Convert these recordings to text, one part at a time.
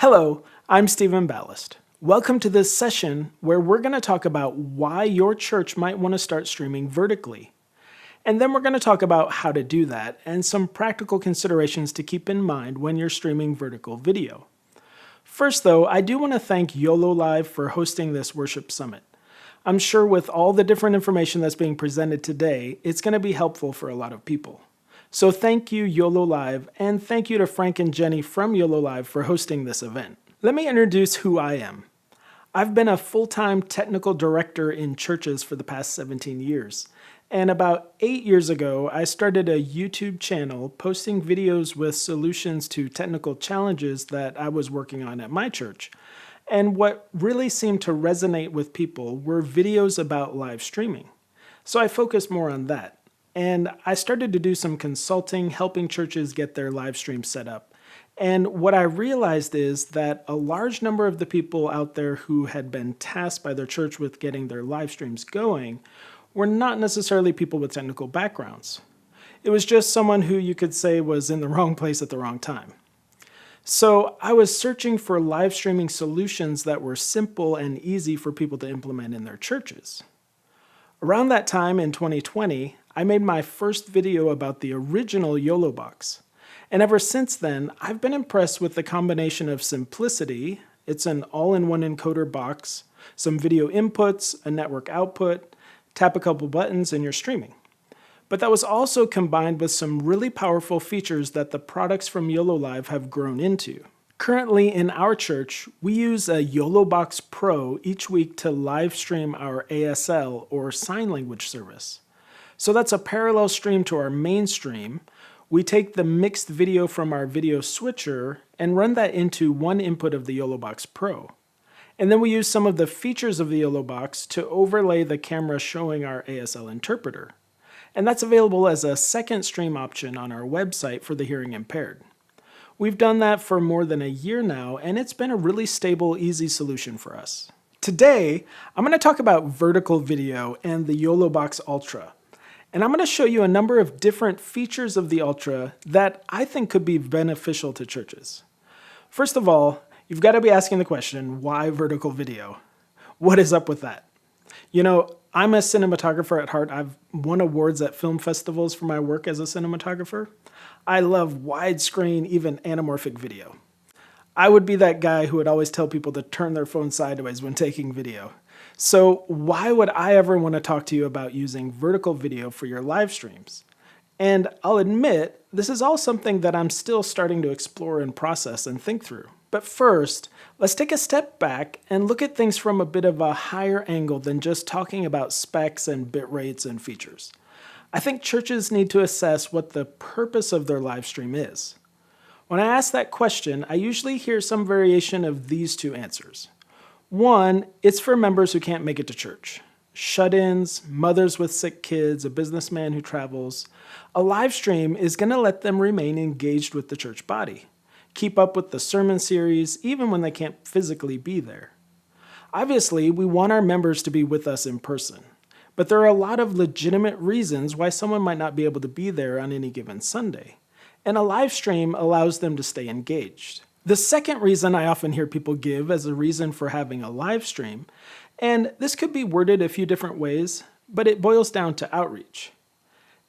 Hello, I'm Stephen Ballast. Welcome to this session where we're going to talk about why your church might want to start streaming vertically. And then we're going to talk about how to do that and some practical considerations to keep in mind when you're streaming vertical video. First though, I do want to thank YoloLiv for hosting this worship summit. I'm sure with all the different information that's being presented today, it's going to be helpful for a lot of people. So thank you, YoloLiv, and thank you to Frank and Jenny from YoloLiv for hosting this event. Let me introduce who I am. I've been a full-time technical director in churches for the past 17 years. And about 8 years ago, I started a YouTube channel posting videos with solutions to technical challenges that I was working on at my church. And what really seemed to resonate with people were videos about live streaming. So I focused more on that. And I started to do some consulting, helping churches get their live stream set up. And what I realized is that a large number of the people out there who had been tasked by their church with getting their live streams going were not necessarily people with technical backgrounds. It was just someone who you could say was in the wrong place at the wrong time. So I was searching for live streaming solutions that were simple and easy for people to implement in their churches. Around that time in 2020, I made my first video about the original YoloBox. And ever since then, I've been impressed with the combination of simplicity. It's an all-in-one encoder box, some video inputs, a network output, tap a couple buttons and you're streaming. But that was also combined with some really powerful features that the products from YoloLiv have grown into. Currently in our church, we use a YoloBox Pro each week to live stream our ASL or sign language service. So that's a parallel stream to our main stream. We take the mixed video from our video switcher and run that into one input of the YoloBox Pro. And then we use some of the features of the YoloBox to overlay the camera showing our ASL interpreter. And that's available as a second stream option on our website for the hearing impaired. We've done that for more than a year now, and it's been a really stable, easy solution for us. Today, I'm going to talk about vertical video and the YoloBox Ultra. And I'm going to show you a number of different features of the Ultra that I think could be beneficial to churches. First of all, you've got to be asking the question, why vertical video? What is up with that? You know, I'm a cinematographer at heart. I've won awards at film festivals for my work as a cinematographer. I love widescreen, even anamorphic video. I would be that guy who would always tell people to turn their phone sideways when taking video. So why would I ever want to talk to you about using vertical video for your live streams? And I'll admit, this is all something that I'm still starting to explore and process and think through. But first, let's take a step back and look at things from a bit of a higher angle than just talking about specs and bit rates and features. I think churches need to assess what the purpose of their live stream is. When I ask that question, I usually hear some variation of these two answers. One, it's for members who can't make it to church. Shut-ins, mothers with sick kids, a businessman who travels. A live stream is going to let them remain engaged with the church body. Keep up with the sermon series, even when they can't physically be there. Obviously, we want our members to be with us in person. But there are a lot of legitimate reasons why someone might not be able to be there on any given Sunday. And a live stream allows them to stay engaged. The second reason I often hear people give as a reason for having a live stream, and this could be worded a few different ways, but it boils down to outreach.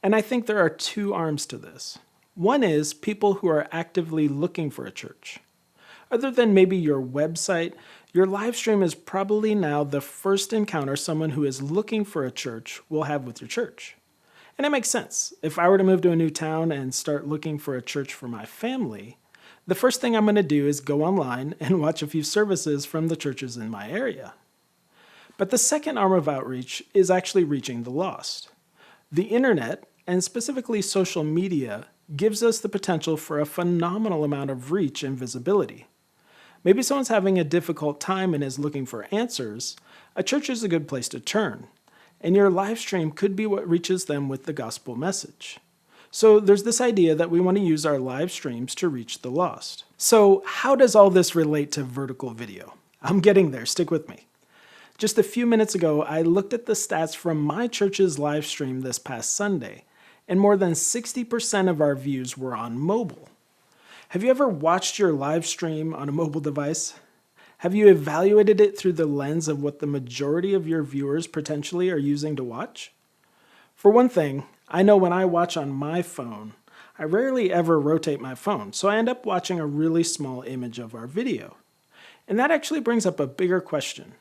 And I think there are two arms to this. One is people who are actively looking for a church. Other than maybe your website, your live stream is probably now the first encounter someone who is looking for a church will have with your church. And it makes sense. If I were to move to a new town and start looking for a church for my family, the first thing I'm going to do is go online and watch a few services from the churches in my area. But the second arm of outreach is actually reaching the lost. The internet, and specifically social media, gives us the potential for a phenomenal amount of reach and visibility. Maybe someone's having a difficult time and is looking for answers. A church is a good place to turn, and your live stream could be what reaches them with the gospel message. So there's this idea that we want to use our live streams to reach the lost. So how does all this relate to vertical video? I'm getting there, stick with me. Just a few minutes ago, I looked at the stats from my church's live stream this past Sunday, and more than 60% of our views were on mobile. Have you ever watched your live stream on a mobile device? Have you evaluated it through the lens of what the majority of your viewers potentially are using to watch? For one thing, I know when I watch on my phone, I rarely ever rotate my phone, so I end up watching a really small image of our video. And that actually brings up a bigger question.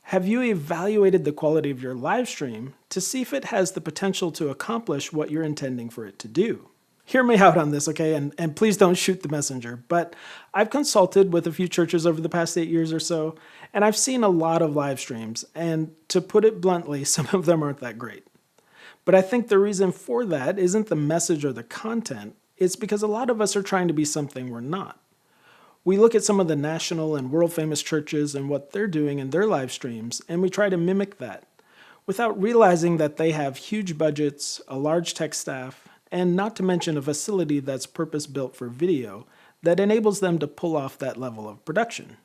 Have you evaluated the quality of your live stream to see if it has the potential to accomplish what you're intending for it to do? Hear me out on this, okay? And please don't shoot the messenger, but I've consulted with a few churches over the past 8 years or so, and I've seen a lot of live streams, and to put it bluntly, some of them aren't that great. But I think the reason for that isn't the message or the content, it's because a lot of us are trying to be something we're not. We look at some of the national and world famous churches and what they're doing in their live streams, and we try to mimic that, without realizing that they have huge budgets, a large tech staff, and not to mention a facility that's purpose-built for video that enables them to pull off that level of production.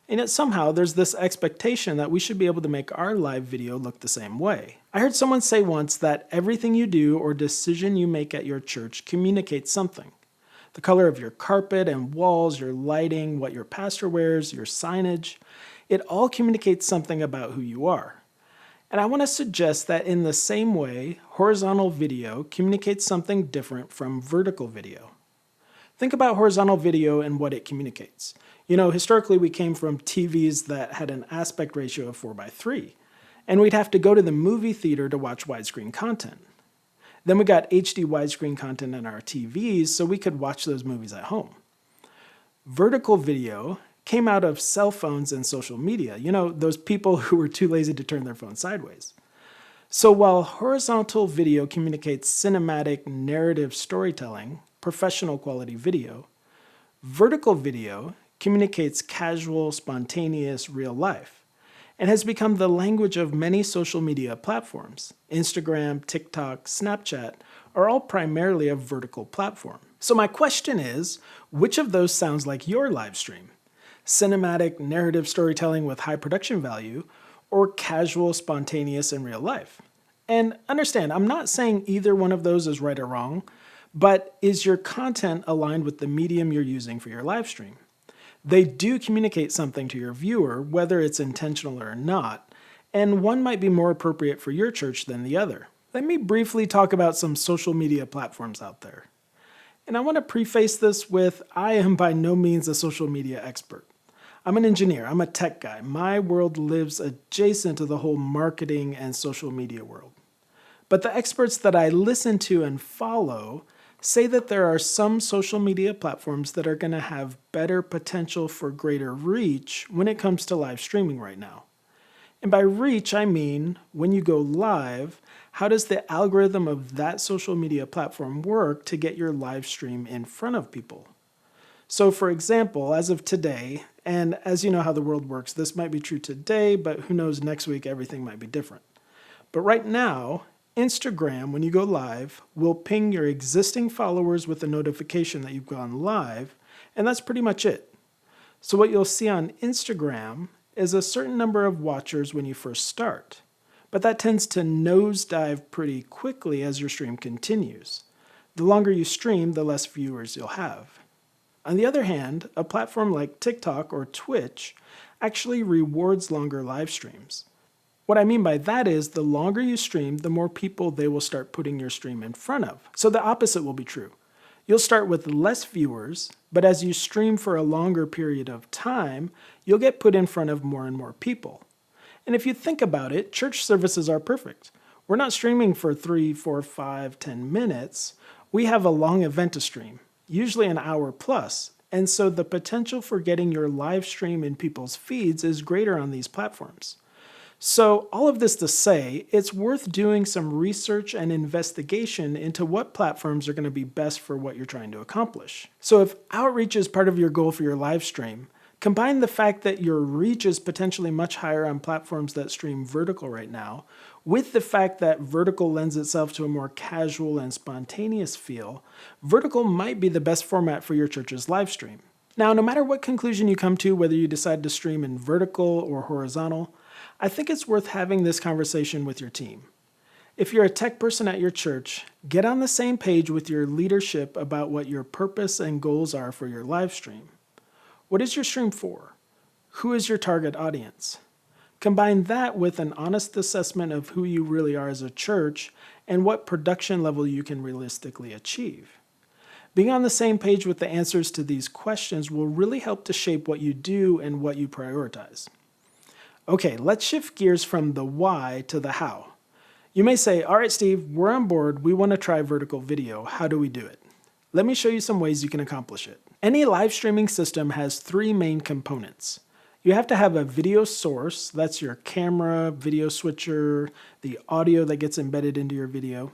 And yet somehow there's this expectation that we should be able to make our live video look the same way. I heard someone say once that everything you do or decision you make at your church communicates something. The color of your carpet and walls, your lighting, what your pastor wears, your signage, it all communicates something about who you are. And I want to suggest that in the same way, horizontal video communicates something different from vertical video. Think about horizontal video and what it communicates. You know, historically we came from TVs that had an aspect ratio of 4:3, and we'd have to go to the movie theater to watch widescreen content. Then we got HD widescreen content in our TVs so we could watch those movies at home. Vertical video came out of cell phones and social media, you know, those people who were too lazy to turn their phone sideways. So while horizontal video communicates cinematic narrative storytelling, professional quality video, vertical video communicates casual, spontaneous, real life, and has become the language of many social media platforms. Instagram, TikTok, Snapchat are all primarily a vertical platform. So my question is, which of those sounds like your live stream? Cinematic, narrative storytelling with high production value, or casual, spontaneous, and real life? And understand, I'm not saying either one of those is right or wrong, but is your content aligned with the medium you're using for your live stream? They do communicate something to your viewer, whether it's intentional or not, and one might be more appropriate for your church than the other. Let me briefly talk about some social media platforms out there. And I want to preface this with, I am by no means a social media expert. I'm an engineer, I'm a tech guy. My world lives adjacent to the whole marketing and social media world. But the experts that I listen to and follow say that there are some social media platforms that are going to have better potential for greater reach when it comes to live streaming right now. And by reach, I mean, when you go live, how does the algorithm of that social media platform work to get your live stream in front of people? So for example, as of today, and as you know how the world works, this might be true today, but who knows, next week everything might be different. But right now, Instagram, when you go live, will ping your existing followers with a notification that you've gone live, and that's pretty much it. So what you'll see on Instagram is a certain number of watchers when you first start, but that tends to nosedive pretty quickly as your stream continues. The longer you stream, the less viewers you'll have. On the other hand, a platform like TikTok or Twitch actually rewards longer live streams. What I mean by that is the longer you stream, the more people they will start putting your stream in front of. So the opposite will be true. You'll start with less viewers, but as you stream for a longer period of time, you'll get put in front of more and more people. And if you think about it, church services are perfect. We're not streaming for 3, 4, 5, 10 minutes. We have a long event to stream, usually an hour plus. And so the potential for getting your live stream in people's feeds is greater on these platforms. So all of this to say, it's worth doing some research and investigation into what platforms are going to be best for what you're trying to accomplish. So if outreach is part of your goal for your live stream, combine the fact that your reach is potentially much higher on platforms that stream vertical right now, with the fact that vertical lends itself to a more casual and spontaneous feel, vertical might be the best format for your church's live stream. Now, no matter what conclusion you come to, whether you decide to stream in vertical or horizontal, I think it's worth having this conversation with your team. If you're a tech person at your church, get on the same page with your leadership about what your purpose and goals are for your live stream. What is your stream for? Who is your target audience? Combine that with an honest assessment of who you really are as a church and what production level you can realistically achieve. Being on the same page with the answers to these questions will really help to shape what you do and what you prioritize. Okay, let's shift gears from the why to the how. You may say, all right, Steve, we're on board. We want to try vertical video. How do we do it? Let me show you some ways you can accomplish it. Any live streaming system has three main components. You have to have a video source, that's your camera, video switcher, the audio that gets embedded into your video.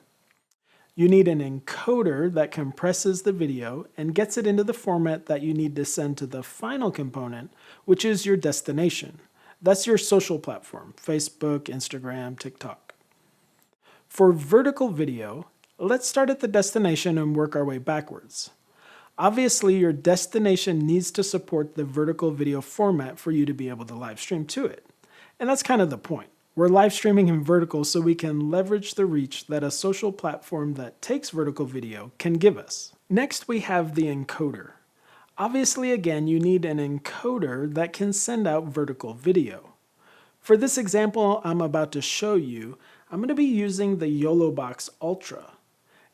You need an encoder that compresses the video and gets it into the format that you need to send to the final component, which is your destination. That's your social platform, Facebook, Instagram, TikTok. For vertical video, let's start at the destination and work our way backwards. Obviously, your destination needs to support the vertical video format for you to be able to live stream to it. And that's kind of the point. We're live streaming in vertical so we can leverage the reach that a social platform that takes vertical video can give us. Next, we have the encoder. Obviously, again, you need an encoder that can send out vertical video. For this example I'm about to show you, I'm going to be using the YoloBox Ultra.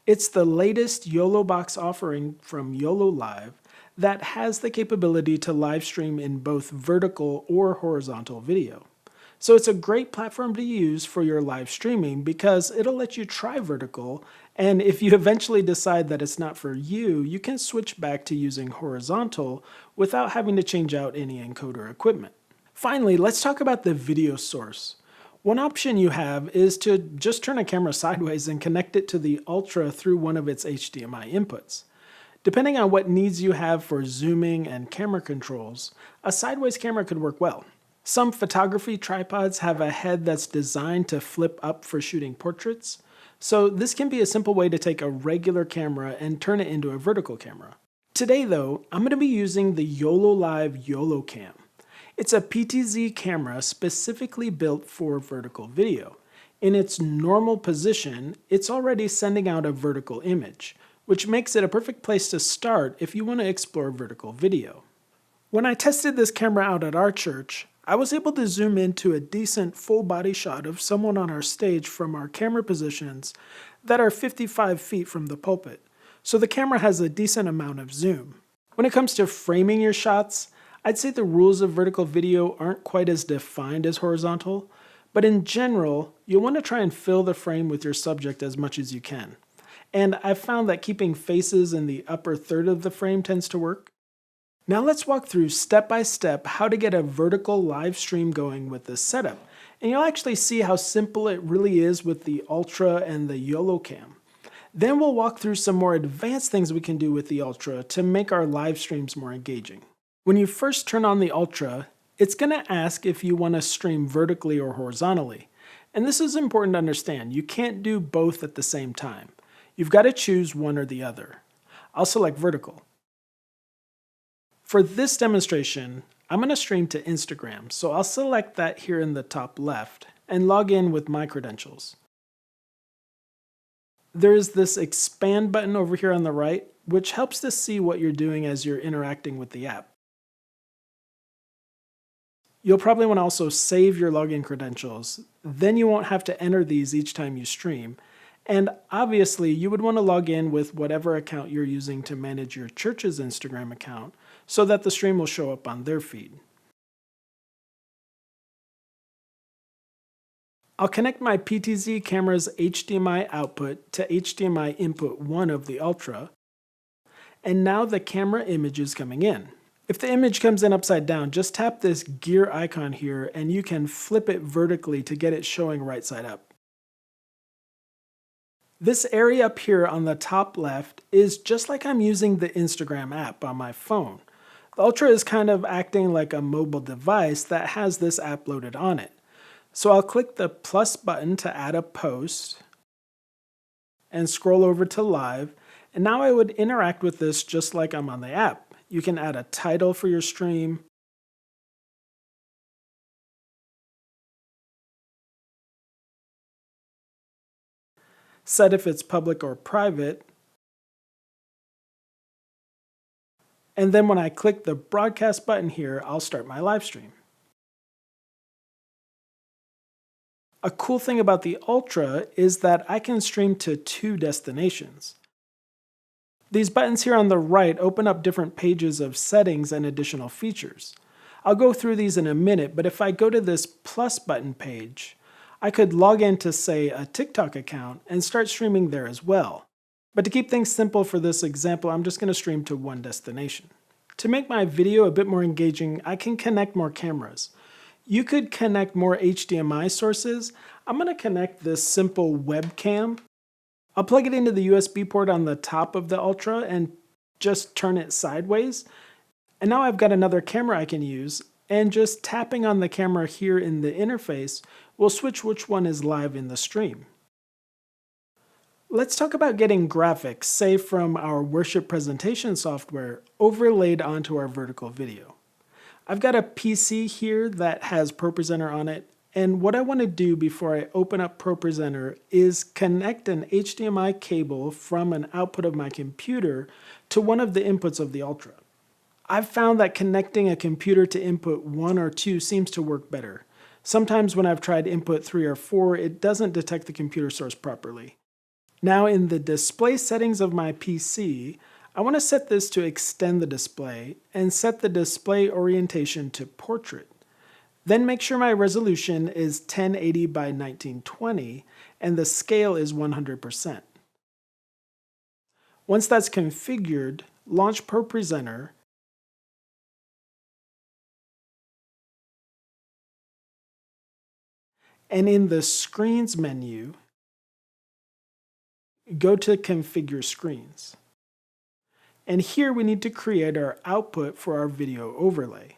It's the latest YoloBox offering from YoloLiv that has the capability to live stream in both vertical or horizontal video. So it's a great platform to use for your live streaming because it'll let you try vertical, and if you eventually decide that it's not for you, you can switch back to using horizontal without having to change out any encoder equipment. Finally, let's talk about the video source. One option you have is to just turn a camera sideways and connect it to the Ultra through one of its HDMI inputs. Depending on what needs you have for zooming and camera controls, a sideways camera could work well. Some photography tripods have a head that's designed to flip up for shooting portraits, so this can be a simple way to take a regular camera and turn it into a vertical camera. Today though, I'm going to be using the YoloLiv YoloCam. It's a PTZ camera specifically built for vertical video. In its normal position, it's already sending out a vertical image, which makes it a perfect place to start if you want to explore vertical video. When I tested this camera out at our church, I was able to zoom into a decent full body shot of someone on our stage from our camera positions that are 55 feet from the pulpit, so the camera has a decent amount of zoom. When it comes to framing your shots, I'd say the rules of vertical video aren't quite as defined as horizontal, but in general, you'll want to try and fill the frame with your subject as much as you can. And I've found that keeping faces in the upper third of the frame tends to work. Now let's walk through step by step how to get a vertical live stream going with this setup, and you'll actually see how simple it really is with the Ultra and the YoloCam. Then we'll walk through some more advanced things we can do with the Ultra to make our live streams more engaging. When you first turn on the Ultra, it's going to ask if you want to stream vertically or horizontally. And this is important to understand. You can't do both at the same time. You've got to choose one or the other. I'll select vertical. For this demonstration, I'm going to stream to Instagram, so I'll select that here in the top left and log in with my credentials. There is this expand button over here on the right, which helps to see what you're doing as you're interacting with the app. You'll probably want to also save your login credentials, then you won't have to enter these each time you stream. And obviously, you would want to log in with whatever account you're using to manage your church's Instagram account so that the stream will show up on their feed. I'll connect my PTZ camera's HDMI output to HDMI input 1 of the Ultra, and now the camera image is coming in. If the image comes in upside down, just tap this gear icon here and you can flip it vertically to get it showing right side up. This area up here on the top left is just like I'm using the Instagram app on my phone. The Ultra is kind of acting like a mobile device that has this app loaded on it. So I'll click the plus button to add a post and scroll over to live, and now I would interact with this just like I'm on the app. You can add a title for your stream, set if it's public or private, and then when I click the broadcast button here, I'll start my live stream. A cool thing about the Ultra is that I can stream to 2 destinations. These buttons here on the right open up different pages of settings and additional features. I'll go through these in a minute, but if I go to this plus button page, I could log into, say, a TikTok account and start streaming there as well. But to keep things simple for this example, I'm just going to stream to 1 destination. To make my video a bit more engaging, I can connect more cameras. You could connect more HDMI sources. I'm going to connect this simple webcam. I'll plug it into the USB port on the top of the Ultra and just turn it sideways. And now I've got another camera I can use, and just tapping on the camera here in the interface will switch which one is live in the stream. Let's talk about getting graphics, say from our worship presentation software, overlaid onto our vertical video. I've got a PC here that has ProPresenter on it, and what I want to do before I open up ProPresenter is connect an HDMI cable from an output of my computer to one of the inputs of the Ultra. I've found that connecting a computer to input 1 or 2 seems to work better. Sometimes when I've tried input 3 or 4, it doesn't detect the computer source properly. Now in the display settings of my PC, I want to set this to extend the display and set the display orientation to portrait. Then make sure my resolution is 1080 by 1920 and the scale is 100%. Once that's configured, launch ProPresenter and in the Screens menu, go to Configure Screens. And here we need to create our output for our video overlay.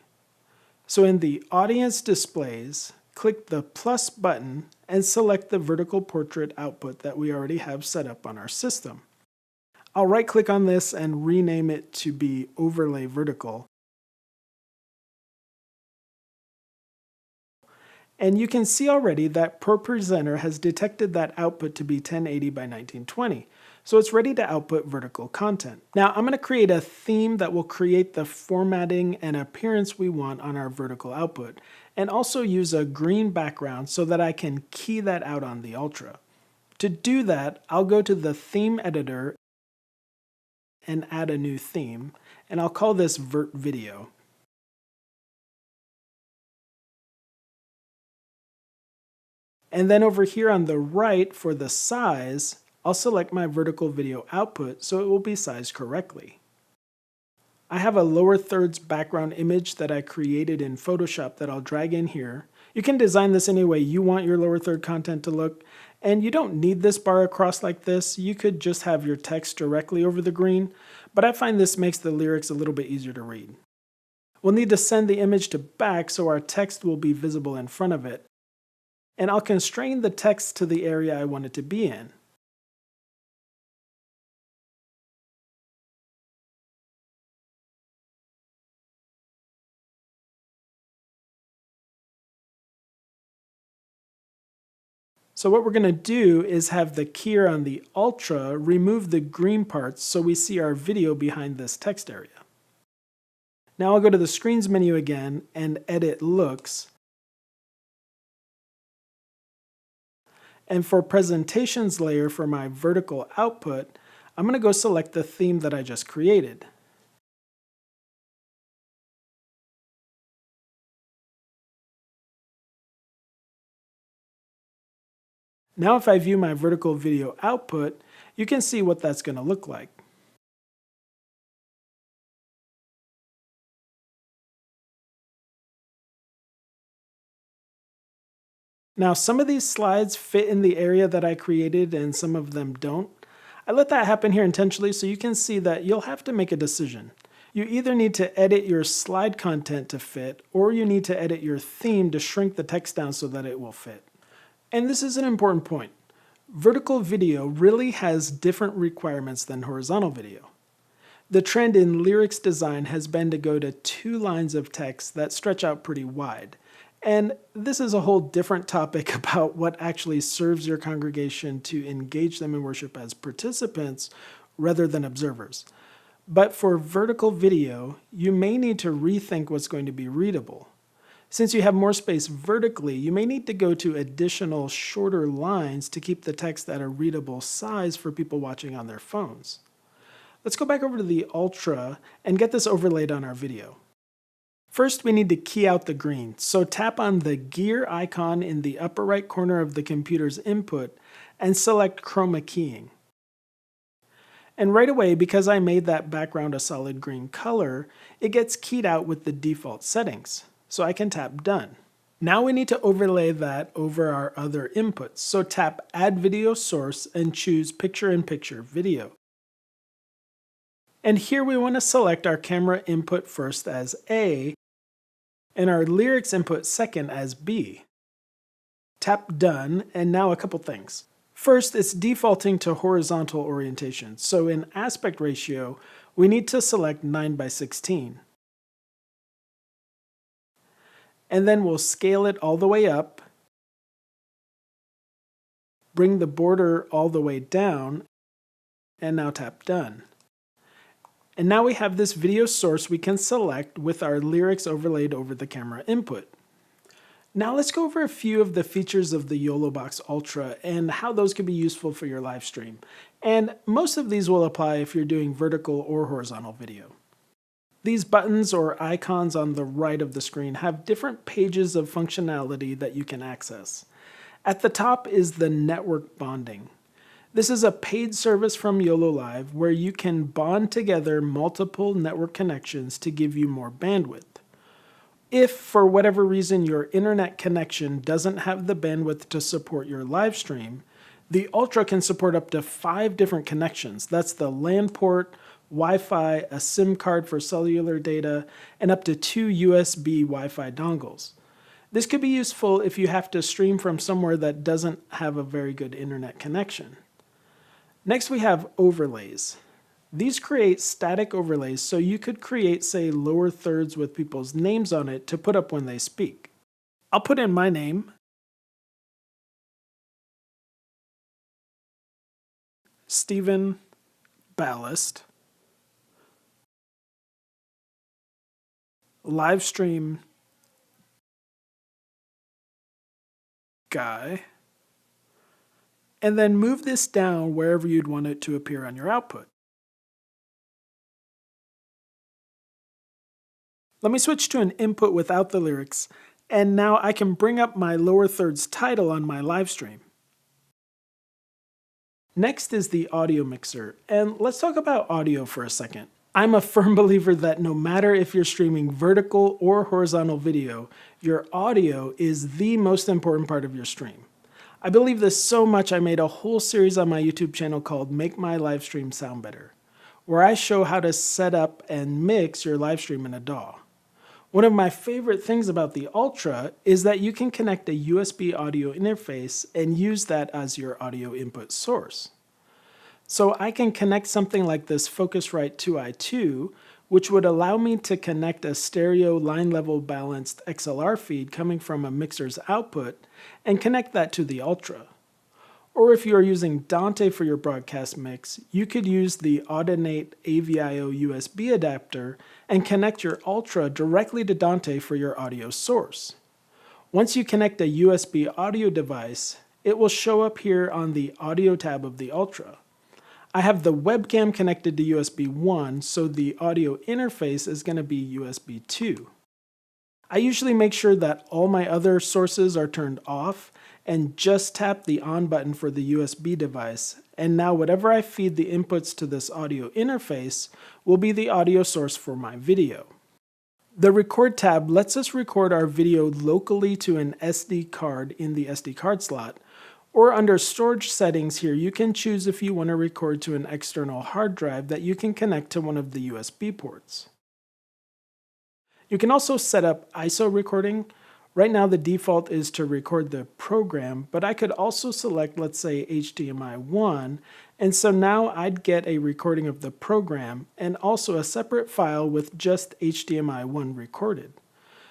So in the Audience Displays, click the plus button and select the vertical portrait output that we already have set up on our system. I'll right-click on this and rename it to be Overlay Vertical. And you can see already that ProPresenter has detected that output to be 1080 by 1920. So it's ready to output vertical content. Now I'm going to create a theme that will create the formatting and appearance we want on our vertical output, and also use a green background so that I can key that out on the Ultra. To do that, I'll go to the theme editor and add a new theme, and I'll call this Vert Video. And then over here on the right for the size, I'll select my vertical video output so it will be sized correctly. I have a lower thirds background image that I created in Photoshop that I'll drag in here. You can design this any way you want your lower third content to look, and you don't need this bar across like this. You could just have your text directly over the green, but I find this makes the lyrics a little bit easier to read. We'll need to send the image to back so our text will be visible in front of it, and I'll constrain the text to the area I want it to be in. So what we're going to do is have the keyer on the Ultra remove the green parts so we see our video behind this text area. Now I'll go to the Screens menu again and edit Looks. And for Presentations layer for my vertical output, I'm going to go select the theme that I just created. Now if I view my vertical video output, you can see what that's going to look like. Now some of these slides fit in the area that I created and some of them don't. I let that happen here intentionally so you can see that you'll have to make a decision. You either need to edit your slide content to fit, or you need to edit your theme to shrink the text down so that it will fit. And this is an important point. Vertical video really has different requirements than horizontal video. The trend in lyrics design has been to go to 2 lines of text that stretch out pretty wide. And this is a whole different topic about what actually serves your congregation to engage them in worship as participants rather than observers. But for vertical video, you may need to rethink what's going to be readable. Since you have more space vertically, you may need to go to additional shorter lines to keep the text at a readable size for people watching on their phones. Let's go back over to the Ultra and get this overlaid on our video. First, we need to key out the green, so tap on the gear icon in the upper right corner of the computer's input and select chroma keying. And right away, because I made that background a solid green color, it gets keyed out with the default settings. So I can tap Done. Now we need to overlay that over our other inputs. So tap Add Video Source and choose Picture-in-Picture Video. And here we want to select our camera input first as A and our lyrics input second as B. Tap Done, and now a couple things. First, it's defaulting to horizontal orientation. So in aspect ratio, we need to select 9:16. And then we'll scale it all the way up, bring the border all the way down, and now tap Done. And now we have this video source we can select with our lyrics overlaid over the camera input. Now let's go over a few of the features of the YoloBox Ultra and how those could be useful for your live stream. And most of these will apply if you're doing vertical or horizontal video. These buttons or icons on the right of the screen have different pages of functionality that you can access. At the top is the network bonding. This is a paid service from YoloLiv where you can bond together multiple network connections to give you more bandwidth. If, for whatever reason, your internet connection doesn't have the bandwidth to support your live stream, the Ultra can support up to 5 different connections. That's the LAN port, Wi-Fi, a SIM card for cellular data, and up to 2 USB Wi-Fi dongles. This could be useful if you have to stream from somewhere that doesn't have a very good internet connection. Next, we have overlays. These create static overlays, so you could create, say, lower thirds with people's names on it to put up when they speak. I'll put in my name, Stephen Ballast, live stream guy, and then move this down wherever you'd want it to appear on your output. Let me switch to an input without the lyrics, and now I can bring up my lower thirds title on my live stream. Next is the audio mixer, and let's talk about audio for a second. I'm a firm believer that no matter if you're streaming vertical or horizontal video, your audio is the most important part of your stream. I believe this so much I made a whole series on my YouTube channel called Make My Live Stream Sound Better, where I show how to set up and mix your live stream in a DAW. One of my favorite things about the Ultra is that you can connect a USB audio interface and use that as your audio input source. So I can connect something like this Focusrite 2i2, which would allow me to connect a stereo line level balanced XLR feed coming from a mixer's output and connect that to the Ultra. Or if you are using Dante for your broadcast mix, you could use the Audinate AVIO USB adapter and connect your Ultra directly to Dante for your audio source. Once you connect a USB audio device, it will show up here on the Audio tab of the Ultra. I have the webcam connected to USB 1, so the audio interface is going to be USB 2. I usually make sure that all my other sources are turned off and just tap the on button for the USB device, and now whatever I feed the inputs to this audio interface will be the audio source for my video. The Record tab lets us record our video locally to an SD card in the SD card slot, or under storage settings here you can choose if you want to record to an external hard drive that you can connect to one of the USB ports. You can also set up ISO recording. Right now the default is to record the program, but I could also select, let's say, HDMI 1, and so now I'd get a recording of the program and also a separate file with just HDMI 1 recorded.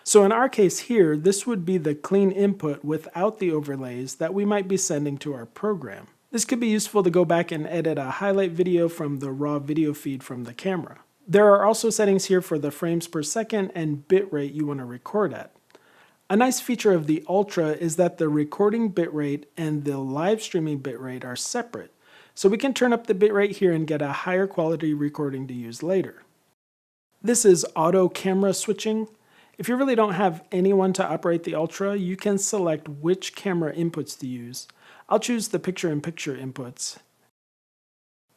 So in our case here, this would be the clean input without the overlays that we might be sending to our program. This could be useful to go back and edit a highlight video from the raw video feed from the camera. There are also settings here for the frames per second and bitrate you want to record at. A nice feature of the Ultra is that the recording bitrate and the live streaming bitrate are separate, so we can turn up the bitrate here and get a higher quality recording to use later. This is auto camera switching. If you really don't have anyone to operate the Ultra, you can select which camera inputs to use. I'll choose the picture-in-picture inputs.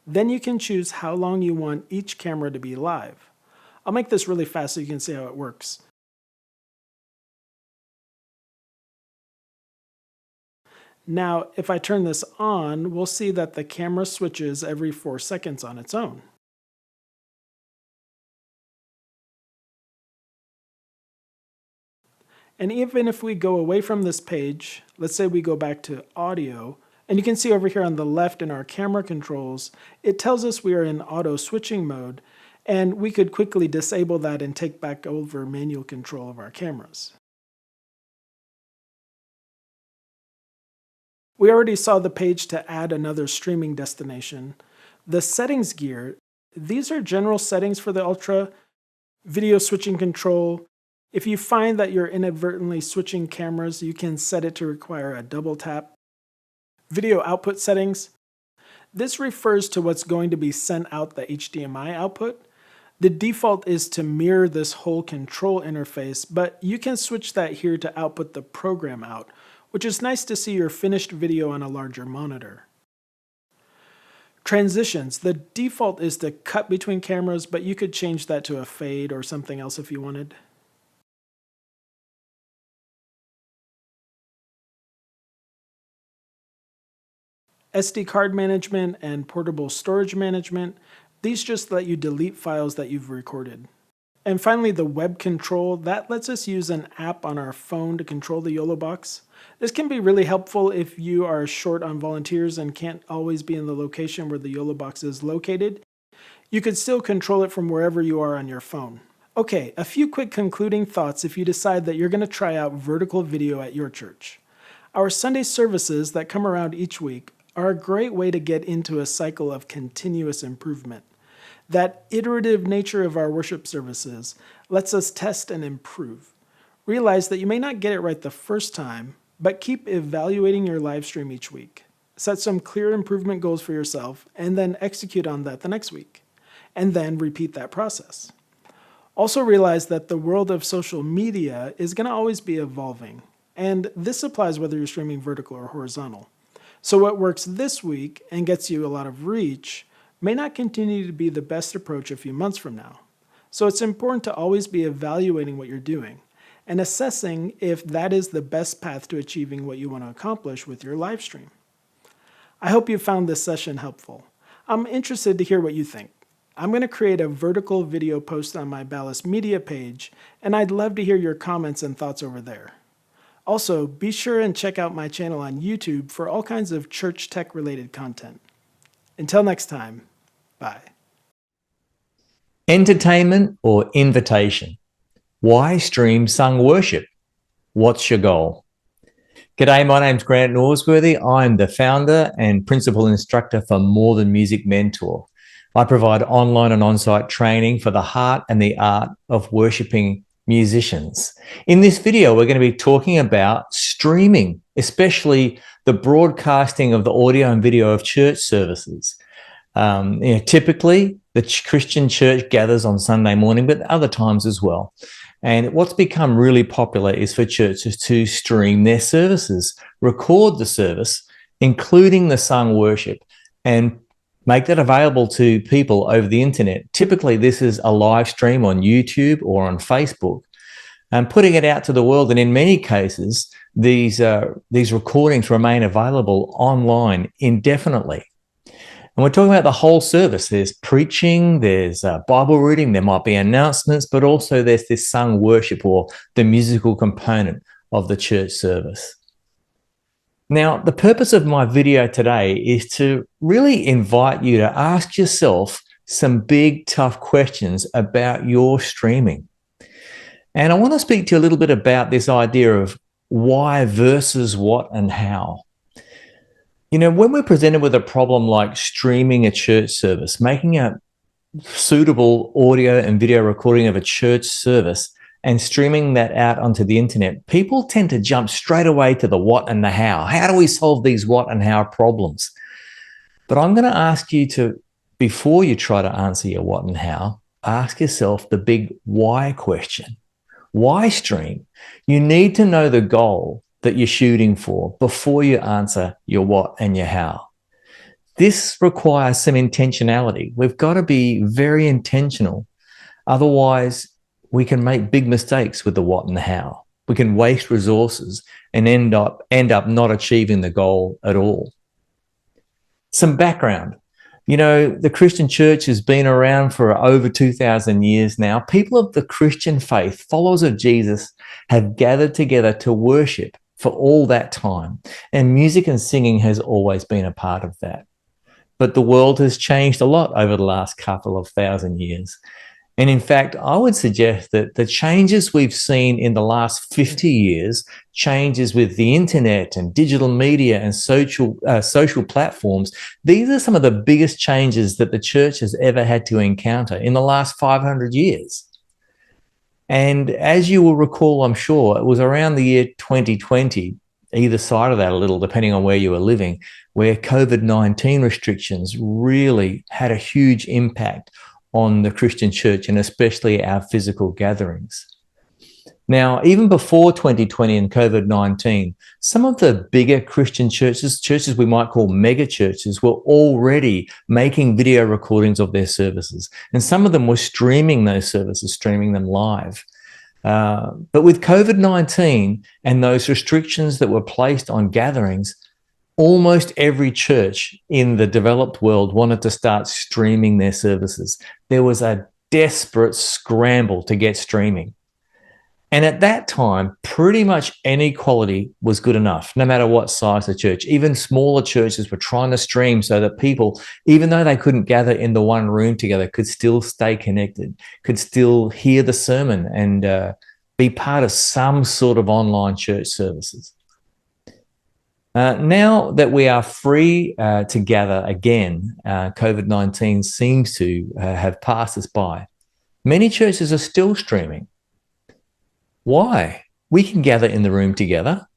Then you can choose how long you want each camera to be live. I'll make this really fast so you can see how it works. Now, if I turn this on, we'll see that the camera switches every 4 seconds on its own. And even if we go away from this page, let's say we go back to audio, and you can see over here on the left in our camera controls, it tells us we are in auto switching mode, and we could quickly disable that and take back over manual control of our cameras. We already saw the page to add another streaming destination. The settings gear, these are general settings for the Ultra. Video switching control. If you find that you're inadvertently switching cameras, you can set it to require a double tap. Video output settings. This refers to what's going to be sent out the HDMI output. The default is to mirror this whole control interface, but you can switch that here to output the program out, which is nice to see your finished video on a larger monitor. Transitions. The default is to cut between cameras, but you could change that to a fade or something else if you wanted. SD card management and portable storage management. These just let you delete files that you've recorded. And finally, the web control, that lets us use an app on our phone to control the YoloBox. This can be really helpful if you are short on volunteers and can't always be in the location where the YoloBox is located. You could still control it from wherever you are on your phone. Okay, a few quick concluding thoughts if you decide that you're going to try out vertical video at your church. Our Sunday services that come around each week are a great way to get into a cycle of continuous improvement. That iterative nature of our worship services lets us test and improve. Realize that you may not get it right the first time, but keep evaluating your live stream each week. Set some clear improvement goals for yourself, and then execute on that the next week. And then repeat that process. Also realize that the world of social media is going to always be evolving, and this applies whether you're streaming vertical or horizontal. So what works this week and gets you a lot of reach may not continue to be the best approach a few months from now. So it's important to always be evaluating what you're doing and assessing if that is the best path to achieving what you want to accomplish with your live stream. I hope you found this session helpful. I'm interested to hear what you think. I'm going to create a vertical video post on my Ballast media page, and I'd love to hear your comments and thoughts over there. Also, be sure and check out my channel on YouTube for all kinds of church tech related content. Until next time, bye. Entertainment or invitation? Why stream sung worship? What's your goal? G'day, my name's Grant Norsworthy. I'm the founder and principal instructor for More Than Music Mentor. I provide online and on-site training for the heart and the art of worshiping musicians. In this video, we're going to be talking about streaming, especially the broadcasting of the audio and video of church services. Typically, the Christian church gathers on Sunday morning, but other times as well. And what's become really popular is for churches to stream their services, record the service, including the sung worship, and make that available to people over the internet. Typically, this is a live stream on YouTube or on Facebook, and putting it out to the world. And in many cases, these recordings remain available online indefinitely. And we're talking about the whole service. There's preaching, there's Bible reading, there might be announcements, but also there's this sung worship or the musical component of the church service. Now, the purpose of my video today is to really invite you to ask yourself some big, tough questions about your streaming. And I want to speak to you a little bit about this idea of why versus what and how. You know, when we're presented with a problem like streaming a church service, making a suitable audio and video recording of a church service and streaming that out onto the internet, people tend to jump straight away to the what and the how. How do we solve these what and how problems? But I'm going to ask you to, before you try to answer your what and how, ask yourself the big why question. Why stream? You need to know the goal that you're shooting for before you answer your what and your how. This requires some intentionality. We've got to be very intentional. Otherwise, we can make big mistakes with the what and the how. We can waste resources and end up not achieving the goal at all. Some background. You know, the Christian church has been around for over 2,000 years now. People of the Christian faith, followers of Jesus, have gathered together to worship for all that time. And music and singing has always been a part of that. But the world has changed a lot over the last couple of thousand years. And in fact, I would suggest that the changes we've seen in the last 50 years, changes with the internet and digital media and social platforms, these are some of the biggest changes that the church has ever had to encounter in the last 500 years. And as you will recall, I'm sure, it was around the year 2020, either side of that a little, depending on where you were living, where COVID-19 restrictions really had a huge impact on the Christian church and especially our physical gatherings. Now, even before 2020 and COVID-19, some of the bigger Christian churches we might call mega churches, were already making video recordings of their services. And some of them were streaming those services, streaming them live. But with COVID-19 and those restrictions that were placed on gatherings, almost every church in the developed world wanted to start streaming their services. There was a desperate scramble to get streaming. And at that time, pretty much any quality was good enough, no matter what size the church. Even smaller churches were trying to stream so that people, even though they couldn't gather in the one room together, could still stay connected, could still hear the sermon and be part of some sort of online church services. Now that we are free to gather again, COVID-19 seems to have passed us by. Many churches are still streaming. Why? We can gather in the room together.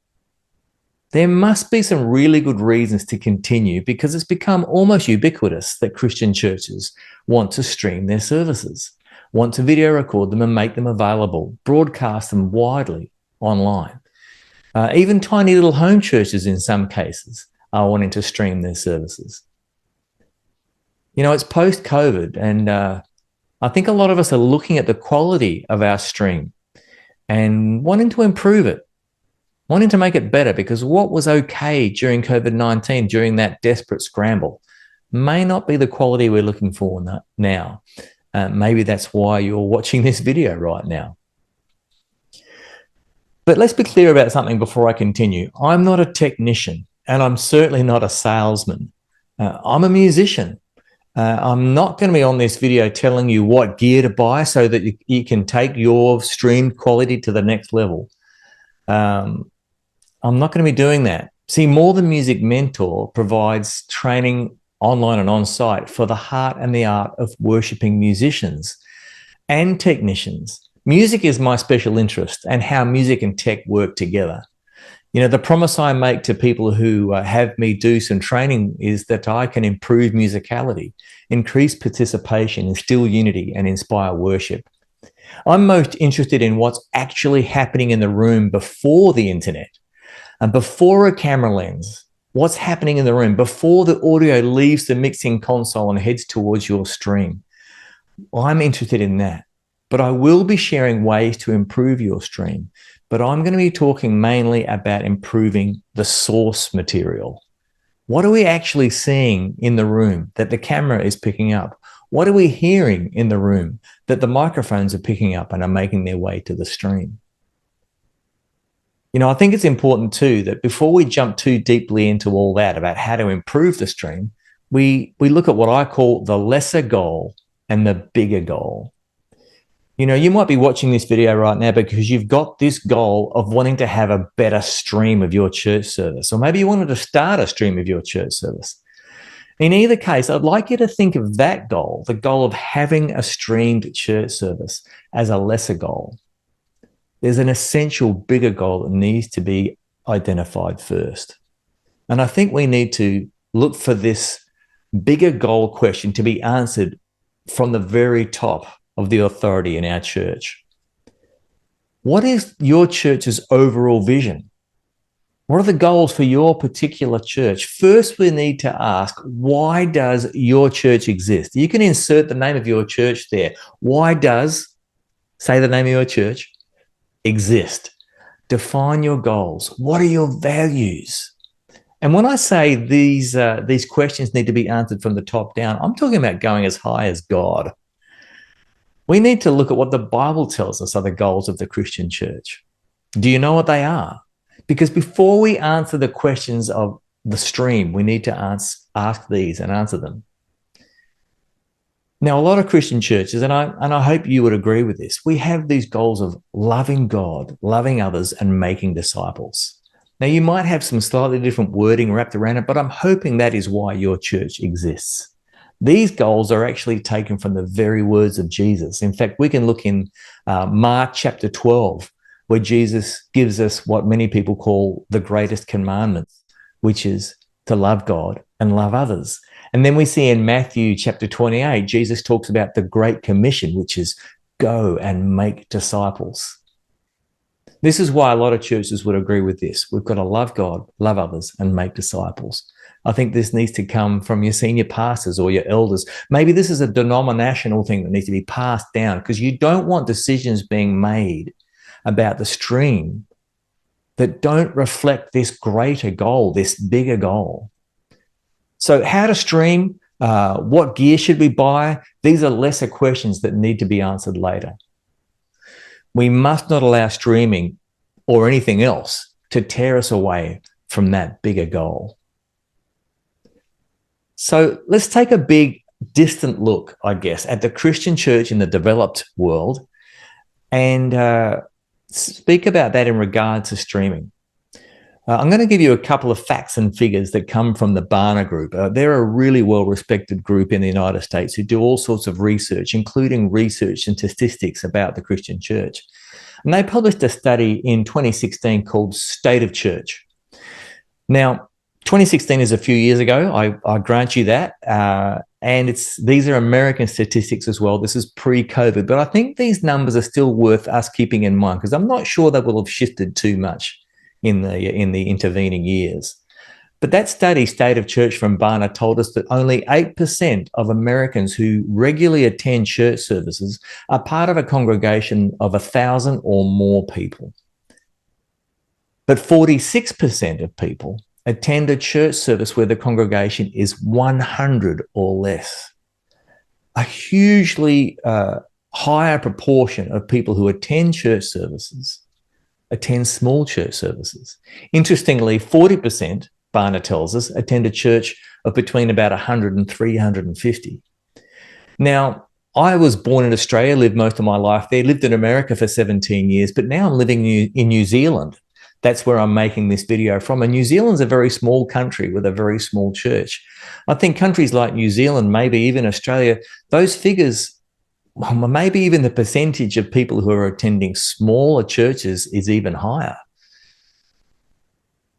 There must be some really good reasons to continue, because it's become almost ubiquitous that Christian churches want to stream their services, want to video record them and make them available, broadcast them widely online. Even tiny little home churches in some cases are wanting to stream their services. You know, it's post-COVID, and I think a lot of us are looking at the quality of our stream and wanting to improve it, wanting to make it better, because what was okay during COVID-19, during that desperate scramble, may not be the quality we're looking for now. Maybe that's why you're watching this video right now. But let's be clear about something before I continue. I'm not a technician, and I'm certainly not a salesman. I'm a musician. I'm not going to be on this video telling you what gear to buy so that you can take your stream quality to the next level. I'm not going to be doing that. See, More Than Music Mentor provides training online and on-site for the heart and the art of worshiping musicians and technicians. Music is my special interest, and how music and tech work together. You know, the promise I make to people who have me do some training is that I can improve musicality, increase participation, instill unity, and inspire worship. I'm most interested in what's actually happening in the room before the internet and before a camera lens. What's happening in the room before the audio leaves the mixing console and heads towards your stream. I'm interested in that. But I will be sharing ways to improve your stream. But I'm going to be talking mainly about improving the source material. What are we actually seeing in the room that the camera is picking up? What are we hearing in the room that the microphones are picking up and are making their way to the stream? You know, I think it's important too that before we jump too deeply into all that about how to improve the stream, we look at what I call the lesser goal and the bigger goal. You know, you might be watching this video right now because you've got this goal of wanting to have a better stream of your church service, or maybe you wanted to start a stream of your church service. In either case, I'd like you to think of that goal, the goal of having a streamed church service, as a lesser goal. There's an essential bigger goal that needs to be identified first. And I think we need to look for this bigger goal question to be answered from the very top of the authority in our church. What is your church's overall vision? What are the goals for your particular church? First, we need to ask, why does your church exist? You can insert the name of your church there. Why does, say the name of your church, exist? Define your goals. What are your values? And when I say these questions need to be answered from the top down, I'm talking about going as high as God. We need to look at what the Bible tells us are the goals of the Christian church. Do you know what they are? Because before we answer the questions of the stream, we need to ask these and answer them. Now, a lot of Christian churches, and I hope you would agree with this, we have these goals of loving God, loving others, and making disciples. Now, you might have some slightly different wording wrapped around it, but I'm hoping that is why your church exists. These goals are actually taken from the very words of Jesus. In fact, we can look in Mark chapter 12, where Jesus gives us what many people call the greatest commandments, which is to love God and love others. And then we see in Matthew chapter 28, Jesus talks about the Great Commission, which is go and make disciples. This is why a lot of churches would agree with this. We've got to love God, love others, and make disciples. I think this needs to come from your senior pastors or your elders. Maybe this is a denominational thing that needs to be passed down, because you don't want decisions being made about the stream that don't reflect this greater goal, this bigger goal. So how to stream, what gear should we buy? These are lesser questions that need to be answered later. We must not allow streaming or anything else to tear us away from that bigger goal. So let's take a big distant look, I guess, at the Christian church in the developed world and speak about that in regard to streaming. I'm going to give you a couple of facts and figures that come from the Barna Group. They're a really well-respected group in the United States who do all sorts of research, including research and statistics about the Christian church. And they published a study in 2016 called State of Church. Now, 2016 is a few years ago, I grant you that. And these are American statistics as well. This is pre-COVID, but I think these numbers are still worth us keeping in mind, because I'm not sure they will have shifted too much in the intervening years. But that study, State of Church from Barna, told us that only 8% of Americans who regularly attend church services are part of a congregation of 1,000 or more people. But 46% of people attend a church service where the congregation is 100 or less. A hugely higher proportion of people who attend church services attend small church services. Interestingly, 40%, Barna tells us, attend a church of between about 100 and 350. Now, I was born in Australia, lived most of my life there, lived in America for 17 years, but now I'm living in New Zealand. That's where I'm making this video from. And New Zealand's a very small country with a very small church. I think countries like New Zealand, maybe even Australia, those figures, maybe even the percentage of people who are attending smaller churches is even higher.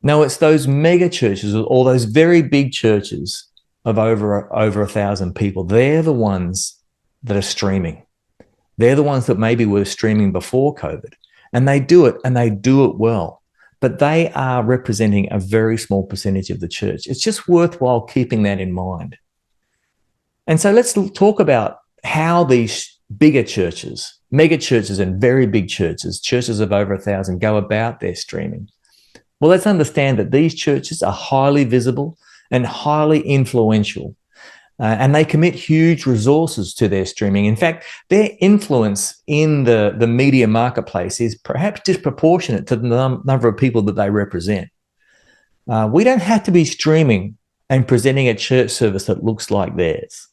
No, it's those mega churches or those very big churches of over 1,000 people. They're the ones that are streaming. They're the ones that maybe were streaming before COVID. And they do it, and they do it well. But they are representing a very small percentage of the church. It's just worthwhile keeping that in mind. And so let's talk about how these bigger churches, mega churches and very big churches, churches of over 1,000, go about their streaming. Well, let's understand that these churches are highly visible and highly influential, and they commit huge resources to their streaming. In fact, their influence in the media marketplace is perhaps disproportionate to the number of people that they represent. We don't have to be streaming and presenting a church service that looks like theirs.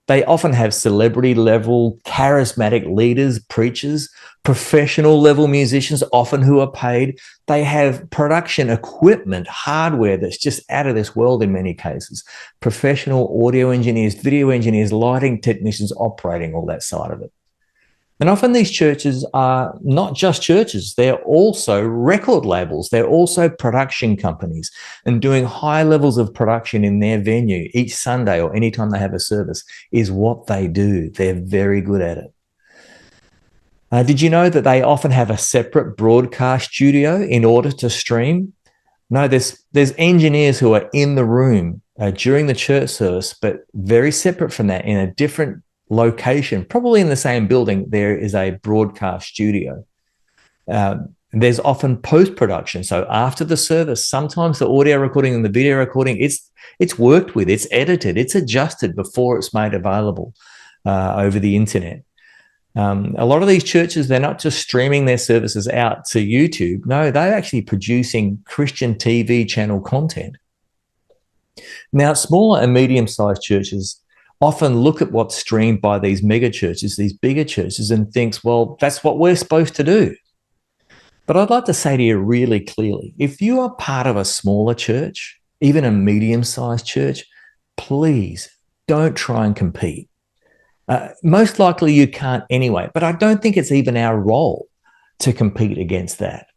They often have celebrity level, charismatic leaders, preachers, professional level musicians, often who are paid. They have production equipment, hardware that's just out of this world in many cases. Professional audio engineers, video engineers, lighting technicians operating all that side of it. And often these churches are not just churches, they're also record labels, they're also production companies, and doing high levels of production in their venue each Sunday or anytime they have a service is what they do. They're very good at it. Did you know that they often have a separate broadcast studio in order to stream? No, there's engineers who are in the room during the church service, but very separate from that in a different location, probably in the same building, there is a broadcast studio. There's often post-production. So after the service, sometimes the audio recording and the video recording, it's worked with, it's edited, it's adjusted before it's made available over the internet. A lot of these churches, they're not just streaming their services out to YouTube. No, they're actually producing Christian TV channel content. Now, smaller and medium-sized churches often look at what's streamed by these mega churches, these bigger churches, and thinks, well, that's what we're supposed to do. But I'd like to say to you really clearly, if you are part of a smaller church, even a medium-sized church, please don't try and compete. Most likely you can't anyway, but I don't think it's even our role to compete against that.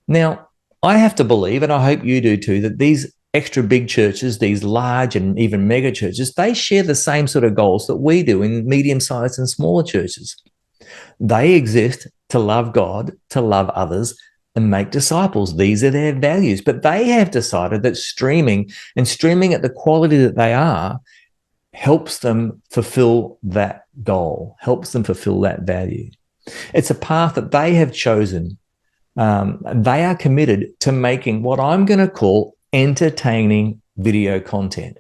Now, I have to believe, and I hope you do too, that these extra big churches, these large and even mega churches, they share the same sort of goals that we do in medium-sized and smaller churches. They exist to love God, to love others, and make disciples. These are their values. But they have decided that streaming and streaming at the quality that they are helps them fulfill that goal, helps them fulfill that value. It's a path that they have chosen. They are committed to making what I'm going to call entertaining video content.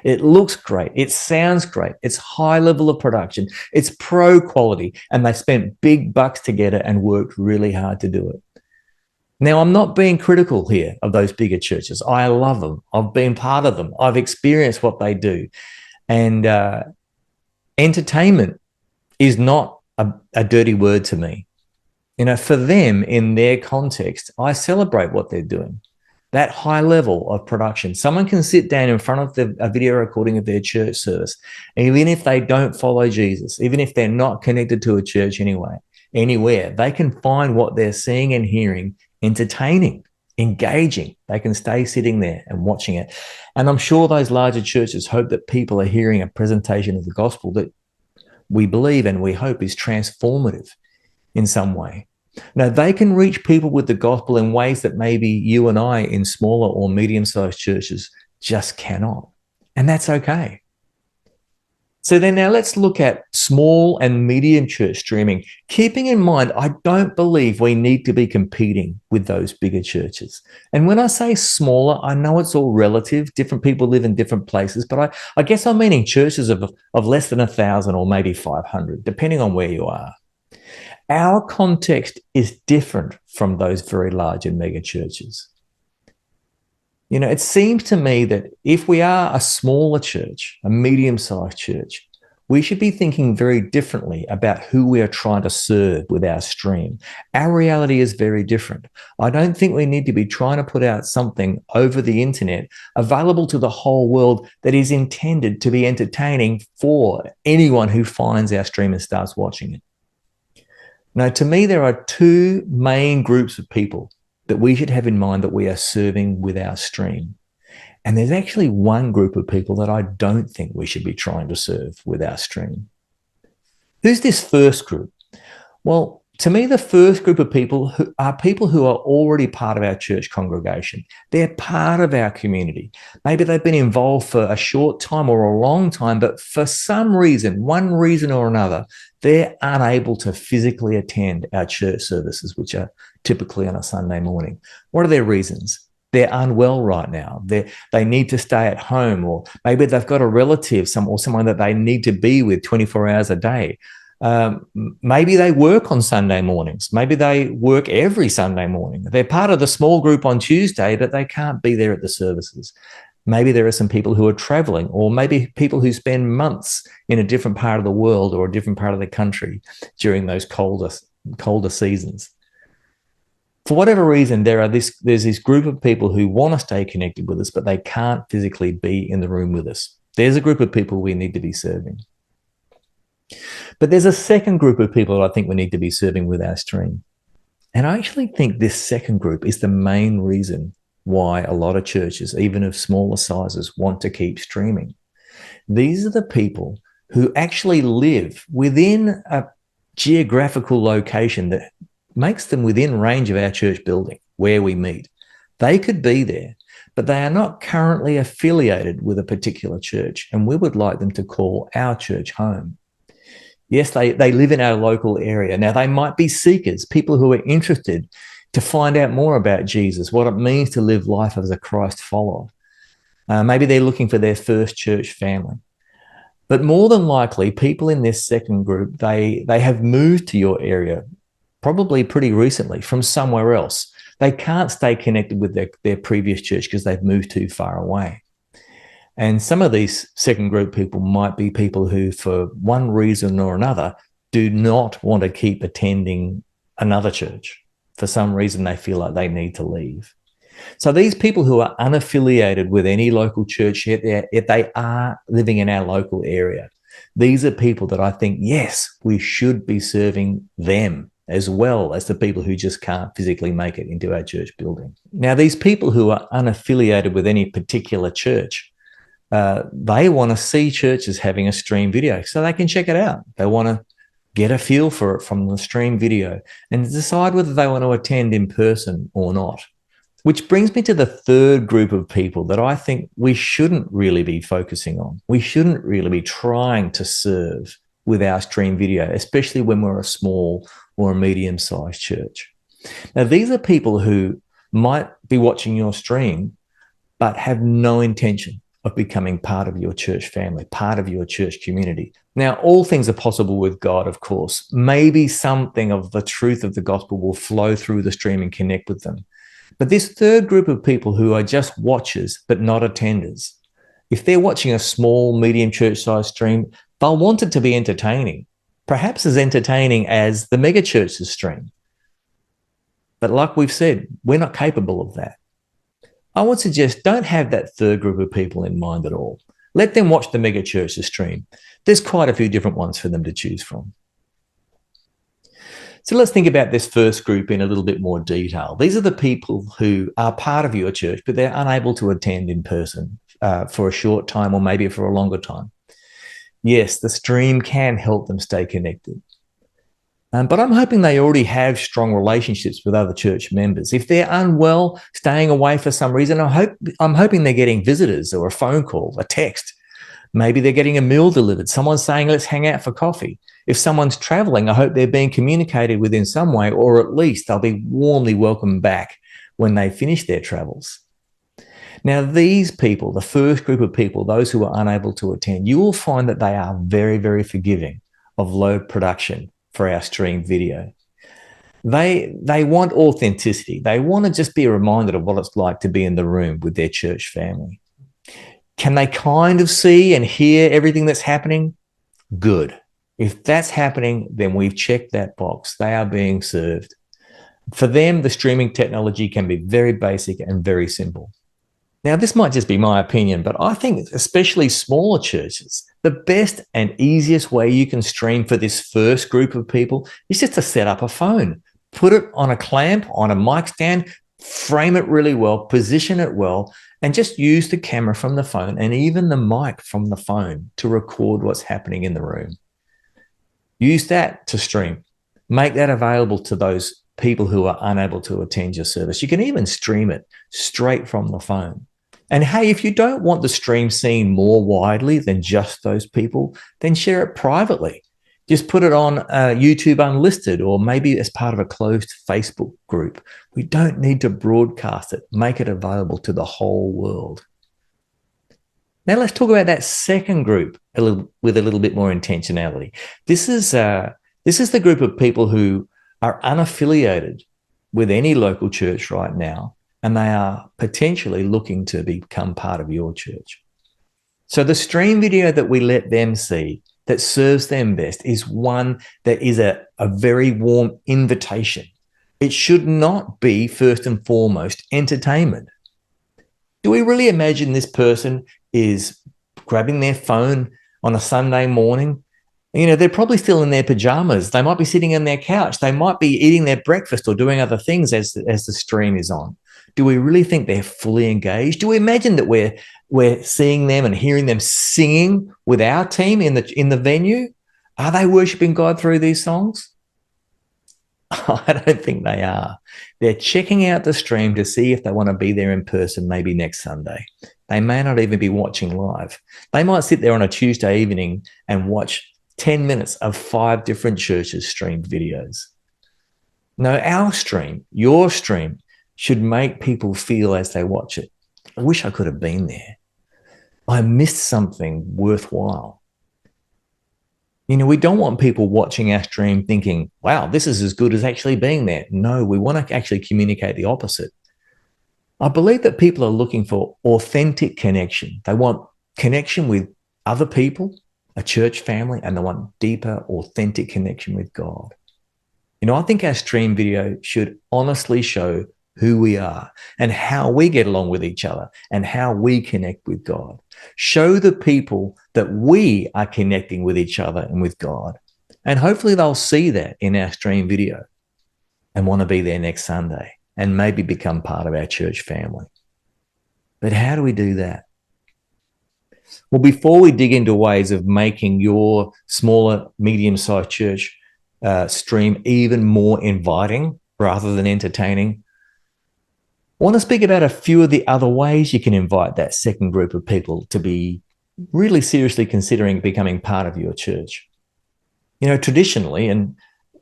It looks great. It sounds great. It's high level of production. It's pro quality, and they spent big bucks to get it and worked really hard to do it. Now, I'm not being critical here of those bigger churches. I love them. I've been part of them. I've experienced what they do. And entertainment is not a dirty word to me. You know, for them, in their context, I celebrate what they're doing. That high level of production. Someone can sit down in front of a video recording of their church service, and even if they don't follow Jesus, even if they're not connected to a church anywhere, they can find what they're seeing and hearing entertaining, engaging. They can stay sitting there and watching it. And I'm sure those larger churches hope that people are hearing a presentation of the gospel that we believe and we hope is transformative in some way. Now, they can reach people with the gospel in ways that maybe you and I in smaller or medium-sized churches just cannot. And that's okay. So then now let's look at small and medium church streaming, keeping in mind, I don't believe we need to be competing with those bigger churches. And when I say smaller, I know it's all relative. Different people live in different places, but I guess I'm meaning churches of less than 1,000 or maybe 500, depending on where you are. Our context is different from those very large and mega churches. You know, it seems to me that if we are a smaller church, a medium-sized church, we should be thinking very differently about who we are trying to serve with our stream. Our reality is very different. I don't think we need to be trying to put out something over the internet available to the whole world that is intended to be entertaining for anyone who finds our stream and starts watching it. Now, to me, there are two main groups of people that we should have in mind that we are serving with our stream. And there's actually one group of people that I don't think we should be trying to serve with our stream. Who's this first group? Well, to me, the first group of people who are already part of our church congregation. They're part of our community. Maybe they've been involved for a short time or a long time, but for some reason, one reason or another, they're unable to physically attend our church services, which are typically on a Sunday morning. What are their reasons? They're unwell right now. They need to stay at home, or maybe they've got a relative, someone that they need to be with 24 hours a day. Maybe they work on Sunday mornings. Maybe they work every Sunday morning. They're part of the small group on Tuesday, but they can't be there at the services. Maybe there are some people who are traveling, or maybe people who spend months in a different part of the world or a different part of the country during those colder seasons. For whatever reason, there's this group of people who want to stay connected with us, but they can't physically be in the room with us. There's a group of people we need to be serving. But there's a second group of people that I think we need to be serving with our stream. And I actually think this second group is the main reason why a lot of churches, even of smaller sizes, want to keep streaming. These are the people who actually live within a geographical location that makes them within range of our church building where we meet. They could be there, but they are not currently affiliated with a particular church, and we would like them to call our church home. Yes, they live in our local area. Now, they might be seekers, people who are interested to find out more about Jesus, what it means to live life as a Christ follower. Maybe they're looking for their first church family. But more than likely, people in this second group, they have moved to your area probably pretty recently from somewhere else. They can't stay connected with their previous church because they've moved too far away. And some of these second group people might be people who, for one reason or another, do not want to keep attending another church. For some reason, they feel like they need to leave. So these people who are unaffiliated with any local church, yet they are living in our local area, these are people that I think, yes, we should be serving them as well as the people who just can't physically make it into our church building. Now, these people who are unaffiliated with any particular church, they want to see churches having a stream video so they can check it out. They want to get a feel for it from the stream video and decide whether they want to attend in person or not. Which brings me to the third group of people that I think we shouldn't really be focusing on. We shouldn't really be trying to serve with our stream video, especially when we're a small or a medium-sized church. Now, these are people who might be watching your stream but have no intention of becoming part of your church family, part of your church community. Now, all things are possible with God, of course. Maybe something of the truth of the gospel will flow through the stream and connect with them. But this third group of people who are just watchers but not attenders, if they're watching a small, medium church-sized stream, they'll want it to be entertaining, perhaps as entertaining as the megachurch's stream. But like we've said, we're not capable of that. I would suggest don't have that third group of people in mind at all. Let them watch the megachurch's stream. There's quite a few different ones for them to choose from. So let's think about this first group in a little bit more detail. These are the people who are part of your church, but they're unable to attend in person for a short time or maybe for a longer time. Yes, the stream can help them stay connected. But I'm hoping they already have strong relationships with other church members. If they're unwell, staying away for some reason, I'm hoping they're getting visitors or a phone call, a text. Maybe they're getting a meal delivered. Someone's saying, let's hang out for coffee. If someone's traveling, I hope they're being communicated with in some way, or at least they'll be warmly welcomed back when they finish their travels. Now, these people, the first group of people, those who are unable to attend, you will find that they are very, very forgiving of low production for our stream video. They want authenticity. They want to just be reminded of what it's like to be in the room with their church family. Can they kind of see and hear everything that's happening? Good. If that's happening, then we've checked that box. They are being served. For them, the streaming technology can be very basic and very simple. Now, this might just be my opinion, but I think especially smaller churches, the best and easiest way you can stream for this first group of people is just to set up a phone. Put it on a clamp, on a mic stand, frame it really well, position it well, and just use the camera from the phone and even the mic from the phone to record what's happening in the room. Use that to stream. Make that available to those people who are unable to attend your service. You can even stream it straight from the phone. And hey, if you don't want the stream seen more widely than just those people, then share it privately. Just put it on YouTube Unlisted or maybe as part of a closed Facebook group. We don't need to broadcast it. Make it available to the whole world. Now let's talk about that second group with a little bit more intentionality. This is the group of people who are unaffiliated with any local church right now, and they are potentially looking to become part of your church. So the stream video that we let them see that serves them best is one that is a very warm invitation. It should not be first and foremost entertainment. Do we really imagine this person is grabbing their phone on a Sunday morning? You know, they're probably still in their pajamas. They might be sitting on their couch. They might be eating their breakfast or doing other things as the stream is on. Do we really think they're fully engaged? Do we imagine that we're seeing them and hearing them singing with our team in the venue? Are they worshiping God through these songs? I don't think they are. They're checking out the stream to see if they want to be there in person maybe next Sunday. They may not even be watching live. They might sit there on a Tuesday evening and watch 10 minutes of 5 different churches' streamed videos. No, our stream, your stream, should make people feel as they watch it, I wish I could have been there. I missed something worthwhile. You know, we don't want people watching our stream thinking, wow, this is as good as actually being there. No, we want to actually communicate the opposite. I believe that people are looking for authentic connection. They want connection with other people, a church family, and they want deeper, authentic connection with God. You know, I think our stream video should honestly show who we are and how we get along with each other and how we connect with God. Show the people that we are connecting with each other and with God. And hopefully they'll see that in our stream video and want to be there next Sunday and maybe become part of our church family. But how do we do that? Well, before we dig into ways of making your smaller, medium-sized church stream even more inviting rather than entertaining, I want to speak about a few of the other ways you can invite that second group of people to be really seriously considering becoming part of your church. You know, traditionally, and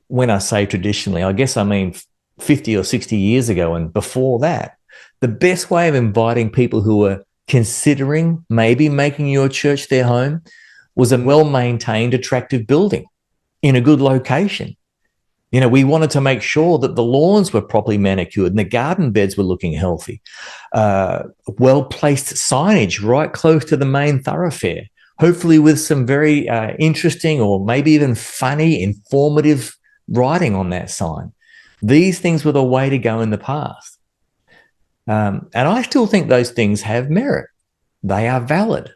when I say traditionally, I guess I mean 50 or 60 years ago and before that, the best way of inviting people who are considering maybe making your church their home was a well-maintained, attractive building in a good location. You know, we wanted to make sure that the lawns were properly manicured and the garden beds were looking healthy. Well-placed signage right close to the main thoroughfare, hopefully with some very interesting or maybe even funny, informative writing on that sign. These things were the way to go in the past. And I still think those things have merit. They are valid.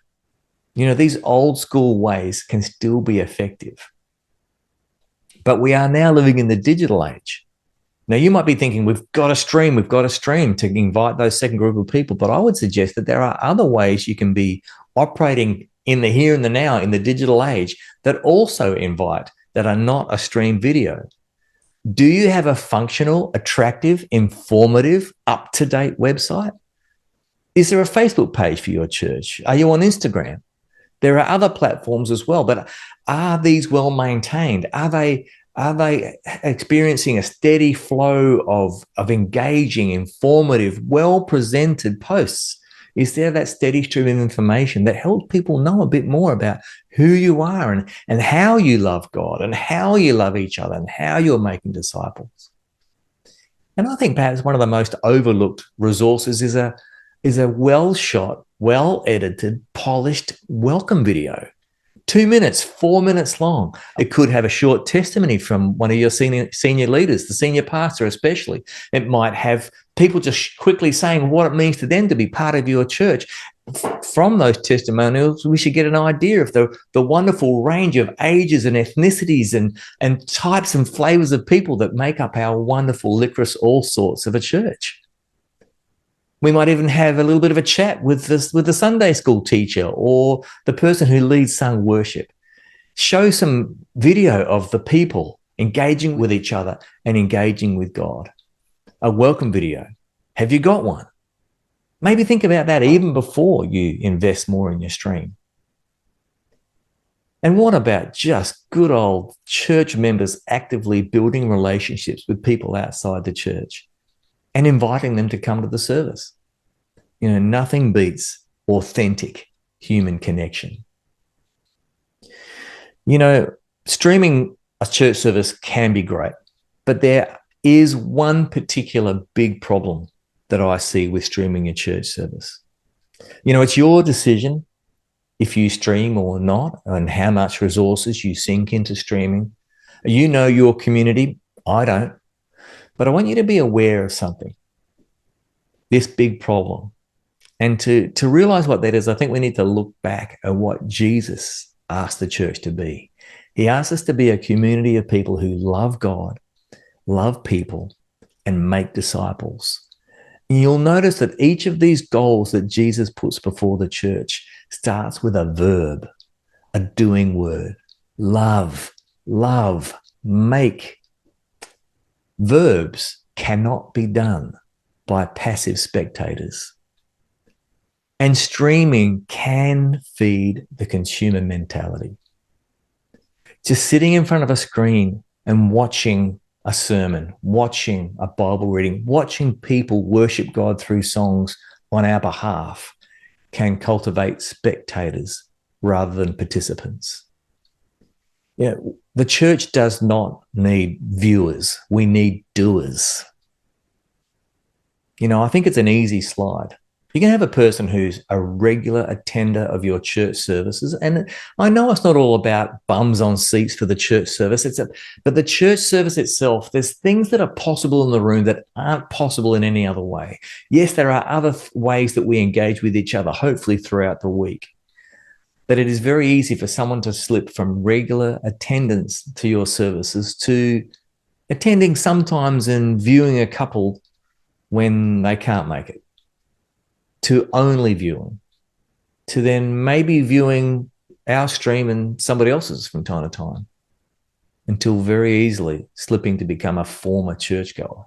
You know, these old school ways can still be effective. But we are now living in the digital age. Now, you might be thinking, we've got to stream to invite those second group of people. But I would suggest that there are other ways you can be operating in the here and the now in the digital age that also invite, that are not a stream video. Do you have a functional, attractive, informative, up-to-date website? Is there a Facebook page for your church? Are you on Instagram? There are other platforms as well, but are these well maintained? Are they experiencing a steady flow of engaging, informative, well-presented posts? Is there that steady stream of information that helps people know a bit more about who you are and how you love God and how you love each other and how you're making disciples? And I think perhaps one of the most overlooked resources is a well-shot, well-edited, polished welcome video. 2 minutes, 4 minutes long. It could have a short testimony from one of your senior leaders, the senior pastor especially. It might have people just quickly saying what it means to them to be part of your church. From those testimonials, we should get an idea of the wonderful range of ages and ethnicities and types and flavors of people that make up our wonderful licorice all sorts of a church. We might even have a little bit of a chat with the Sunday school teacher or the person who leads sung worship. Show some video of the people engaging with each other and engaging with God. A welcome video. Have you got one? Maybe think about that even before you invest more in your stream. And what about just good old church members actively building relationships with people outside the church and inviting them to come to the service? You know, nothing beats authentic human connection. You know, streaming a church service can be great, but there is one particular big problem that I see with streaming a church service. It's your decision if you stream or not, and how much resources you sink into streaming. You know your community. I don't. But I want you to be aware of something, this big problem. And to realize what that is, I think we need to look back at what Jesus asked the church to be. He asked us to be a community of people who love God, love people, and make disciples. And you'll notice that each of these goals that Jesus puts before the church starts with a verb, a doing word. Love, make. Verbs cannot be done by passive spectators. And streaming can feed the consumer mentality. Just sitting in front of a screen and watching a sermon, watching a Bible reading, watching people worship God through songs on our behalf can cultivate spectators rather than participants. The church does not need viewers. We need doers. I think it's an easy slide. You can have a person who's a regular attender of your church services. And I know it's not all about bums on seats for the church service. But the church service itself, there's things that are possible in the room that aren't possible in any other way. Yes, there are other ways that we engage with each other, hopefully throughout the week. But it is very easy for someone to slip from regular attendance to your services to attending sometimes and viewing a couple when they can't make it, to only viewing, to then maybe viewing our stream and somebody else's from time to time, until very easily slipping to become a former churchgoer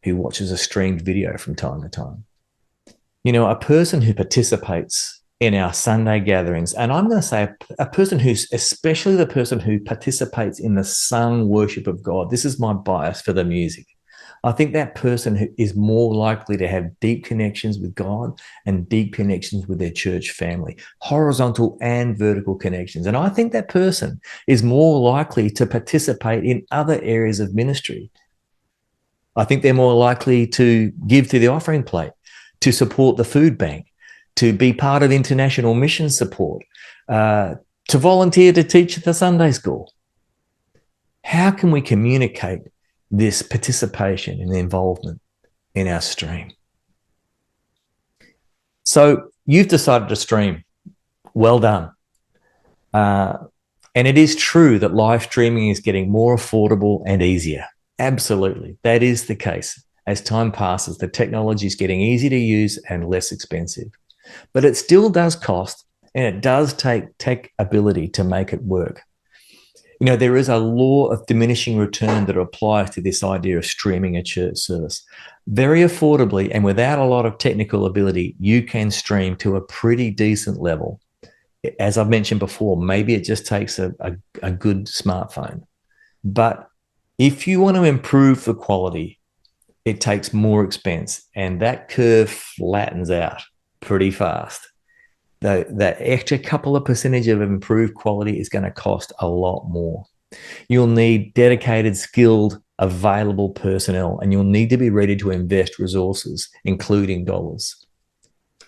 who watches a streamed video from time to time. A person who participates in our Sunday gatherings, and I'm going to say a person who's, especially the person who participates in the sung worship of God. This is my bias for the music. I think that person who is more likely to have deep connections with God and deep connections with their church family, horizontal and vertical connections. And I think that person is more likely to participate in other areas of ministry. I think they're more likely to give to the offering plate, to support the food bank, to be part of international mission support, to volunteer to teach at the Sunday school. How can we communicate this participation and involvement in our stream? So you've decided to stream. Well done. And it is true that live streaming is getting more affordable and easier. Absolutely. That is the case. As time passes, the technology is getting easier to use and less expensive. But it still does cost, and it does take tech ability to make it work. There is a law of diminishing return that applies to this idea of streaming a church service. Very affordably and without a lot of technical ability, you can stream to a pretty decent level. As I've mentioned before, maybe it just takes a good smartphone. But if you want to improve the quality, it takes more expense, and that curve flattens out pretty fast. That extra couple of percentage of improved quality is going to cost a lot more. You'll need dedicated, skilled, available personnel, and you'll need to be ready to invest resources, including dollars.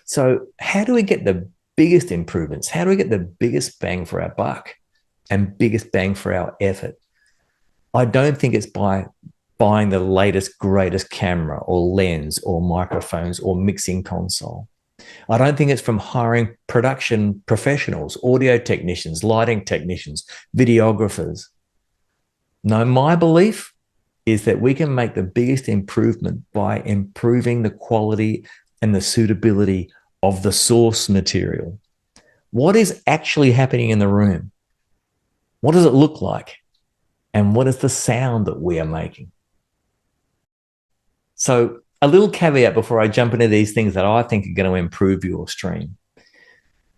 So how do we get the biggest improvements? How do we get the biggest bang for our buck and biggest bang for our effort? I don't think it's by buying the latest, greatest camera or lens or microphones or mixing console. I don't think it's from hiring production professionals, audio technicians, lighting technicians, videographers. No, my belief is that we can make the biggest improvement by improving the quality and the suitability of the source material. What is actually happening in the room? What does it look like? And what is the sound that we are making? So a little caveat before I jump into these things that I think are going to improve your stream.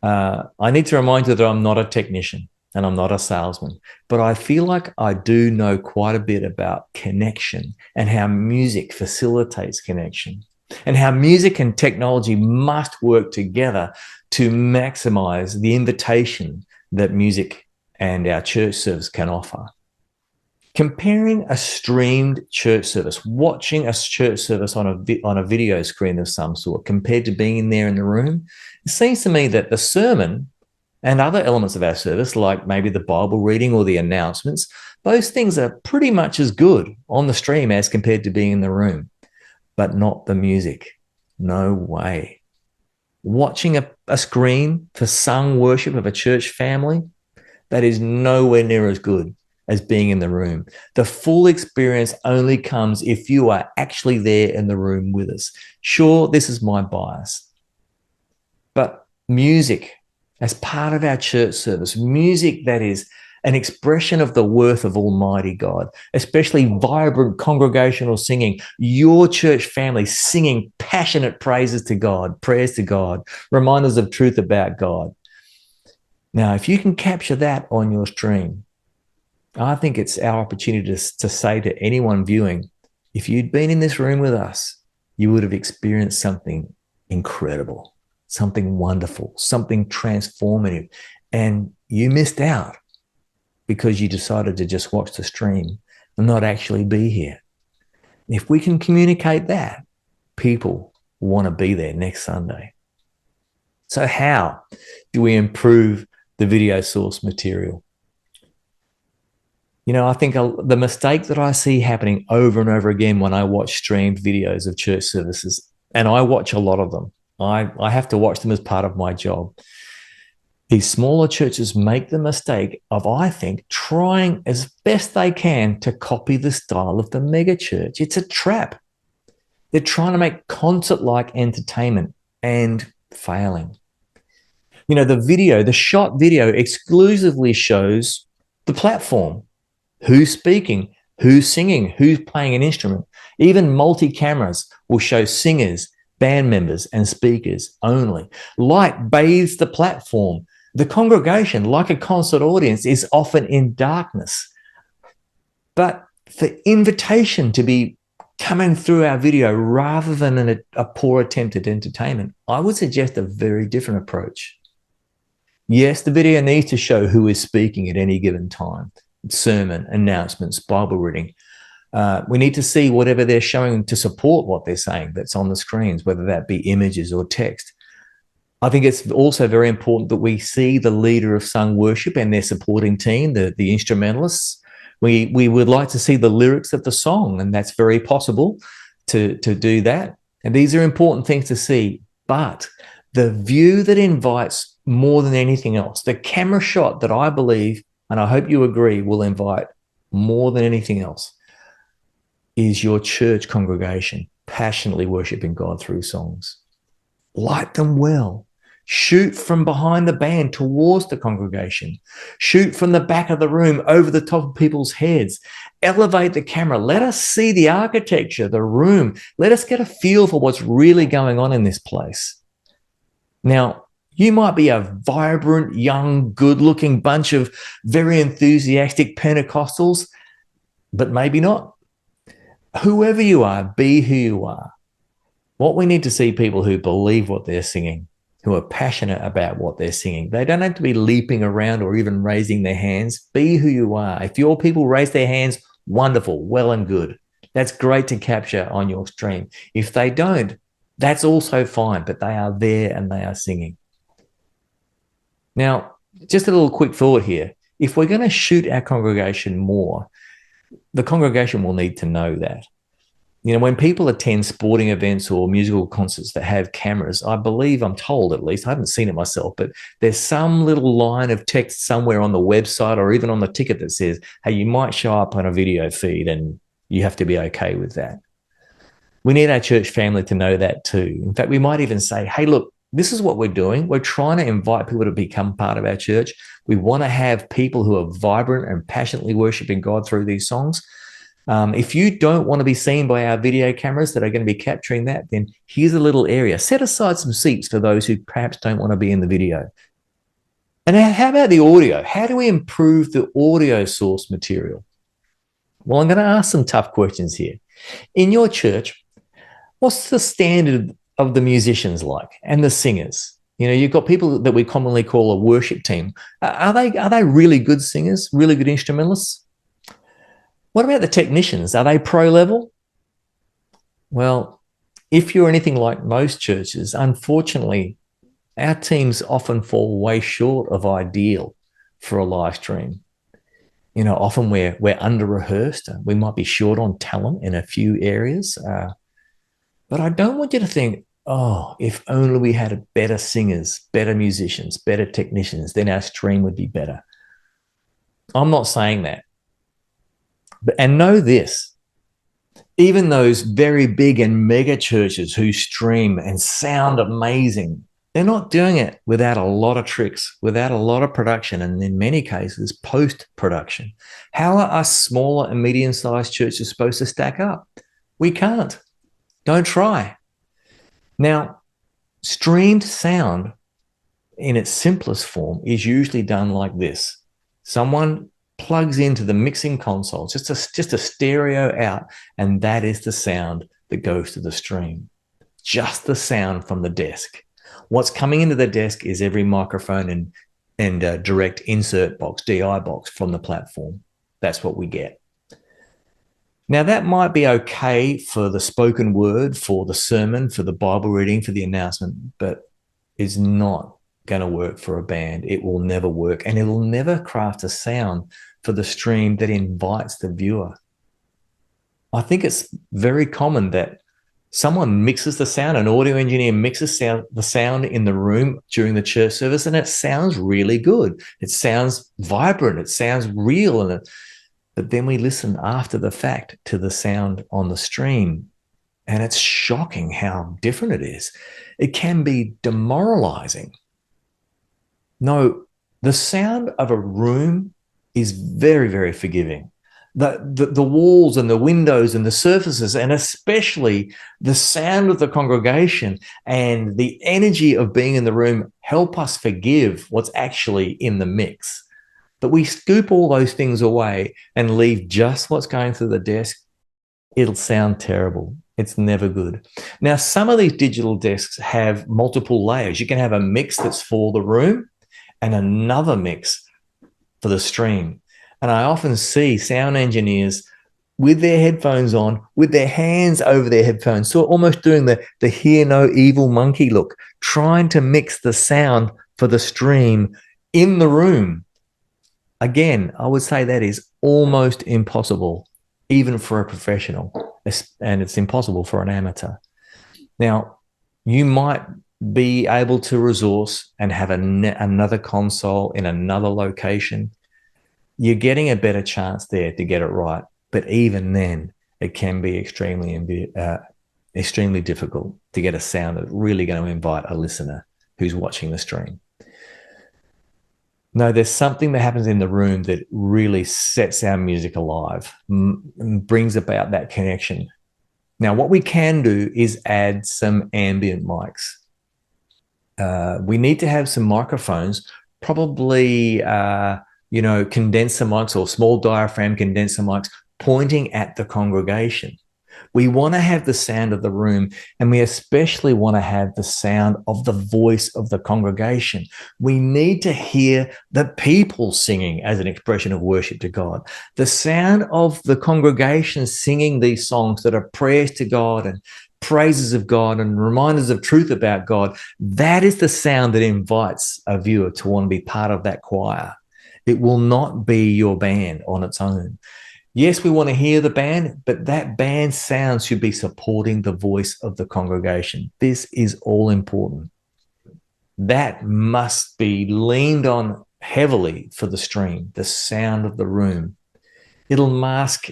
I need to remind you that I'm not a technician and I'm not a salesman, but I feel like I do know quite a bit about connection and how music facilitates connection and how music and technology must work together to maximize the invitation that music and our church service can offer. Comparing a streamed church service, watching a church service on a video screen of some sort, compared to being there in the room, it seems to me that the sermon and other elements of our service, like maybe the Bible reading or the announcements, those things are pretty much as good on the stream as compared to being in the room, but not the music. No way. Watching a screen for sung worship of a church family, that is nowhere near as good as being in the room. The full experience only comes if you are actually there in the room with us. Sure, this is my bias, but music as part of our church service, music that is an expression of the worth of Almighty God, especially vibrant congregational singing, your church family singing passionate praises to God, prayers to God, reminders of truth about God. Now, if you can capture that on your stream, I think it's our opportunity to say to anyone viewing, if you'd been in this room with us, you would have experienced something incredible, something wonderful, something transformative, and you missed out because you decided to just watch the stream and not actually be here. If we can communicate that, people want to be there next Sunday. So how do we improve the video source material? You know, I think the mistake that I see happening over and over again when I watch streamed videos of church services, and I watch a lot of them, I have to watch them as part of my job. These smaller churches make the mistake of, I think, trying as best they can to copy the style of the mega church. It's a trap. They're trying to make concert-like entertainment and failing. You know, the shot video exclusively shows the platform. Who's speaking, who's singing, who's playing an instrument. Even multi-cameras will show singers, band members, and speakers only. Light bathes the platform. The congregation, like a concert audience, is often in darkness. But for invitation to be coming through our video rather than a poor attempt at entertainment, I would suggest a very different approach. Yes, the video needs to show who is speaking at any given time. Sermon, announcements, Bible reading. We need to see whatever they're showing to support what they're saying that's on the screens, whether that be images or text. I think it's also very important that we see the leader of sung worship and their supporting team, the instrumentalists. We would like to see the lyrics of the song, and that's very possible to do that. And these are important things to see. But the view that invites more than anything else, the camera shot that I believe, and I hope you agree, will invite more than anything else, is your church congregation passionately worshiping God through songs. Light them well. Shoot from behind the band towards the congregation. Shoot from the back of the room over the top of people's heads. Elevate the camera. Let us see the architecture, the room. Let us get a feel for what's really going on in this place. Now, you might be a vibrant, young, good-looking bunch of very enthusiastic Pentecostals, but maybe not. Whoever you are, be who you are. What we need to see people who believe what they're singing, who are passionate about what they're singing. They don't have to be leaping around or even raising their hands. Be who you are. If your people raise their hands, wonderful, well and good. That's great to capture on your stream. If they don't, that's also fine, but they are there and they are singing. Now, just a little quick thought here. If we're going to shoot our congregation more, the congregation will need to know that. You know, when people attend sporting events or musical concerts that have cameras, I believe, I'm told at least, I haven't seen it myself, but there's some little line of text somewhere on the website or even on the ticket that says, hey, you might show up on a video feed and you have to be okay with that. We need our church family to know that too. In fact, we might even say, hey, look, this is what we're doing. We're trying to invite people to become part of our church. We want to have people who are vibrant and passionately worshiping God through these songs. If you don't want to be seen by our video cameras that are going to be capturing that, then here's a little area. Set aside some seats for those who perhaps don't want to be in the video. And how about the audio? How do we improve the audio source material? Well, I'm going to ask some tough questions here. In your church, what's the standard of the musicians like and the singers? You know, you've got people that we commonly call a worship team. Are they really good singers, really good instrumentalists? What about the technicians? Are they pro level? Well, if you're anything like most churches, unfortunately, our teams often fall way short of ideal for a live stream. You know, often we're under rehearsed. We might be short on talent in a few areas. But I don't want you to think, oh, if only we had better singers, better musicians, better technicians, then our stream would be better. I'm not saying that. And know this, even those very big and mega churches who stream and sound amazing, they're not doing it without a lot of tricks, without a lot of production, and in many cases, post-production. How are us smaller and medium-sized churches supposed to stack up? We can't. Don't try. Now, streamed sound in its simplest form is usually done like this. Someone plugs into the mixing console, just a stereo out, and that is the sound that goes to the stream. Just the sound from the desk. What's coming into the desk is every microphone and direct insert box, DI box from the platform. That's what we get. Now, that might be okay for the spoken word, for the sermon, for the Bible reading, for the announcement, but is not going to work for a band. It will never work, and it will never craft a sound for the stream that invites the viewer. I think it's very common that someone mixes the sound, an audio engineer mixes the sound in the room during the church service, and it sounds really good. It sounds vibrant. It sounds real. But then we listen after the fact to the sound on the stream, and it's shocking how different it is. It can be demoralizing. No, the sound of a room is very, very forgiving. The walls and the windows and the surfaces, and especially the sound of the congregation and the energy of being in the room help us forgive what's actually in the mix. But we scoop all those things away and leave just what's going through the desk. It'll sound terrible. It's never good. Now, some of these digital desks have multiple layers. You can have a mix that's for the room and another mix for the stream. And I often see sound engineers with their headphones on, with their hands over their headphones, so almost doing the hear no evil monkey look, trying to mix the sound for the stream in the room. Again, I would say that is almost impossible, even for a professional, and it's impossible for an amateur. Now, you might be able to resource and have another console in another location. You're getting a better chance there to get it right. But even then, it can be extremely difficult to get a sound that's really going to invite a listener who's watching the stream. No, there's something that happens in the room that really sets our music alive, brings about that connection. Now, what we can do is add some ambient mics. We need to have some microphones, probably, condenser mics or small diaphragm condenser mics pointing at the congregation. We want to have the sound of the room, and we especially want to have the sound of the voice of the congregation. We need to hear the people singing as an expression of worship to God. The sound of the congregation singing these songs that are prayers to God and praises of God and reminders of truth about God. That is the sound that invites a viewer to want to be part of that choir. It will not be your band on its own. Yes, we want to hear the band, but that band sound should be supporting the voice of the congregation. This is all important. That must be leaned on heavily for the stream, the sound of the room. It'll mask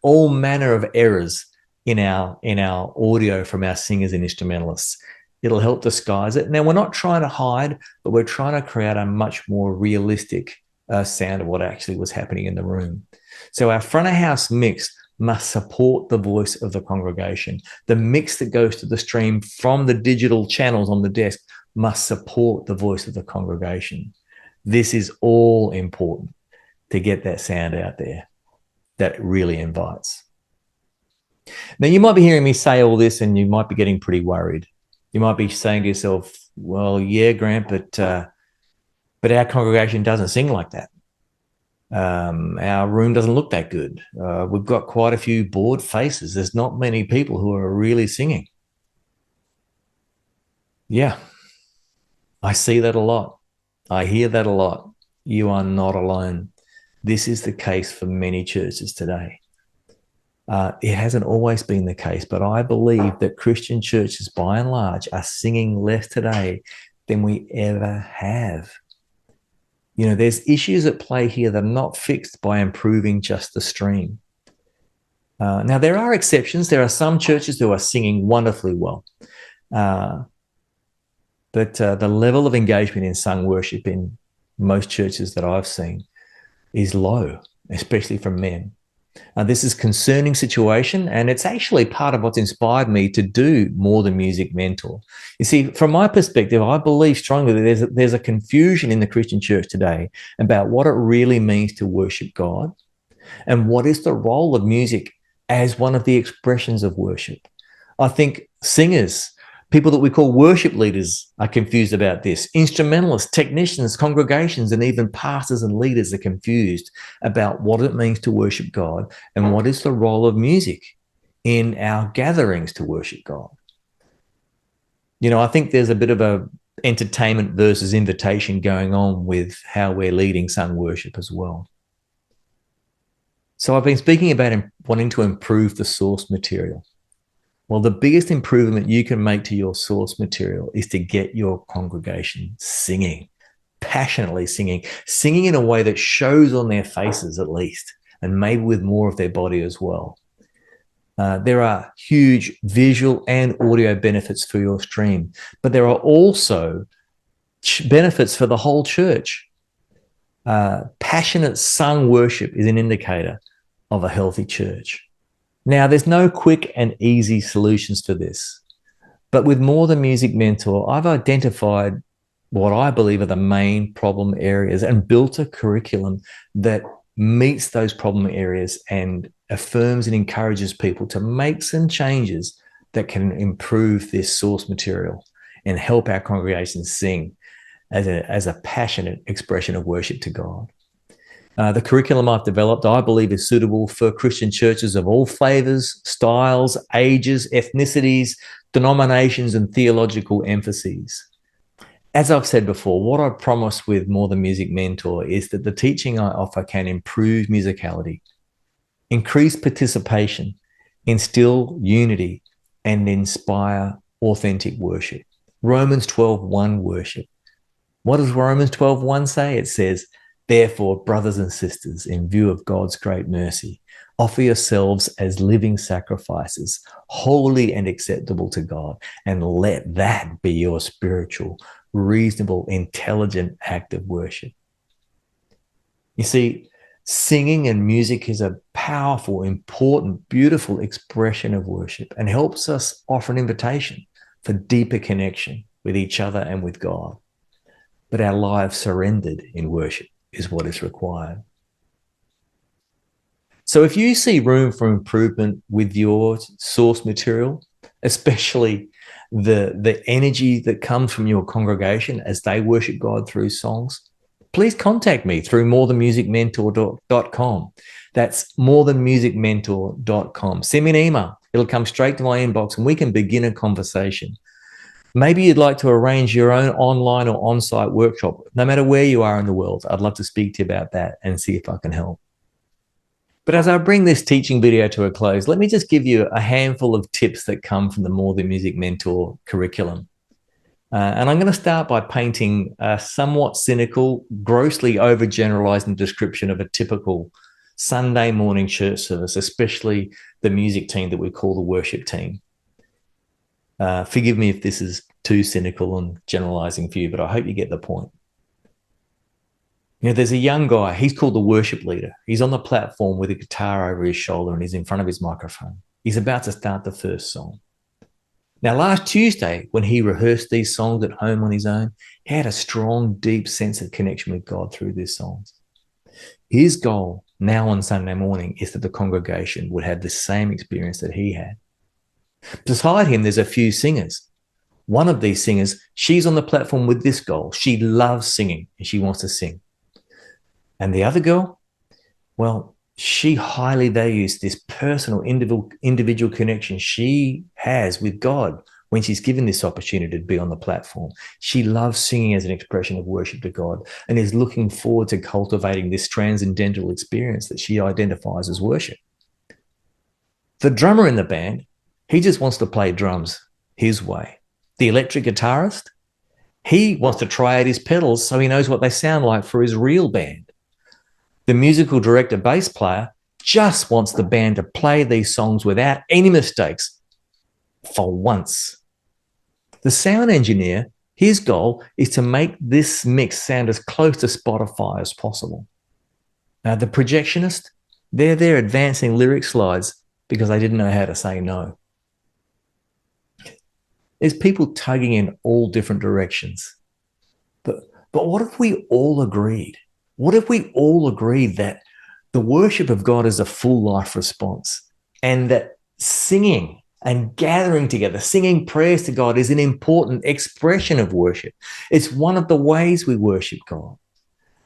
all manner of errors in our audio from our singers and instrumentalists. It'll help disguise it. Now, we're not trying to hide, but we're trying to create a much more realistic sound of what actually was happening in the room. So our front of house mix must support the voice of the congregation. The mix that goes to the stream from the digital channels on the desk must support the voice of the congregation. This is all important to get that sound out there that really invites. Now, you might be hearing me say all this and you might be getting pretty worried. You might be saying to yourself, well, yeah, Grant, but our congregation doesn't sing like that. Our room doesn't look that good. We've got quite a few bored faces. There's not many people who are really singing. Yeah, I see that a lot. I hear that a lot. You are not alone. This is the case for many churches today. It hasn't always been the case, but I believe that Christian churches, by and large, are singing less today than we ever have. You know, there's issues at play here that are not fixed by improving just the stream. Now, there are exceptions. There are some churches who are singing wonderfully well. But the level of engagement in sung worship in most churches that I've seen is low, especially from men. This is a concerning situation, and it's actually part of what's inspired me to do More Than Music Mentor. You see, from my perspective, I believe strongly that there's a confusion in the Christian church today about what it really means to worship God and what is the role of music as one of the expressions of worship. I think singers, people that we call worship leaders, are confused about this. Instrumentalists, technicians, congregations, and even pastors and leaders are confused about what it means to worship God and what is the role of music in our gatherings to worship God. You know, I think there's a bit of a entertainment versus invitation going on with how we're leading sung worship as well. So I've been speaking about wanting to improve the source material. Well, the biggest improvement you can make to your source material is to get your congregation singing, passionately singing in a way that shows on their faces at least, and maybe with more of their body as well. There are huge visual and audio benefits for your stream, but there are also benefits for the whole church. Passionate sung worship is an indicator of a healthy church. Now, there's no quick and easy solutions for this, but with More Than Music Mentor, I've identified what I believe are the main problem areas and built a curriculum that meets those problem areas and affirms and encourages people to make some changes that can improve this source material and help our congregations sing as a passionate expression of worship to God. The curriculum I've developed, I believe, is suitable for Christian churches of all flavors, styles, ages, ethnicities, denominations, and theological emphases. As I've said before, what I promise with More Than Music Mentor is that the teaching I offer can improve musicality, increase participation, instill unity, and inspire authentic worship. Romans 12:1 worship. What does Romans 12:1 say? It says, "Therefore, brothers and sisters, in view of God's great mercy, offer yourselves as living sacrifices, holy and acceptable to God, and let that be your spiritual, reasonable, intelligent act of worship." You see, singing and music is a powerful, important, beautiful expression of worship and helps us offer an invitation for deeper connection with each other and with God. But our lives surrendered in worship is what is required. So if you see room for improvement with your source material, especially the energy that comes from your congregation as they worship God through songs, please contact me through morethanmusicmentor.com. That's morethanmusicmentor.com. Send me an email. It'll come straight to my inbox and we can begin a conversation. Maybe you'd like to arrange your own online or on-site workshop. No matter where you are in the world, I'd love to speak to you about that and see if I can help. But as I bring this teaching video to a close, let me just give you a handful of tips that come from the More Than Music Mentor curriculum. And I'm going to start by painting a somewhat cynical, grossly overgeneralizing description of a typical Sunday morning church service, especially the music team that we call the worship team. Forgive me if this is too cynical and generalizing for you, but I hope you get the point. You know, there's a young guy, he's called the worship leader. He's on the platform with a guitar over his shoulder and he's in front of his microphone. He's about to start the first song. Now, last Tuesday, when he rehearsed these songs at home on his own, he had a strong, deep sense of connection with God through these songs. His goal now on Sunday morning is that the congregation would have the same experience that he had. Beside him, there's a few singers. One of these singers, she's on the platform with this goal. She loves singing and she wants to sing. And the other girl, Well, she highly values this personal individual connection she has with God when she's given this opportunity to be on the platform. She loves singing as an expression of worship to God and is looking forward to cultivating this transcendental experience that she identifies as worship. The drummer in the band, he just wants to play drums his way. The electric guitarist, he wants to try out his pedals so he knows what they sound like for his real band. The musical director bass player just wants the band to play these songs without any mistakes for once. The sound engineer, his goal is to make this mix sound as close to Spotify as possible. Now, the projectionist, they're there advancing lyric slides because they didn't know how to say no. There's people tugging in all different directions. But what if we all agreed? What if we all agreed that the worship of God is a full life response and that singing and gathering together, singing prayers to God is an important expression of worship? It's one of the ways we worship God.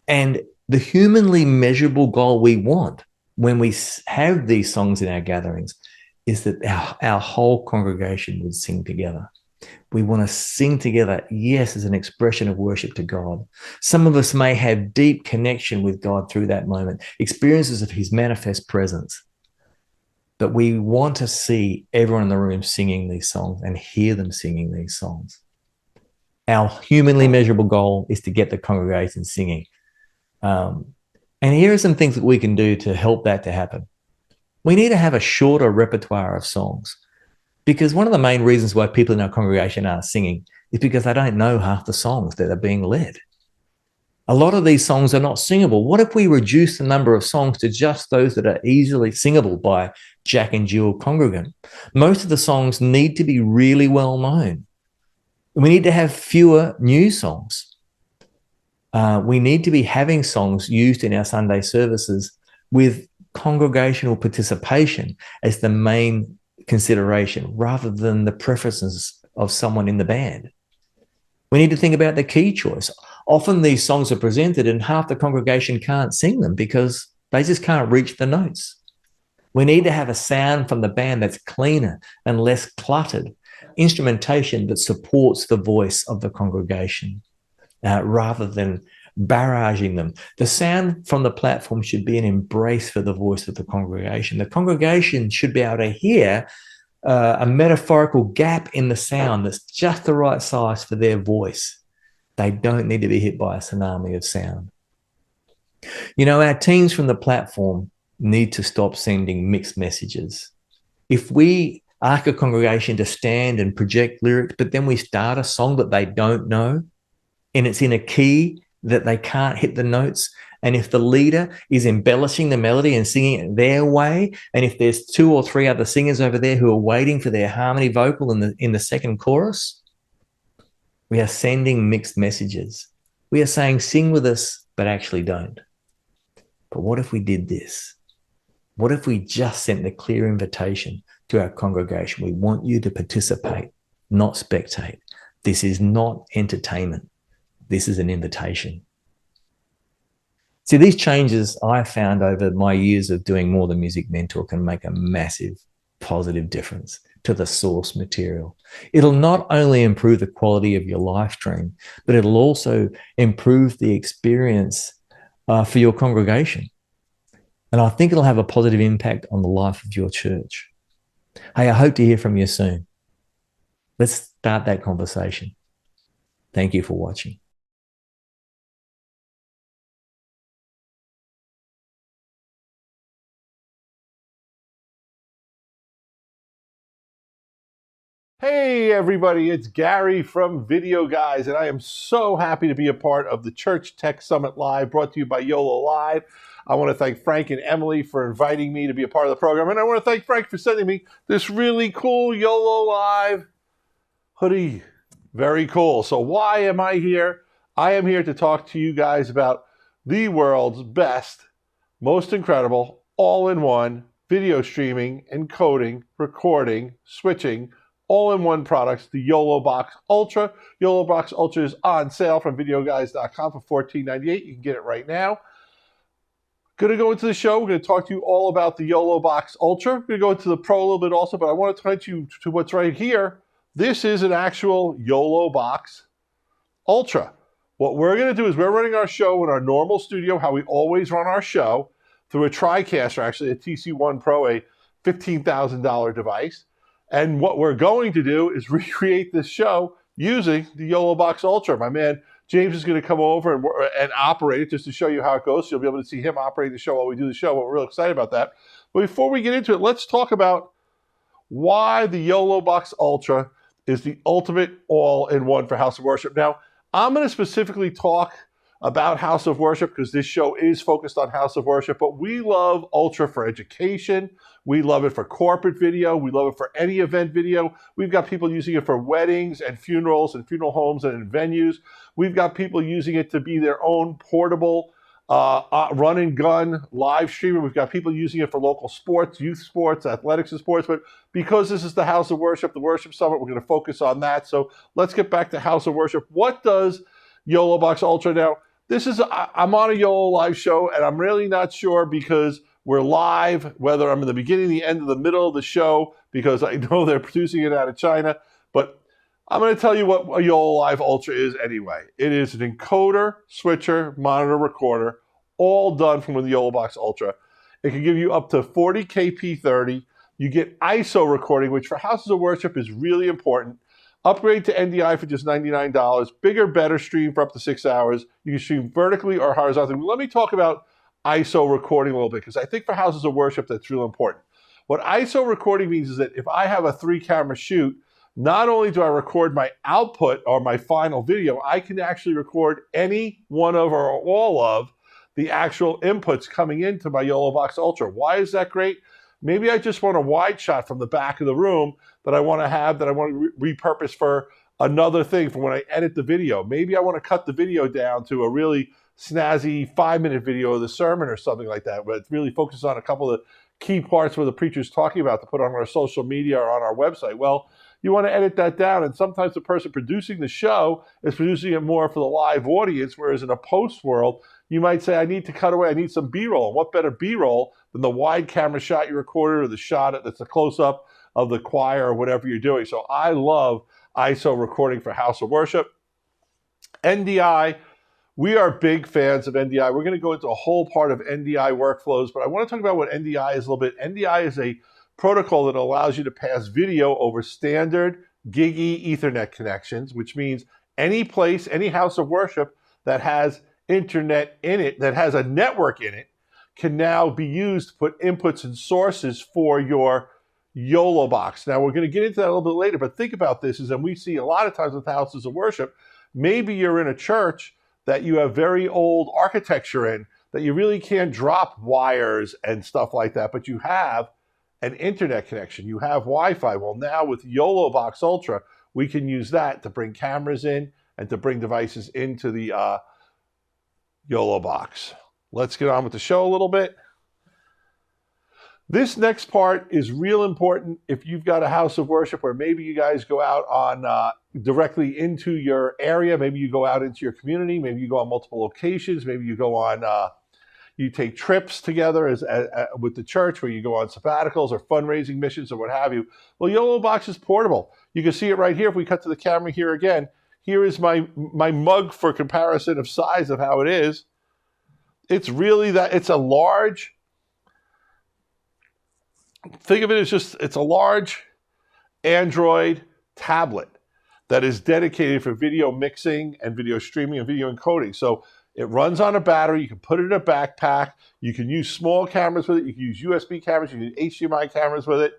And the humanly measurable goal we want when we have these songs in our gatherings is that our whole congregation would sing together. We want to sing together, yes, as an expression of worship to God. Some of us may have deep connection with God through that moment, experiences of his manifest presence. But we want to see everyone in the room singing these songs and hear them singing these songs. Our humanly measurable goal is to get the congregation singing. And here are some things that we can do to help that to happen. We need to have a shorter repertoire of songs. Because one of the main reasons why people in our congregation aren't singing is because they don't know half the songs that are being led. A lot of these songs are not singable. What if we reduce the number of songs to just those that are easily singable by Jack and Jill congregant? Most of the songs need to be really well known. We need to have fewer new songs. We need to be having songs used in our Sunday services with congregational participation as the main consideration rather than the preferences of someone in the band. We need to think about the key choice. Often these songs are presented and half the congregation can't sing them because they just can't reach the notes. We need to have a sound from the band that's cleaner and less cluttered, instrumentation that supports the voice of the congregation rather than barraging them. The sound from the platform should be an embrace for the voice of the congregation. The congregation should be able to hear a metaphorical gap in the sound that's just the right size for their voice. They don't need to be hit by a tsunami of sound. You know, our teams from the platform need to stop sending mixed messages. If we ask a congregation to stand and project lyrics, but then we start a song that they don't know, and it's in a key that they can't hit the notes, and if the leader is embellishing the melody and singing it their way, and if there's 2 or 3 other singers over there who are waiting for their harmony vocal in the second chorus, we are sending mixed messages. We are saying, sing with us, but actually don't. But what if we did this? What if we just sent the clear invitation to our congregation? We want you to participate, not spectate. This is not entertainment. This is an invitation. See, these changes I found over my years of doing More Than Music Mentor can make a massive positive difference to the source material. It'll not only improve the quality of your live stream, but it'll also improve the experience for your congregation. And I think it'll have a positive impact on the life of your church. Hey, I hope to hear from you soon. Let's start that conversation. Thank you for watching. Hey everybody, it's Gary from Video Guys, and I am so happy to be a part of the Church Tech Summit Live, brought to you by YoloLiv. I want to thank Frank and Emily for inviting me to be a part of the program, and I want to thank Frank for sending me this really cool YoloLiv hoodie. Very cool. So why am I here? I am here to talk to you guys about the world's best, most incredible, all-in-one video streaming, encoding, recording, switching, all-in-one products, the YoloBox Ultra. YoloBox Ultra is on sale from videoguys.com for $14.98. You can get it right now. Going to go into the show. We're going to talk to you all about the YoloBox Ultra. We're going to go into the Pro a little bit also, but I want to point you to what's right here. This is an actual YoloBox Ultra. What we're going to do is we're running our show in our normal studio, how we always run our show, through a TriCaster, actually a TC1 Pro, a $15,000 device. And what we're going to do is recreate this show using the YoloBox Ultra. My man James is going to come over and operate it just to show you how it goes. So you'll be able to see him operate the show while we do the show. We're real excited about that. But before we get into it, let's talk about why the YoloBox Ultra is the ultimate all-in-one for House of Worship. Now, I'm going to specifically talk about House of Worship because this show is focused on House of Worship, but we love Ultra for education. We love it for corporate video. We love it for any event video. We've got people using it for weddings and funerals and funeral homes and in venues. We've got people using it to be their own portable run and gun live streamer. We've got people using it for local sports, youth sports, athletics and sports. But because this is the House of Worship, the Worship Summit, we're going to focus on that. So let's get back to House of Worship. What does YoloBox Ultra now? I'm on a YoloLiv show, and I'm really not sure because we're live, whether I'm in the beginning, the end, or the middle of the show, because I know they're producing it out of China. But I'm going to tell you what a YoloLiv Ultra is anyway. It is an encoder, switcher, monitor, recorder, all done from the YoloBox Ultra. It can give you up to 40K P30. You get ISO recording, which for houses of worship is really important. Upgrade to NDI for just $99. Bigger, better stream for up to 6 hours. You can stream vertically or horizontally. Let me talk about ISO recording a little bit, because I think for houses of worship, that's real important. What ISO recording means is that if I have a 3-camera shoot, not only do I record my output or my final video, I can actually record any one of or all of the actual inputs coming into my YoloBox Ultra. Why is that great? Maybe I just want a wide shot from the back of the room that I want to have, that I want to repurpose for another thing for when I edit the video. Maybe I want to cut the video down to a really snazzy 5-minute video of the sermon or something like that, where it really focuses on a couple of the key parts where the preacher's talking about to put on our social media or on our website. Well, you want to edit that down, and sometimes the person producing the show is producing it more for the live audience, whereas in a post world, you might say, I need to cut away, I need some B-roll. And what better B-roll than the wide camera shot you recorded or the shot that's a close-up of the choir or whatever you're doing. So I love ISO recording for House of Worship. NDI, we are big fans of NDI. We're going to go into a whole part of NDI workflows, but I want to talk about what NDI is a little bit. NDI is a protocol that allows you to pass video over standard giggy Ethernet connections, which means any place, any house of worship that has internet in it, that has a network in it, can now be used to put inputs and sources for your YoloBox. Now, we're going to get into that a little bit later, but think about this, and we see a lot of times with houses of worship, maybe you're in a church that you have very old architecture in, that you really can't drop wires and stuff like that, but you have an internet connection, you have Wi-Fi. Well, now with YoloBox Ultra, we can use that to bring cameras in and to bring devices into the YoloBox. Let's get on with the show a little bit. This next part is real important if you've got a house of worship where maybe you guys go out on directly into your area, maybe you go out into your community, maybe you go on multiple locations, maybe you go on, you take trips together with the church where you go on sabbaticals or fundraising missions or what have you. Well, YoloBox is portable. You can see it right here. If we cut to the camera here again, here is my mug for comparison of size of how it is. It's really that, it's a large, think of it as just, it's a large Android tablet that is dedicated for video mixing and video streaming and video encoding. So it runs on a battery. You can put it in a backpack. You can use small cameras with it. You can use USB cameras. You can use HDMI cameras with it.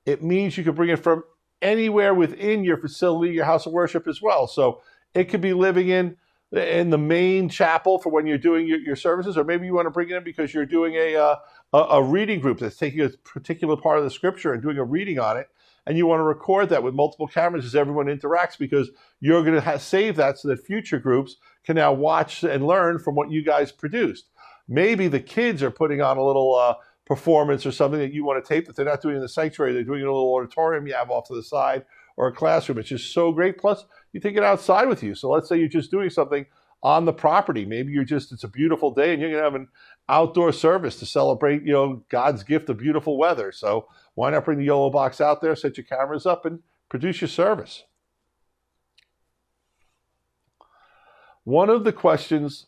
It means you can bring it from anywhere within your facility, your house of worship as well. So it could be living in the main chapel for when you're doing your services, or maybe you want to bring it in because you're doing a reading group that's taking a particular part of the scripture and doing a reading on it, and you want to record that with multiple cameras as everyone interacts, because you're going to save that so that future groups can now watch and learn from what you guys produced. Maybe the kids are putting on a little performance or something that you want to tape that they're not doing in the sanctuary. They're doing it in a little auditorium you have off to the side, or a classroom. It's just so great. Plus, you take it outside with you. So let's say you're just doing something on the property. Maybe it's a beautiful day and you're going to have outdoor service to celebrate, God's gift of beautiful weather. So why not bring the YoloBox out there, set your cameras up, and produce your service? One of the questions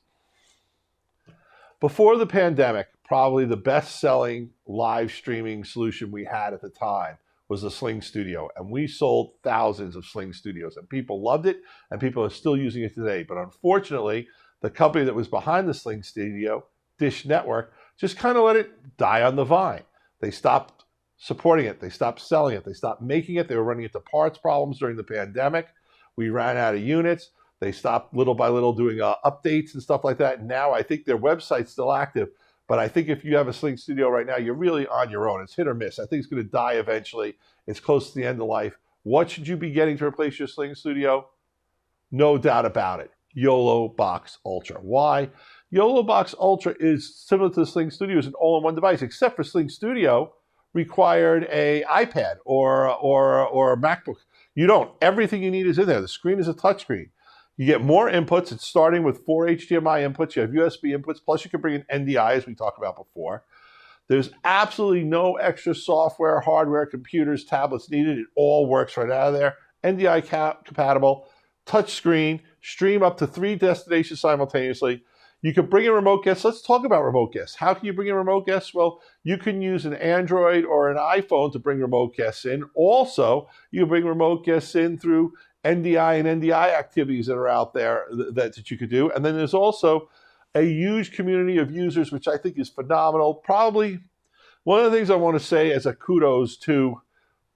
before the pandemic, probably the best-selling live streaming solution we had at the time was the Sling Studio. And we sold thousands of Sling Studios, and people loved it, and people are still using it today. But unfortunately, the company that was behind the Sling Studio, Dish Network, just kind of let it die on the vine. They stopped supporting it. They stopped selling it. They stopped making it. They were running into parts problems during the pandemic. We ran out of units. They stopped little by little doing updates and stuff like that. And now I think their website's still active. But I think if you have a Sling Studio right now, you're really on your own. It's hit or miss. I think it's going to die eventually. It's close to the end of life. What should you be getting to replace your Sling Studio? No doubt about it. YoloBox Ultra. Why? YoloBox Ultra is similar to the Sling Studio, is an all-in-one device, except for Sling Studio required a iPad or a MacBook. You don't. Everything you need is in there. The screen is a touchscreen. You get more inputs. It's starting with 4 HDMI inputs. You have USB inputs, plus you can bring in NDI, as we talked about before. There's absolutely no extra software, hardware, computers, tablets needed. It all works right out of there. NDI compatible, touch screen, stream up to 3 destinations simultaneously. You can bring in remote guests. Let's talk about remote guests. How can you bring in remote guests? Well, you can use an Android or an iPhone to bring remote guests in. Also, you can bring remote guests in through NDI and NDI activities that are out there that you could do. And then there's also a huge community of users, which I think is phenomenal. Probably one of the things I want to say as a kudos to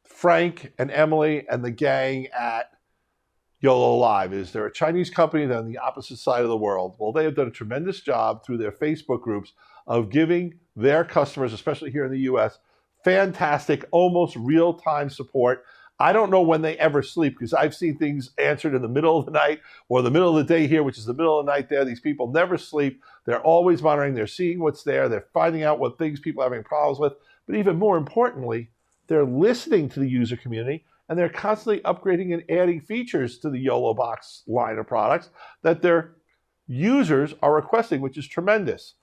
Frank and Emily and the gang at YoloLiv is they're a Chinese company that's on the opposite side of the world. Well, they have done a tremendous job through their Facebook groups of giving their customers, especially here in the US, fantastic, almost real-time support. I don't know when they ever sleep, because I've seen things answered in the middle of the night or the middle of the day here, which is the middle of the night there. These people never sleep. They're always monitoring. They're seeing what's there. They're finding out what things people are having problems with. But even more importantly, they're listening to the user community, and they're constantly upgrading and adding features to the YoloBox line of products that their users are requesting, which is tremendous.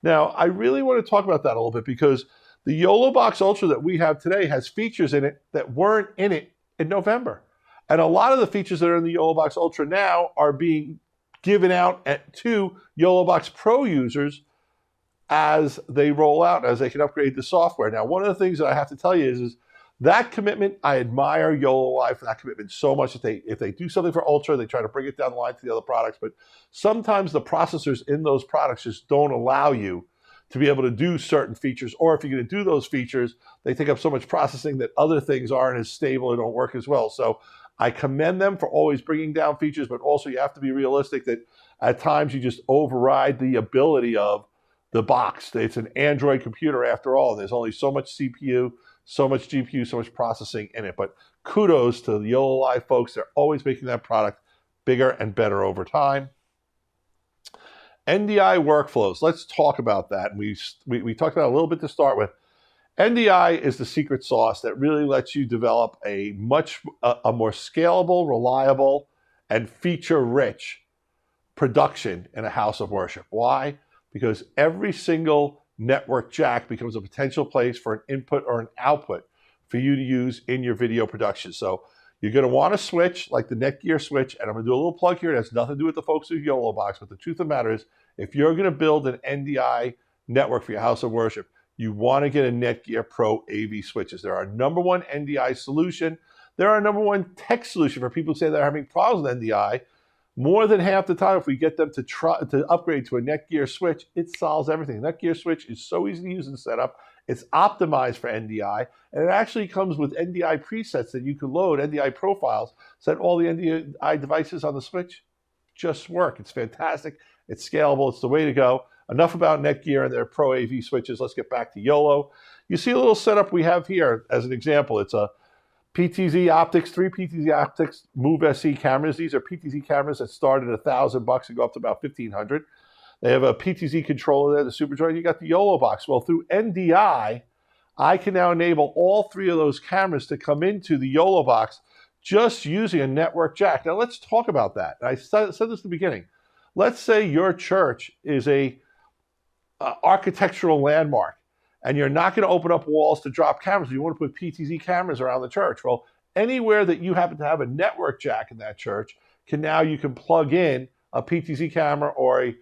Now, I really want to talk about that a little bit, because the YoloBox Ultra that we have today has features in it that weren't in it in November. And a lot of the features that are in the YoloBox Ultra now are being given out to YoloBox Pro users as they roll out, as they can upgrade the software. Now, one of the things that I have to tell you is that commitment. I admire YoloLiv for that commitment so much. If they do something for Ultra, they try to bring it down the line to the other products. But sometimes the processors in those products just don't allow you to be able to do certain features, or if you're going to do those features, they take up so much processing that other things aren't as stable or don't work as well. So I commend them for always bringing down features, but also you have to be realistic that at times you just override the ability of the box. It's an Android computer after all. There's only so much CPU, so much GPU, so much processing in it. But kudos to the YoloLiv folks. They're always making that product bigger and better over time. NDI workflows. Let's talk about that. We talked about it a little bit to start with. NDI is the secret sauce that really lets you develop a more scalable, reliable, and feature-rich production in a house of worship. Why? Because every single network jack becomes a potential place for an input or an output for you to use in your video production. So you're going to want to switch, like the Netgear switch, and I'm going to do a little plug here. It has nothing to do with the folks at YoloBox, but the truth of the matter is, if you're going to build an NDI network for your house of worship, you want to get a Netgear Pro AV switches. They're our #1 NDI solution. They're our #1 tech solution for people who say they're having problems with NDI. More than half the time, if we get them to upgrade to a Netgear switch, it solves everything. Netgear switch is so easy to use and set up. It's optimized for NDI, and it actually comes with NDI presets that you can load, NDI profiles, so that all the NDI devices on the switch just work. It's fantastic. It's scalable. It's the way to go. Enough about Netgear and their Pro AV switches. Let's get back to YOLO. You see a little setup we have here as an example. It's a PTZ Optics, 3 PTZ Optics Move SE cameras. These are PTZ cameras that start at $1,000 and go up to about $1,500. They have a PTZ controller there, the Super Joint. You got the YoloBox. Well, through NDI, I can now enable all 3 of those cameras to come into the YoloBox just using a network jack. Now, let's talk about that. I said this at the beginning. Let's say your church is a architectural landmark, and you're not going to open up walls to drop cameras. You want to put PTZ cameras around the church. Well, anywhere that you happen to have a network jack in that church, you can plug in a PTZ camera or a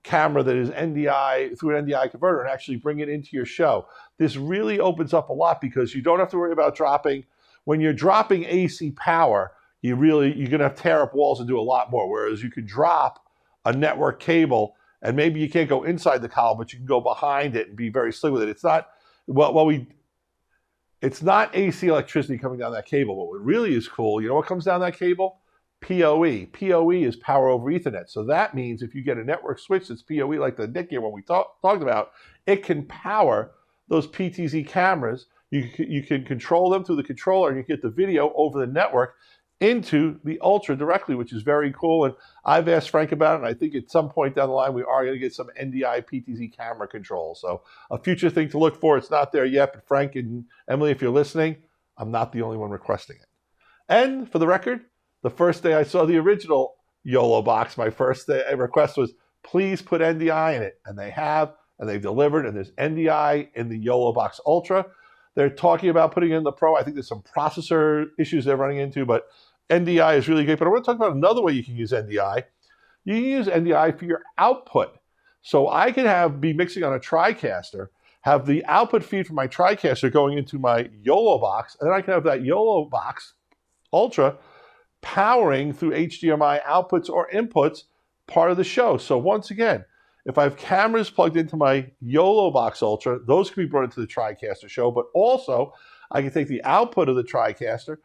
camera that is NDI through an NDI converter and actually bring it into your show. This really opens up a lot because you don't have to worry about dropping. When you're dropping AC power, you're going to have to tear up walls and do a lot more. Whereas you could drop a network cable and maybe you can't go inside the column, but you can go behind it and be very slick with it. It's not, it's not AC electricity coming down that cable. But what really is cool, you know what comes down that cable? PoE. PoE is power over Ethernet. So that means if you get a network switch that's PoE like the NIC here when we talked about, it can power those PTZ cameras. You can control them through the controller and you get the video over the network into the Ultra directly, which is very cool. And I've asked Frank about it, and I think at some point down the line, we are going to get some NDI PTZ camera control. So a future thing to look for. It's not there yet, but Frank and Emily, if you're listening, I'm not the only one requesting it. And for the record, the first day I saw the original YoloBox, my first request was, please put NDI in it. And they have, and they've delivered, and there's NDI in the YoloBox Ultra. They're talking about putting it in the Pro. I think there's some processor issues they're running into, but NDI is really great. But I want to talk about another way you can use NDI. You can use NDI for your output. So I can be mixing on a TriCaster, have the output feed from my TriCaster going into my YoloBox, and then I can have that YoloBox Ultra powering through HDMI outputs or inputs part of the show. So once again, if I have cameras plugged into my YoloBox Ultra, those can be brought into the TriCaster show, but also I can take the output of the TriCaster,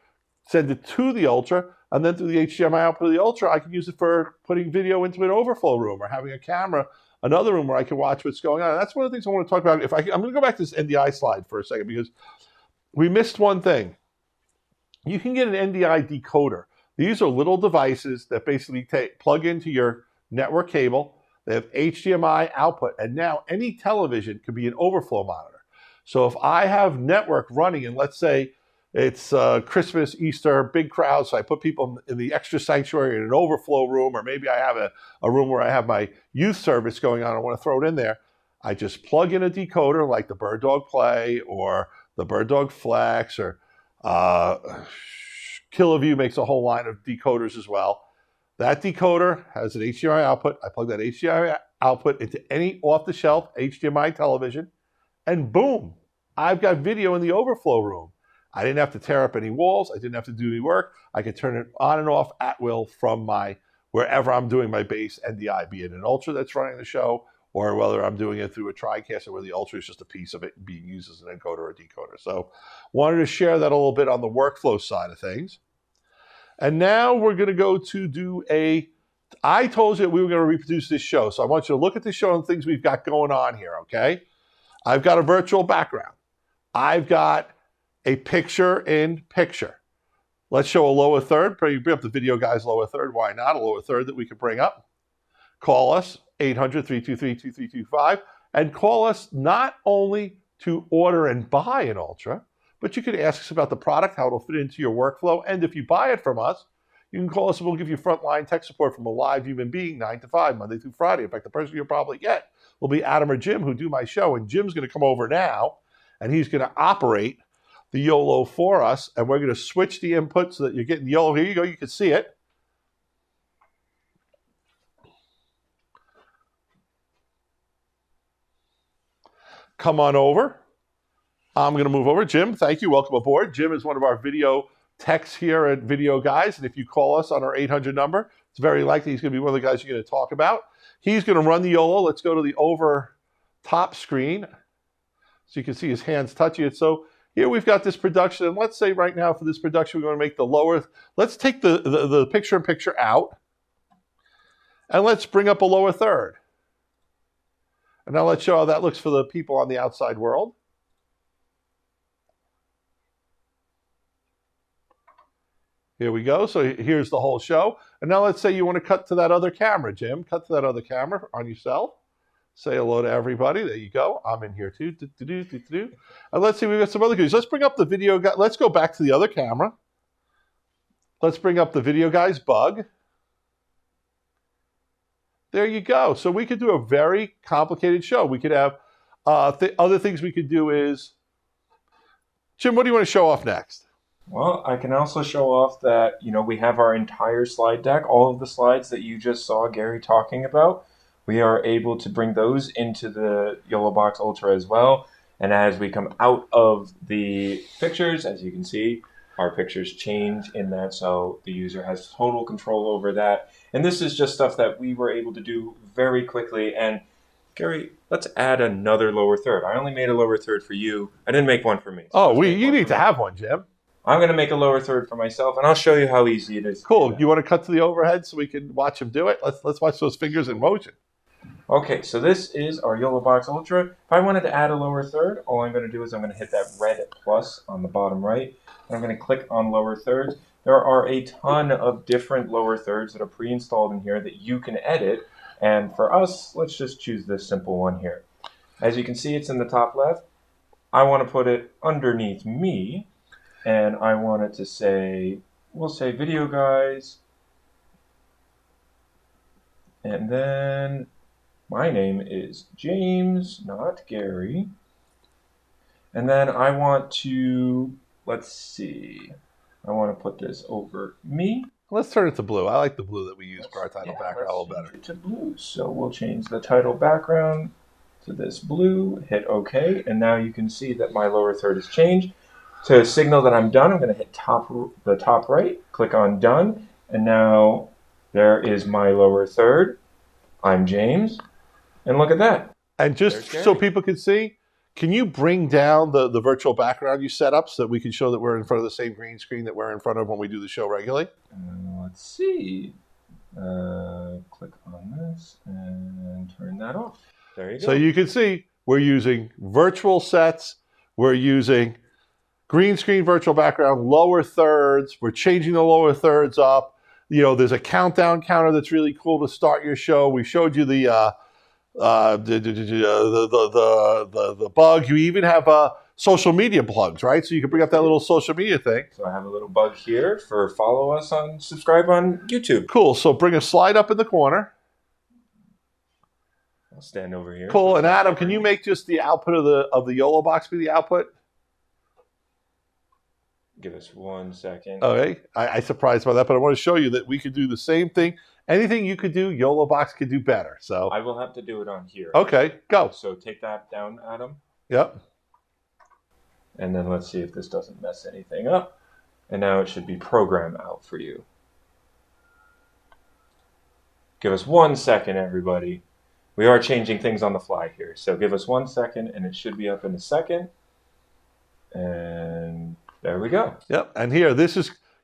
send it to the Ultra, and then through the HDMI output of the Ultra, I can use it for putting video into an overflow room or having a camera, another room where I can watch what's going on. And that's one of the things I want to talk about. I'm going to go back to this NDI slide for a second because we missed one thing. You can get an NDI decoder. These are little devices that basically plug into your network cable. They have HDMI output, and now any television could be an overflow monitor. So if I have network running, and let's say it's Christmas, Easter, big crowd, so I put people in the extra sanctuary in an overflow room, or maybe I have a room where I have my youth service going on, I want to throw it in there, I just plug in a decoder like the Bird Dog Play or the Bird Dog Flex, or Kiloview makes a whole line of decoders as well. That decoder has an HDMI output. I plug that HDMI output into any off-the-shelf HDMI television, and boom, I've got video in the overflow room. I didn't have to tear up any walls. I didn't have to do any work. I could turn it on and off at will from wherever I'm doing my base NDI, be it an Ultra that's running the show, or whether I'm doing it through a TriCaster where the Ultra is just a piece of it being used as an encoder or decoder. So wanted to share that a little bit on the workflow side of things. And now we're going to go to I told you we were going to reproduce this show. So I want you to look at the show and things we've got going on here, okay? I've got a virtual background. I've got a picture-in-picture. Let's show a lower third. Bring up the video guy's lower third. Why not? A lower third that we could bring up. Call us, 800-323-2325, and call us not only to order and buy an Ultra, but you could ask us about the product, how it'll fit into your workflow. And if you buy it from us, you can call us and we'll give you frontline tech support from a live human being, 9 to 5, Monday through Friday. In fact, the person you'll probably get will be Adam or Jim, who do my show. And Jim's going to come over now, and he's going to operate the YOLO for us. And we're going to switch the input so that you're getting the YOLO. Here you go. You can see it. Come on over. I'm going to move over. Jim, thank you. Welcome aboard. Jim is one of our video techs here at Video Guys. And if you call us on our 800 number, it's very likely he's going to be one of the guys you're going to talk about. He's going to run the YOLO. Let's go to the over top screen so you can see his hands touching it. So here we've got this production. And let's say right now for this production, we're going to make the lower. Let's take the picture-in-picture out. And let's bring up a lower third. And now let's show how that looks for the people on the outside world. Here we go. So here's the whole show. And now let's say you want to cut to that other camera, Jim. Cut to that other camera on yourself. Say hello to everybody. There you go. I'm in here too. And let's see, we've got some other goodies. Let's bring up the video guy. Let's go back to the other camera. Let's bring up the video guy's bug. There you go. So we could do a very complicated show. We could have other things we could do is, Jim, what do you want to show off next? Well, I can also show off that, we have our entire slide deck, all of the slides that you just saw Gary talking about. We are able to bring those into the YoloBox Ultra as well. And as we come out of the pictures, as you can see, our pictures change in that, so the user has total control over that. And this is just stuff that we were able to do very quickly. And Gary, let's add another lower third. I only made a lower third for you. I didn't make one for me. So you need to have one, Jim. I'm going to make a lower third for myself, and I'll show you how easy it is. Cool. You want to cut to the overhead so we can watch him do it? Let's watch those fingers in motion. Okay, so this is our YoloBox Ultra. If I wanted to add a lower third, all I'm going to do is I'm going to hit that red plus on the bottom right, and I'm going to click on lower thirds. There are a ton of different lower thirds that are pre-installed in here that you can edit, and for us, let's just choose this simple one here. As you can see, it's in the top left. I want to put it underneath me, and I want it to say, we'll say video guys, and then my name is James, not Gary. And then I want to, let's see, I want to put this over me. Let's turn it to blue. I like the blue that we use for our title background a little better. To blue. So we'll change the title background to this blue, hit OK, and now you can see that my lower third has changed. To signal that I'm done, I'm going to hit the top right, click on done, and now there is my lower third. I'm James. And look at that. And just so people can see, can you bring down the virtual background you set up so that we can show that we're in front of the same green screen that we're in front of when we do the show regularly? Let's see. Click on this and turn that off. There you go. So you can see we're using virtual sets. We're using green screen virtual background, lower thirds. We're changing the lower thirds up. There's a countdown counter that's really cool to start your show. We showed you the bug. You even have social media plugs, right? So you can bring up that little social media thing. So I have a little bug here for subscribe on YouTube. Cool. So bring a slide up in the corner. I'll stand over here. Cool. And Adam, can you make just the output of the YoloBox be the output? Give us 1 second. Okay. I'm surprised by that, but I want to show you that we could do the same thing. Anything you could do, YoloBox could do better. So I will have to do it on here. Okay, go. So take that down, Adam. Yep. And then let's see if this doesn't mess anything up. And now it should be program out for you. Give us 1 second, everybody. We are changing things on the fly here. So give us 1 second, and it should be up in a second. And there we go. Yep. And here,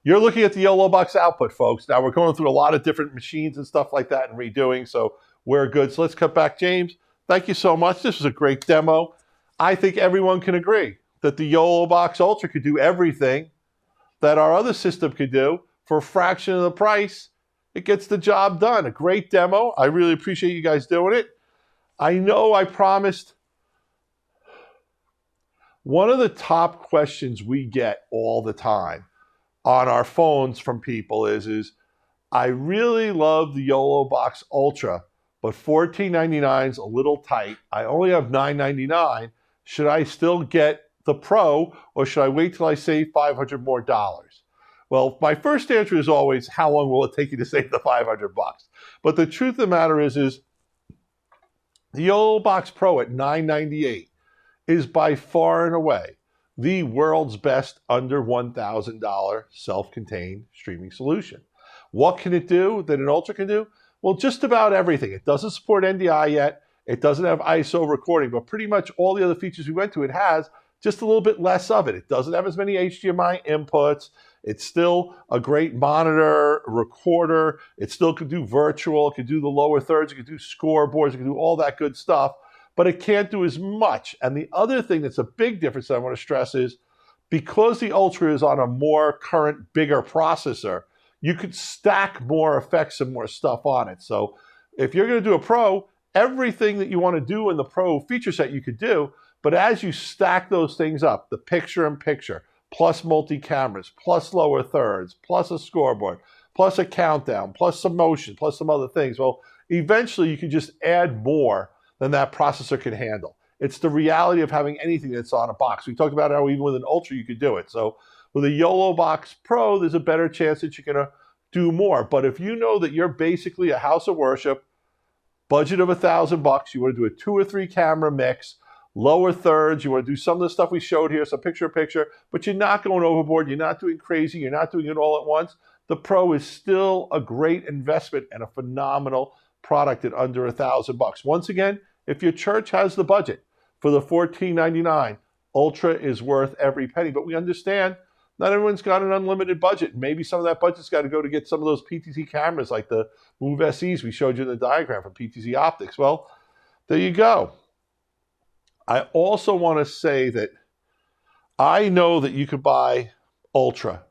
you're looking at the YoloBox output, folks. Now, we're going through a lot of different machines and stuff like that and redoing, so we're good. So let's cut back. James, thank you so much. This was a great demo. I think everyone can agree that the YoloBox Ultra could do everything that our other system could do for a fraction of the price. It gets the job done. A great demo. I really appreciate you guys doing it. I know I promised. One of the top questions we get all the time on our phones from people is I really love the YoloBox Ultra, but $14.99 is a little tight. I only have $9.99. Should I still get the Pro, or should I wait till I save $500 more? Well, my first answer is always, how long will it take you to save the $500? But the truth of the matter is the YoloBox Pro at $998 is by far and away the world's best under $1,000 self-contained streaming solution. What can it do that an Ultra can do? Well, just about everything. It doesn't support NDI yet. It doesn't have ISO recording, but pretty much all the other features we went to, it has just a little bit less of it. It doesn't have as many HDMI inputs. It's still a great monitor, recorder. It still can do virtual. It can do the lower thirds. It can do scoreboards. It can do all that good stuff. But it can't do as much. And the other thing that's a big difference that I want to stress is because the Ultra is on a more current, bigger processor, you could stack more effects and more stuff on it. So if you're going to do a Pro, everything that you want to do in the Pro feature set you could do. But as you stack those things up, the picture-in-picture, plus multi-cameras, plus lower thirds, plus a scoreboard, plus a countdown, plus some motion, plus some other things, well, Eventually, you can just add more than that processor can handle. It's the reality of having anything that's on a box. We talked about how even with an Ultra, you could do it. So with a YoloBox Pro, there's a better chance that you're going to do more. But if you know that you're basically a house of worship, budget of $1,000, you want to do a 2 or 3 camera mix, lower thirds, you want to do some of the stuff we showed here, so picture-in-picture, but you're not going overboard, you're not doing crazy, you're not doing it all at once, the Pro is still a great investment and a phenomenal product at under $1,000. Once again, if your church has the budget for the $14.99, Ultra is worth every penny. But we understand not everyone's got an unlimited budget. Maybe some of that budget's got to go to get some of those PTZ cameras like the Move SEs we showed you in the diagram from PTZ Optics. Well, there you go. I also want to say that I know that you could buy Ultra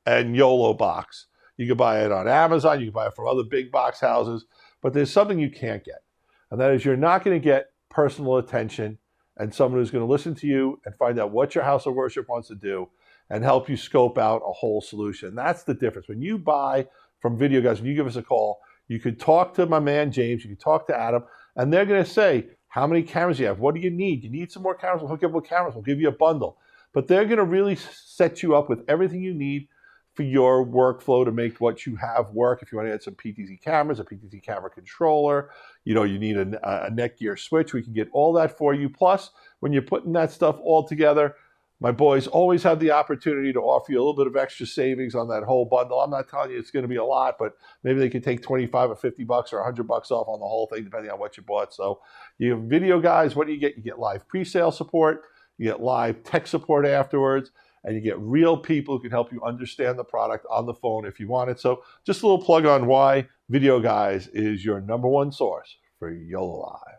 and YoloBox. You could buy it on Amazon. You can buy it from other big box houses. But there's something you can't get. And that is you're not going to get personal attention and someone who's going to listen to you and find out what your house of worship wants to do and help you scope out a whole solution. That's the difference. When you buy from Video Guys, when you give us a call, you could talk to my man James, you could talk to Adam, and they're going to say, how many cameras do you have? What do you need? You need some more cameras? We'll hook you up with cameras. We'll give you a bundle. But they're going to really set you up with everything you need for your workflow to make what you have work. If you want to add some PTZ cameras, a PTZ camera controller, you need a Netgear switch, we can get all that for you. Plus, when you're putting that stuff all together, my boys always have the opportunity to offer you a little bit of extra savings on that whole bundle. I'm not telling you it's going to be a lot, but maybe they could take 25 or 50 bucks or 100 bucks off on the whole thing, depending on what you bought. So you have Video Guys, what do you get? You get live pre-sale support, you get live tech support afterwards, and you get real people who can help you understand the product on the phone if you want it. So just a little plug on why Video Guys is your #1 source for YoloLiv.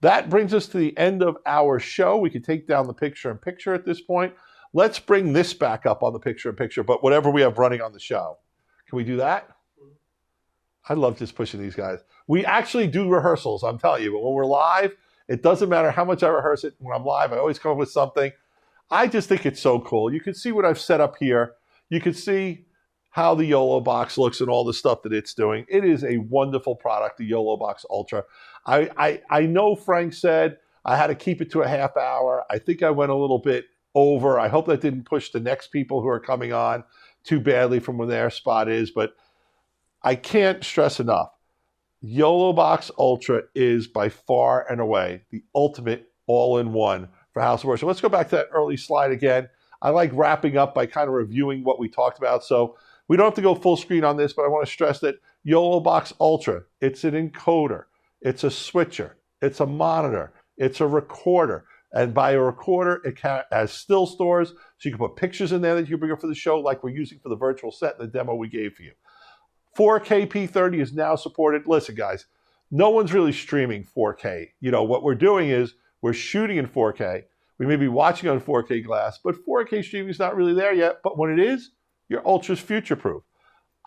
That brings us to the end of our show. We can take down the picture-in-picture at this point. Let's bring this back up on the picture-in-picture, but whatever we have running on the show. Can we do that? I love just pushing these guys. We actually do rehearsals, I'm telling you, but when we're live, it doesn't matter how much I rehearse it. When I'm live, I always come up with something. I just think it's so cool. You can see what I've set up here. You can see how the YoloBox looks and all the stuff that it's doing. It is a wonderful product, the YoloBox Ultra. I know Frank said I had to keep it to a half hour. I think I went a little bit over. I hope that didn't push the next people who are coming on too badly from where their spot is, but I can't stress enough. YoloBox Ultra is by far and away the ultimate all-in-one for house of worship. Let's go back to that early slide again. I like wrapping up by kind of reviewing what we talked about. So we don't have to go full screen on this, but I want to stress that YoloBox Ultra, it's an encoder, it's a switcher, it's a monitor, it's a recorder. And by a recorder, it has still stores, so you can put pictures in there that you bring up for the show like we're using for the virtual set in the demo we gave for you. 4K P30 is now supported. Listen, guys, no one's really streaming 4K. What we're doing is we're shooting in 4K. We may be watching on 4K glass, but 4K streaming is not really there yet. But when it is, your Ultra's future-proof.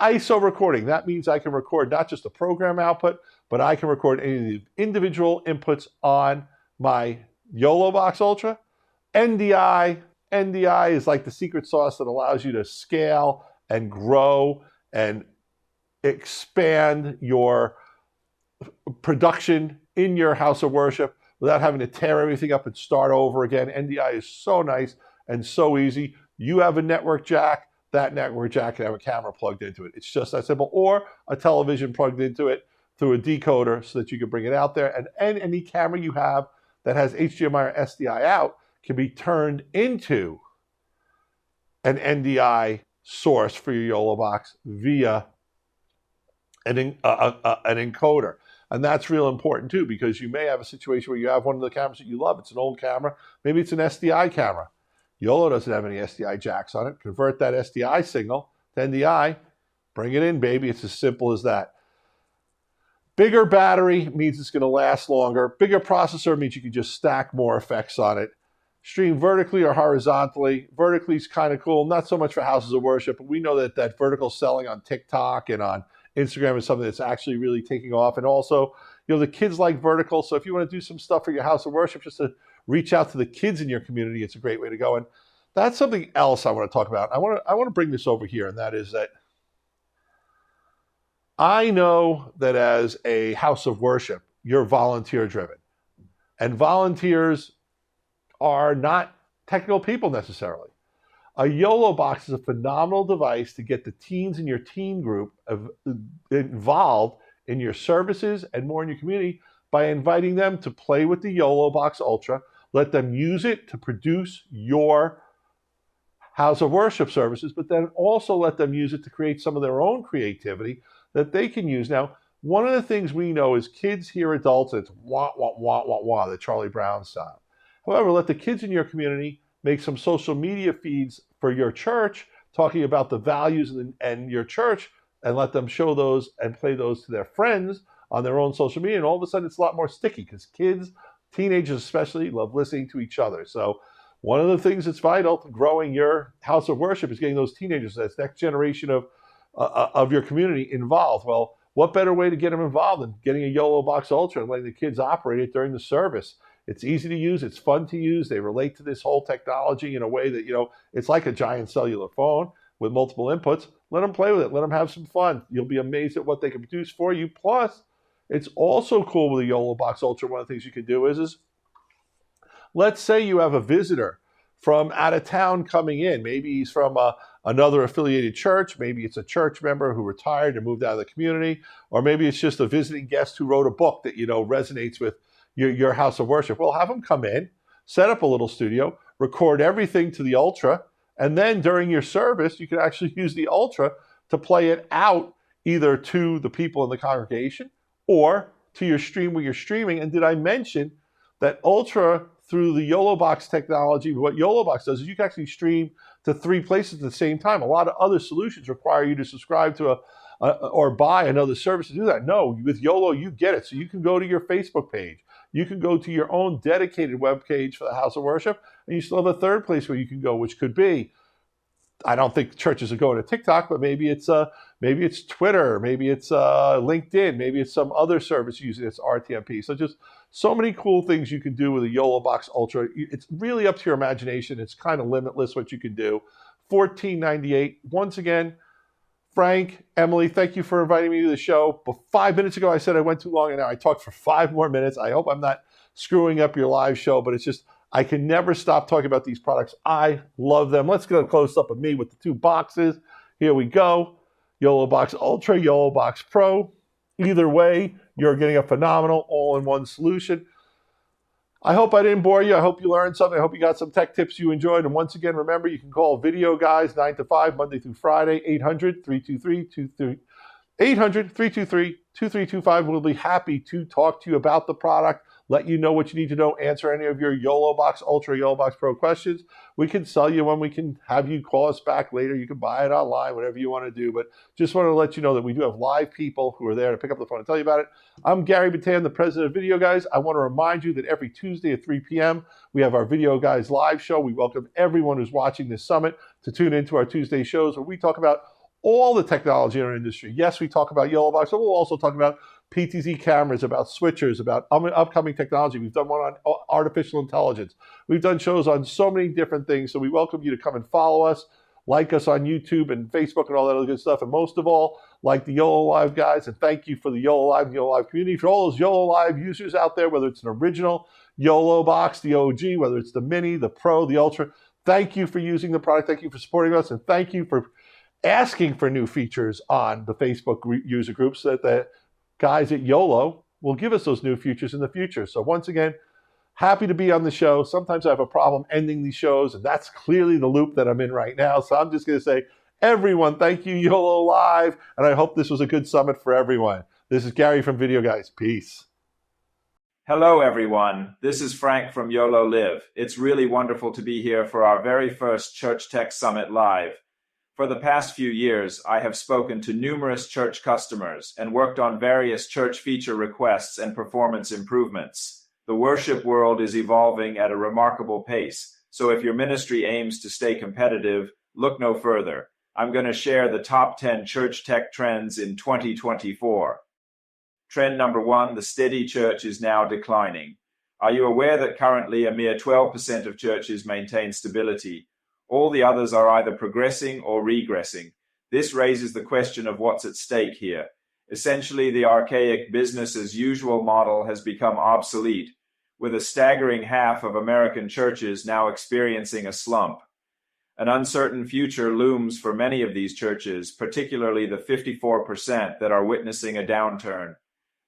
ISO recording, that means I can record not just the program output, but I can record any of the individual inputs on my YoloBox Ultra. NDI is like the secret sauce that allows you to scale and grow and expand your production in your house of worship without having to tear everything up and start over again. NDI is so nice and so easy. You have a network jack, that network jack can have a camera plugged into it. It's just that simple. Or a television plugged into it through a decoder so that you can bring it out there. And any camera you have that has HDMI or SDI out can be turned into an NDI source for your YoloBox via an encoder. And that's real important too, because you may have a situation where you have one of the cameras that you love. It's an old camera. Maybe it's an SDI camera. YOLO doesn't have any SDI jacks on it. Convert that SDI signal to NDI. Bring it in, baby. It's as simple as that. Bigger battery means it's going to last longer. Bigger processor means you can just stack more effects on it. Stream vertically or horizontally. Vertically is kind of cool. Not so much for houses of worship, but we know that vertical selling on TikTok and on Instagram is something that's actually really taking off. And also, the kids like vertical. So if you want to do some stuff for your house of worship, just to reach out to the kids in your community, it's a great way to go. And that's something else I want to talk about. I want to bring this over here, and that is that I know that as a house of worship, you're volunteer driven, and volunteers are not technical people necessarily. A YoloBox is a phenomenal device to get the teens in your teen group involved in your services and more in your community by inviting them to play with the YoloBox Ultra. Let them use it to produce your house of worship services, but then also let them use it to create some of their own creativity that they can use. Now, one of the things we know is kids hear adults, it's wah, wah, wah, wah, wah, the Charlie Brown style. However, let the kids in your community make some social media feeds for your church talking about the values and your church, and let them show those and play those to their friends on their own social media. And all of a sudden, it's a lot more sticky because kids, teenagers especially, love listening to each other. So one of the things that's vital to growing your house of worship is getting those teenagers, that next generation of your community involved. Well, what better way to get them involved than getting a YoloBox Ultra and letting the kids operate it during the service? It's easy to use. It's fun to use. They relate to this whole technology in a way that, it's like a giant cellular phone with multiple inputs. Let them play with it. Let them have some fun. You'll be amazed at what they can produce for you. Plus, it's also cool with the YoloBox Ultra. One of the things you can do is let's say you have a visitor from out of town coming in. Maybe he's from another affiliated church. Maybe it's a church member who retired and moved out of the community. Or maybe it's just a visiting guest who wrote a book that, resonates with your house of worship. Well, have them come in, set up a little studio, record everything to the Ultra, and then during your service, you can actually use the Ultra to play it out either to the people in the congregation or to your stream where you're streaming. And did I mention that Ultra, through the YoloBox technology, what YoloBox does is you can actually stream to 3 places at the same time. A lot of other solutions require you to subscribe to or buy another service to do that. No, with YOLO, you get it. So you can go to your Facebook page. You can go to your own dedicated web page for the house of worship, and you still have a third place where you can go, which could be, I don't think churches are going to TikTok, but maybe it's Twitter, maybe it's LinkedIn, maybe it's some other service using its RTMP. So just so many cool things you can do with a YoloBox Ultra. It's really up to your imagination. It's kind of limitless what you can do. $14.98. Once again, Frank, Emily, thank you for inviting me to the show. But 5 minutes ago, I said I went too long, and now I talked for 5 more minutes. I hope I'm not screwing up your live show, but it's just, I can never stop talking about these products. I love them. Let's get a close-up of me with the 2 boxes. Here we go. YoloBox Ultra, YoloBox Pro. Either way, you're getting a phenomenal all-in-one solution. I hope I didn't bore you. I hope you learned something. I hope you got some tech tips you enjoyed. And once again, remember, you can call Video Guys 9 to 5, Monday through Friday, 800-323-2325. We'll be happy to talk to you about the product, let you know what you need to know, answer any of your YoloBox Ultra, YoloBox Pro questions. We can sell you one. We can have you call us back later. You can buy it online, whatever you want to do. But just want to let you know that we do have live people who are there to pick up the phone and tell you about it. I'm Gary Bettan, the president of Video Guys. I want to remind you that every Tuesday at 3 p.m., we have our Video Guys live show. We welcome everyone who's watching this summit to tune into our Tuesday shows where we talk about all the technology in our industry. Yes, we talk about YoloBox, but we'll also talk about PTZ cameras, about switchers, about upcoming technology. We've done one on artificial intelligence. We've done shows on so many different things. So we welcome you to come and follow us, like us on YouTube and Facebook and all that other good stuff. And most of all, like the YoloLiv guys. And thank you for the YoloLiv and YoloLiv community. For all those YoloLiv users out there, whether it's an original YoloBox, the OG, whether it's the Mini, the Pro, the Ultra, thank you for using the product. Thank you for supporting us. And thank you for asking for new features on the Facebook user groups so that the guys at YOLO will give us those new features in the future. So once again, happy to be on the show. Sometimes I have a problem ending these shows, and that's clearly the loop that I'm in right now. So I'm just going to say, everyone, thank you, YoloLiv, and I hope this was a good summit for everyone. This is Gary from Video Guys. Peace. Hello, everyone. This is Frank from YoloLiv. It's really wonderful to be here for our very first Church Tech Summit Live. For the past few years, I have spoken to numerous church customers and worked on various church feature requests and performance improvements. The worship world is evolving at a remarkable pace, so if your ministry aims to stay competitive, look no further. I'm going to share the top 10 church tech trends in 2024. Trend number 1, the steady church is now declining. Are you aware that currently a mere 12% of churches maintain stability? All the others are either progressing or regressing. This raises the question of what's at stake here. Essentially, the archaic business as usual model has become obsolete, with a staggering half of American churches now experiencing a slump. An uncertain future looms for many of these churches, particularly the 54% that are witnessing a downturn.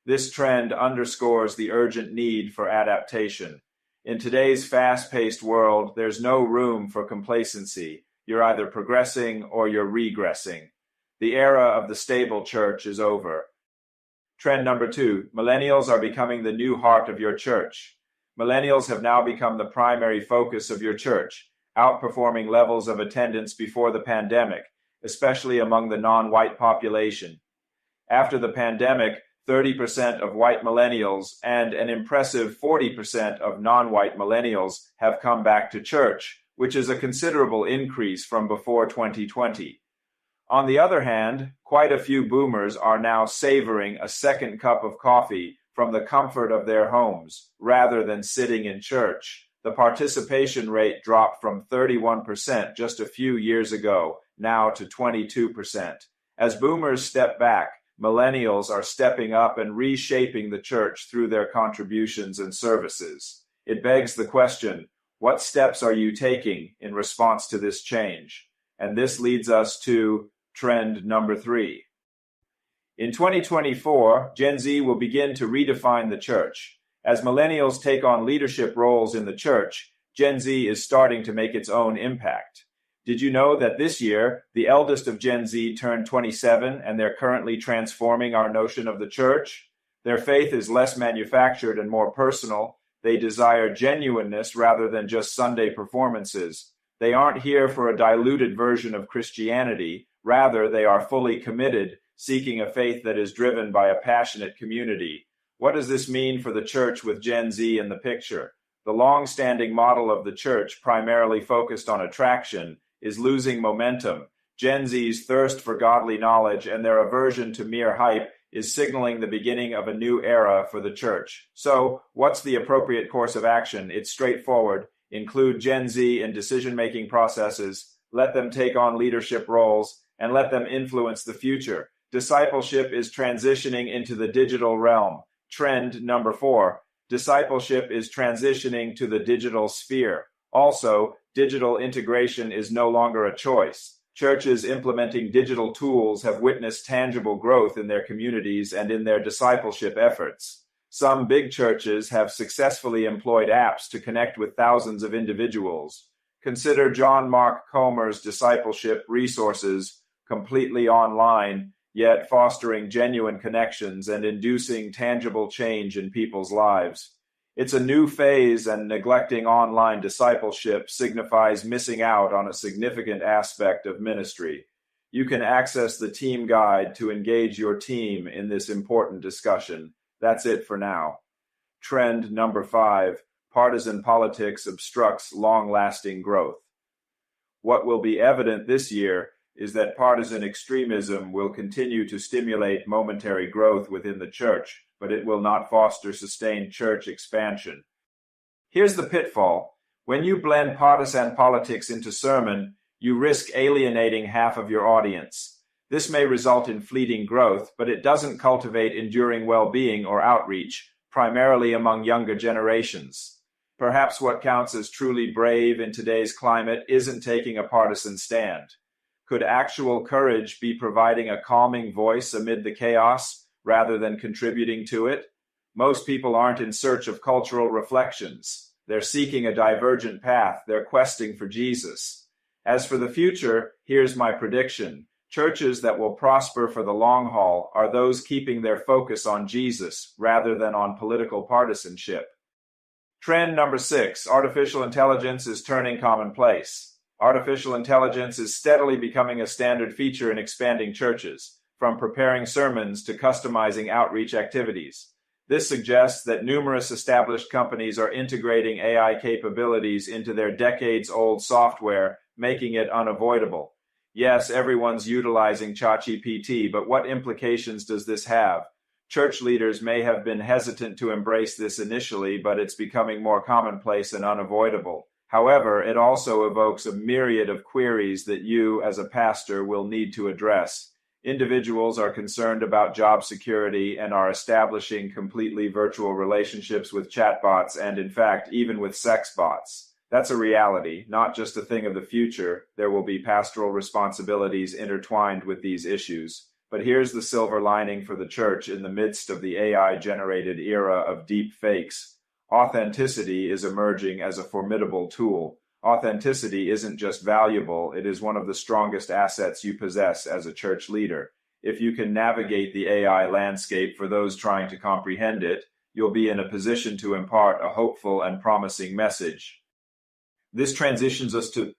This trend underscores the urgent need for adaptation. In today's fast-paced world, there's no room for complacency. You're either progressing or you're regressing. The era of the stable church is over. Trend number 2, millennials are becoming the new heart of your church. Millennials have now become the primary focus of your church, outperforming levels of attendance before the pandemic, especially among the non-white population. After the pandemic, 30% of white millennials and an impressive 40% of non-white millennials have come back to church, which is a considerable increase from before 2020. On the other hand, quite a few boomers are now savoring a second cup of coffee from the comfort of their homes, rather than sitting in church. The participation rate dropped from 31% just a few years ago, now to 22%. As boomers step back, millennials are stepping up and reshaping the church through their contributions and services. It begs the question, what steps are you taking in response to this change? And this leads us to trend number 3. In 2024, Gen Z will begin to redefine the church. As millennials take on leadership roles in the church, Gen Z is starting to make its own impact. Did you know that this year, the eldest of Gen Z turned 27 and they're currently transforming our notion of the church? Their faith is less manufactured and more personal. They desire genuineness rather than just Sunday performances. They aren't here for a diluted version of Christianity. Rather, they are fully committed, seeking a faith that is driven by a passionate community. What does this mean for the church with Gen Z in the picture? The long-standing model of the church, primarily focused on attraction, is losing momentum. Gen Z's thirst for godly knowledge and their aversion to mere hype is signaling the beginning of a new era for the church. So, what's the appropriate course of action? It's straightforward. Include Gen Z in decision-making processes, let them take on leadership roles, and let them influence the future. Discipleship is transitioning into the digital realm. Trend number 4, discipleship is transitioning to the digital sphere. Also, digital integration is no longer a choice. Churches implementing digital tools have witnessed tangible growth in their communities and in their discipleship efforts. Some big churches have successfully employed apps to connect with thousands of individuals. Consider John Mark Comer's discipleship resources, completely online, yet fostering genuine connections and inducing tangible change in people's lives. It's a new phase, and neglecting online discipleship signifies missing out on a significant aspect of ministry. You can access the team guide to engage your team in this important discussion. That's it for now. Trend number 5, partisan politics obstructs long-lasting growth. What will be evident this year is that partisan extremism will continue to stimulate momentary growth within the church, but it will not foster sustained church expansion. Here's the pitfall. When you blend partisan politics into sermon, you risk alienating half of your audience. This may result in fleeting growth, but it doesn't cultivate enduring well-being or outreach, primarily among younger generations. Perhaps what counts as truly brave in today's climate isn't taking a partisan stand. Could actual courage be providing a calming voice amid the chaos rather than contributing to it? Most people aren't in search of cultural reflections. They're seeking a divergent path. They're questing for Jesus. As for the future, here's my prediction. Churches that will prosper for the long haul are those keeping their focus on Jesus rather than on political partisanship. Trend number 6, artificial intelligence is turning commonplace. Artificial intelligence is steadily becoming a standard feature in expanding churches, from preparing sermons to customizing outreach activities. This suggests that numerous established companies are integrating AI capabilities into their decades-old software, making it unavoidable. Yes, everyone's utilizing ChatGPT, but what implications does this have? Church leaders may have been hesitant to embrace this initially, but it's becoming more commonplace and unavoidable. However, it also evokes a myriad of queries that you, as a pastor, will need to address. Individuals are concerned about job security and are establishing completely virtual relationships with chatbots and, in fact, even with sex bots. That's a reality, not just a thing of the future. There will be pastoral responsibilities intertwined with these issues. But here's the silver lining for the church in the midst of the AI-generated era of deep fakes. Authenticity is emerging as a formidable tool. Authenticity isn't just valuable, it is one of the strongest assets you possess as a church leader. If you can navigate the AI landscape for those trying to comprehend it, you'll be in a position to impart a hopeful and promising message. This transitions us to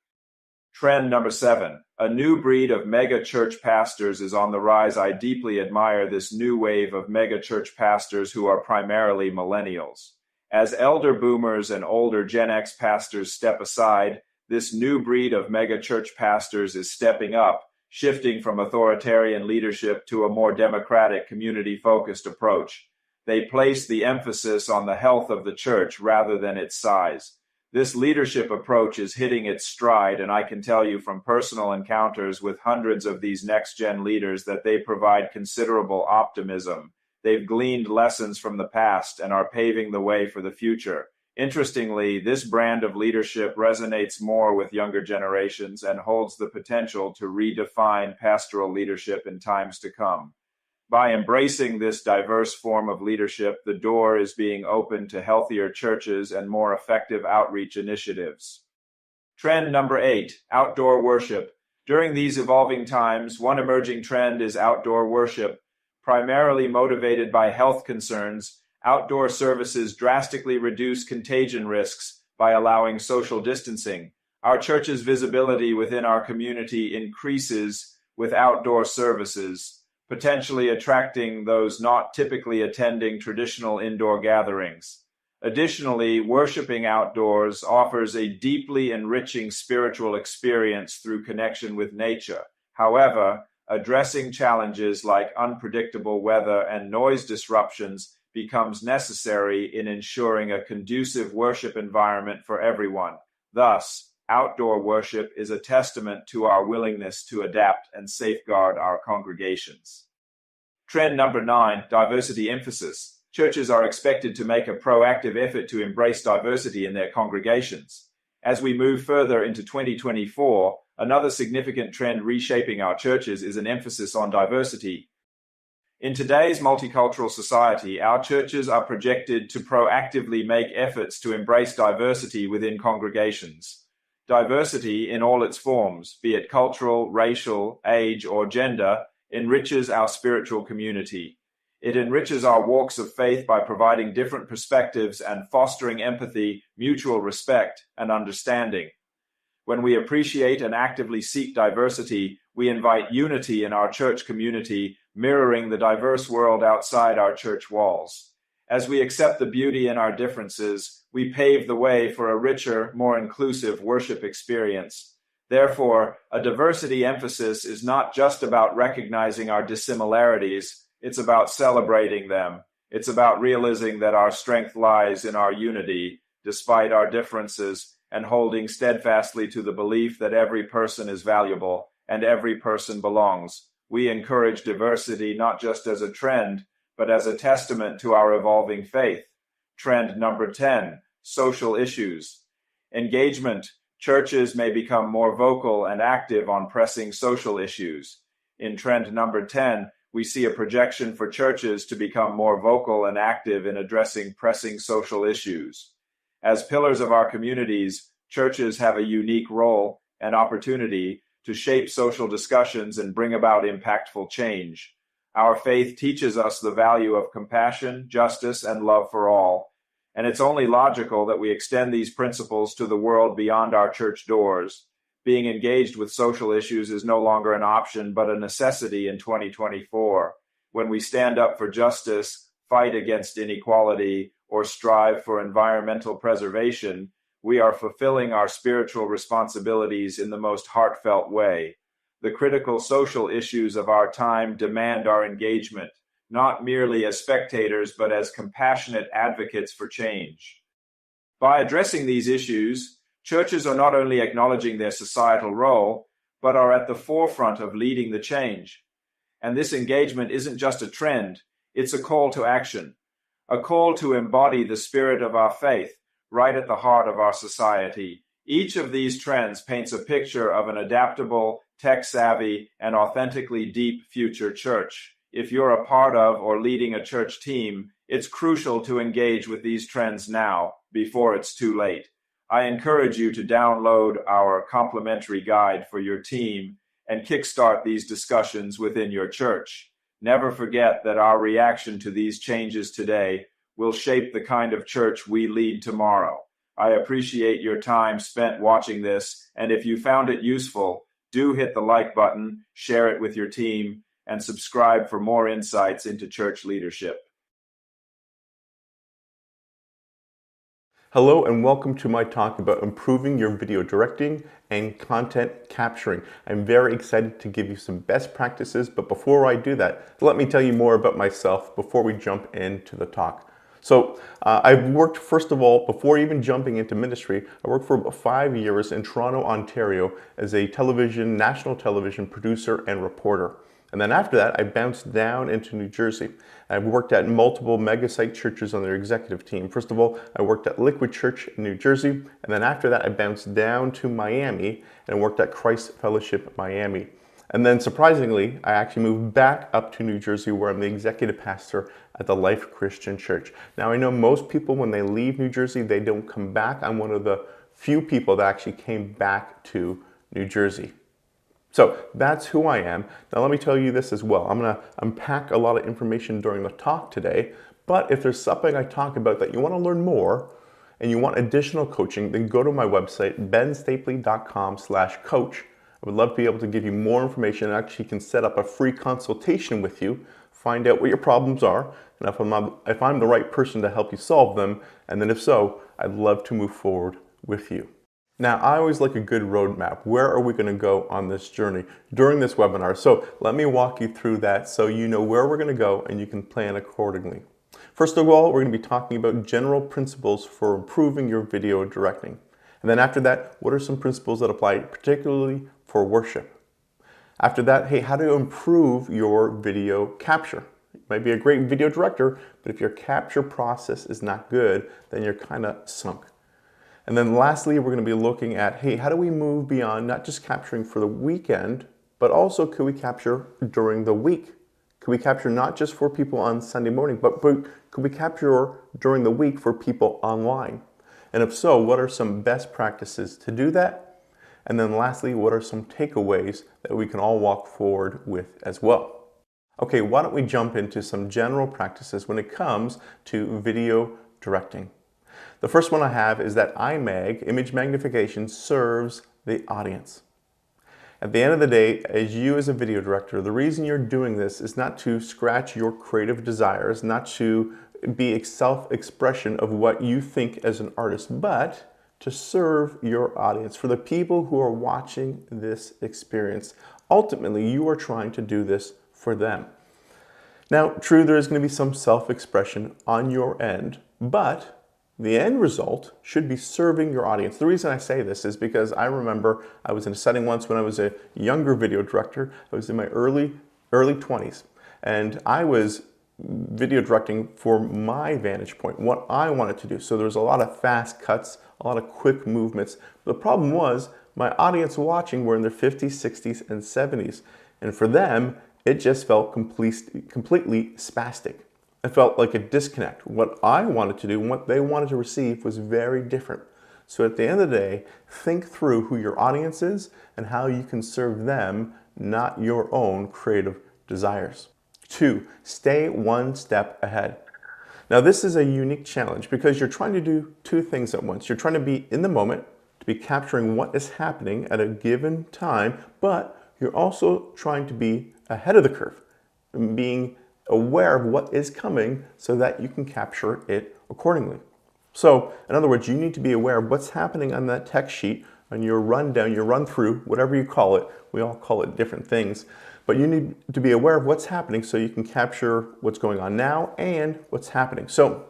trend number 7. A new breed of mega church pastors is on the rise. I deeply admire this new wave of mega church pastors who are primarily millennials. As elder boomers and older Gen X pastors step aside, this new breed of megachurch pastors is stepping up, shifting from authoritarian leadership to a more democratic, community-focused approach. They place the emphasis on the health of the church rather than its size. This leadership approach is hitting its stride, and I can tell you from personal encounters with hundreds of these next-gen leaders that they provide considerable optimism. They've gleaned lessons from the past and are paving the way for the future. Interestingly, this brand of leadership resonates more with younger generations and holds the potential to redefine pastoral leadership in times to come. By embracing this diverse form of leadership, the door is being opened to healthier churches and more effective outreach initiatives. Trend number 8, outdoor worship. During these evolving times, one emerging trend is outdoor worship. Primarily motivated by health concerns, outdoor services drastically reduce contagion risks by allowing social distancing. Our church's visibility within our community increases with outdoor services, potentially attracting those not typically attending traditional indoor gatherings. Additionally, worshiping outdoors offers a deeply enriching spiritual experience through connection with nature. However, addressing challenges like unpredictable weather and noise disruptions becomes necessary in ensuring a conducive worship environment for everyone. Thus, outdoor worship is a testament to our willingness to adapt and safeguard our congregations. Trend number 9, diversity emphasis. Churches are expected to make a proactive effort to embrace diversity in their congregations. As we move further into 2024, another significant trend reshaping our churches is an emphasis on diversity. In today's multicultural society, our churches are projected to proactively make efforts to embrace diversity within congregations. Diversity in all its forms, be it cultural, racial, age, or gender, enriches our spiritual community. It enriches our walks of faith by providing different perspectives and fostering empathy, mutual respect, and understanding. When we appreciate and actively seek diversity, we invite unity in our church community, mirroring the diverse world outside our church walls. As we accept the beauty in our differences, we pave the way for a richer, more inclusive worship experience. Therefore, a diversity emphasis is not just about recognizing our dissimilarities, it's about celebrating them. It's about realizing that our strength lies in our unity, despite our differences, and holding steadfastly to the belief that every person is valuable and every person belongs. We encourage diversity not just as a trend, but as a testament to our evolving faith. Trend number 10, social issues. Engagement. Churches may become more vocal and active on pressing social issues. In trend number 10, we see a projection for churches to become more vocal and active in addressing pressing social issues. As pillars of our communities, churches have a unique role and opportunity to shape social discussions and bring about impactful change. Our faith teaches us the value of compassion, justice, and love for all, and it's only logical that we extend these principles to the world beyond our church doors. Being engaged with social issues is no longer an option, but a necessity in 2024. When we stand up for justice, fight against inequality, or strive for environmental preservation, we are fulfilling our spiritual responsibilities in the most heartfelt way. The critical social issues of our time demand our engagement, not merely as spectators, but as compassionate advocates for change. By addressing these issues, churches are not only acknowledging their societal role, but are at the forefront of leading the change. And this engagement isn't just a trend, it's a call to action, a call to embody the spirit of our faith right at the heart of our society. Each of these trends paints a picture of an adaptable, tech-savvy, and authentically deep future church. If you're a part of or leading a church team, it's crucial to engage with these trends now, before it's too late. I encourage you to download our complimentary guide for your team and kickstart these discussions within your church. Never forget that our reaction to these changes today will shape the kind of church we lead tomorrow. I appreciate your time spent watching this, and if you found it useful, do hit the like button, share it with your team, and subscribe for more insights into church leadership. Hello and welcome to my talk about improving your video directing and content capturing. I'm very excited to give you some best practices, but before I do that, let me tell you more about myself before we jump into the talk. So I've worked, first of all, before even jumping into ministry, I worked for about 5 years in Toronto, Ontario as a national television producer and reporter. And then after that, I bounced down into New Jersey. I've worked at multiple mega-site churches on their executive team. First of all, I worked at Liquid Church in New Jersey. And then after that, I bounced down to Miami and worked at Christ Fellowship Miami. And then surprisingly, I actually moved back up to New Jersey where I'm the executive pastor at the Life Christian Church. Now I know most people when they leave New Jersey, they don't come back. I'm one of the few people that actually came back to New Jersey. So that's who I am. Now let me tell you this as well. I'm going to unpack a lot of information during the talk today, but if there's something I talk about that you want to learn more and you want additional coaching, then go to my website, benstapley.com/coach. I would love to be able to give you more information and actually can set up a free consultation with you, find out what your problems are, and if I'm the right person to help you solve them, and then if so, I'd love to move forward with you. Now, I always like a good roadmap. Where are we going to go on this journey during this webinar? So let me walk you through that so you know where we're going to go and you can plan accordingly. First of all, we're going to be talking about general principles for improving your video directing. And then after that, what are some principles that apply particularly for worship? After that, hey, how to improve your video capture? You might be a great video director, but if your capture process is not good, then you're kind of sunk. And then lastly, we're going to be looking at, hey, how do we move beyond not just capturing for the weekend, but also could we capture during the week? Could we capture not just for people on Sunday morning, but could we capture during the week for people online? And if so, what are some best practices to do that? And then lastly, what are some takeaways that we can all walk forward with as well? Okay, why don't we jump into some general practices when it comes to video directing. The first one I have is that IMAG, image magnification, serves the audience. At the end of the day, as you as a video director, the reason you're doing this is not to scratch your creative desires, not to be a self-expression of what you think as an artist, but to serve your audience, for the people who are watching this experience. Ultimately, you are trying to do this for them. Now, true, there is going to be some self-expression on your end, but the end result should be serving your audience. The reason I say this is because I remember I was in a setting once when I was a younger video director. I was in my early 20s, and I was video directing for my vantage point, what I wanted to do. So there was a lot of fast cuts, a lot of quick movements. The problem was my audience watching were in their 50s, 60s, and 70s. And for them, it just felt completely spastic. It felt like a disconnect. What I wanted to do and what they wanted to receive was very different. So at the end of the day, think through who your audience is and how you can serve them, not your own creative desires. 2, stay one step ahead. Now this is a unique challenge because you're trying to do 2 things at once. You're trying to be in the moment, to be capturing what is happening at a given time, but you're also trying to be ahead of the curve and being aware of what is coming so that you can capture it accordingly. So, in other words, you need to be aware of what's happening on that text sheet, on your rundown, your run through, whatever you call it. We all call it different things. But you need to be aware of what's happening so you can capture what's going on now and what's happening. So,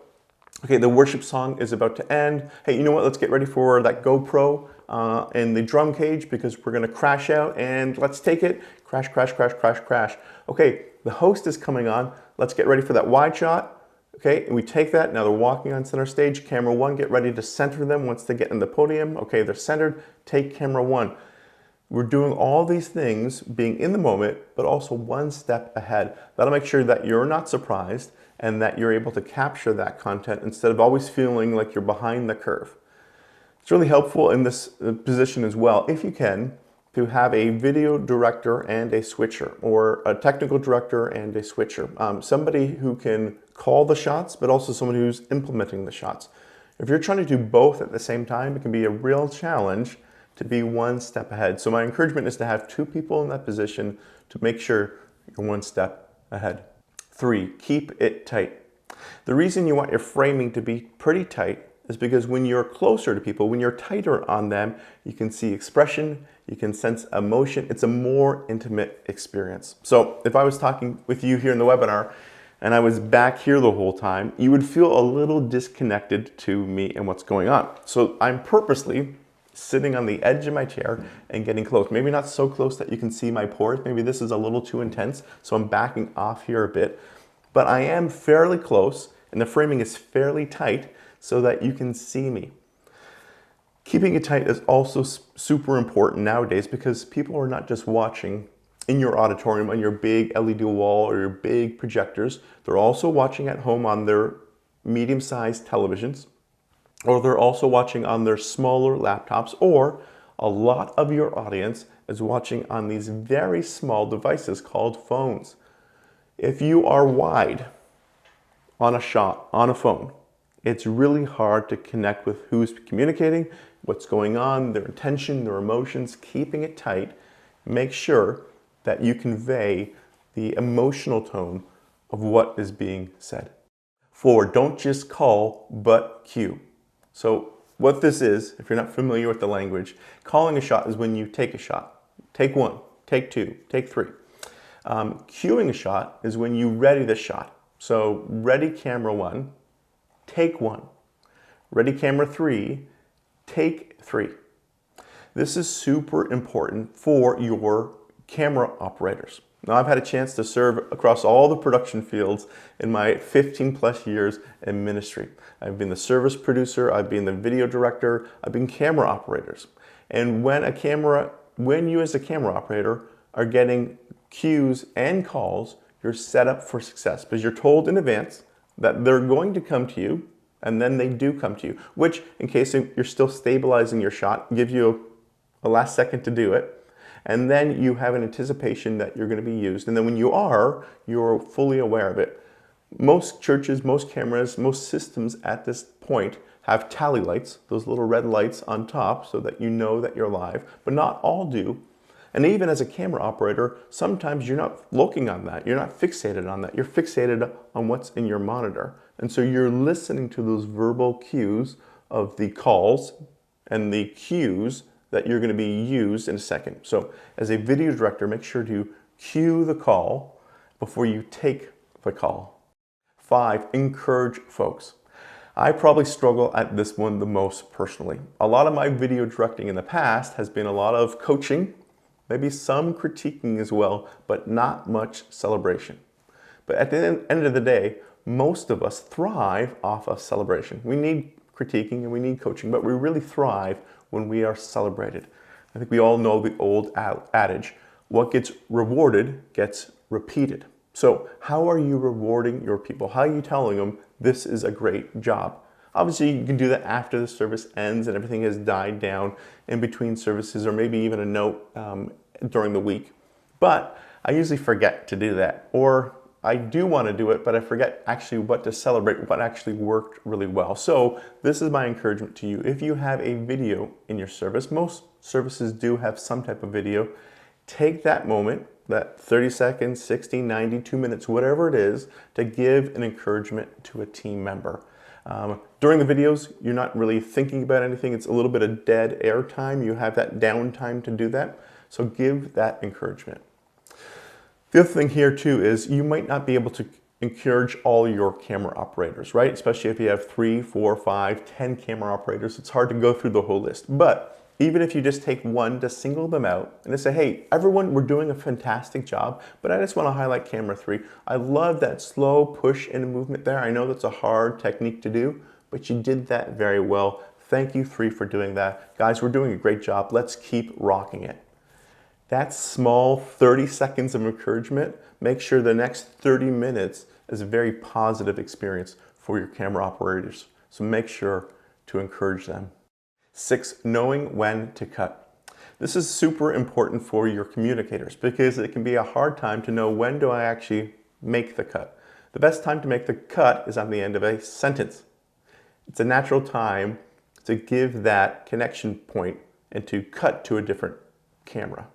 okay, the worship song is about to end. Hey, you know what? Let's get ready for that GoPro. in the drum cage because we're going to crash out, and let's take it. Crash, crash, crash, crash, crash. Okay, the host is coming on. Let's get ready for that wide shot. Okay, and we take that. Now they're walking on center stage. Camera one, get ready to center them once they get in the podium. Okay, they're centered. Take camera one. We're doing all these things, being in the moment, but also one step ahead. That'll make sure that you're not surprised and that you're able to capture that content instead of always feeling like you're behind the curve. It's really helpful in this position as well, if you can, to have a video director and a switcher, or a technical director and a switcher. Somebody who can call the shots, but also someone who's implementing the shots. If you're trying to do both at the same time, it can be a real challenge to be one step ahead. So my encouragement is to have two people in that position to make sure you're one step ahead. 3, keep it tight. The reason you want your framing to be pretty tight is because when you're closer to people, when you're tighter on them, you can see expression, you can sense emotion. It's a more intimate experience. So if I was talking with you here in the webinar and I was back here the whole time, you would feel a little disconnected to me and what's going on. So I'm purposely sitting on the edge of my chair and getting close. Maybe not so close that you can see my pores. Maybe this is a little too intense, so I'm backing off here a bit. But I am fairly close, and the framing is fairly tight so that you can see me. Keeping it tight is also super important nowadays because people are not just watching in your auditorium on your big LED wall or your big projectors. They're also watching at home on their medium-sized televisions, or they're also watching on their smaller laptops, or a lot of your audience is watching on these very small devices called phones. If you are wide on a shot, on a phone, it's really hard to connect with who's communicating, what's going on, their intention, their emotions. Keeping it tight, make sure that you convey the emotional tone of what is being said. 4, don't just call, but cue. So what this is, if you're not familiar with the language, calling a shot is when you take a shot. Take 1, take 2, take 3. Cueing a shot is when you ready the shot. So ready camera 1, take 1. Ready camera 3, take 3. This is super important for your camera operators. Now, I've had a chance to serve across all the production fields in my 15 plus years in ministry. I've been the service producer, I've been the video director, I've been camera operators. And when you as a camera operator are getting cues and calls, you're set up for success because you're told in advance that they're going to come to you, and then they do come to you, which, in case you're still stabilizing your shot, gives you a last second to do it. And then you have an anticipation that you're going to be used. And then when you are, you're fully aware of it. Most churches, most cameras, most systems at this point have tally lights, those little red lights on top so that you know that you're live, but not all do. And even as a camera operator, sometimes you're not looking on that. You're not fixated on that. You're fixated on what's in your monitor. And so you're listening to those verbal cues of the calls and the cues that you're going to be used in a second. So as a video director, make sure to cue the call before you take the call. 5, encourage folks. I probably struggle at this one the most personally. A lot of my video directing in the past has been a lot of coaching, maybe some critiquing as well, but not much celebration. But at the end of the day, most of us thrive off of celebration. We need critiquing and we need coaching, but we really thrive when we are celebrated. I think we all know the old adage, what gets rewarded gets repeated. So how are you rewarding your people? How are you telling them this is a great job? Obviously, you can do that after the service ends and everything has died down in between services, or maybe even a note during the week. But I usually forget to do that, or I do want to do it, but I forget actually what to celebrate, what actually worked really well. So this is my encouragement to you. If you have a video in your service, most services do have some type of video, take that moment, that 30 seconds, 60, 90, 2 minutes, whatever it is, to give an encouragement to a team member. During the videos, you're not really thinking about anything. It's a little bit of dead air time. You have that downtime to do that. So give that encouragement. The other thing here too is you might not be able to encourage all your camera operators, right? Especially if you have 3, 4, 5, 10 camera operators. It's hard to go through the whole list. But Even if you just take one to single them out and just say, hey, everyone, we're doing a fantastic job, but I just want to highlight camera 3. I love that slow push and movement there. I know that's a hard technique to do, but you did that very well. Thank you, 3, for doing that. Guys, we're doing a great job. Let's keep rocking it. That small 30 seconds of encouragement, make sure the next 30 minutes is a very positive experience for your camera operators. So make sure to encourage them. 6, knowing when to cut. This is super important for your communicators because it can be a hard time to know when do I actually make the cut. The best time to make the cut is on the end of a sentence. It's a natural time to give that connection point and to cut to a different camera.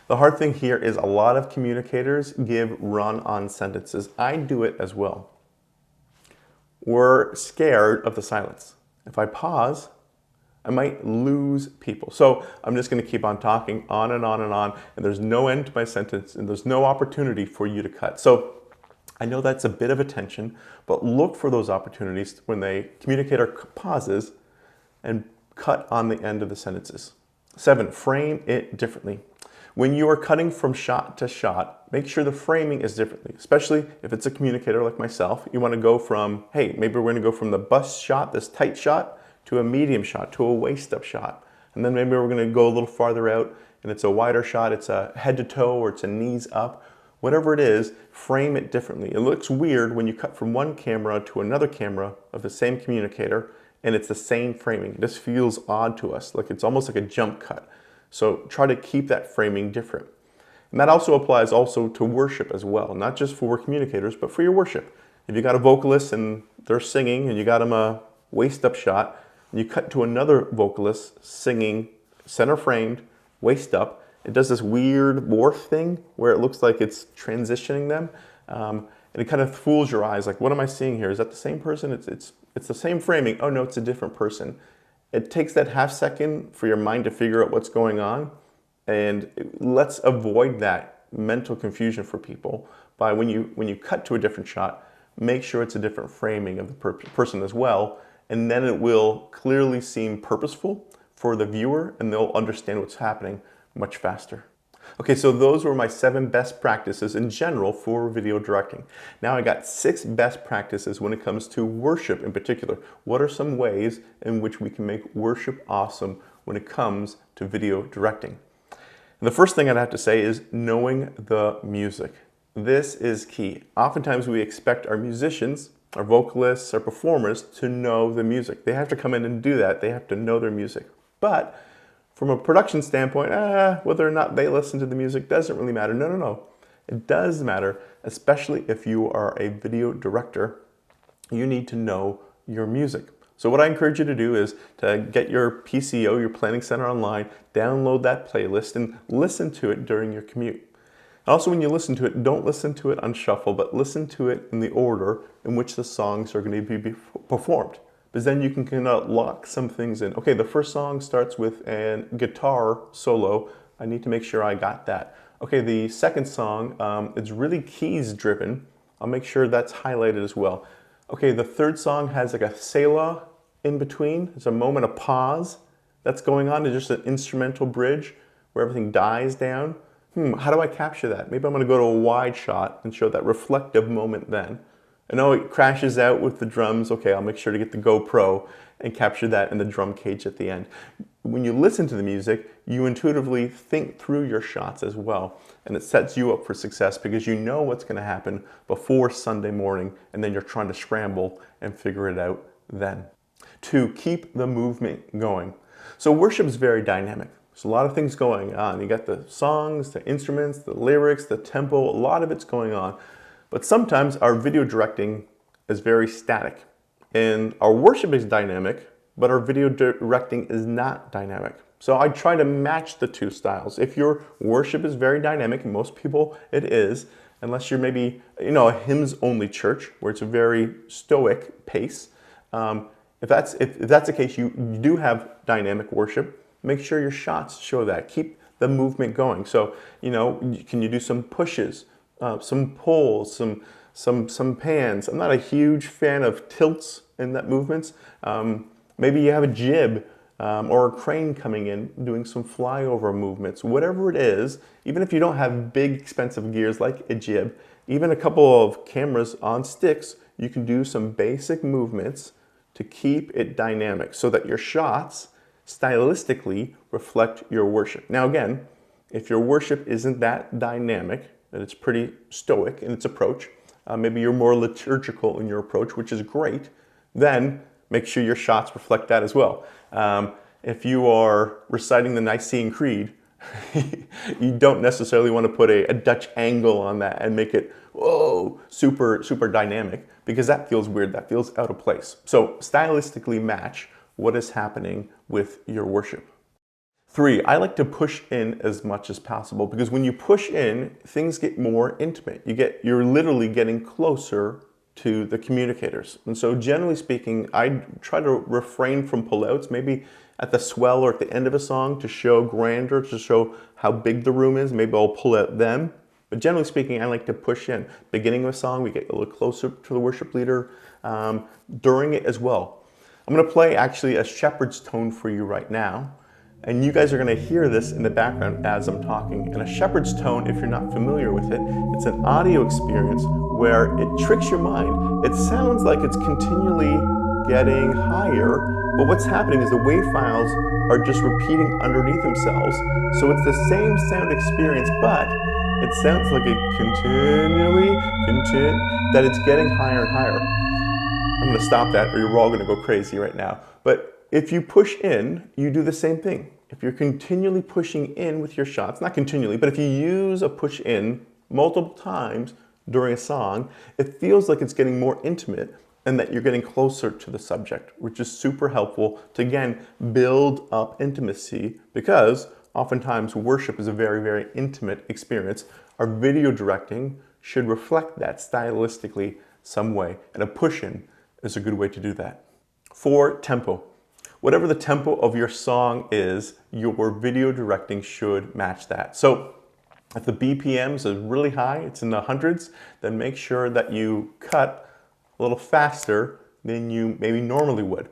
The hard thing here is a lot of communicators give run-on sentences. I do it as well. We're scared of the silence. If I pause, I might lose people. So I'm just going to keep on talking on and on and on, and there's no end to my sentence, and there's no opportunity for you to cut. So I know that's a bit of a tension, but look for those opportunities when the communicator pauses and cut on the end of the sentences. 7, frame it differently. When you are cutting from shot to shot, make sure the framing is differently, especially if it's a communicator like myself. You want to go from, hey, maybe we're going to go from the bust shot, this tight shot, to a medium shot, to a waist-up shot. And then maybe we're going to go a little farther out, and it's a wider shot, it's a head to toe, or it's a knees up. Whatever it is, frame it differently. It looks weird when you cut from one camera to another camera of the same communicator, and it's the same framing. This feels odd to us, like it's almost like a jump cut. So try to keep that framing different. And that also applies also to worship as well, not just for communicators, but for your worship. If you got a vocalist and they're singing and you got them a waist-up shot, and you cut to another vocalist singing center framed, waist up, it does this weird morph thing where it looks like it's transitioning them. And it kind of fools your eyes, like, what am I seeing here? Is that the same person? It's the same framing. Oh no, it's a different person. It takes that half second for your mind to figure out what's going on, and let's avoid that mental confusion for people by when you cut to a different shot, make sure it's a different framing of the person as well, and then it will clearly seem purposeful for the viewer and they'll understand what's happening much faster. Okay, so those were my 7 best practices in general for video directing. Now I got 6 best practices when it comes to worship in particular. What are some ways in which we can make worship awesome when it comes to video directing? And the first thing I'd have to say is knowing the music. This is key. Oftentimes we expect our musicians, our vocalists, our performers to know the music. They have to come in and do that. They have to know their music. But from a production standpoint, whether or not they listen to the music doesn't really matter. No. It does matter, especially if you are a video director. You need to know your music. So what I encourage you to do is to get your PCO, your Planning Center online, download that playlist and listen to it during your commute. Also, when you listen to it, don't listen to it on shuffle, but listen to it in the order in which the songs are going to be performed. Because then you can kind of lock some things in. Okay, the first song starts with a guitar solo. I need to make sure I got that. Okay, the second song, it's really keys driven. I'll make sure that's highlighted as well. Okay, the third song has like a Selah in between. There's a moment of pause that's going on. There's just an instrumental bridge where everything dies down. How do I capture that? Maybe I'm going to go to a wide shot and show that reflective moment then. I know it crashes out with the drums. Okay, I'll make sure to get the GoPro and capture that in the drum cage at the end. When you listen to the music, you intuitively think through your shots as well. And it sets you up for success because you know what's going to happen before Sunday morning, and then you're trying to scramble and figure it out then. 2, keep the movement going. So worship is very dynamic. There's a lot of things going on. You got the songs, the instruments, the lyrics, the tempo, a lot of it's going on. But sometimes our video directing is very static. And our worship is dynamic, but our video directing is not dynamic. So I try to match the 2 styles. If your worship is very dynamic, and most people it is, unless you're maybe a hymns-only church where it's a very stoic pace. If that's the case, you do have dynamic worship. Make sure your shots show that. Keep the movement going. So, can you do some pushes, some pulls, some pans? I'm not a huge fan of tilts in that movements. Maybe you have a jib or a crane coming in, doing some flyover movements, whatever it is. Even if you don't have big expensive gears like a jib, even a couple of cameras on sticks, you can do some basic movements to keep it dynamic so that your shots stylistically reflect your worship. Now again, if your worship isn't that dynamic, and it's pretty stoic in its approach, maybe you're more liturgical in your approach, which is great, then make sure your shots reflect that as well. If you are reciting the Nicene Creed, you don't necessarily want to put a Dutch angle on that and make it, whoa, super dynamic, because that feels weird, that feels out of place. So stylistically match what is happening with your worship. 3, I like to push in as much as possible, because when you push in, things get more intimate. You're literally getting closer to the communicators. And so generally speaking, I try to refrain from pullouts, maybe at the swell or at the end of a song to show grandeur, to show how big the room is. Maybe I'll pull out them. But generally speaking, I like to push in. Beginning of a song, we get a little closer to the worship leader. During it as well. I'm going to play actually a shepherd's tone for you right now. And you guys are going to hear this in the background as I'm talking. And a shepherd's tone, if you're not familiar with it, it's an audio experience where it tricks your mind. It sounds like it's continually getting higher, but what's happening is the wave files are just repeating underneath themselves. So it's the same sound experience, but it sounds like it that it's getting higher and higher. I'm going to stop that or you're all going to go crazy right now. But if you push in, you do the same thing. If you're continually pushing in with your shots, not continually, but if you use a push in multiple times during a song, it feels like it's getting more intimate and that you're getting closer to the subject, which is super helpful to, again, build up intimacy, because oftentimes worship is a very intimate experience. Our video directing should reflect that stylistically some way, and a push in is a good way to do that. 4, tempo. Whatever the tempo of your song is, your video directing should match that. So if the BPMs is really high, it's in the hundreds, then make sure that you cut a little faster than you maybe normally would.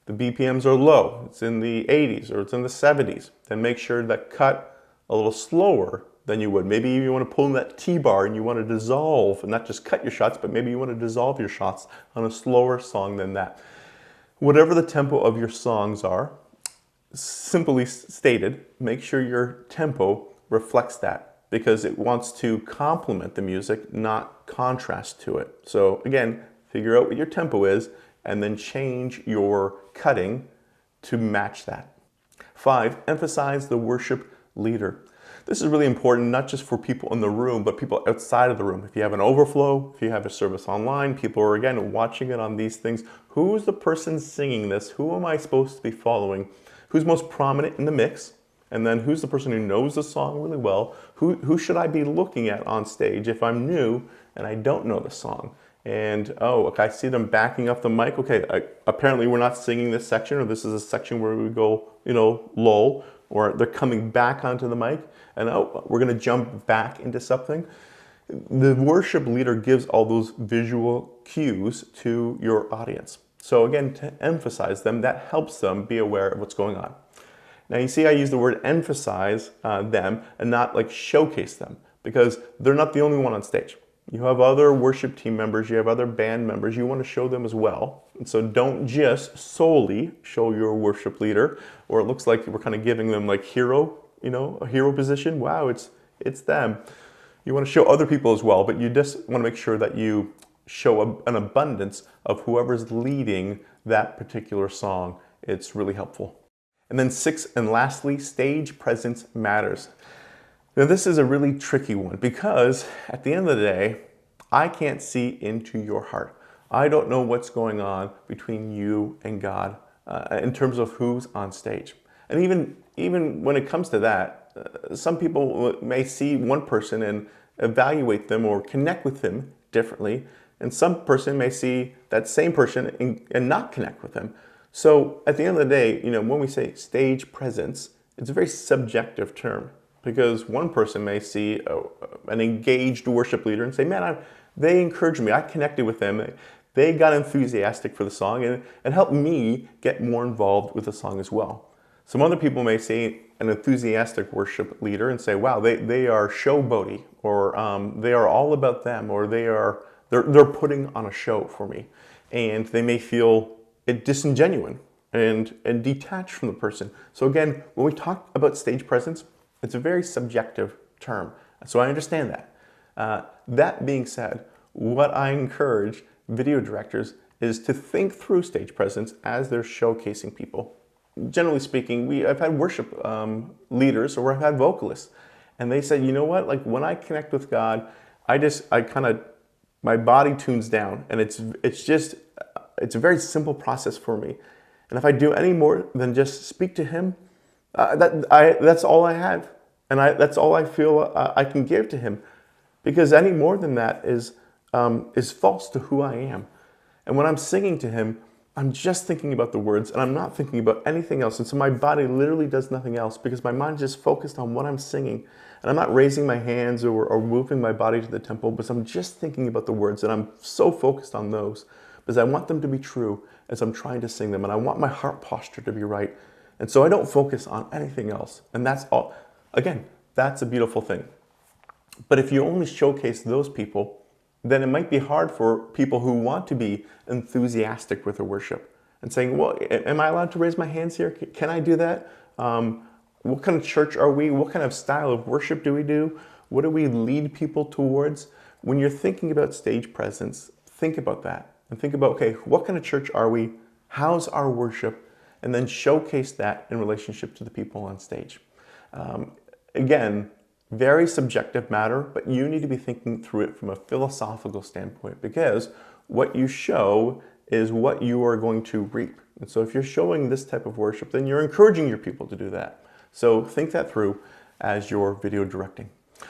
The BPMs are low, it's in the 80s or it's in the 70s, then make sure that cut a little slower than you would. Maybe you want to pull in that T-bar and you want to dissolve, and not just cut your shots, but maybe you want to dissolve your shots on a slower song than that. Whatever the tempo of your songs are, simply stated, make sure your tempo reflects that, because it wants to complement the music, not contrast to it. So again, figure out what your tempo is and then change your cutting to match that. 5, emphasize the worship leader. This is really important, not just for people in the room, but people outside of the room. If you have an overflow, if you have a service online, people are, again, watching it on these things. Who's the person singing this? Who am I supposed to be following? Who's most prominent in the mix? And then who's the person who knows the song really well? Who should I be looking at on stage if I'm new and I don't know the song? And, oh, okay, I see them backing up the mic. Okay, apparently we're not singing this section, or this is a section where we go, lull, or they're coming back onto the mic, and oh, we're going to jump back into something. The worship leader gives all those visual cues to your audience. So again, to emphasize them, that helps them be aware of what's going on. Now you see I use the word emphasize them and not like showcase them, because they're not the only one on stage. You have other worship team members, you have other band members, you want to show them as well. And so don't just solely show your worship leader, or it looks like we're kind of giving them like hero, a hero position. Wow, it's them. You want to show other people as well, but you just want to make sure that you show an abundance of whoever's leading that particular song. It's really helpful. And then 6, and lastly, stage presence matters. Now this is a really tricky one, because at the end of the day, I can't see into your heart. I don't know what's going on between you and God in terms of who's on stage. And even when it comes to that, some people may see one person and evaluate them or connect with them differently, and some person may see that same person and not connect with them. So at the end of the day, when we say stage presence, it's a very subjective term, because one person may see an engaged worship leader and say, man, they encouraged me, I connected with them, they got enthusiastic for the song, and it helped me get more involved with the song as well. Some other people may see an enthusiastic worship leader and say, wow, they are showboaty, or they are all about them, or they're putting on a show for me. And they may feel it disingenuous and detached from the person. So again, when we talk about stage presence, it's a very subjective term. So I understand that. That being said, what I encourage video directors is to think through stage presence as they're showcasing people. Generally speaking, I've had worship leaders, or I've had vocalists, and they say, you know what, like when I connect with God, my body tunes down, and it's a very simple process for me. And if I do any more than just speak to Him, that's all I have, and that's all I feel I can give to Him, because any more than that is false to who I am. And when I'm singing to Him, I'm just thinking about the words, and I'm not thinking about anything else. And so my body literally does nothing else, because my mind is just focused on what I'm singing. And I'm not raising my hands or moving my body to the temple, but I'm just thinking about the words, and I'm so focused on those because I want them to be true as I'm trying to sing them, and I want my heart posture to be right. And so I don't focus on anything else. And that's all. Again, that's a beautiful thing. But if you only showcase those people, then it might be hard for people who want to be enthusiastic with their worship and saying, well, am I allowed to raise my hands here? Can I do that? What kind of church are we? What kind of style of worship do we do? What do we lead people towards? When you're thinking about stage presence, think about that and think about, okay, what kind of church are we? How's our worship? And then showcase that in relationship to the people on stage. Again, very subjective matter, but you need to be thinking through it from a philosophical standpoint, because what you show is what you are going to reap. And so if you're showing this type of worship, then you're encouraging your people to do that. So think that through as you're video directing.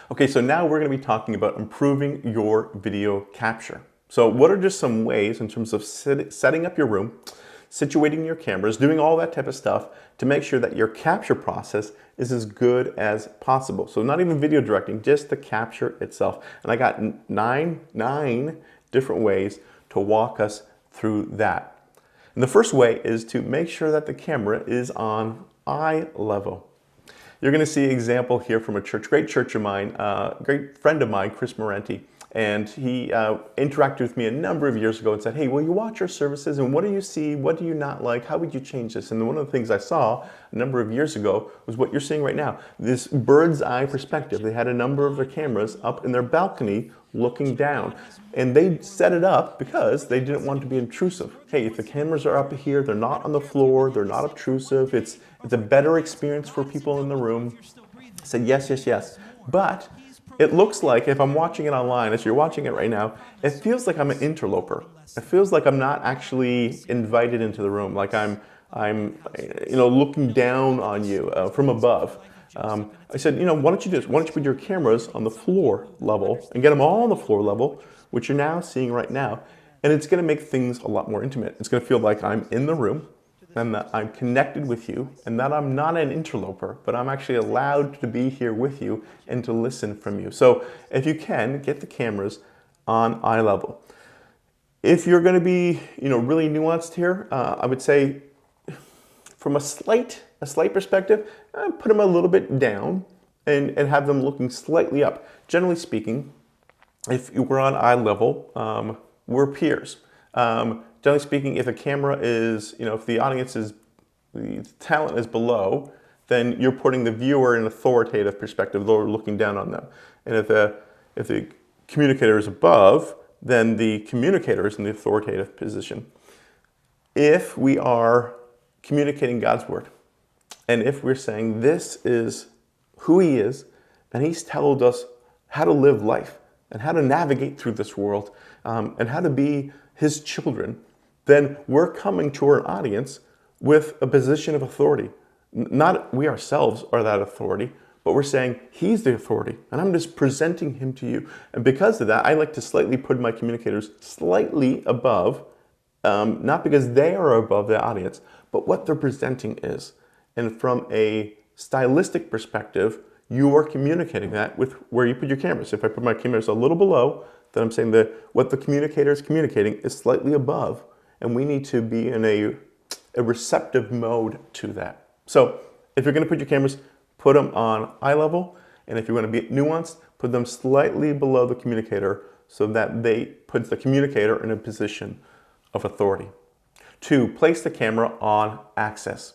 Okay, so now we're going to be talking about improving your video capture. So what are just some ways in terms of setting up your room, situating your cameras, doing all that type of stuff to make sure that your capture process is as good as possible. So not even video directing, just the capture itself. And I got nine different ways to walk us through that. And the first way is to make sure that the camera is on eye level. You're going to see an example here from a great church of mine, great friend of mine, Chris Morenti. And he interacted with me a number of years ago and said, hey, will you watch our services, and what do you see? What do you not like? How would you change this? And one of the things I saw a number of years ago was what you're seeing right now, this bird's eye perspective. They had a number of their cameras up in their balcony looking down. And they set it up because they didn't want to be intrusive. Hey, if the cameras are up here, they're not on the floor, they're not obtrusive, it's a better experience for people in the room. I said, yes. But it looks like, if I'm watching it online, as you're watching it right now, it feels like I'm an interloper. It feels like I'm not actually invited into the room, like I'm looking down on you from above. I said, why don't you do this? Why don't you put your cameras on the floor level and get them all on the floor level, which you're now seeing right now, and it's going to make things a lot more intimate. It's going to feel like I'm in the room, and that I'm connected with you, and that I'm not an interloper, but I'm actually allowed to be here with you and to listen from you. So if you can, get the cameras on eye level. If you're going to be, really nuanced here, I would say from a slight perspective, put them a little bit down and have them looking slightly up. Generally speaking, if we're on eye level, we're peers. Generally speaking, if a camera is, if the audience is, the talent is below, then you're putting the viewer in an authoritative perspective, they're looking down on them. And if the communicator is above, then the communicator is in the authoritative position. If we are communicating God's word, and if we're saying this is who He is, and He's told us how to live life, and how to navigate through this world, and how to be His children, then we're coming to our audience with a position of authority. Not we ourselves are that authority, but we're saying He's the authority, and I'm just presenting Him to you. And because of that, I like to slightly put my communicators slightly above, not because they are above the audience, but what they're presenting is. And from a stylistic perspective, you are communicating that with where you put your cameras. If I put my cameras a little below, then I'm saying that what the communicator is communicating is slightly above, and we need to be in a receptive mode to that. So if you're going to put your cameras, put them on eye level. And if you want to be nuanced, put them slightly below the communicator so that they put the communicator in a position of authority. 2, place the camera on axis.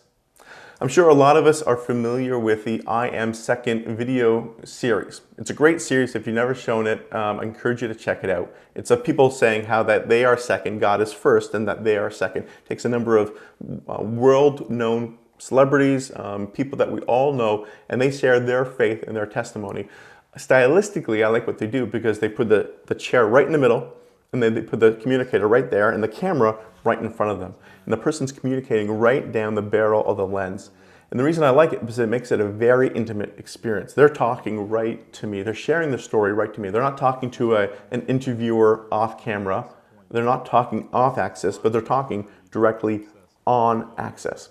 I'm sure a lot of us are familiar with the I Am Second video series. It's a great series. If you've never shown it, I encourage you to check it out. It's of people saying how that they are second, God is first, and that they are second. It takes a number of world-known celebrities, people that we all know, and they share their faith and their testimony. Stylistically, I like what they do because they put the chair right in the middle, and then they put the communicator right there, and the camera right in front of them. And the person's communicating right down the barrel of the lens. And the reason I like it is it makes it a very intimate experience. They're talking right to me. They're sharing their story right to me. They're not talking to an interviewer off camera. They're not talking off axis, but they're talking directly on axis.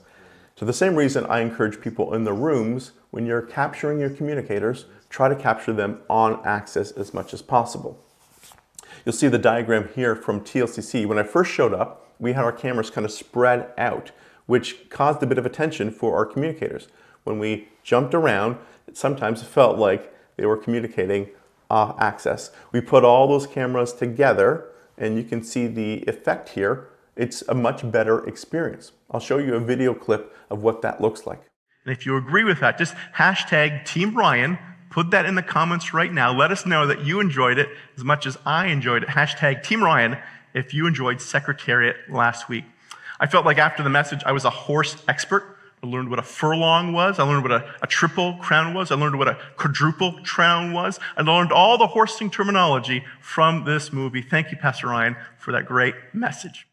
So the same reason I encourage people in the rooms, when you're capturing your communicators, try to capture them on axis as much as possible. You'll see the diagram here from TLCC. When I first showed up, we had our cameras kind of spread out, which caused a bit of attention for our communicators. When we jumped around, it sometimes felt like they were communicating off axis. We put all those cameras together, and you can see the effect here. It's a much better experience. I'll show you a video clip of what that looks like. And if you agree with that, just hashtag Team Ryan. Put that in the comments right now. Let us know that you enjoyed it as much as I enjoyed it. Hashtag Team Ryan if you enjoyed Secretariat last week. I felt like after the message, I was a horse expert. I learned what a furlong was. I learned what a triple crown was. I learned what a quadruple crown was. I learned all the horsing terminology from this movie. Thank you, Pastor Ryan, for that great message.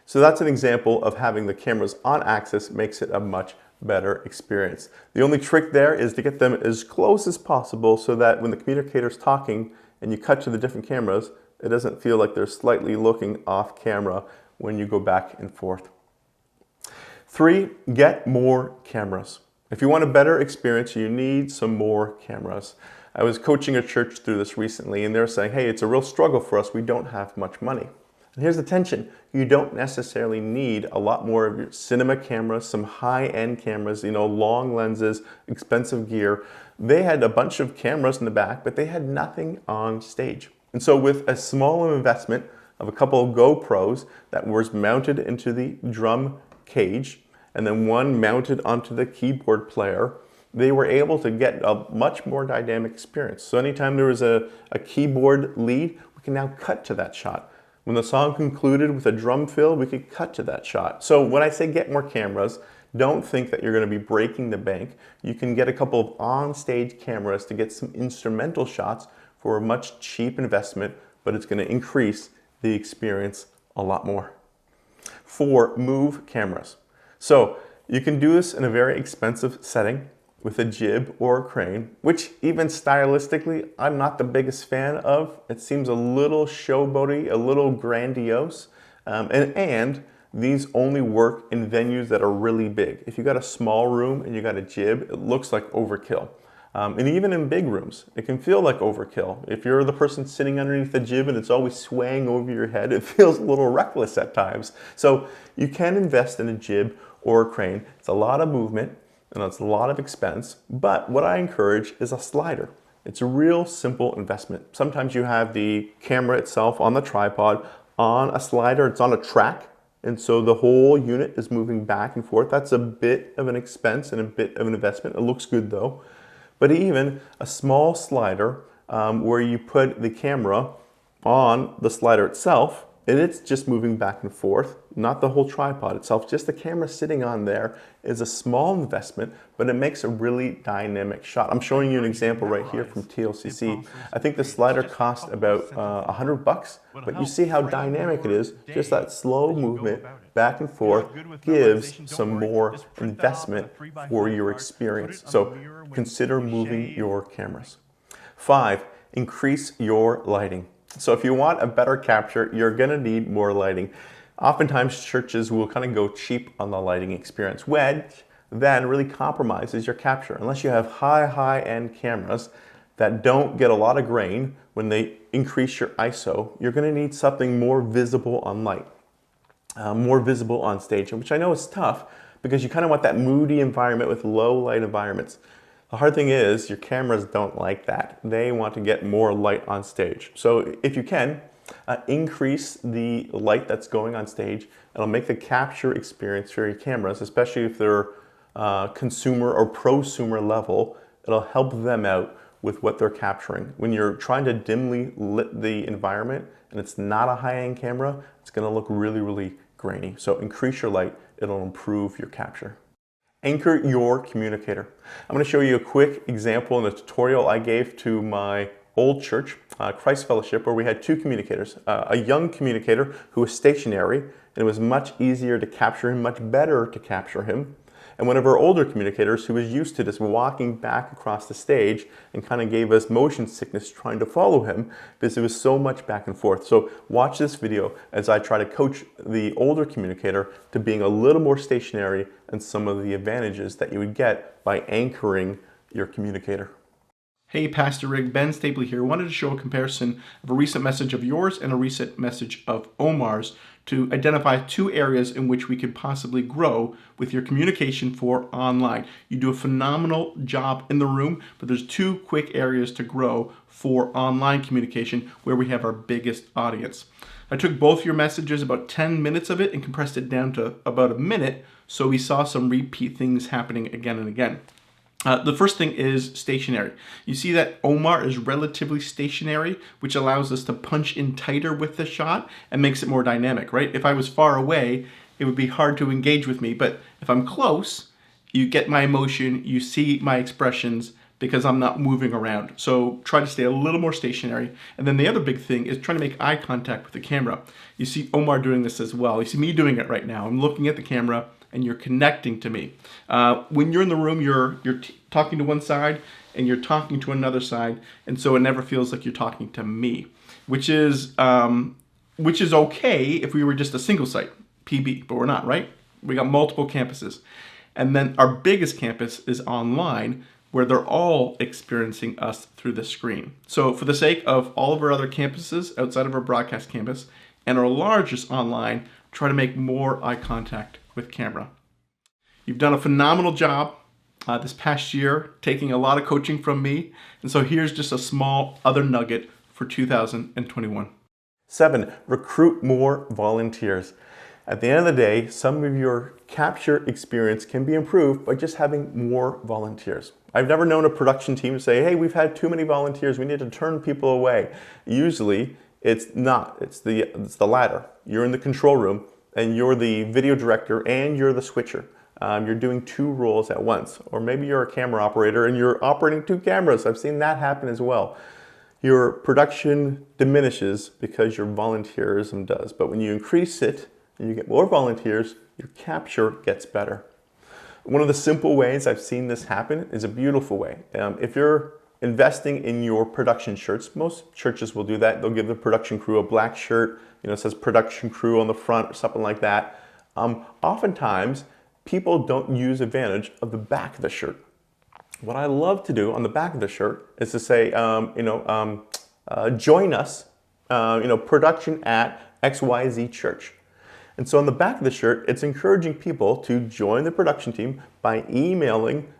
So that's an example of having the cameras on axis makes it a much better experience. The only trick there is to get them as close as possible so that when the communicator is talking and you cut to the different cameras, it doesn't feel like they're slightly looking off camera when you go back and forth. 3, get more cameras. If you want a better experience, you need some more cameras. I was coaching a church through this recently, and they're saying, hey, it's a real struggle for us. We don't have much money. And here's the tension. You don't necessarily need a lot more of your cinema cameras, some high-end cameras, long lenses, expensive gear. They had a bunch of cameras in the back, but they had nothing on stage. And so with a small investment of a couple of GoPros that was mounted into the drum cage, and then one mounted onto the keyboard player, they were able to get a much more dynamic experience. So anytime there was a keyboard lead, we can now cut to that shot. When the song concluded with a drum fill, we could cut to that shot. So when I say get more cameras, don't think that you're going to be breaking the bank. You can get a couple of on-stage cameras to get some instrumental shots for a much cheap investment, but it's going to increase the experience a lot more. 4, move cameras. So you can do this in a very expensive setting with a jib or a crane, which even stylistically, I'm not the biggest fan of. It seems a little showboaty, a little grandiose, and these only work in venues that are really big. If you got a small room and you got a jib, it looks like overkill. And even in big rooms, it can feel like overkill. If you're the person sitting underneath the jib and it's always swaying over your head, it feels a little reckless at times. So you can invest in a jib or a crane. It's a lot of movement and it's a lot of expense, but what I encourage is a slider. It's a real simple investment. Sometimes you have the camera itself on the tripod, on a slider, it's on a track, and so the whole unit is moving back and forth. That's a bit of an expense and a bit of an investment. It looks good though. But even a small slider where you put the camera on the slider itself, and it's just moving back and forth, not the whole tripod itself, just the camera sitting on there is a small investment, but it makes a really dynamic shot. I'm showing you an example right here from TLCC. I think the slider cost about $100, but you see how dynamic it is. Just that slow movement back and forth gives some more investment for your experience. So consider moving your cameras. 5, increase your lighting. So if you want a better capture, you're gonna need more lighting. Oftentimes churches will kind of go cheap on the lighting experience, which then really compromises your capture. Unless you have high-end cameras that don't get a lot of grain when they increase your ISO, you're gonna need something more visible on light, more visible on stage, which I know is tough because you kind of want that moody environment with low light environments. The hard thing is your cameras don't like that. They want to get more light on stage. So if you can, increase the light that's going on stage. It'll make the capture experience for your cameras, especially if they're consumer or prosumer level. It'll help them out with what they're capturing. When you're trying to dimly lit the environment and it's not a high-end camera, it's gonna look really, really grainy. So increase your light, it'll improve your capture. Anchor your communicator. I'm going to show you a quick example in a tutorial I gave to my old church, Christ Fellowship, where we had two communicators. A young communicator who was stationary, and it was much easier to capture him, much better to capture him. And one of our older communicators who was used to just walking back across the stage and kind of gave us motion sickness trying to follow him because it was so much back and forth. So watch this video as I try to coach the older communicator to being a little more stationary and some of the advantages that you would get by anchoring your communicator. Hey, Pastor Rick, Ben Stapley here. Wanted to show a comparison of a recent message of yours and a recent message of Omar's to identify two areas in which we could possibly grow with your communication for online. You do a phenomenal job in the room, but there's two quick areas to grow for online communication where we have our biggest audience. I took both your messages, about 10 minutes of it, and compressed it down to about a minute, so we saw some repeat things happening again and again. The first thing is stationary. You see that Omar is relatively stationary, which allows us to punch in tighter with the shot and makes it more dynamic, right? If I was far away, it would be hard to engage with me, but if I'm close, you get my emotion, you see my expressions because I'm not moving around. So try to stay a little more stationary. And then the other big thing is trying to make eye contact with the camera. You see Omar doing this as well. You see me doing it right now. I'm looking at the camera and you're connecting to me. When you're in the room, you're talking to one side and you're talking to another side, and so it never feels like you're talking to me, which is okay if we were just a single site, PB, but we're not, right? We got multiple campuses. And then our biggest campus is online, where they're all experiencing us through the screen. So for the sake of all of our other campuses outside of our broadcast campus and our largest online, try to make more eye contact with camera. You've done a phenomenal job this past year, taking a lot of coaching from me. And so here's just a small other nugget for 2021. 7, recruit more volunteers. At the end of the day, some of your capture experience can be improved by just having more volunteers. I've never known a production team to say, hey, we've had too many volunteers, we need to turn people away. Usually it's not, it's the latter. You're in the control room and you're the video director and you're the switcher. You're doing two roles at once. Or maybe you're a camera operator and you're operating two cameras. I've seen that happen as well. Your production diminishes because your volunteerism does. But when you increase it and you get more volunteers, your capture gets better. One of the simple ways I've seen this happen is a beautiful way. If you're investing in your production shirts, most churches will do that. They'll give the production crew a black shirt, it says production crew on the front or something like that. Oftentimes, people don't use advantage of the back of the shirt. What I love to do on the back of the shirt is to say, join us, production at XYZ Church. And so on the back of the shirt, it's encouraging people to join the production team by emailing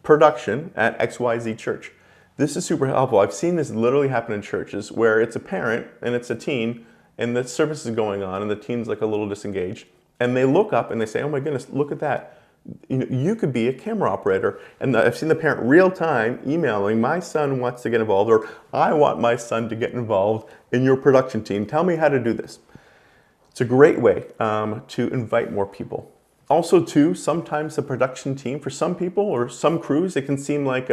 production at XYZ Church. This is super helpful. I've seen this literally happen in churches where it's a parent and it's a teen and the service is going on and the teen's like a little disengaged. And they look up and they say, oh my goodness, look at that. You could be a camera operator. And I've seen the parent real time emailing, my son wants to get involved, or I want my son to get involved in your production team. Tell me how to do this. It's a great way to invite more people. Also too, sometimes the production team, for some people or some crews, it can seem like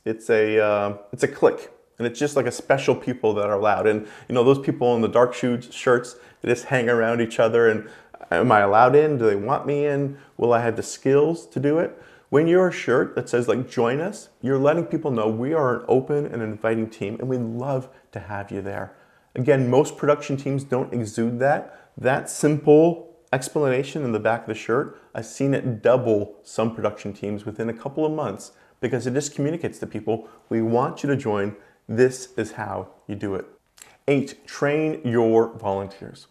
it's a clique. And it's just like a special people that are allowed. And those people in the dark shirts, they just hang around each other and am I allowed in? Do they want me in? Will I have the skills to do it? When you're a shirt that says like join us, you're letting people know we are an open and inviting team and we'd love to have you there. Again, most production teams don't exude that. That simple explanation in the back of the shirt, I've seen it double some production teams within a couple of months because it just communicates to people, we want you to join. This is how you do it. 8, train your volunteers.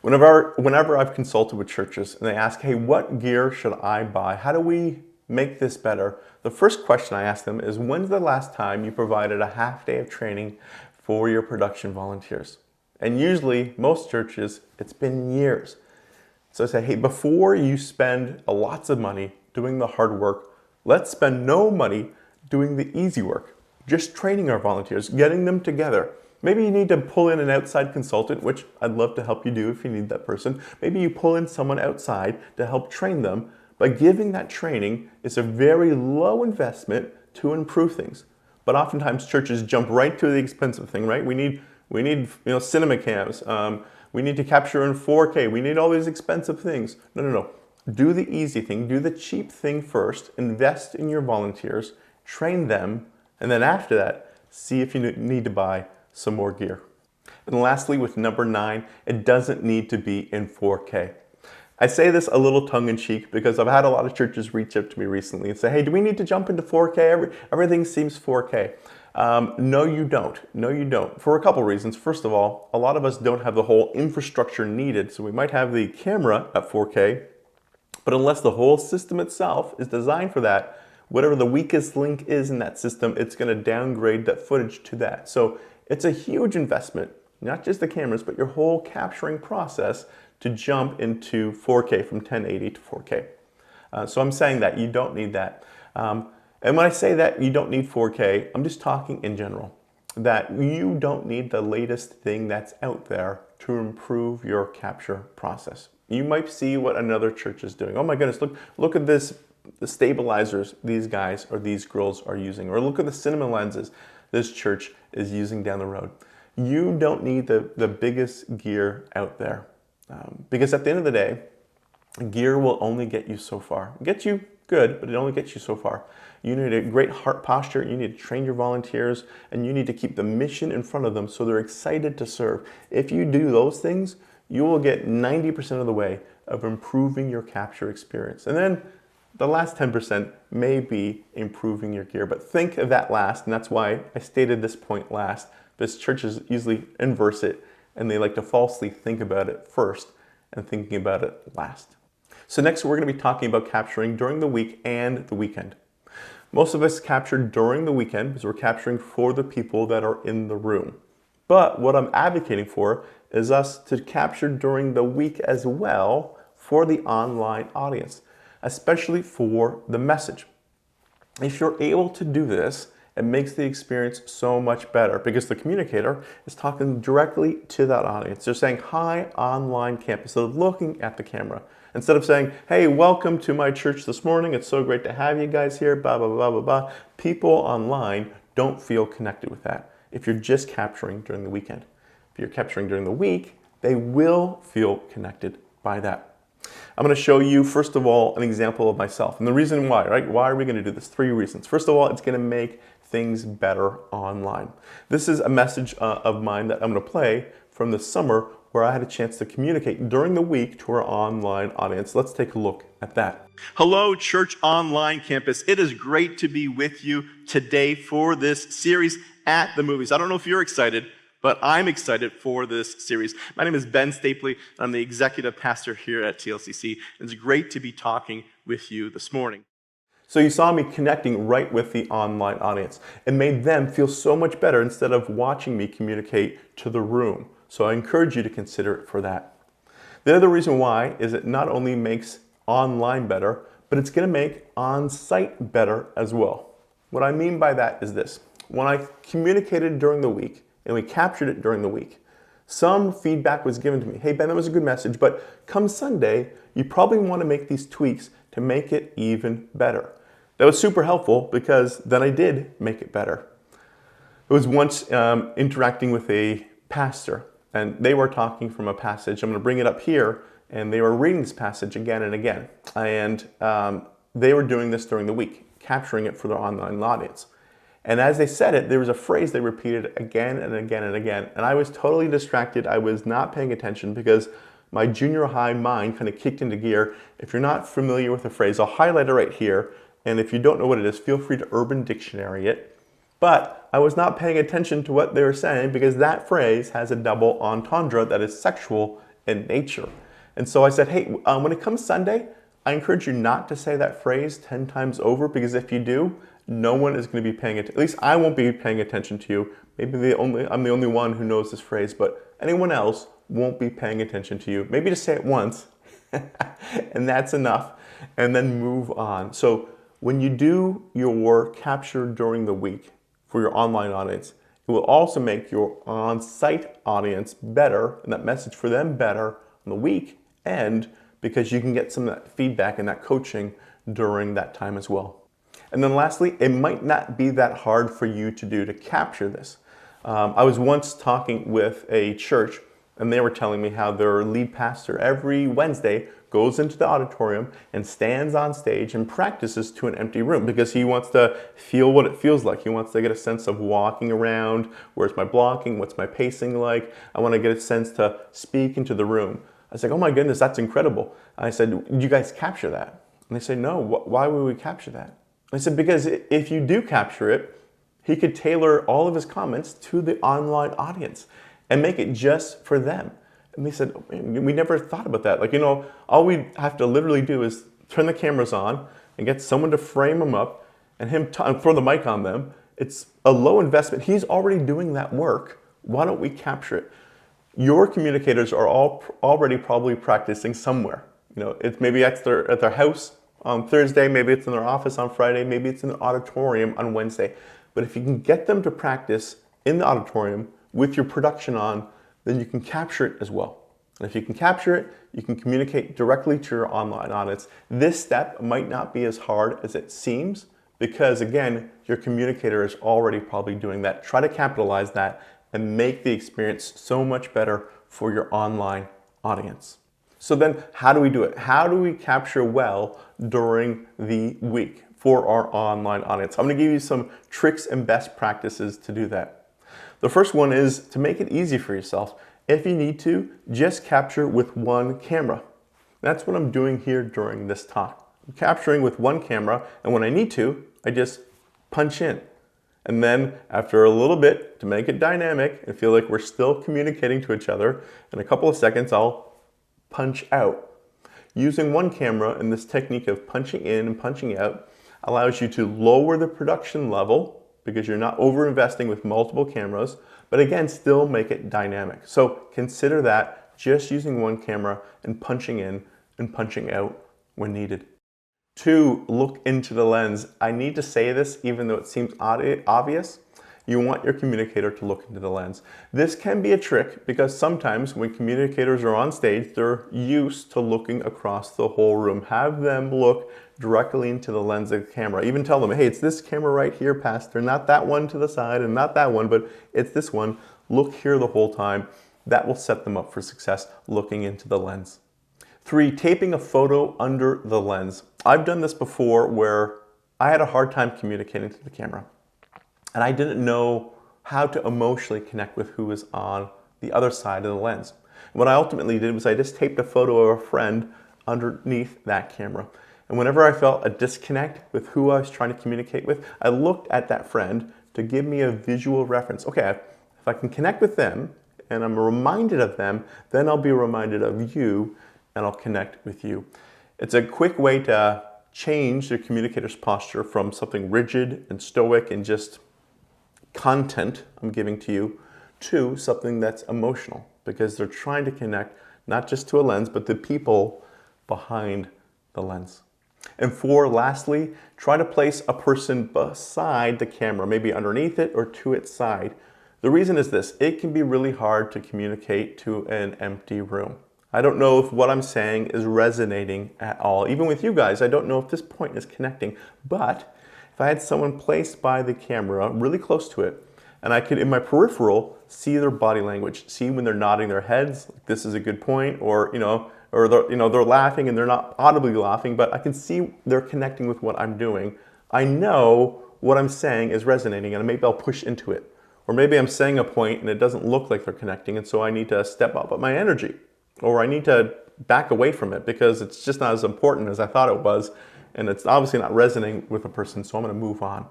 Whenever I've consulted with churches and they ask, hey, what gear should I buy? How do we make this better? The first question I ask them is, when's the last time you provided a half day of training for your production volunteers? And usually, most churches, it's been years. So I say, hey, before you spend lots of money doing the hard work, let's spend no money doing the easy work. Just training our volunteers, getting them together. Maybe you need to pull in an outside consultant, which I'd love to help you do if you need that person. Maybe you pull in someone outside to help train them. By giving that training, it's a very low investment to improve things. But oftentimes churches jump right to the expensive thing, right? We need cinema cams. We need to capture in 4K. We need all these expensive things. No. Do the easy thing. Do the cheap thing first. Invest in your volunteers. Train them. And then after that, see if you need to buy some more gear. And lastly, with number 9, it doesn't need to be in 4K. I say this a little tongue-in-cheek because I've had a lot of churches reach out to me recently and say, hey, do we need to jump into 4K? Everything seems 4K. No, you don't. No, you don't. For a couple reasons. First of all, a lot of us don't have the whole infrastructure needed. So we might have the camera at 4K, but unless the whole system itself is designed for that, whatever the weakest link is in that system, it's going to downgrade that footage to that. So it's a huge investment, not just the cameras, but your whole capturing process to jump into 4K from 1080 to 4K. So I'm saying that you don't need that. And when I say that you don't need 4K, I'm just talking in general, that you don't need the latest thing that's out there to improve your capture process. You might see what another church is doing. Oh my goodness, look at this, the stabilizers these guys or these girls are using, or look at the cinema lenses this church is using down the road. You don't need the biggest gear out there. Because at the end of the day, gear will only get you so far. It gets you good, but it only gets you so far. You need a great heart posture, you need to train your volunteers, and you need to keep the mission in front of them so they're excited to serve. If you do those things, you will get 90% of the way of improving your capture experience. And then the last 10% may be improving your gear, but think of that last, and that's why I stated this point last, because churches usually inverse it, and they like to falsely think about it first and thinking about it last. So next we're going to be talking about capturing during the week and the weekend. Most of us capture during the weekend because we're capturing for the people that are in the room. But what I'm advocating for is us to capture during the week as well for the online audience, especially for the message. If you're able to do this, it makes the experience so much better because the communicator is talking directly to that audience. They're saying, hi, online campus. They're looking at the camera. Instead of saying, hey, welcome to my church this morning. It's so great to have you guys here, blah, blah, blah, blah, blah. People online don't feel connected with that if you're just capturing during the weekend. If you're capturing during the week, they will feel connected by that. I'm going to show you, first of all, an example of myself. And the reason why, right? Why are we going to do this? 3 reasons. First of all, it's going to make things better online. This is a message of mine that I'm going to play from the summer where I had a chance to communicate during the week to our online audience. Let's take a look at that. Hello, Church Online Campus. It is great to be with you today for this series at the movies. I don't know if you're excited, but I'm excited for this series. My name is Ben Stapley. I'm the executive pastor here at TLCC. It's great to be talking with you this morning. So you saw me connecting right with the online audience. It made them feel so much better instead of watching me communicate to the room. So I encourage you to consider it for that. The other reason why is it not only makes online better, but it's going to make on-site better as well. What I mean by that is this. When I communicated during the week, and we captured it during the week, some feedback was given to me. Hey, Ben, that was a good message, but come Sunday, you probably want to make these tweaks to make it even better. That was super helpful because then I did make it better. I was once interacting with a pastor, and they were talking from a passage. I'm going to bring it up here, and they were reading this passage again and again. And they were doing this during the week, capturing it for their online audience. And as they said it, there was a phrase they repeated again and again and again. And I was totally distracted. I was not paying attention because my junior high mind kind of kicked into gear. If you're not familiar with the phrase, I'll highlight it right here. And if you don't know what it is, feel free to Urban Dictionary it. But I was not paying attention to what they were saying because that phrase has a double entendre that is sexual in nature. And so I said, hey, when it comes Sunday, I encourage you not to say that phrase 10 times over, because if you do, no one is going to be paying attention. At least I won't be paying attention to you. Maybe I'm the only one who knows this phrase, but anyone else won't be paying attention to you. Maybe just say it once, and that's enough, and then move on. So when you do your capture during the week for your online audience, it will also make your on-site audience better, and that message for them better on the weekend, because you can get some of that feedback and that coaching during that time as well. And then lastly, it might not be that hard for you to do to capture this. I was once talking with a church, and they were telling me how their lead pastor every Wednesday goes into the auditorium and stands on stage and practices to an empty room, because he wants to feel what it feels like. He wants to get a sense of walking around. Where's my blocking? What's my pacing like? I want to get a sense to speak into the room. I was like, oh my goodness, that's incredible. I said, do you guys capture that? And they said, no, why would we capture that? I said, because if you do capture it, he could tailor all of his comments to the online audience and make it just for them. And they said, oh, man, we never thought about that. Like, all we have to literally do is turn the cameras on and get someone to frame them up and him throw the mic on them. It's a low investment. He's already doing that work. Why don't we capture it? Your communicators are already probably practicing somewhere. It's maybe at their house on Thursday, maybe it's in their office on Friday, maybe it's in the auditorium on Wednesday. But if you can get them to practice in the auditorium with your production on, then you can capture it as well. And if you can capture it, you can communicate directly to your online audience. This step might not be as hard as it seems, because again, your communicator is already probably doing that. Try to capitalize that and make the experience so much better for your online audience. So then how do we do it? How do we capture well during the week for our online audience? I'm going to give you some tricks and best practices to do that. The first one is to make it easy for yourself. If you need to, just capture with one camera. That's what I'm doing here during this talk. I'm capturing with one camera, and when I need to, I just punch in. And then after a little bit, to make it dynamic and feel like we're still communicating to each other, in a couple of seconds, I'll punch out. Using one camera and this technique of punching in and punching out allows you to lower the production level, because you're not over investing with multiple cameras, but again, still make it dynamic. So consider that, just using one camera and punching in and punching out when needed. 2, look into the lens. I need to say this even though it seems obvious. You want your communicator to look into the lens. This can be a trick, because sometimes when communicators are on stage, they're used to looking across the whole room. Have them look directly into the lens of the camera. Even tell them, hey, it's this camera right here, Pastor, not that one to the side and not that one, but it's this one. Look here the whole time. That will set them up for success, looking into the lens. 3, taping a photo under the lens. I've done this before where I had a hard time communicating to the camera, and I didn't know how to emotionally connect with who was on the other side of the lens. What I ultimately did was I just taped a photo of a friend underneath that camera. And whenever I felt a disconnect with who I was trying to communicate with, I looked at that friend to give me a visual reference. Okay, if I can connect with them and I'm reminded of them, then I'll be reminded of you and I'll connect with you. It's a quick way to change your communicator's posture from something rigid and stoic and just content I'm giving to you to something that's emotional, because they're trying to connect not just to a lens, but the people behind the lens. And 4, lastly, try to place a person beside the camera, maybe underneath it or to its side. The reason is this: it can be really hard to communicate to an empty room. I don't know if what I'm saying is resonating at all. Even with you guys, I don't know if this point is connecting, but if I had someone placed by the camera really close to it, and I could, in my peripheral, see their body language, see when they're nodding their heads, like this is a good point, or they're laughing and they're not audibly laughing, but I can see they're connecting with what I'm doing. I know what I'm saying is resonating, and maybe I'll push into it. Or maybe I'm saying a point and it doesn't look like they're connecting, and so I need to step up my energy. Or I need to back away from it because it's just not as important as I thought it was, and it's obviously not resonating with a person, so I'm going to move on.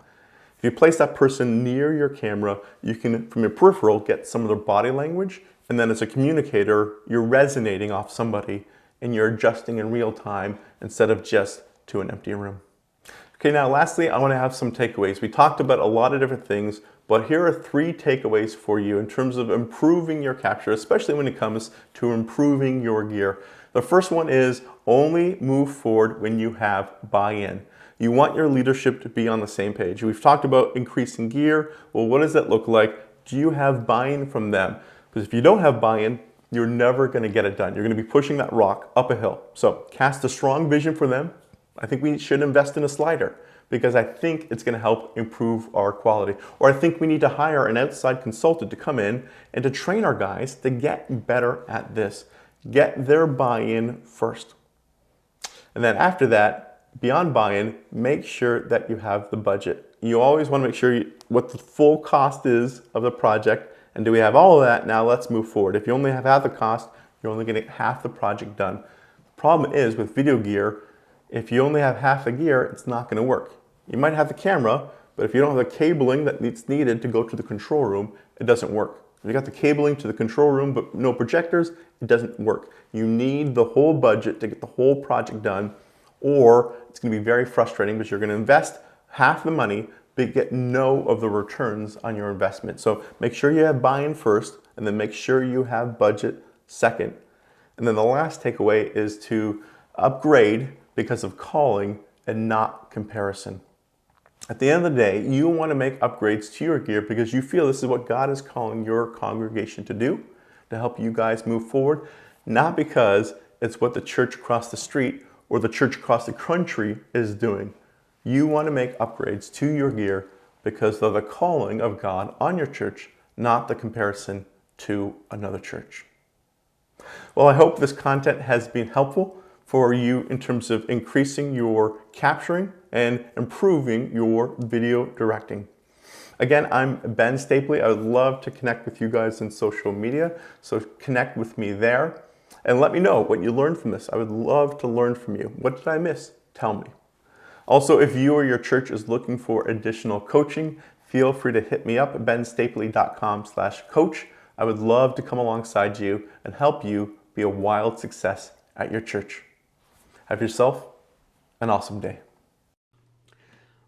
If you place that person near your camera, you can, from your peripheral, get some of their body language, and then as a communicator, you're resonating off somebody and you're adjusting in real time instead of just to an empty room. Okay, now lastly, I want to have some takeaways. We talked about a lot of different things, but here are 3 takeaways for you in terms of improving your capture, especially when it comes to improving your gear. The first one is only move forward when you have buy-in. You want your leadership to be on the same page. We've talked about increasing gear. Well, what does that look like? Do you have buy-in from them? Because if you don't have buy-in, you're never going to get it done. You're going to be pushing that rock up a hill. So cast a strong vision for them. I think we should invest in a slider because I think it's going to help improve our quality. Or I think we need to hire an outside consultant to come in and to train our guys to get better at this. Get their buy-in first. And then after that, beyond buy-in, make sure that you have the budget. You always want to make sure what the full cost is of the project. And do we have all of that? Now let's move forward. If you only have half the cost, you're only getting half the project done. The problem is with video gear, if you only have half the gear, it's not going to work. You might have the camera, but if you don't have the cabling that's needed to go to the control room, it doesn't work. If you got the cabling to the control room but no projectors, it doesn't work. You need the whole budget to get the whole project done, or it's going to be very frustrating because you're going to invest half the money but get no of the returns on your investment. So make sure you have buy-in first, and then make sure you have budget second. And then the last takeaway is to upgrade because of calling and not comparison. At the end of the day, you want to make upgrades to your gear because you feel this is what God is calling your congregation to do, to help you guys move forward, not because it's what the church across the street or the church across the country is doing. You want to make upgrades to your gear because of the calling of God on your church, not the comparison to another church. Well, I hope this content has been helpful for you in terms of increasing your capturing and improving your video directing. Again, I'm Ben Stapley. I would love to connect with you guys in social media, so connect with me there and let me know what you learned from this. I would love to learn from you. What did I miss? Tell me. Also, if you or your church is looking for additional coaching, feel free to hit me up at benstapley.com/coach. I would love to come alongside you and help you be a wild success at your church. Have yourself an awesome day.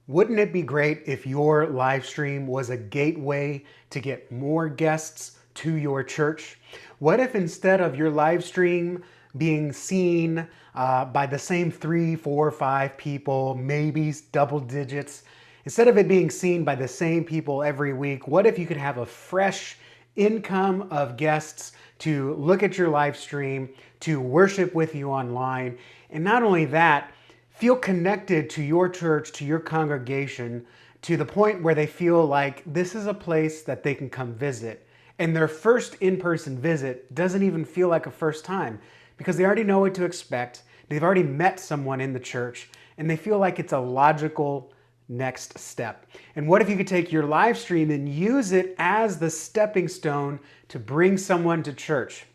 Wouldn't it be great if your live stream was a gateway to get more guests to your church? What if instead of your live stream being seen by the same 3, 4, 5 people, maybe double digits, instead of it being seen by the same people every week, what if you could have a fresh income of guests to look at your live stream, to worship with you online, and not only that, feel connected to your church, to your congregation, to the point where they feel like this is a place that they can come visit. And their first in-person visit doesn't even feel like a first time because they already know what to expect. They've already met someone in the church and they feel like it's a logical next step. And what if you could take your live stream and use it as the stepping stone to bring someone to church?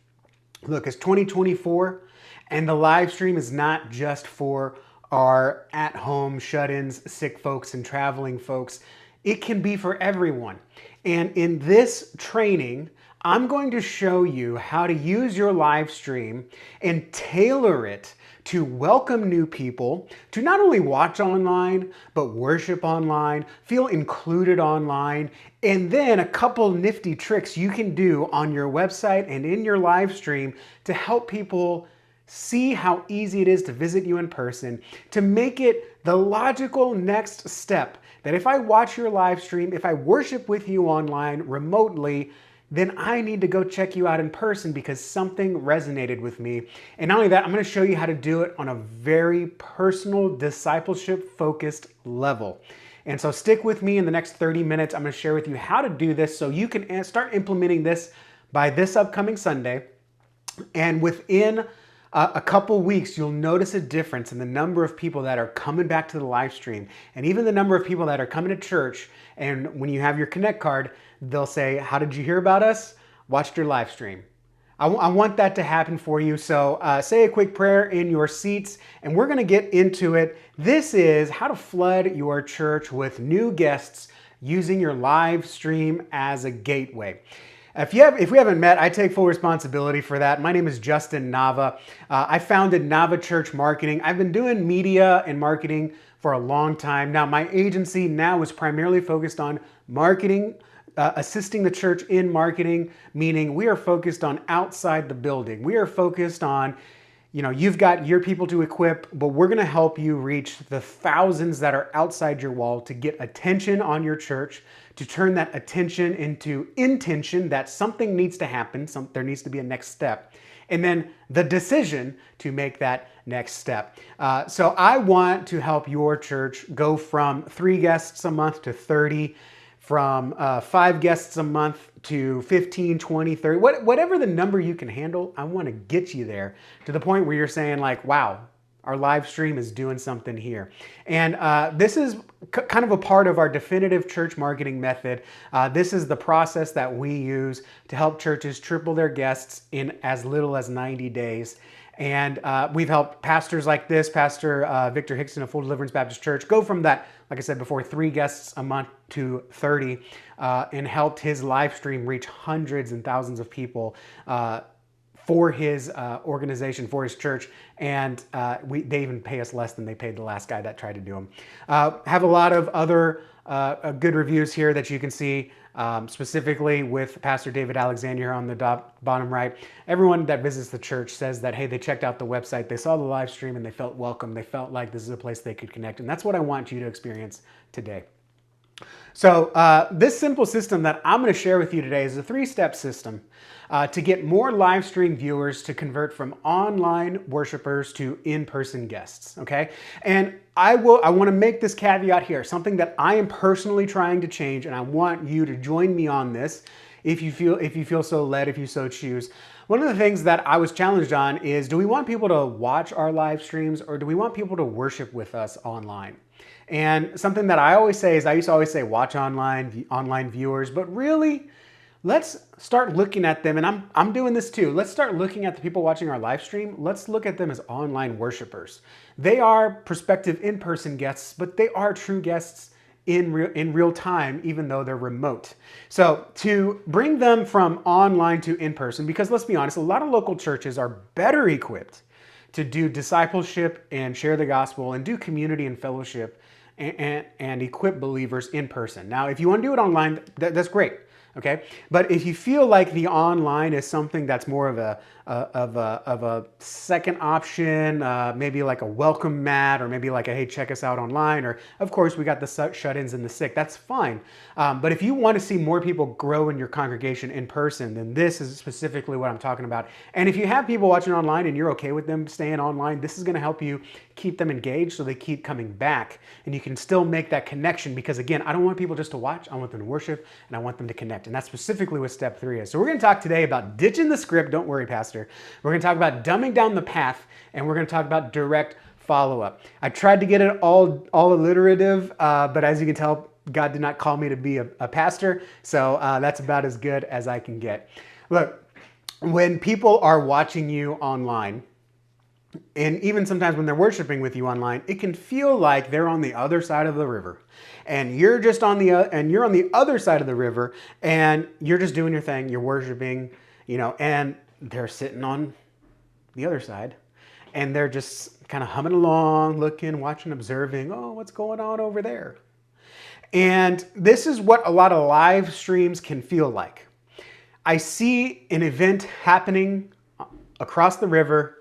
Look, it's 2024 and the live stream is not just for our at-home shut-ins, sick folks and traveling folks. It can be for everyone. And in this training, I'm going to show you how to use your live stream and tailor it to welcome new people, to not only watch online, but worship online, feel included online, and then a couple nifty tricks you can do on your website and in your live stream to help people see how easy it is to visit you in person, to make it the logical next step. That if I watch your live stream, if I worship with you online remotely, then I need to go check you out in person because something resonated with me. And not only that, I'm going to show you how to do it on a very personal, discipleship-focused level. And so stick with me in the next 30 minutes. I'm going to share with you how to do this so you can start implementing this by this upcoming Sunday. And within a couple weeks, you'll notice a difference in the number of people that are coming back to the live stream and even the number of people that are coming to church. And when you have your Connect card, they'll say, how did you hear about us? Watched your live stream. I want that to happen for you. So say a quick prayer in your seats and we're going to get into it. This is how to flood your church with new guests using your live stream as a gateway. If we haven't met, I take full responsibility for that. My name is Justin Nava. I founded Nava Church Marketing. I've been doing media and marketing for a long time. Now, my agency now is primarily focused on marketing, assisting the church in marketing, meaning we are focused on outside the building. We are focused on, you've got your people to equip, but we're going to help you reach the thousands that are outside your wall to get attention on your church, to turn that attention into intention that something needs to happen, there needs to be a next step, and then the decision to make that next step. So I want to help your church go from 3 guests a month to 30, from 5 guests a month to 15, 20, 30, whatever the number you can handle. I want to get you there to the point where you're saying like, wow, our live stream is doing something here. And this is kind of a part of our definitive church marketing method. This is the process that we use to help churches triple their guests in as little as 90 days. And we've helped pastors like this, Pastor Victor Hickson of Full Deliverance Baptist Church, go from that, like I said before, 3 guests a month to 30, and helped his live stream reach hundreds and thousands of people for his organization, for his church, and they even pay us less than they paid the last guy that tried to do them. Have a lot of other good reviews here that you can see, specifically with Pastor David Alexander here on the bottom right. Everyone that visits the church says that, hey, they checked out the website, they saw the live stream, and they felt welcome. They felt like this is a place they could connect, and that's what I want you to experience today. So this simple system that I'm going to share with you today is a 3-step system to get more live stream viewers to convert from online worshipers to in-person guests, okay? And I want to make this caveat here, something that I am personally trying to change, and I want you to join me on this if you feel so led, if you so choose. One of the things that I was challenged on is, do we want people to watch our live streams, or do we want people to worship with us online? And something that I always say is, I used to always say watch online viewers, but really, let's start looking at them, and I'm doing this too. Let's start looking at the people watching our live stream. Let's look at them as online worshipers. They are prospective in-person guests, but they are true guests in real time, even though they're remote. So to bring them from online to in-person, because let's be honest, a lot of local churches are better equipped to do discipleship and share the gospel and do community and fellowship and equip believers in person. Now, if you want to do it online, that's great. Okay, but if you feel like the online is something that's more of a second option, maybe like a welcome mat, or maybe like a hey, check us out online, or of course we got the shut-ins and the sick, that's fine. But if you want to see more people grow in your congregation in person, then this is specifically what I'm talking about. And if you have people watching online and you're okay with them staying online, this is going to help you keep them engaged so they keep coming back, and you can still make that connection, because again, I don't want people just to watch, I want them to worship, and I want them to connect. And that's specifically what step 3 is. So we're going to talk today about ditching the script. Don't worry, Pastor. We're going to talk about dumbing down the path, and we're going to talk about direct follow-up. I tried to get it all alliterative, but as you can tell, God did not call me to be a pastor, so that's about as good as I can get. Look, when people are watching you online, and even sometimes when they're worshiping with you online, it can feel like they're on the other side of the river, and you're just on the other side of the river, and you're just doing your thing, you're worshiping, and they're sitting on the other side, and they're just kind of humming along, looking, watching, observing. Oh, what's going on over there? And this is what a lot of live streams can feel like. I see an event happening across the river,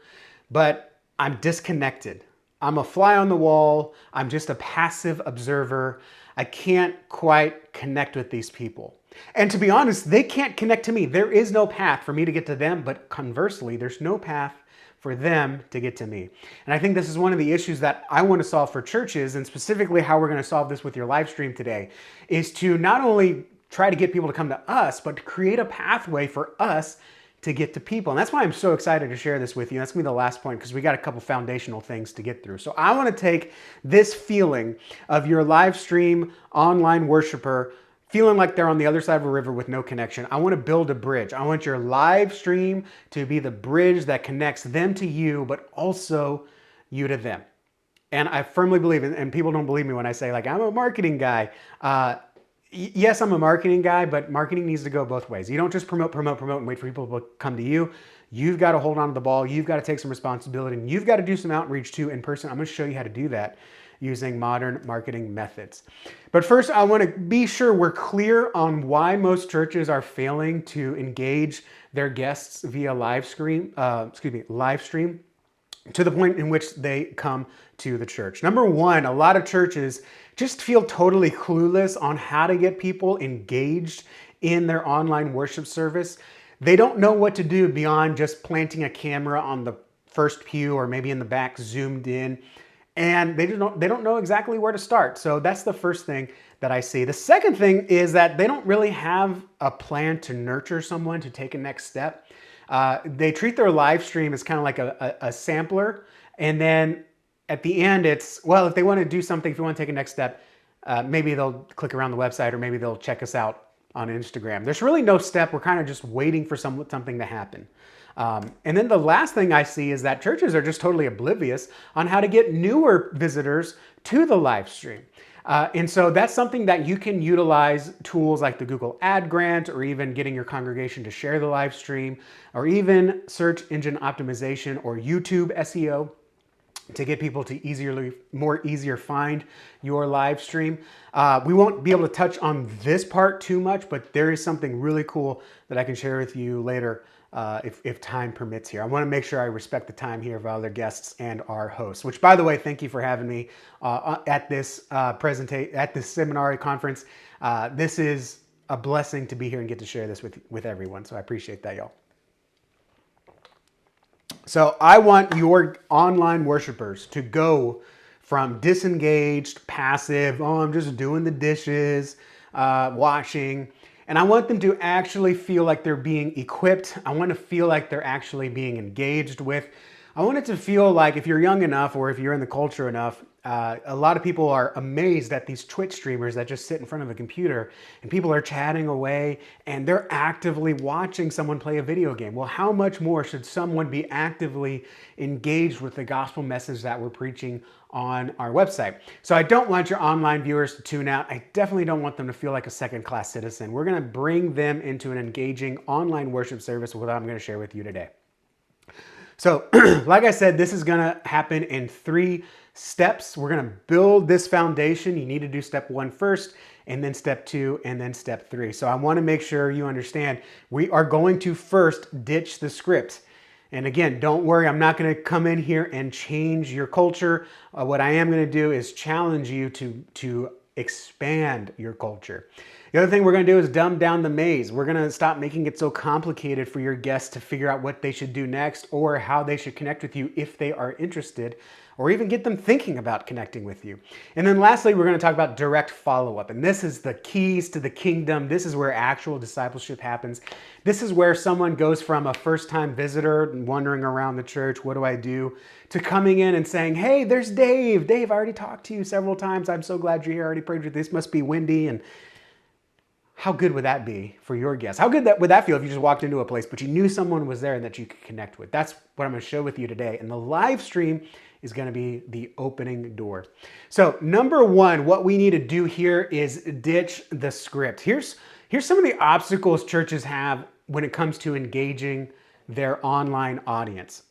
but I'm disconnected. I'm a fly on the wall. I'm just a passive observer. I can't quite connect with these people. And to be honest, they can't connect to me. There is no path for me to get to them, but conversely, there's no path for them to get to me. And I think this is one of the issues that I want to solve for churches, and specifically how we're going to solve this with your live stream today, is to not only try to get people to come to us, but to create a pathway for us to get to people. And that's why I'm so excited to share this with you. That's going to be the last point, because we got a couple foundational things to get through. So I want to take this feeling of your live stream online worshiper feeling like they're on the other side of a river with no connection. I want to build a bridge. I want your live stream to be the bridge that connects them to you, but also you to them. And I firmly believe, and people don't believe me when I say, like, I'm a marketing guy. yes, I'm a marketing guy, but marketing needs to go both ways. You don't just promote, and wait for people to come to you. You've got to hold on to the ball. You've got to take some responsibility, and you've got to do some outreach too in person. I'm going to show you how to do that using modern marketing methods. But first, I want to be sure we're clear on why most churches are failing to engage their guests via live stream to the point in which they come to the church. Number one, a lot of churches just feel totally clueless on how to get people engaged in their online worship service. They don't know what to do beyond just planting a camera on the first pew or maybe in the back zoomed in, and they don't know exactly where to start. So that's the first thing that I see. The second thing is that they don't really have a plan to nurture someone to take a next step. They treat their live stream as kind of like a sampler, and then at the end it's, well, if they want to do something, if you want to take a next step, maybe they'll click around the website or maybe they'll check us out on Instagram. There's really no step. We're kind of just waiting for something to happen. And then the last thing I see is that churches are just totally oblivious on how to get newer visitors to the live stream. And so that's something that you can utilize tools like the Google Ad Grant, or even getting your congregation to share the live stream, or even search engine optimization or YouTube SEO to get people to easier find your live stream. We won't be able to touch on this part too much, but there is something really cool that I can share with you later if time permits here. I want to make sure I respect the time here of our other guests and our hosts, which, by the way, thank you for having me at this seminar conference. This is a blessing to be here and get to share this with everyone. So I appreciate that, y'all. So I want your online worshipers to go from disengaged, passive, oh, I'm just doing the dishes, washing, and I want them to actually feel like they're being equipped. I want to feel like they're actually being engaged with. I want it to feel like, if you're young enough or if you're in the culture enough, a lot of people are amazed at these Twitch streamers that just sit in front of a computer and people are chatting away and they're actively watching someone play a video game. Well, how much more should someone be actively engaged with the gospel message that we're preaching on our website? So I don't want your online viewers to tune out. I definitely don't want them to feel like a second-class citizen. We're going to bring them into an engaging online worship service, with what I'm going to share with you today. So like I said, this is going to happen in 3 steps. We're going to build this foundation. You need to do step 1 first, and then step 2, and then step 3. So I want to make sure you understand we are going to first ditch the script. And again, don't worry, I'm not going to come in here and change your culture. What I am going to do is challenge you to expand your culture. The other thing we're going to do is dumb down the maze. We're going to stop making it so complicated for your guests to figure out what they should do next or how they should connect with you if they are interested, or even get them thinking about connecting with you. And then lastly, we're going to talk about direct follow-up. And this is the keys to the kingdom. This is where actual discipleship happens. This is where someone goes from a first-time visitor and wandering around the church, what do I do, to coming in and saying, hey, there's Dave. Dave, I already talked to you several times. I'm so glad you're here. I already prayed with you. This must be Wendy. And how good would that be for your guests? How good would that feel if you just walked into a place, but you knew someone was there and that you could connect with? That's what I'm going to share with you today. And the live stream is going to be the opening door. So number 1, what we need to do here is ditch the script. Here's some of the obstacles churches have when it comes to engaging their online audience.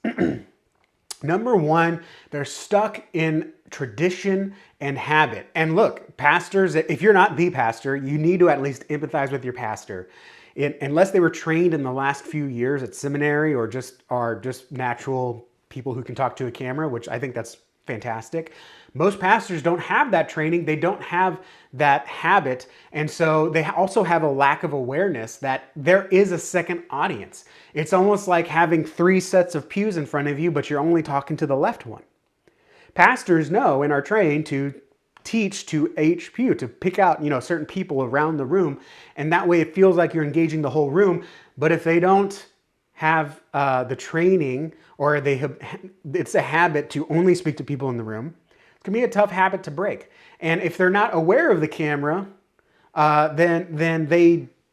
Number 1, they're stuck in tradition and habit. And look, pastors, if you're not the pastor, you need to at least empathize with your pastor. Unless they were trained in the last few years at seminary or are just natural people who can talk to a camera, which I think that's fantastic. Most pastors don't have that training. They don't have that habit. And so they also have a lack of awareness that there is a second audience. It's almost like having 3 sets of pews in front of you, but you're only talking to the left one. Pastors know and are trained to teach to each pew, to pick out, certain people around the room. And that way it feels like you're engaging the whole room. But if they don't have the training, or it's a habit to only speak to people in the room, it can be a tough habit to break. And if they're not aware of the camera, then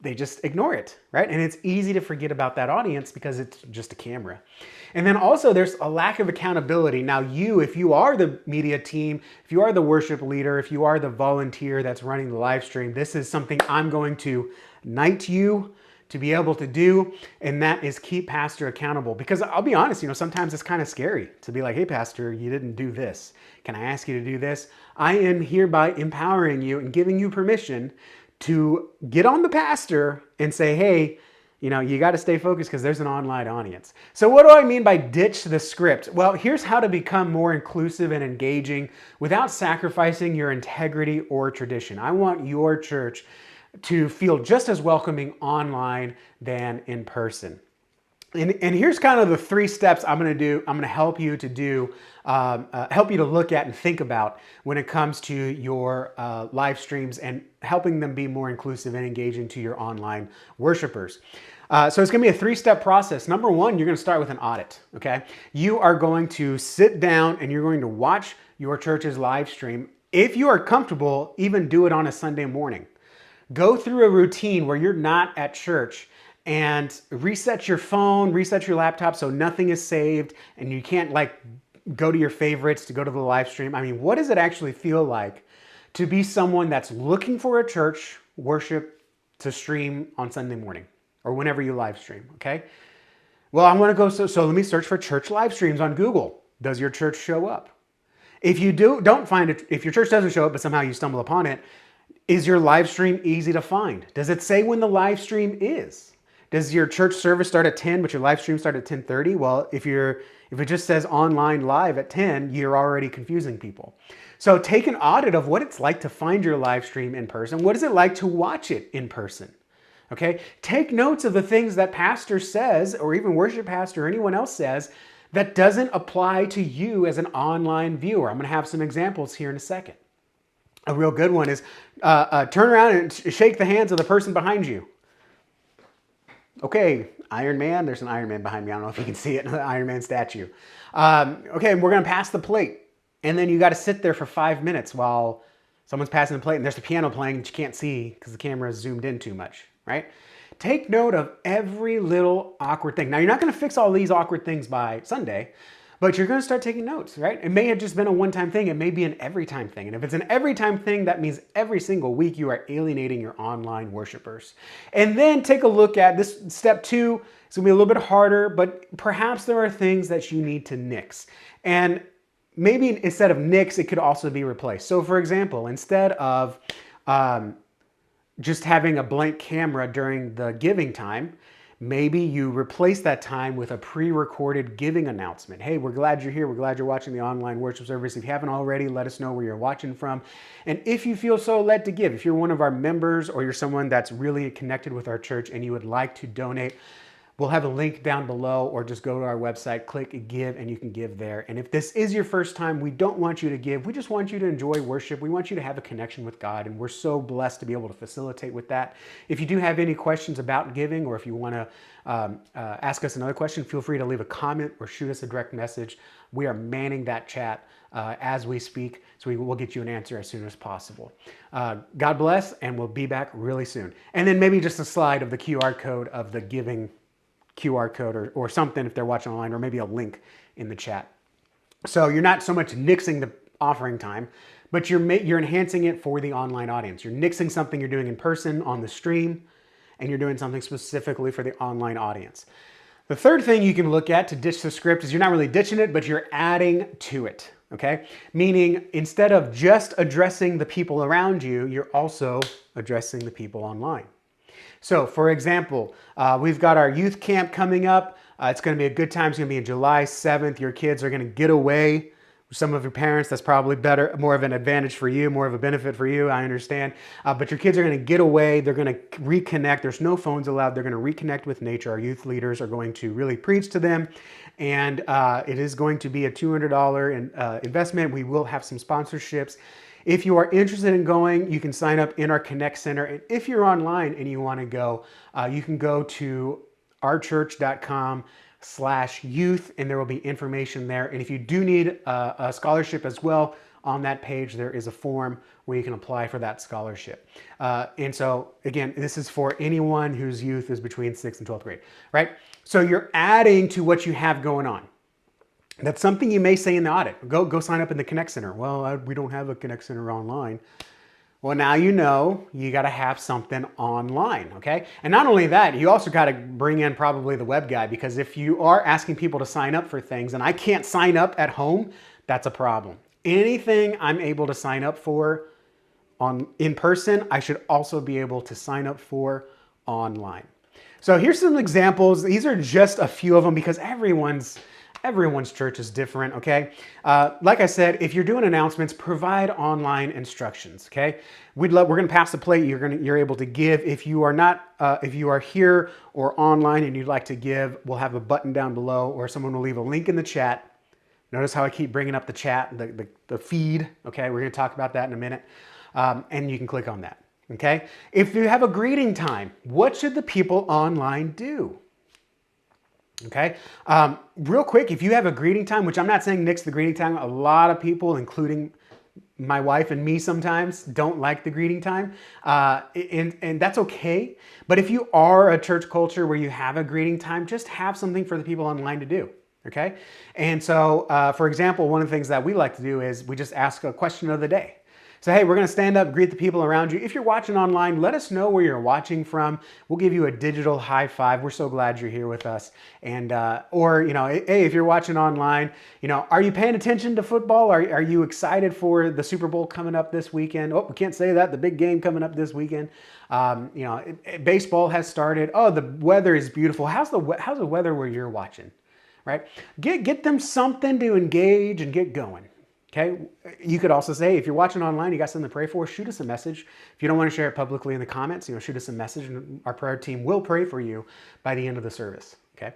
they just ignore it, right? And it's easy to forget about that audience because it's just a camera. And then also there's a lack of accountability. Now if you are the media team, if you are the worship leader, if you are the volunteer that's running the live stream, this is something I'm going to knight you to be able to do, and that is keep pastor accountable. Because I'll be honest, sometimes it's kind of scary to be like, hey pastor, you didn't do this. Can I ask you to do this? I am hereby empowering you and giving you permission to get on the pastor and say, hey, you got to stay focused because there's an online audience. So what do I mean by ditch the script? Well, here's how to become more inclusive and engaging without sacrificing your integrity or tradition. I want your church to feel just as welcoming online than in person. And here's kind of the 3 steps I'm going to do. I'm going to help you to do, help you to look at and think about when it comes to your live streams and helping them be more inclusive and engaging to your online worshipers. So it's going to be a 3-step process. Number 1, you're going to start with an audit, okay? You are going to sit down and you're going to watch your church's live stream. If you are comfortable, even do it on a Sunday morning. Go through a routine where you're not at church and reset your phone, reset your laptop so nothing is saved and you can't go to your favorites to go to the live stream. I mean, what does it actually feel like to be someone that's looking for a church worship to stream on Sunday morning or whenever you live stream, okay? Well, I want to go, so let me search for church live streams on Google. Does your church show up? If you don't find it, if your church doesn't show up but somehow you stumble upon it, is your live stream easy to find? Does it say when the live stream is? Does your church service start at 10, but your live stream start at 10:30? Well, if it just says online live at 10, you're already confusing people. So take an audit of what it's like to find your live stream in person. What is it like to watch it in person? Okay? Take notes of the things that pastor says, or even worship pastor or anyone else says, that doesn't apply to you as an online viewer. I'm going to have some examples here in a second. A real good one is turn around and shake the hands of the person behind you. Okay, Iron Man. There's an Iron Man behind me. I don't know if you can see it, an Iron Man statue. Okay, we're going to pass the plate. And then you got to sit there for 5 minutes while someone's passing the plate and there's the piano playing that you can't see because the camera is zoomed in too much, right? Take note of every little awkward thing. Now, you're not going to fix all these awkward things by Sunday, but you're going to start taking notes, right? It may have just been a one-time thing. It may be an every-time thing. And if it's an every-time thing, that means every single week you are alienating your online worshipers. And then take a look at this. Step 2. It's going to be a little bit harder, but perhaps there are things that you need to nix. And maybe instead of nix, it could also be replaced. So for example, instead of just having a blank camera during the giving time, maybe you replace that time with a pre-recorded giving announcement. Hey, we're glad you're here. We're glad you're watching the online worship service. If you haven't already, let us know where you're watching from. And if you feel so led to give, if you're one of our members or you're someone that's really connected with our church and you would like to donate, we'll have a link down below, or just go to our website, click give, and you can give there. And if this is your first time, we don't want you to give. We just want you to enjoy worship. We want you to have a connection with God, and we're so blessed to be able to facilitate with that. If you do have any questions about giving, or if you want to ask us another question, feel free to leave a comment or shoot us a direct message. We are manning that chat as we speak, so we will get you an answer as soon as possible. God bless, and we'll be back really soon. And then maybe just a slide of the QR code of the giving QR code or something if they're watching online, or maybe a link in the chat. So you're not so much nixing the offering time, but you're enhancing it for the online audience. You're nixing something you're doing in person on the stream, and you're doing something specifically for the online audience. The third thing you can look at to ditch the script is you're not really ditching it, but you're adding to it, okay? Meaning instead of just addressing the people around you, you're also addressing the people online. So for example, we've got our youth camp coming up. It's going to be a good time. It's going to be on July 7th. Your kids are going to get away with some of your parents. That's probably better, more of an advantage for you, more of a benefit for you, I understand. But your kids are going to get away. They're going to reconnect. There's no phones allowed. They're going to reconnect with nature. Our youth leaders are going to really preach to them. And it is going to be a $200 investment. We will have some sponsorships. If you are interested in going, you can sign up in our Connect Center. And if you're online and you want to go, you can go to ourchurch.com/youth, and there will be information there. And if you do need a scholarship as well, on that page, there is a form where you can apply for that scholarship. And so again, this is for anyone whose youth is between 6th and 12th grade, right? So you're adding to what you have going on. That's something you may say in the audit. Go sign up in the Connect Center. Well, we don't have a Connect Center online. Well, now you know you got to have something online, okay? And not only that, you also got to bring in probably the web guy, because if you are asking people to sign up for things and I can't sign up at home, that's a problem. Anything I'm able to sign up for in person, I should also be able to sign up for online. So here's some examples. These are just a few of them because everyone's church is different, okay? Like I said, if you're doing announcements, provide online instructions, okay? We're gonna pass the plate. You're able to give. If you are here or online and you'd like to give, we'll have a button down below, or someone will leave a link in the chat. Notice how I keep bringing up the chat, the feed, okay? We're gonna talk about that in a minute, and you can click on that, okay? If you have a greeting time, what should the people online do? Okay, real quick, if you have a greeting time, which I'm not saying nix the greeting time, a lot of people, including my wife and me sometimes, don't like the greeting time, and that's okay. But if you are a church culture where you have a greeting time, just have something for the people online to do, okay? And so, for example, one of the things that we like to do is we just ask a question of the day. So, hey, we're going to stand up, greet the people around you. If you're watching online, let us know where you're watching from. We'll give you a digital high five. We're so glad you're here with us. And, or, you know, hey, if you're watching online, you know, are you paying attention to football? Are you excited for the Super Bowl coming up this weekend? Oh, we can't say that. The big game coming up this weekend. You know, baseball has started. Oh, the weather is beautiful. How's the weather where you're watching, right? Get them something to engage and get going. Okay, you could also say, if you're watching online, you got something to pray for, shoot us a message. If you don't want to share it publicly in the comments, you know, shoot us a message and our prayer team will pray for you by the end of the service, okay?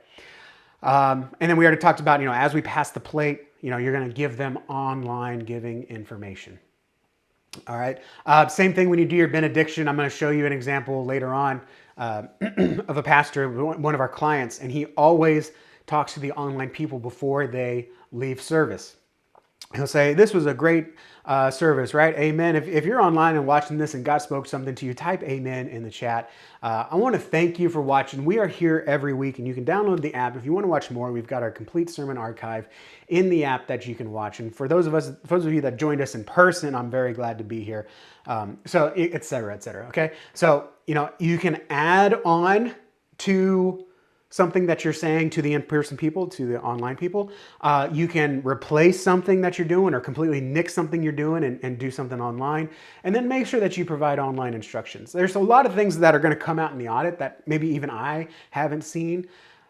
And then we already talked about, you know, as we pass the plate, you know, you're going to give them online giving information. All right, same thing when you do your benediction. I'm going to show you an example later on of a pastor, one of our clients, and he always talks to the online people before they leave service. He'll say, this was a great service, right? Amen. If you're online and watching this and God spoke something to you, type amen in the chat. I want to thank you for watching. We are here every week and you can download the app. If you want to watch more, we've got our complete sermon archive in the app that you can watch. And for those of you that joined us in person, I'm very glad to be here. So et cetera, okay? So, you know, you can add on to something that you're saying to the in-person people, to the online people. You can replace something that you're doing or completely nix something you're doing and do something online. And then make sure that you provide online instructions. There's a lot of things that are going to come out in the audit that maybe even I haven't seen.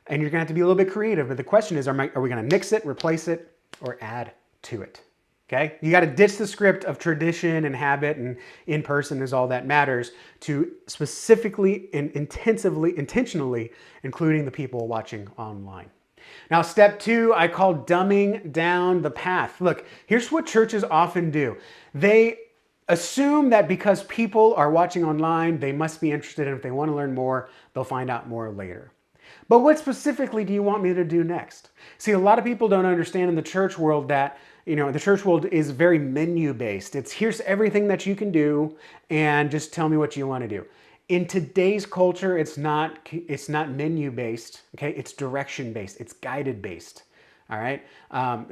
And you're going to have to be a little bit creative. But the question is, are we going to nix it, replace it, or add to it? Okay, you got to ditch the script of tradition and habit and in person is all that matters to specifically and intentionally including the people watching online. Now, step 2, I call dumbing down the path. Look, here's what churches often do. They assume that because people are watching online, they must be interested, and if they want to learn more, they'll find out more later. But what specifically do you want me to do next? See, a lot of people don't understand in the church world that, you know, the church world is very menu-based. It's here's everything that you can do and just tell me what you want to do. In today's culture, it's not menu-based, okay? It's direction-based, it's guided-based, all right?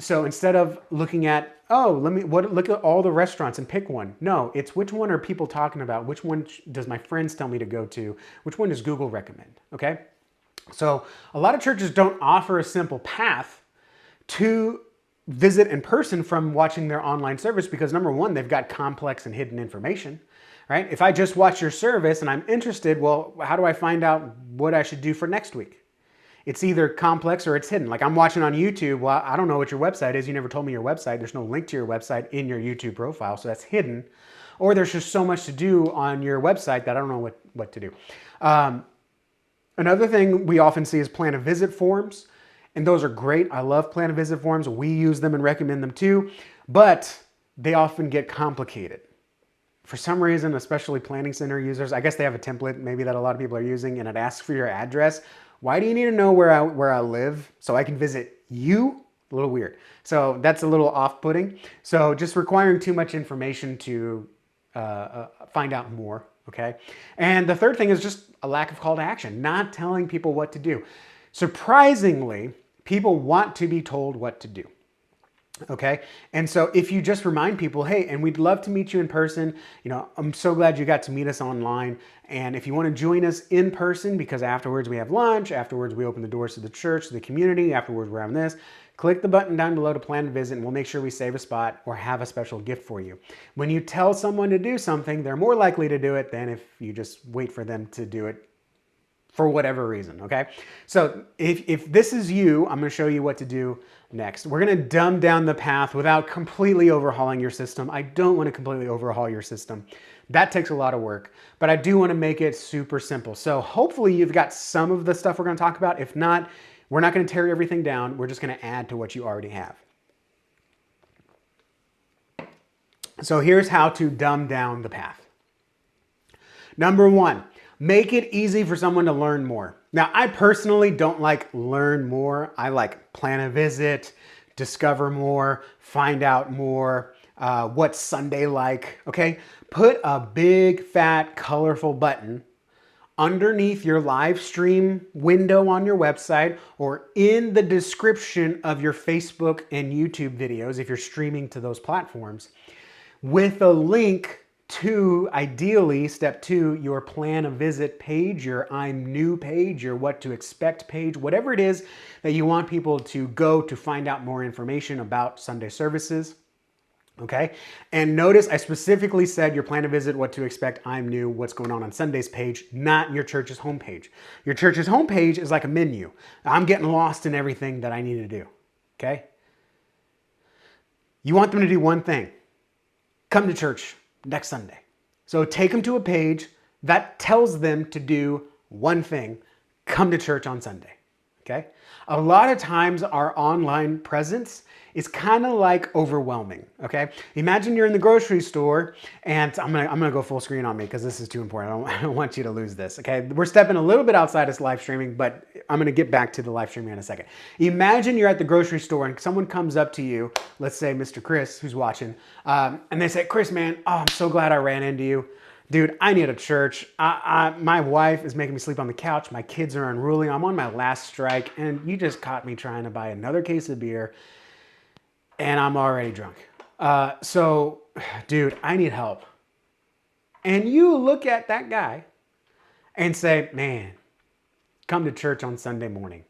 So instead of looking at, look at all the restaurants and pick one. No, it's which one are people talking about? Which one does my friends tell me to go to? Which one does Google recommend, okay? So a lot of churches don't offer a simple path to visit in person from watching their online service because number one, they've got complex and hidden information, right? If I just watch your service and I'm interested, well, how do I find out what I should do for next week? It's either complex or it's hidden. Like I'm watching on YouTube, well, I don't know what your website is. You never told me your website. There's no link to your website in your YouTube profile, so that's hidden. Or there's just so much to do on your website that I don't know what to do. Another thing we often see is plan a visit forms. And those are great. I love plan a visit forms. We use them and recommend them too, but they often get complicated. For some reason, especially planning center users, I guess they have a template maybe that a lot of people are using and it asks for your address. Why do you need to know where I live so I can visit you A little weird. So that's a little off-putting. So just requiring too much information to find out more, okay? And the third thing is just a lack of call to action, not telling people what to do. Surprisingly, people want to be told what to do. Okay. And so if you just remind people, hey, and we'd love to meet you in person, you know, I'm so glad you got to meet us online. And if you want to join us in person, because afterwards we have lunch, afterwards we open the doors to the church, to the community, afterwards we're having this, click the button down below to plan a visit and we'll make sure we save a spot or have a special gift for you. When you tell someone to do something, they're more likely to do it than if you just wait for them to do it for whatever reason, okay? So if this is you, I'm gonna show you what to do next. We're gonna dumb down the path without completely overhauling your system. I don't wanna completely overhaul your system. That takes a lot of work, but I do wanna make it super simple. So hopefully you've got some of the stuff we're gonna talk about. If not, we're not gonna tear everything down. We're just gonna add to what you already have. So here's how to dumb down the path. Number one, make it easy for someone to learn more. Now, I personally don't like learn more. I like plan a visit, discover more, find out more, what's Sunday like, okay? Put a big, fat, colorful button underneath your live stream window on your website or in the description of your Facebook and YouTube videos if you're streaming to those platforms with a link to, ideally, step 2, your plan a visit page, your I'm new page, your what to expect page, whatever it is that you want people to go to find out more information about Sunday services. Okay, and notice I specifically said your plan a visit, what to expect, I'm new, what's going on Sundays page, not your church's homepage. Your church's homepage is like a menu. I'm getting lost in everything that I need to do. Okay, you want them to do one thing: come to church next Sunday. So take them to a page that tells them to do one thing: come to church on Sunday. Okay? A lot of times our online presence is kind of like overwhelming. Okay? Imagine you're in the grocery store, and I'm gonna go full screen on me because this is too important. I don't want you to lose this. Okay? We're stepping a little bit outside of live streaming, but I'm gonna get back to the live streaming in a second. Imagine you're at the grocery store and someone comes up to you, let's say Mr. Chris, who's watching, and they say, Chris, man, oh, I'm so glad I ran into you. Dude, I need a church. My wife is making me sleep on the couch. My kids are unruly. I'm on my last strike, and you just caught me trying to buy another case of beer, and I'm already drunk. So, dude, I need help. And you look at that guy and say, man, come to church on Sunday morning.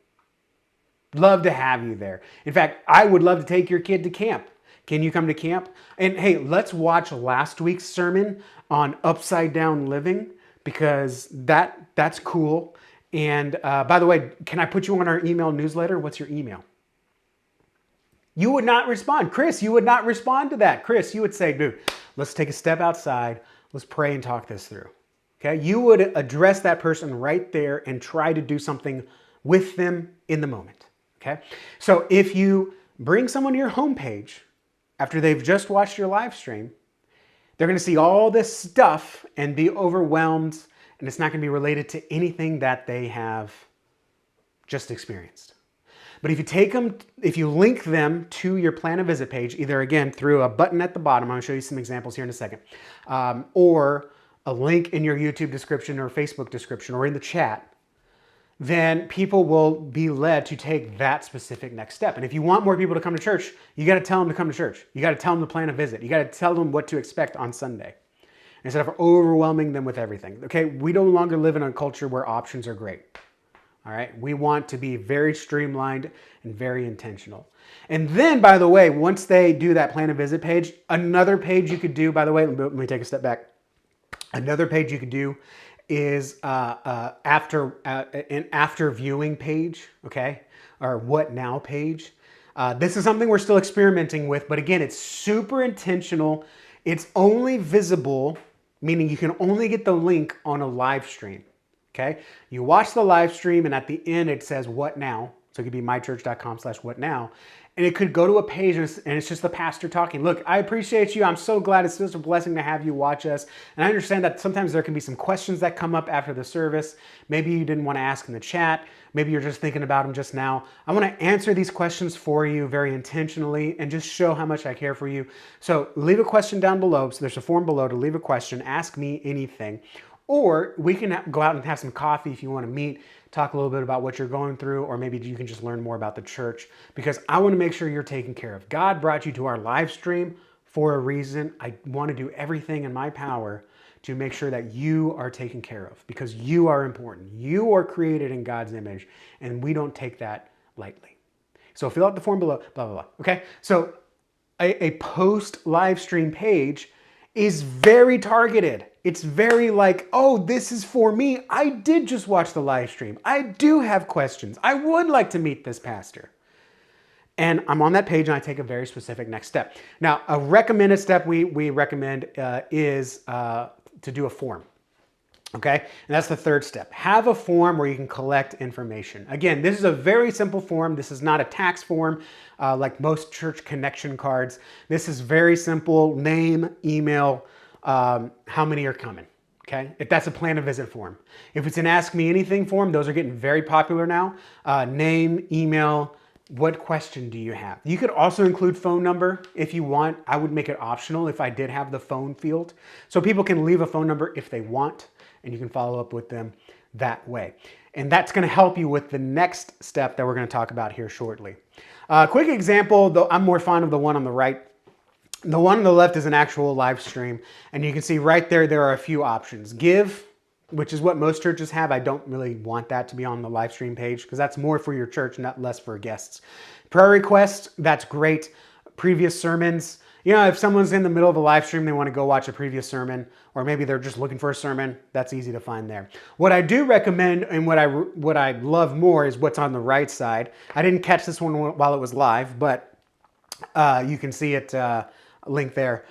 Love to have you there. In fact, I would love to take your kid to camp. Can you come to camp? And hey, let's watch last week's sermon on upside down living, because that's cool. And by the way, can I put you on our email newsletter? What's your email? You would not respond. Chris, you would not respond to that. Chris, you would say, dude, let's take a step outside. Let's pray and talk this through. Okay? You would address that person right there and try to do something with them in the moment. Okay? So if you bring someone to your homepage after they've just watched your live stream, they're going to see all this stuff and be overwhelmed, and it's not going to be related to anything that they have just experienced. But if you link them to your plan a visit page, either again through a button at the bottom, I'm going to show you some examples here in a second, or a link in your YouTube description or Facebook description or in the chat, then people will be led to take that specific next step. And if you want more people to come to church, you got to tell them to come to church. You got to tell them to plan a visit. You got to tell them what to expect on Sunday instead of overwhelming them with everything. Okay, we no longer live in a culture where options are great. All right, we want to be very streamlined and very intentional. And then, by the way, once they do that plan a visit page, another page you could do, by the way, let me take a step back. Another page you could do is an after viewing page, okay, or what now page. This is something we're still experimenting with, but again, it's super intentional. It's only visible, meaning you can only get the link on a live stream, okay? You watch the live stream and at the end it says what now. So it could be mychurch.com/whatnow. And it could go to a page and it's just the pastor talking. Look, I appreciate you. I'm so glad. It's just a blessing to have you watch us. And I understand that sometimes there can be some questions that come up after the service. Maybe you didn't want to ask in the chat. Maybe you're just thinking about them just now. I want to answer these questions for you very intentionally and just show how much I care for you. So leave a question down below. So there's a form below to leave a question. Ask me anything. Or we can go out and have some coffee if you want to meet, talk a little bit about what you're going through, or maybe you can just learn more about the church, because I want to make sure you're taken care of. God brought you to our live stream for a reason. I want to do everything in my power to make sure that you are taken care of, because you are important. You are created in God's image, and we don't take that lightly. So fill out the form below, blah, blah, blah. Okay, so a post live stream page is very targeted. It's very like, oh, this is for me. I did just watch the live stream. I do have questions. I would like to meet this pastor. And I'm on that page and I take a very specific next step. Now, a recommended step we recommend is to do a form. Okay, and that's the third step. Have a form where you can collect information. Again, this is a very simple form. This is not a tax form like most church connection cards. This is very simple: name, email, how many are coming. Okay, if that's a plan a visit form. If it's an ask me anything form, those are getting very popular now. Name, email, what question do you have? You could also include phone number if you want. I would make it optional if I did have the phone field, so people can leave a phone number if they want, and you can follow up with them that way. And that's going to help you with the next step that we're going to talk about here shortly. Quick example, though I'm more fond of the one on the right. The one on the left is an actual live stream, and you can see right there are a few options. Give, which is what most churches have. I don't really want that to be on the live stream page because that's more for your church, not less for guests. Prayer requests, that's great. Previous sermons. You know, if someone's in the middle of a live stream, they want to go watch a previous sermon, or maybe they're just looking for a sermon, that's easy to find there. What I do recommend and what I love more is what's on the right side. I didn't catch this one while it was live, but you can see it linked there.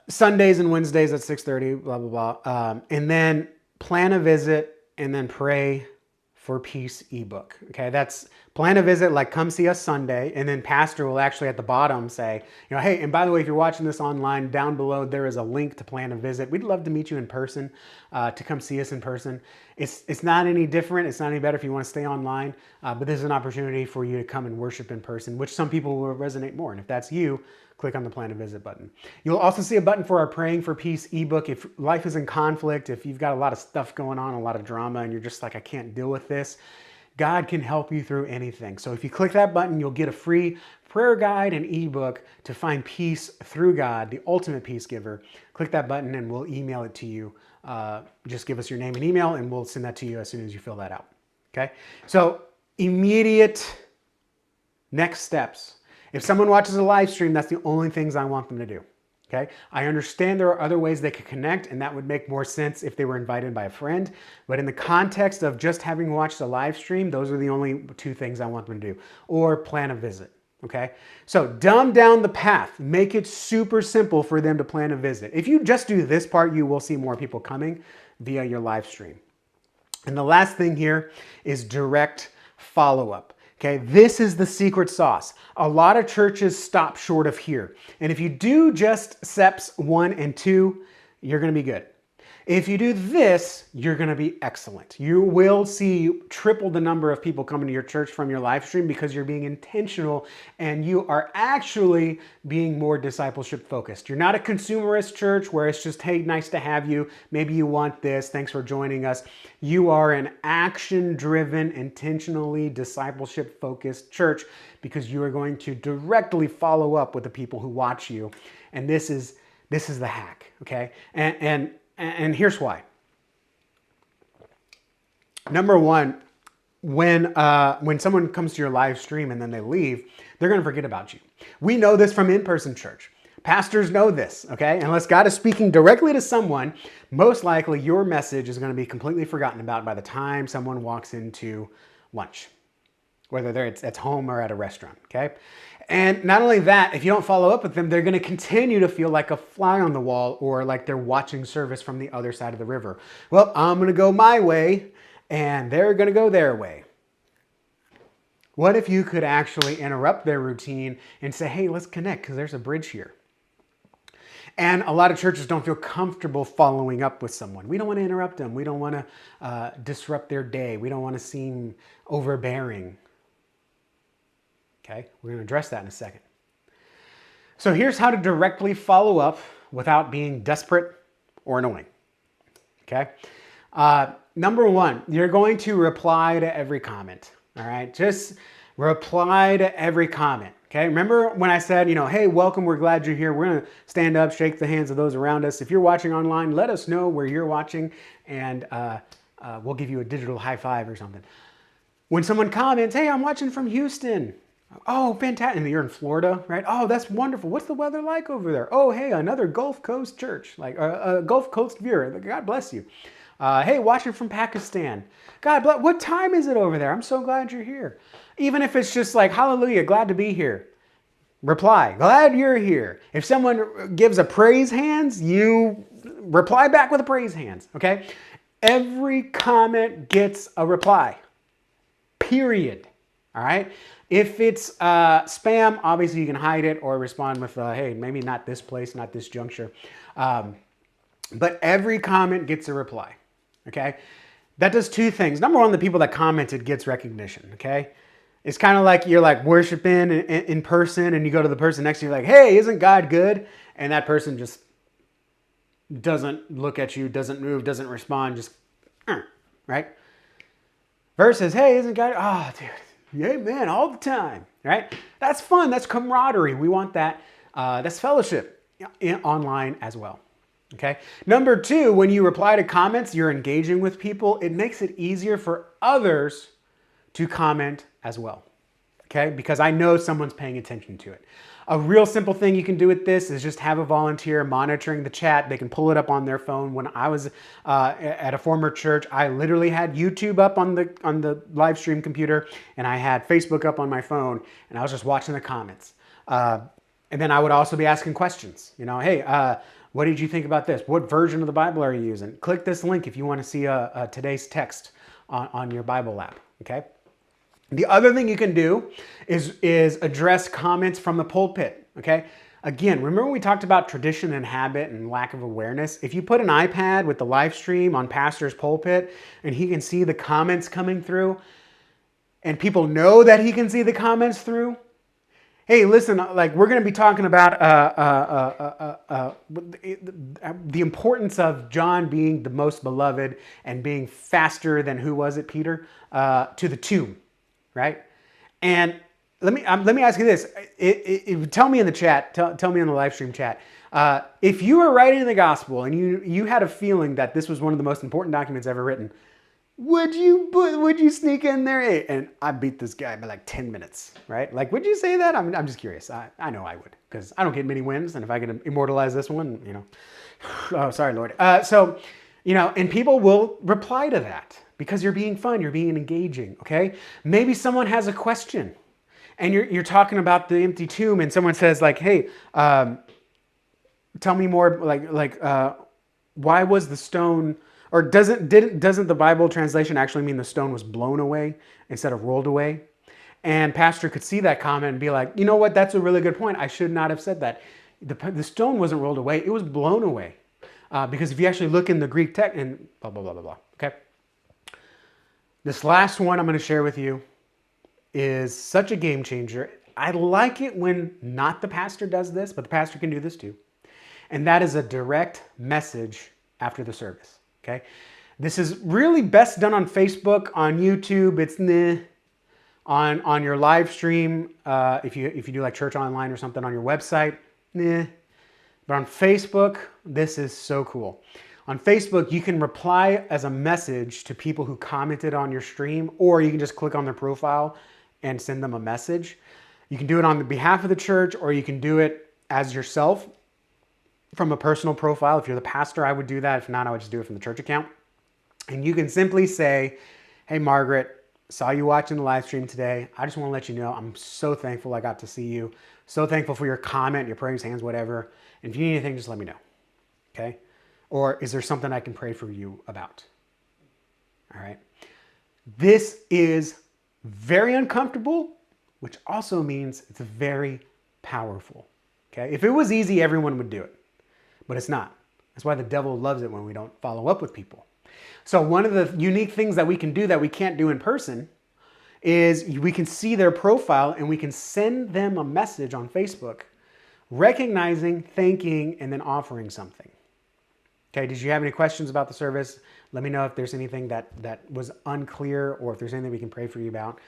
Sundays and Wednesdays at 6:30, blah, blah, blah. And then plan a visit and then pray for peace ebook. Okay, that's plan a visit, like come see us Sunday, and then pastor will actually at the bottom say, you know, hey, and by the way, if you're watching this online, down below there is a link to plan a visit. We'd love to meet you in person, to come see us in person. It's not any different. It's not any better if you want to stay online, but this is an opportunity for you to come and worship in person, which some people will resonate more. And if that's you, click on the plan a visit button. You'll also see a button for our Praying for Peace ebook. If life is in conflict, if you've got a lot of stuff going on, a lot of drama, and you're just like, I can't deal with this, God can help you through anything. So if you click that button, you'll get a free prayer guide and ebook to find peace through God, the ultimate peace giver. Click that button and we'll email it to you. Just give us your name and email and we'll send that to you as soon as you fill that out. Okay? So immediate next steps. If someone watches a live stream, that's the only things I want them to do. Okay? I understand there are other ways they could connect, and that would make more sense if they were invited by a friend. But in the context of just having watched a live stream, those are the only two things I want them to do. Or plan a visit. Okay? So dumb down the path. Make it super simple for them to plan a visit. If you just do this part, you will see more people coming via your live stream. And the last thing here is direct follow-up. Okay, this is the secret sauce. A lot of churches stop short of here. And if you do just steps 1 and 2, you're going to be good. If you do this, you're going to be excellent. You will see triple the number of people coming to your church from your live stream because you're being intentional and you are actually being more discipleship focused. You're not a consumerist church where it's just, hey, nice to have you. Maybe you want this. Thanks for joining us. You are an action-driven, intentionally discipleship focused church because you are going to directly follow up with the people who watch you. And this is the hack, okay? And here's why. Number one, when someone comes to your live stream and then they leave, they're going to forget about you. We know this from in-person church. Pastors know this, okay? Unless God is speaking directly to someone, most likely your message is going to be completely forgotten about by the time someone walks into lunch, whether it's at home or at a restaurant, okay? And not only that, if you don't follow up with them, they're going to continue to feel like a fly on the wall or like they're watching service from the other side of the river. Well, I'm going to go my way and they're going to go their way. What if you could actually interrupt their routine and say, hey, let's connect because there's a bridge here. And a lot of churches don't feel comfortable following up with someone. We don't want to interrupt them. We don't want to disrupt their day. We don't want to seem overbearing. Okay, we're going to address that in a second. So here's how to directly follow up without being desperate or annoying. Okay, number one, you're going to reply to every comment. All right, just reply to every comment. Okay, remember when I said, hey, welcome, we're glad you're here. We're going to stand up, shake the hands of those around us. If you're watching online, let us know where you're watching, and we'll give you a digital high five or something. When someone comments, hey, I'm watching from Houston. Oh, fantastic. And you're in Florida, right? Oh, that's wonderful. What's the weather like over there? Oh, hey, another Gulf Coast church, like a Gulf Coast viewer. God bless you. Hey, watching from Pakistan. God bless. What time is it over there? I'm so glad you're here. Even if it's just like, hallelujah, glad to be here. Reply, glad you're here. If someone gives a praise hands, you reply back with a praise hands, okay? Every comment gets a reply, period, all right? If it's spam, obviously you can hide it or respond with, hey, maybe not this place, not this juncture. But every comment gets a reply, okay? That does two things. Number one, the people that commented gets recognition, okay? It's kind of like you're like worshiping in person and you go to the person next to you like, hey, isn't God good? And that person just doesn't look at you, doesn't move, doesn't respond, just, right? Versus, hey, isn't God, oh, dude, yeah, man, all the time, right? That's fun. That's camaraderie. We want that. That's fellowship online as well. Okay. Number two, when you reply to comments, you're engaging with people. It makes it easier for others to comment as well. Okay. Because I know someone's paying attention to it. A real simple thing you can do with this is just have a volunteer monitoring the chat. They can pull it up on their phone. When I was at a former church, I literally had YouTube up on the live stream computer, and I had Facebook up on my phone, and I was just watching the comments. And then I would also be asking questions. Hey, what did you think about this? What version of the Bible are you using? Click this link if you want to see today's text on your Bible app. Okay. The other thing you can do is address comments from the pulpit, okay? Again, remember we talked about tradition and habit and lack of awareness? If you put an iPad with the live stream on pastor's pulpit and he can see the comments coming through and people know that he can see the comments through, hey, listen, like we're going to be talking about the importance of John being the most beloved and being faster than, who was it, Peter, to the tomb. Right? And let me ask you this. Tell me in the chat, tell me in the live stream chat, if you were writing the gospel and you had a feeling that this was one of the most important documents ever written, would you sneak in there? And I beat this guy by like 10 minutes, right? Like, would you say that? I'm just curious. I know I would, because I don't get many wins. And if I can immortalize this one, oh, sorry, Lord. And people will reply to that. Because you're being fun, you're being engaging, okay? Maybe someone has a question and you're talking about the empty tomb and someone says like, hey, tell me more, why was the stone, or doesn't the Bible translation actually mean the stone was blown away instead of rolled away? And pastor could see that comment and be like, you know what, that's a really good point. I should not have said that. The stone wasn't rolled away, it was blown away. Because if you actually look in the Greek text and blah, blah, blah, blah, blah, okay? This last one I'm going to share with you is such a game changer. I like it when not the pastor does this, but the pastor can do this too. And that is a direct message after the service, okay? This is really best done on Facebook, on YouTube. It's on your live stream. If you do like church online or something on your website, But on Facebook, this is so cool. On Facebook, you can reply as a message to people who commented on your stream, or you can just click on their profile and send them a message. You can do it on the behalf of the church, or you can do it as yourself from a personal profile. If you're the pastor, I would do that. If not, I would just do it from the church account. And you can simply say, hey, Margaret, saw you watching the live stream today. I just want to let you know I'm so thankful I got to see you. So thankful for your comment, your praise hands, whatever. And if you need anything, just let me know. Okay? Or is there something I can pray for you about? All right. This is very uncomfortable, which also means it's very powerful. Okay? If it was easy, everyone would do it, but it's not. That's why the devil loves it when we don't follow up with people. So one of the unique things that we can do that we can't do in person is we can see their profile and we can send them a message on Facebook recognizing, thanking, and then offering something. Okay, did you have any questions about the service? Let me know if there's anything that was unclear or if there's anything we can pray for you about.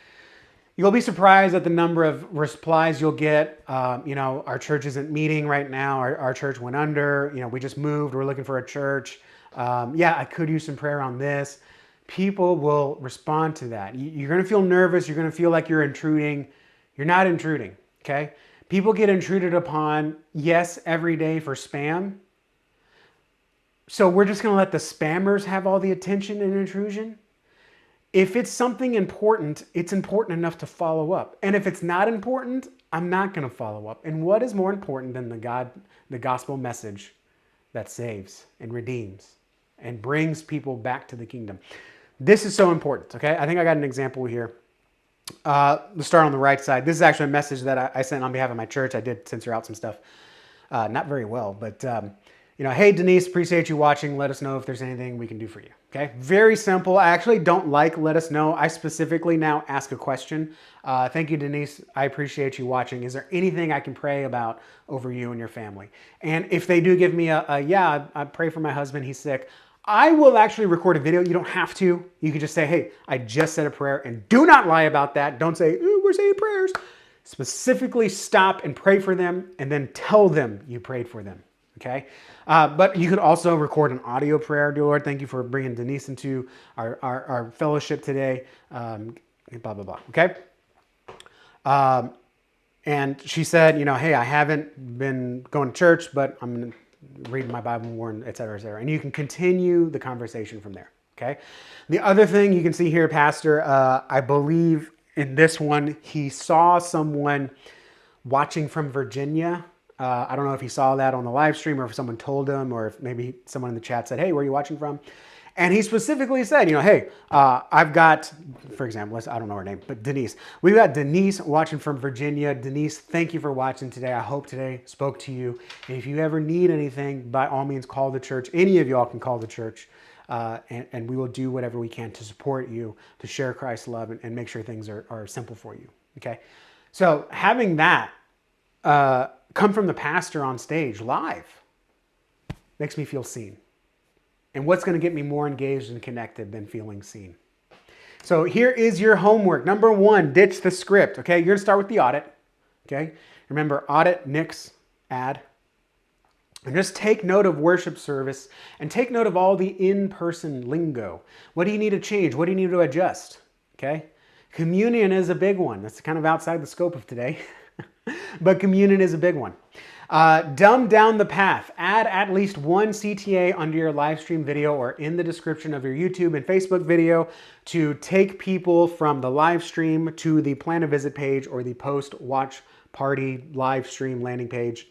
You'll be surprised at the number of replies you'll get. Our church isn't meeting right now. Our church went under. We just moved. We're looking for a church. I could use some prayer on this. People will respond to that. You're going to feel nervous. You're going to feel like you're intruding. You're not intruding, okay? People get intruded upon, yes, every day for spam. So we're just going to let the spammers have all the attention and intrusion? If it's something important, it's important enough to follow up. And if it's not important, I'm not going to follow up. And what is more important than the gospel message that saves and redeems and brings people back to the kingdom? This is so important, okay? I think I got an example here. Let's start on the right side. This is actually a message that I sent on behalf of my church. I did censor out some stuff. Not very well, but hey, Denise, appreciate you watching. Let us know if there's anything we can do for you, okay? Very simple. I actually don't like let us know. I specifically now ask a question. Thank you, Denise. I appreciate you watching. Is there anything I can pray about over you and your family? And if they do give me I pray for my husband, he's sick, I will actually record a video. You don't have to. You can just say, hey, I just said a prayer, and do not lie about that. Don't say, we're saying prayers. Specifically stop and pray for them, and then tell them you prayed for them, okay? But you could also record an audio prayer. Dear Lord, thank you for bringing Denise into our fellowship today, blah, blah, blah, okay? And she said, hey, I haven't been going to church, but I'm reading my Bible more, and et cetera, et cetera. And you can continue the conversation from there, okay? The other thing you can see here, Pastor, I believe in this one, he saw someone watching from Virginia. I don't know if he saw that on the live stream or if someone told him or if maybe someone in the chat said, hey, where are you watching from? And he specifically said, hey, I've got, for example, I don't know her name, but Denise. We've got Denise watching from Virginia. Denise, thank you for watching today. I hope today spoke to you. And if you ever need anything, by all means, call the church. Any of y'all can call the church. And we will do whatever we can to support you, to share Christ's love and make sure things are simple for you, okay? So having that come from the pastor on stage live makes me feel seen. And what's going to get me more engaged and connected than feeling seen? So here is your homework. Number one, ditch the script, okay? You're going to start with the audit, okay? Remember, audit, nix, add. And just take note of worship service and take note of all the in-person lingo. What do you need to change? What do you need to adjust, okay? Communion is a big one. That's kind of outside the scope of today, but communion is a big one. Dumb down the path. Add at least one CTA under your live stream video or in the description of your YouTube and Facebook video to take people from the live stream to the plan a visit page or the post watch party live stream landing page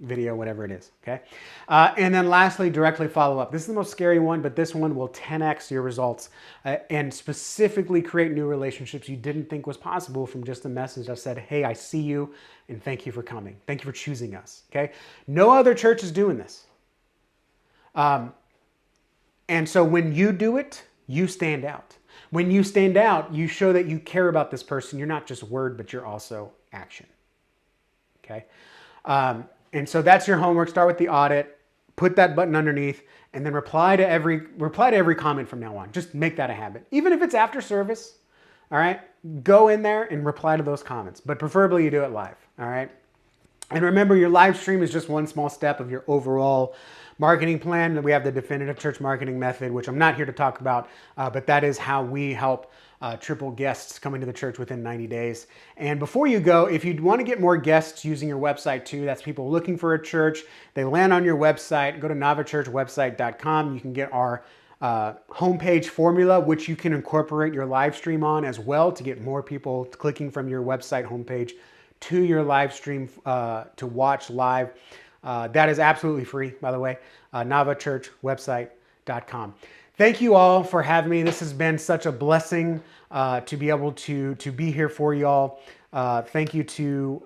video, whatever it is, okay? And then lastly, directly follow up. This is the most scary one, but this one will 10x your results and specifically create new relationships you didn't think was possible from just a message that said, hey, I see you and thank you for coming. Thank you for choosing us, okay? No other church is doing this. And so when you do it, you stand out. When you stand out, you show that you care about this person. You're not just word, but you're also action, okay? And so that's your homework. Start with the audit, put that button underneath, and then reply to every comment from now on. Just make that a habit. Even if it's after service, all right? Go in there and reply to those comments, but preferably you do it live, all right? And remember, your live stream is just one small step of your overall marketing plan. We have the definitive church marketing method, which I'm not here to talk about, but that is how we help triple guests coming to the church within 90 days. And before you go, if you want to get more guests using your website too, that's people looking for a church, they land on your website, go to navachurchwebsite.com. You can get our homepage formula, which you can incorporate your live stream on as well to get more people clicking from your website homepage to your live stream to watch live. That is absolutely free, by the way, navachurchwebsite.com. Thank you all for having me. This has been such a blessing to be able to be here for y'all. Thank you to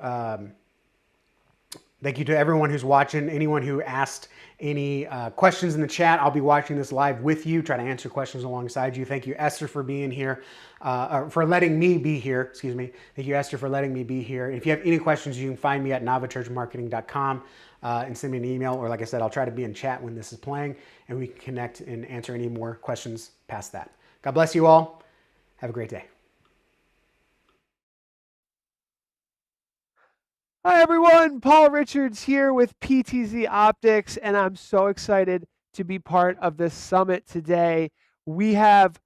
everyone who's watching, anyone who asked any questions in the chat. I'll be watching this live with you, try to answer questions alongside you. Thank you, Esther, for being here, for letting me be here. Excuse me. Thank you, Esther, for letting me be here. If you have any questions, you can find me at navachurchmarketing.com and send me an email. Or like I said, I'll try to be in chat when this is playing, and we can connect and answer any more questions past that. God bless you all. Have a great day. Hi everyone, Paul Richards here with PTZ Optics, and I'm so excited to be part of this summit today. We have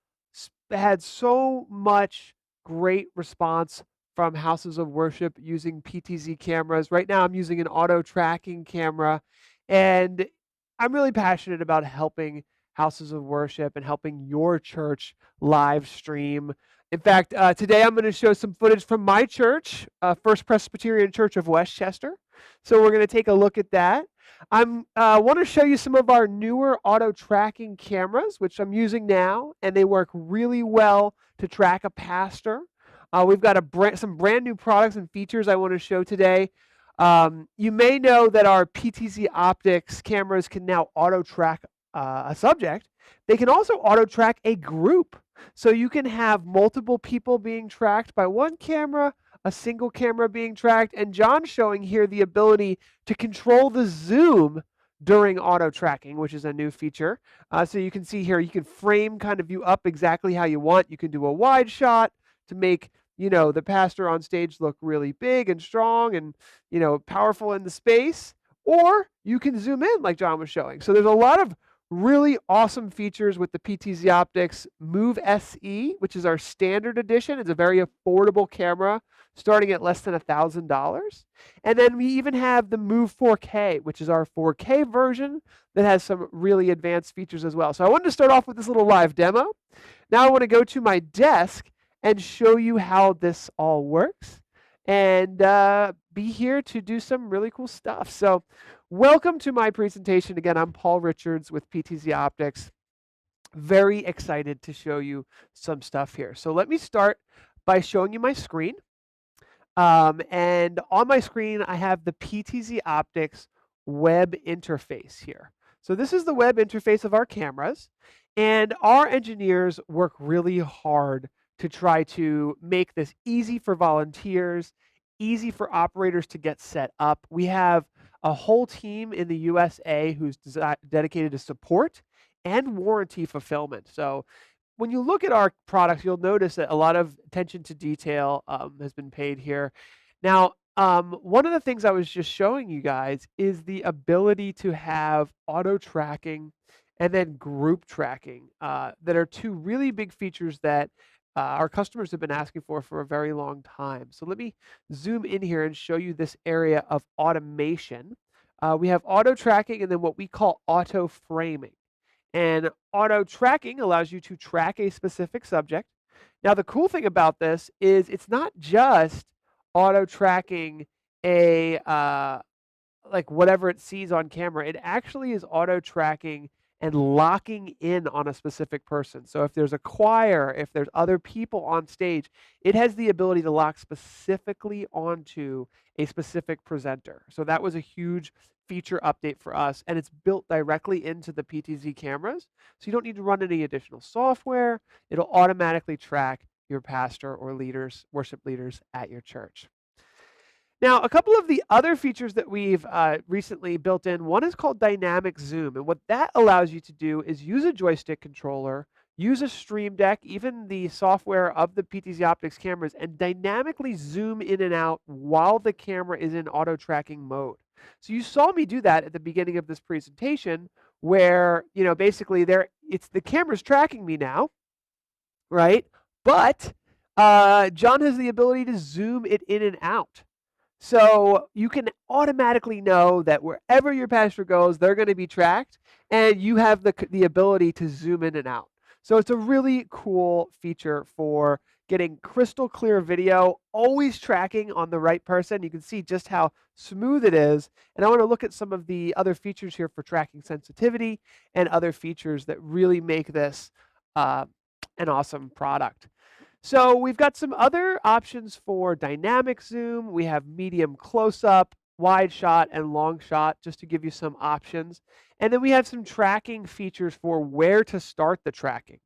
had so much great response from houses of worship using PTZ cameras. Right now I'm using an auto tracking camera, and I'm really passionate about helping houses of worship and helping your church live stream. In fact, today I'm going to show some footage from my church, First Presbyterian Church of Westchester. So we're going to take a look at that. I want to show you some of our newer auto tracking cameras, which I'm using now, and they work really well to track a pastor. We've got some brand new products and features I want to show today. You may know that our PTZ Optics cameras can now auto track a subject. They can also auto track a group. So you can have multiple people being tracked by one camera, a single camera being tracked, and John's showing here the ability to control the zoom during auto tracking, which is a new feature. So you can see here, you can frame kind of you up exactly how you want. You can do a wide shot to make, the pastor on stage look really big and strong and, powerful in the space, or you can zoom in like John was showing. So there's a lot of really awesome features with the PTZ Optics Move SE, which is our standard edition. It's a very affordable camera, starting at less than $1,000. And then we even have the Move 4K, which is our 4K version that has some really advanced features as well. So I wanted to start off with this little live demo. Now I want to go to my desk and show you how this all works and be here to do some really cool stuff. So welcome to my presentation. Again, I'm Paul Richards with PTZ Optics. Very excited to show you some stuff here. So let me start by showing you my screen. And on my screen, I have the PTZ Optics web interface here. So this is the web interface of our cameras. And our engineers work really hard to try to make this easy for volunteers, easy for operators to get set up. We have a whole team in the USA who's dedicated to support and warranty fulfillment. So when you look at our products, you'll notice that a lot of attention to detail has been paid here. Now, one of the things I was just showing you guys is the ability to have auto tracking and then group tracking that are two really big features that our customers have been asking for a very long time. So let me zoom in here and show you this area of automation. We have auto tracking and then what we call auto framing. And auto tracking allows you to track a specific subject. Now, the cool thing about this is it's not just auto tracking a like whatever it sees on camera. It actually is auto tracking and locking in on a specific person. So if there's a choir, if there's other people on stage, it has the ability to lock specifically onto a specific presenter. So that was a huge feature update for us, and it's built directly into the PTZ cameras. So you don't need to run any additional software. It'll automatically track your pastor or leaders, worship leaders at your church. Now, a couple of the other features that we've recently built in, one is called dynamic zoom. And what that allows you to do is use a joystick controller, use a stream deck, even the software of the PTZ Optics cameras, and dynamically zoom in and out while the camera is in auto tracking mode. So you saw me do that at the beginning of this presentation where, basically it's the camera's tracking me now, right? But John has the ability to zoom it in and out. So you can automatically know that wherever your pastor goes, they're going to be tracked, and you have the ability to zoom in and out. So it's a really cool feature for getting crystal clear video, always tracking on the right person. You can see just how smooth it is. And I want to look at some of the other features here for tracking sensitivity and other features that really make this an awesome product. So we've got some other options for dynamic zoom. We have medium close-up, wide shot, and long shot, just to give you some options. And then we have some tracking features for where to start the tracking.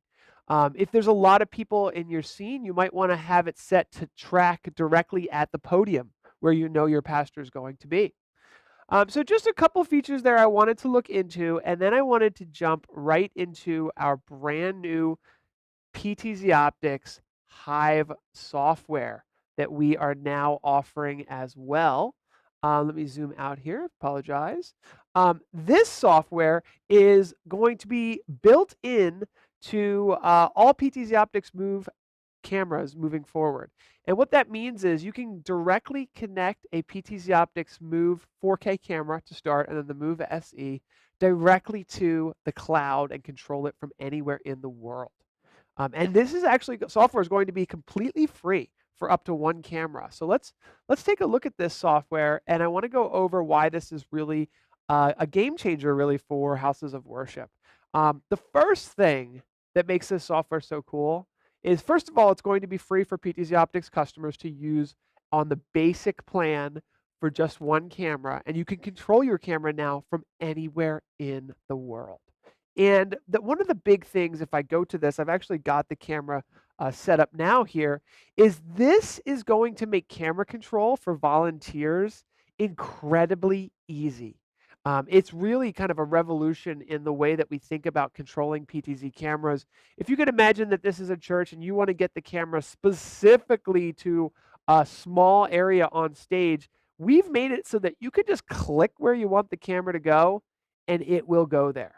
If there's a lot of people in your scene, you might want to have it set to track directly at the podium where you know your pastor is going to be. So just a couple features there I wanted to look into, and then I wanted to jump right into our brand new PTZ Optics Hive software that we are now offering as well. Let me zoom out here, apologize. This software is going to be built in to all PTZ Optics Move cameras moving forward. And what that means is you can directly connect a PTZ Optics Move 4K camera to start, and then the Move SE directly to the cloud and control it from anywhere in the world. And this is actually, software is going to be completely free for up to one camera. So let's take a look at this software, and I want to go over why this is really a game changer really for houses of worship. The first thing that makes this software so cool is, first of all, it's going to be free for PTZ Optics customers to use on the basic plan for just one camera, and you can control your camera now from anywhere in the world. And one of the big things, if I go to this, I've actually got the camera set up now here, is this is going to make camera control for volunteers incredibly easy. It's really kind of a revolution in the way that we think about controlling PTZ cameras. If you could imagine that this is a church and you want to get the camera specifically to a small area on stage, we've made it so that you could just click where you want the camera to go and it will go there.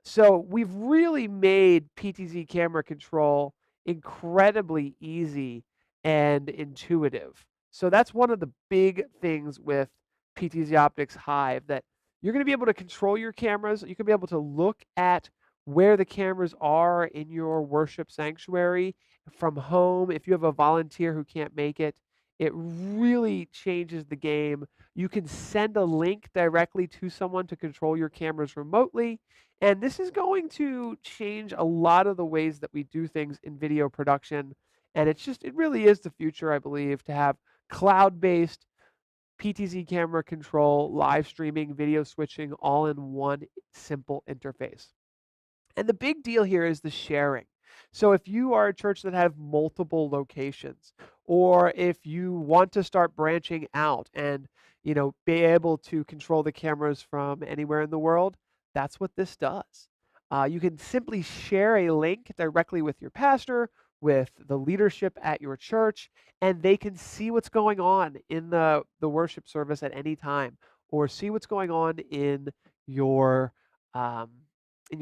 So we've really made PTZ camera control incredibly easy and intuitive. So that's one of the big things with PTZ Optics Hive, that you're going to be able to control your cameras. You can be able to look at where the cameras are in your worship sanctuary from home. If you have a volunteer who can't make it, it really changes the game. You can send a link directly to someone to control your cameras remotely. And this is going to change a lot of the ways that we do things in video production. And it really is the future, I believe, to have cloud-based PTZ camera control, live streaming, video switching, all in one simple interface. And the big deal here is the sharing. So if you are a church that have multiple locations, or if you want to start branching out and be able to control the cameras from anywhere in the world, that's what this does. You can simply share a link directly with your pastor, with the leadership at your church, and they can see what's going on in the worship service at any time, or see what's going on in your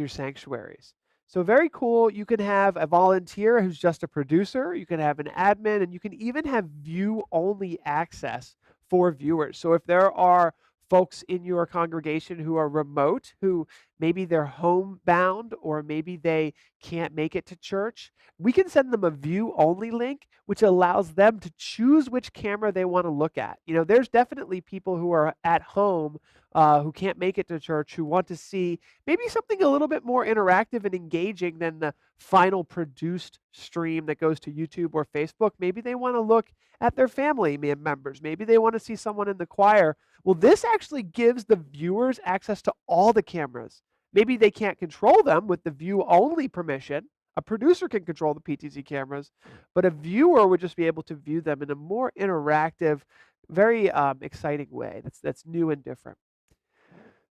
sanctuaries. So very cool. You can have a volunteer who's just a producer. You can have an admin, and you can even have view-only access for viewers. So if there are folks in your congregation who are remote, who maybe they're homebound, or maybe they can't make it to church, we can send them a view-only link, which allows them to choose which camera they want to look at. There's definitely people who are at home who can't make it to church, who want to see maybe something a little bit more interactive and engaging than the final produced stream that goes to YouTube or Facebook. Maybe they want to look at their family members. Maybe they want to see someone in the choir. Well, this actually gives the viewers access to all the cameras. Maybe they can't control them with the view-only permission. A producer can control the PTZ cameras, but a viewer would just be able to view them in a more interactive, very exciting way. That's new and different.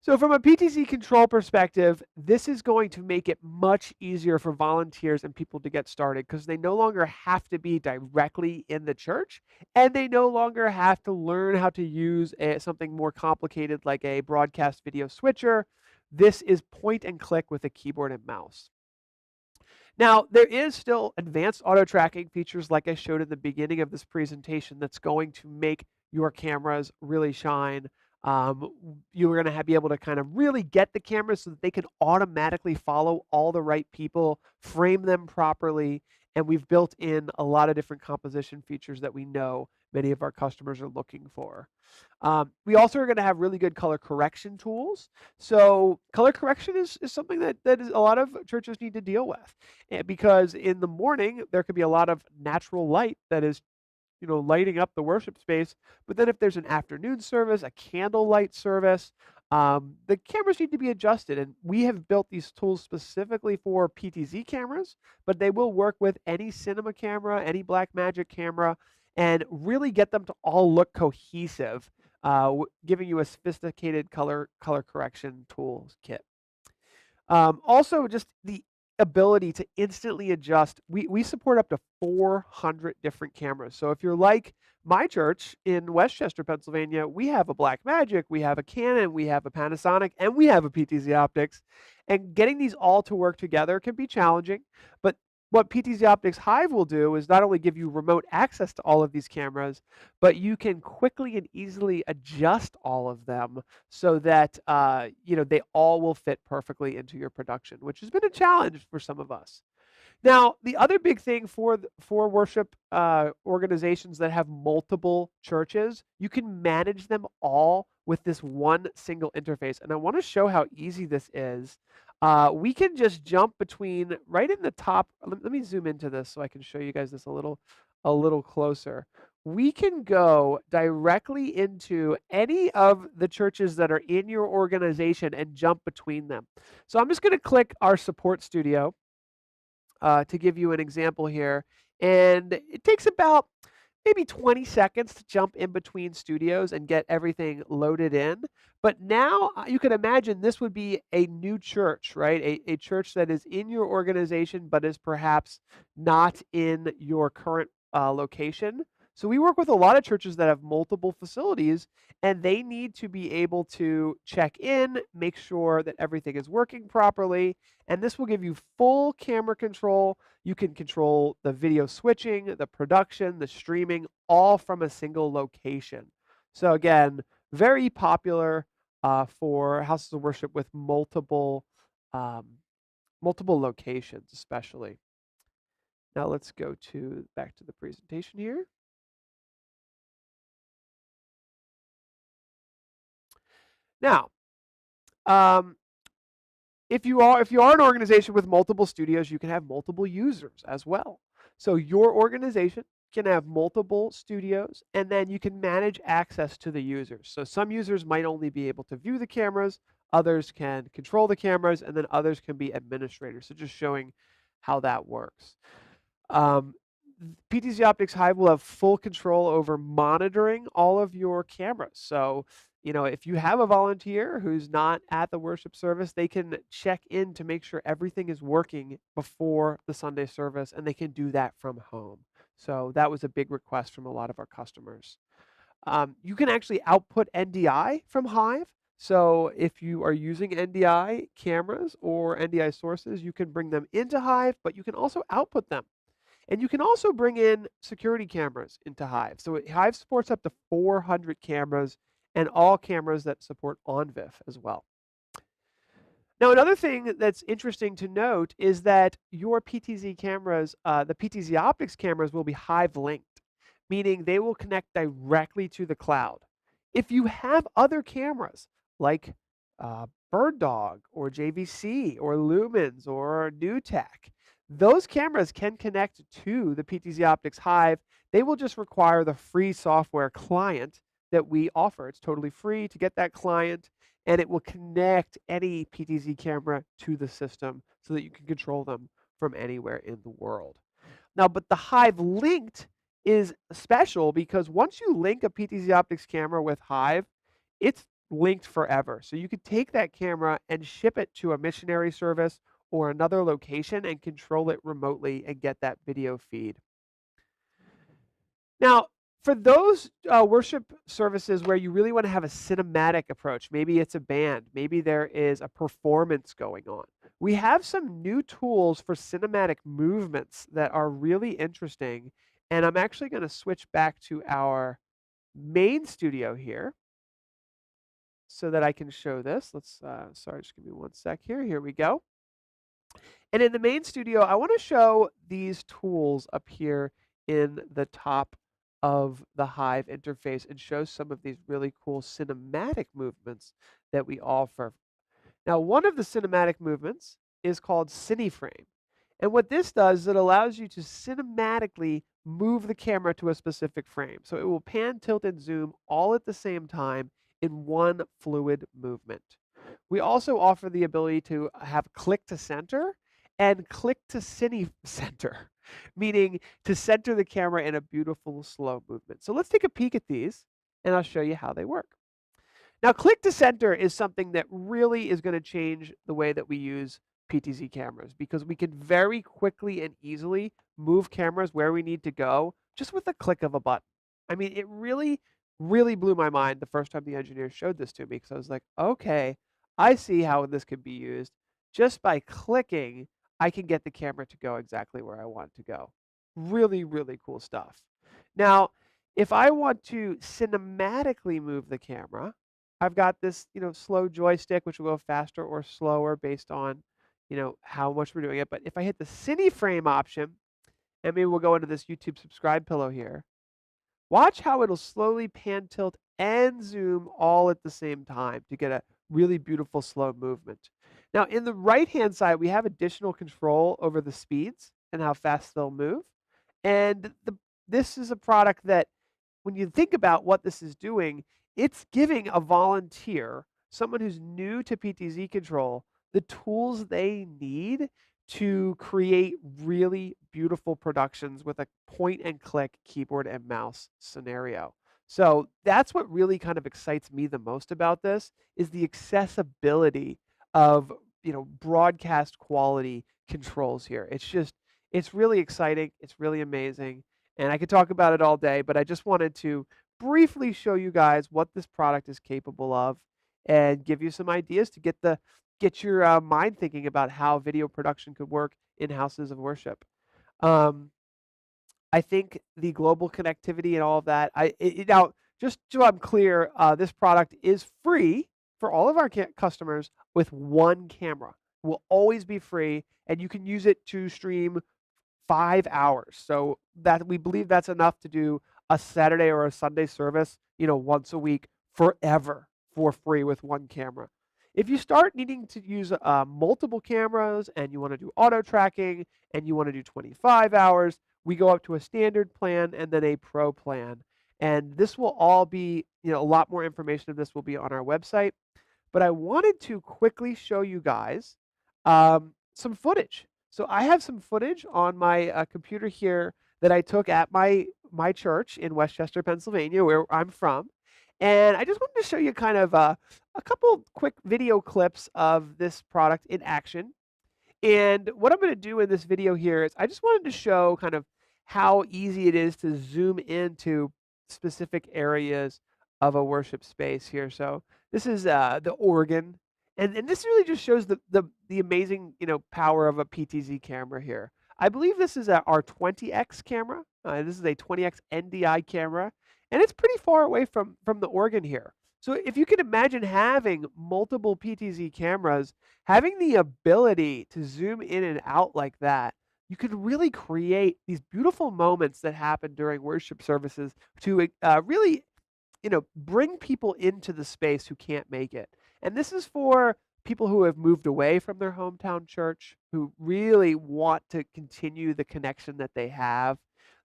So from a PTZ control perspective, this is going to make it much easier for volunteers and people to get started, because they no longer have to be directly in the church, and they no longer have to learn how to use something more complicated like a broadcast video switcher. This is point and click with a keyboard and mouse. Now, there is still advanced auto tracking features like I showed in the beginning of this presentation that's going to make your cameras really shine. You're going to be able to kind of really get the cameras so that they can automatically follow all the right people, frame them properly, And we've built in a lot of different composition features that we know many of our customers are looking for. We also are going to have really good color correction tools. So color correction is something that a lot of churches need to deal with, because in the morning there could be a lot of natural light that is lighting up the worship space. But then if there's an afternoon service, a candlelight service, the cameras need to be adjusted. And we have built these tools specifically for PTZ cameras, but they will work with any cinema camera, any Blackmagic camera, and really get them to all look cohesive, giving you a sophisticated color correction tools kit. Also, just the ability to instantly adjust. We support up to 400 different cameras. So if you're like my church in Westchester, Pennsylvania, we have a Blackmagic, we have a Canon, we have a Panasonic, and we have a PTZ Optics. And getting these all to work together can be challenging. But what PTZ Optics Hive will do is not only give you remote access to all of these cameras, but you can quickly and easily adjust all of them so that they all will fit perfectly into your production, which has been a challenge for some of us. Now, the other big thing for worship organizations that have multiple churches, you can manage them all with this one single interface. And I want to show how easy this is. We can just jump between right in the top. Let me zoom into this so I can show you guys this a little closer. We can go directly into any of the churches that are in your organization and jump between them. So I'm just going to click our support studio to give you an example here. And it takes about maybe 20 seconds to jump in between studios and get everything loaded in. But now you can imagine this would be a new church, right? A church that is in your organization, but is perhaps not in your current location. So we work with a lot of churches that have multiple facilities, and they need to be able to check in, make sure that everything is working properly, and this will give you full camera control. You can control the video switching, the production, the streaming, all from a single location. So again, very popular for houses of worship with multiple locations, especially. Now let's go back to the presentation here. Now, if you are an organization with multiple studios, you can have multiple users as well. So your organization can have multiple studios, and then you can manage access to the users. So some users might only be able to view the cameras, others can control the cameras, and then others can be administrators. So just showing how that works. PTZ Optics Hive will have full control over monitoring all of your cameras. So if you have a volunteer who's not at the worship service, they can check in to make sure everything is working before the Sunday service, and they can do that from home. So that was a big request from a lot of our customers. You can actually output NDI from Hive. So if you are using NDI cameras or NDI sources, you can bring them into Hive, but you can also output them. And you can also bring in security cameras into Hive. So Hive supports up to 400 cameras, and all cameras that support OnVIF as well. Now, another thing that's interesting to note is that your PTZ cameras, the PTZ Optics cameras, will be Hive linked, meaning they will connect directly to the cloud. If you have other cameras like Bird Dog or JVC or Lumens or NewTek, those cameras can connect to the PTZ Optics Hive. They will just require the free software client that we offer. It's totally free to get that client, and it will connect any PTZ camera to the system so that you can control them from anywhere in the world. Now, but the Hive linked is special because once you link a PTZ Optics camera with Hive, it's linked forever. So you could take that camera and ship it to a missionary service or another location and control it remotely and get that video feed. Now, for those worship services where you really want to have a cinematic approach, maybe it's a band, maybe there is a performance going on, we have some new tools for cinematic movements that are really interesting. And I'm actually going to switch back to our main studio here so that I can show this. Let's, sorry, just give me one sec here. Here we go. And in the main studio, I want to show these tools up here in the top of the Hive interface and show some of these really cool cinematic movements that we offer. Now, one of the cinematic movements is called CineFrame. And what this does is it allows you to cinematically move the camera to a specific frame. So it will pan, tilt, and zoom all at the same time in one fluid movement. We also offer the ability to have click to center and click to cine center, meaning to center the camera in a beautiful slow movement. So let's take a peek at these and I'll show you how they work. Now, click to center is something that really is going to change the way that we use PTZ cameras because we can very quickly and easily move cameras where we need to go just with a click of a button. I mean, it really, really blew my mind the first time the engineer showed this to me because I was like, okay, I see how this could be used. Just by clicking, I can get the camera to go exactly where I want it to go. Really, really cool stuff. Now, if I want to cinematically move the camera, I've got this, slow joystick, which will go faster or slower based on, how much we're doing it. But if I hit the Cine Frame option, and maybe we'll go into this YouTube subscribe pillow here, watch how it'll slowly pan, tilt, and zoom all at the same time to get a really beautiful slow movement. Now, in the right-hand side, we have additional control over the speeds and how fast they'll move. And this is a product that, when you think about what this is doing, it's giving a volunteer, someone who's new to PTZ control, the tools they need to create really beautiful productions with a point and click keyboard and mouse scenario. So that's what really kind of excites me the most about this is the accessibility of, broadcast quality controls here. It's really exciting. It's really amazing. And I could talk about it all day, but I just wanted to briefly show you guys what this product is capable of and give you some ideas to get your mind thinking about how video production could work in houses of worship. I think the global connectivity and all of that, now, just so I'm clear, this product is free for all of our customers with one camera. It will always be free, and you can use it to stream 5 hours. So that we believe that's enough to do a Saturday or a Sunday service, once a week forever for free with one camera. If you start needing to use multiple cameras and you want to do auto tracking and you want to do 25 hours, we go up to a standard plan and then a pro plan. And this will all be, a lot more information of this will be on our website. But I wanted to quickly show you guys some footage. So I have some footage on my computer here that I took at my church in Westchester, Pennsylvania, where I'm from. And I just wanted to show you kind of a couple quick video clips of this product in action. And what I'm going to do in this video here is I just wanted to show kind of how easy it is to zoom into specific areas of a worship space here. So this is the organ. And this really just shows the amazing, power of a PTZ camera here. I believe this is our 20x camera. This is a 20x NDI camera, and it's pretty far away from the organ here. So if you can imagine having multiple PTZ cameras, having the ability to zoom in and out like that, you could really create these beautiful moments that happen during worship services to really, bring people into the space who can't make it. And this is for people who have moved away from their hometown church, who really want to continue the connection that they have.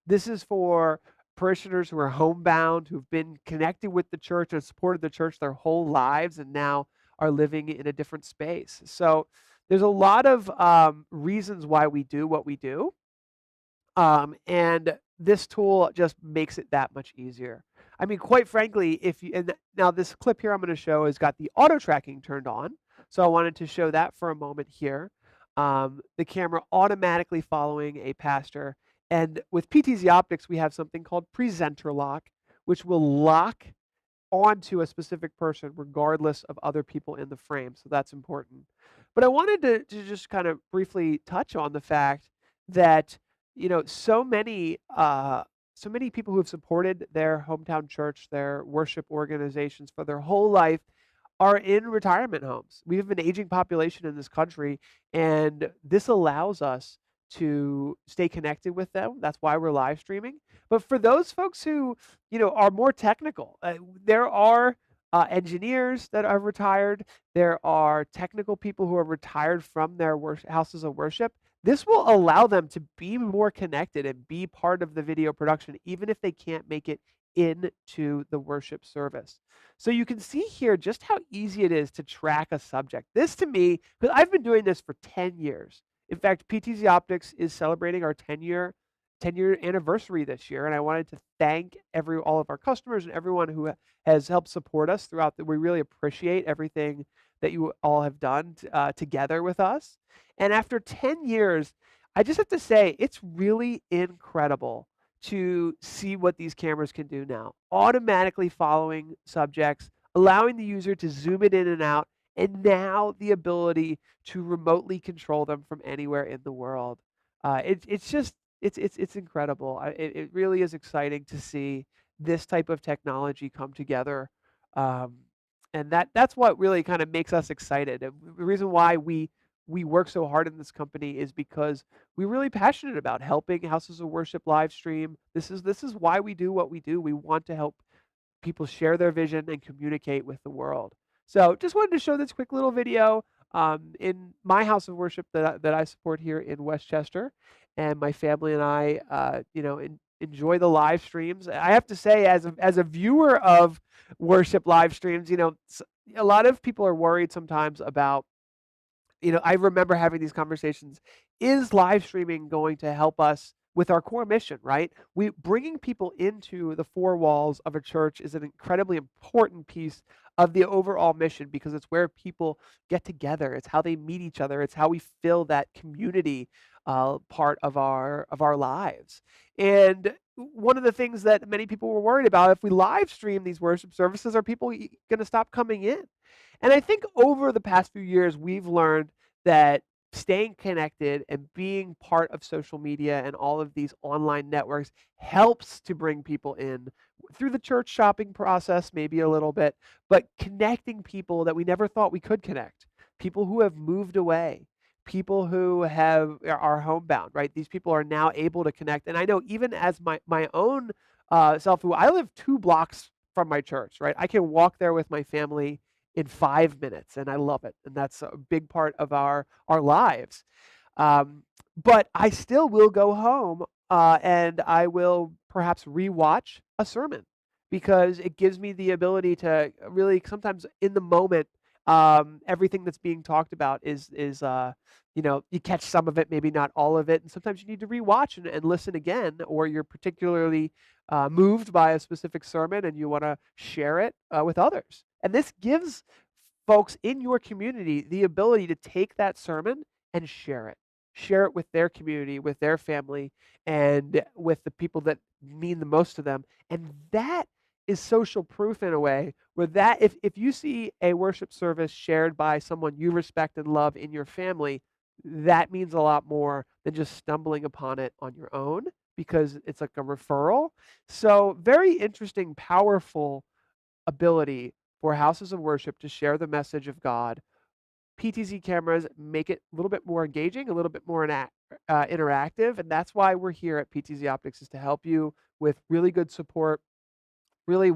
This is for parishioners who are homebound, who've been connected with the church and supported the church their whole lives and now are living in a different space. So there's a lot of reasons why we do what we do. And this tool just makes it that much easier. I mean, quite frankly, now this clip here I'm going to show has got the auto tracking turned on. So I wanted to show that for a moment here. The camera automatically following a pastor. And with PTZ Optics, we have something called presenter lock, which will lock onto a specific person regardless of other people in the frame. So that's important. But I wanted to just kind of briefly touch on the fact that, so many people who have supported their hometown church, their worship organizations for their whole life are in retirement homes. We have an aging population in this country, and this allows us to stay connected with them. That's why we're live streaming. But for those folks who, are more technical, there are engineers that are retired. There are technical people who are retired from their houses of worship. This will allow them to be more connected and be part of the video production, even if they can't make it into the worship service. So you can see here just how easy it is to track a subject. This to me, because I've been doing this for 10 years. In fact, PTZ Optics is celebrating our 10-year anniversary this year, and I wanted to thank all of our customers and everyone who has helped support us throughout. We really appreciate everything that you all have done together with us. And after 10 years, I just have to say it's really incredible to see what these cameras can do now. Automatically following subjects, allowing the user to zoom it in and out, and now the ability to remotely control them from anywhere in the world. It's incredible. It really is exciting to see this type of technology come together. And that's what really kind of makes us excited. And the reason why we work so hard in this company is because we're really passionate about helping houses of worship live stream. This is why we do what we do. We want to help people share their vision and communicate with the world. So just wanted to show this quick little video in my house of worship that I support here in Westchester, and my family and I, enjoy the live streams. I have to say, as a viewer of worship live streams, a lot of people are worried sometimes about. I remember having these conversations. Is live streaming going to help us with our core mission, right? Bringing people into the four walls of a church is an incredibly important piece of the overall mission, because it's where people get together. It's how they meet each other. It's how we fill that community part of our lives. And one of the things that many people were worried about, if we live stream these worship services, are people going to stop coming in? And I think over the past few years, we've learned that staying connected and being part of social media and all of these online networks helps to bring people in through the church shopping process, maybe a little bit, but connecting people that we never thought we could connect, people who have moved away, people who are homebound, right? These people are now able to connect. And I know even as my own self, who I live 2 blocks from my church, right? I can walk there with my family in 5 minutes, and I love it. And that's a big part of our lives. But I still will go home and I will perhaps rewatch a sermon, because it gives me the ability to really sometimes in the moment, everything that's being talked about is you catch some of it, maybe not all of it. And sometimes you need to rewatch and listen again, or you're particularly moved by a specific sermon and you want to share it with others. And this gives folks in your community the ability to take that sermon and share it with their community, with their family, and with the people that mean the most to them. And that is social proof in a way, where that if you see a worship service shared by someone you respect and love in your family, that means a lot more than just stumbling upon it on your own, because it's like a referral. So very interesting, powerful ability for houses of worship to share the message of God. PTZ cameras make it a little bit more engaging, a little bit more interactive, and that's why we're here at PTZ Optics, is to help you with really good support, really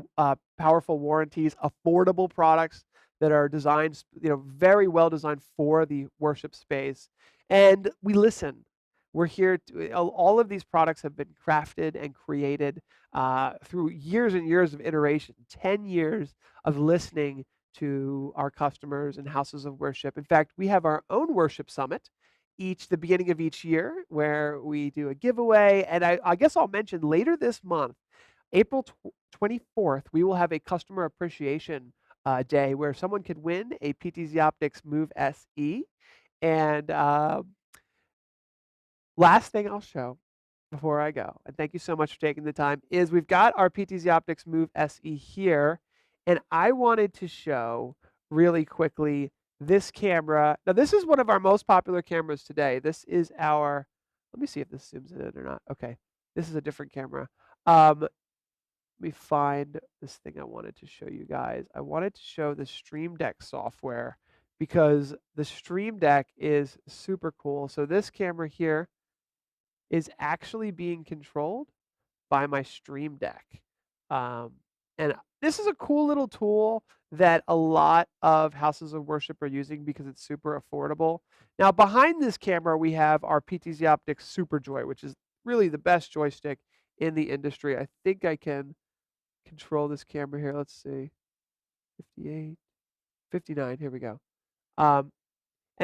powerful warranties, affordable products that are designed, very well designed for the worship space. And we listen. We're here all of these products have been crafted and created through years and years of iteration, 10 years of listening to our customers and houses of worship. In fact, we have our own worship summit the beginning of each year, where we do a giveaway. And I guess I'll mention later this month, April 24th, we will have a customer appreciation day where someone could win a PTZ Optics Move SE. And last thing I'll show before I go, and thank you so much for taking the time, is we've got our PTZ Optics Move SE here. And I wanted to show really quickly this camera. Now, this is one of our most popular cameras today. This is let me see if this zooms in or not. Okay, this is a different camera. me find this thing I wanted to show you guys. I wanted to show the Stream Deck software because the Stream Deck is super cool. So this camera here is actually being controlled by my Stream Deck. And this is a cool little tool that a lot of houses of worship are using because it's super affordable. Now, behind this camera, we have our PTZ Optics Super Joy, which is really the best joystick in the industry. I think I can control this camera here. Let's see. 58, 59. Here we go. And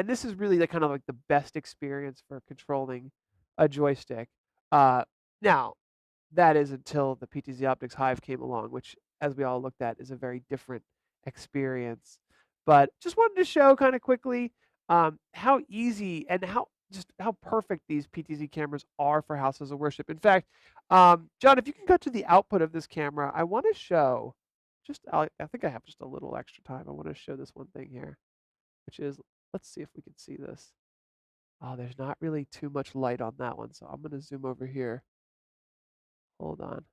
this is really the kind of like the best experience for controlling a joystick. Now, that is until the PTZ Optics Hive came along, which, as we all looked at, is a very different experience. But just wanted to show kind of quickly how easy and how perfect these PTZ cameras are for houses of worship. In fact, John, if you can go to the output of this camera, I want to show I think I have just a little extra time. I want to show this one thing here, which is, let's see if we can see this. Oh, there's not really too much light on that one, so I'm going to zoom over here. Hold on.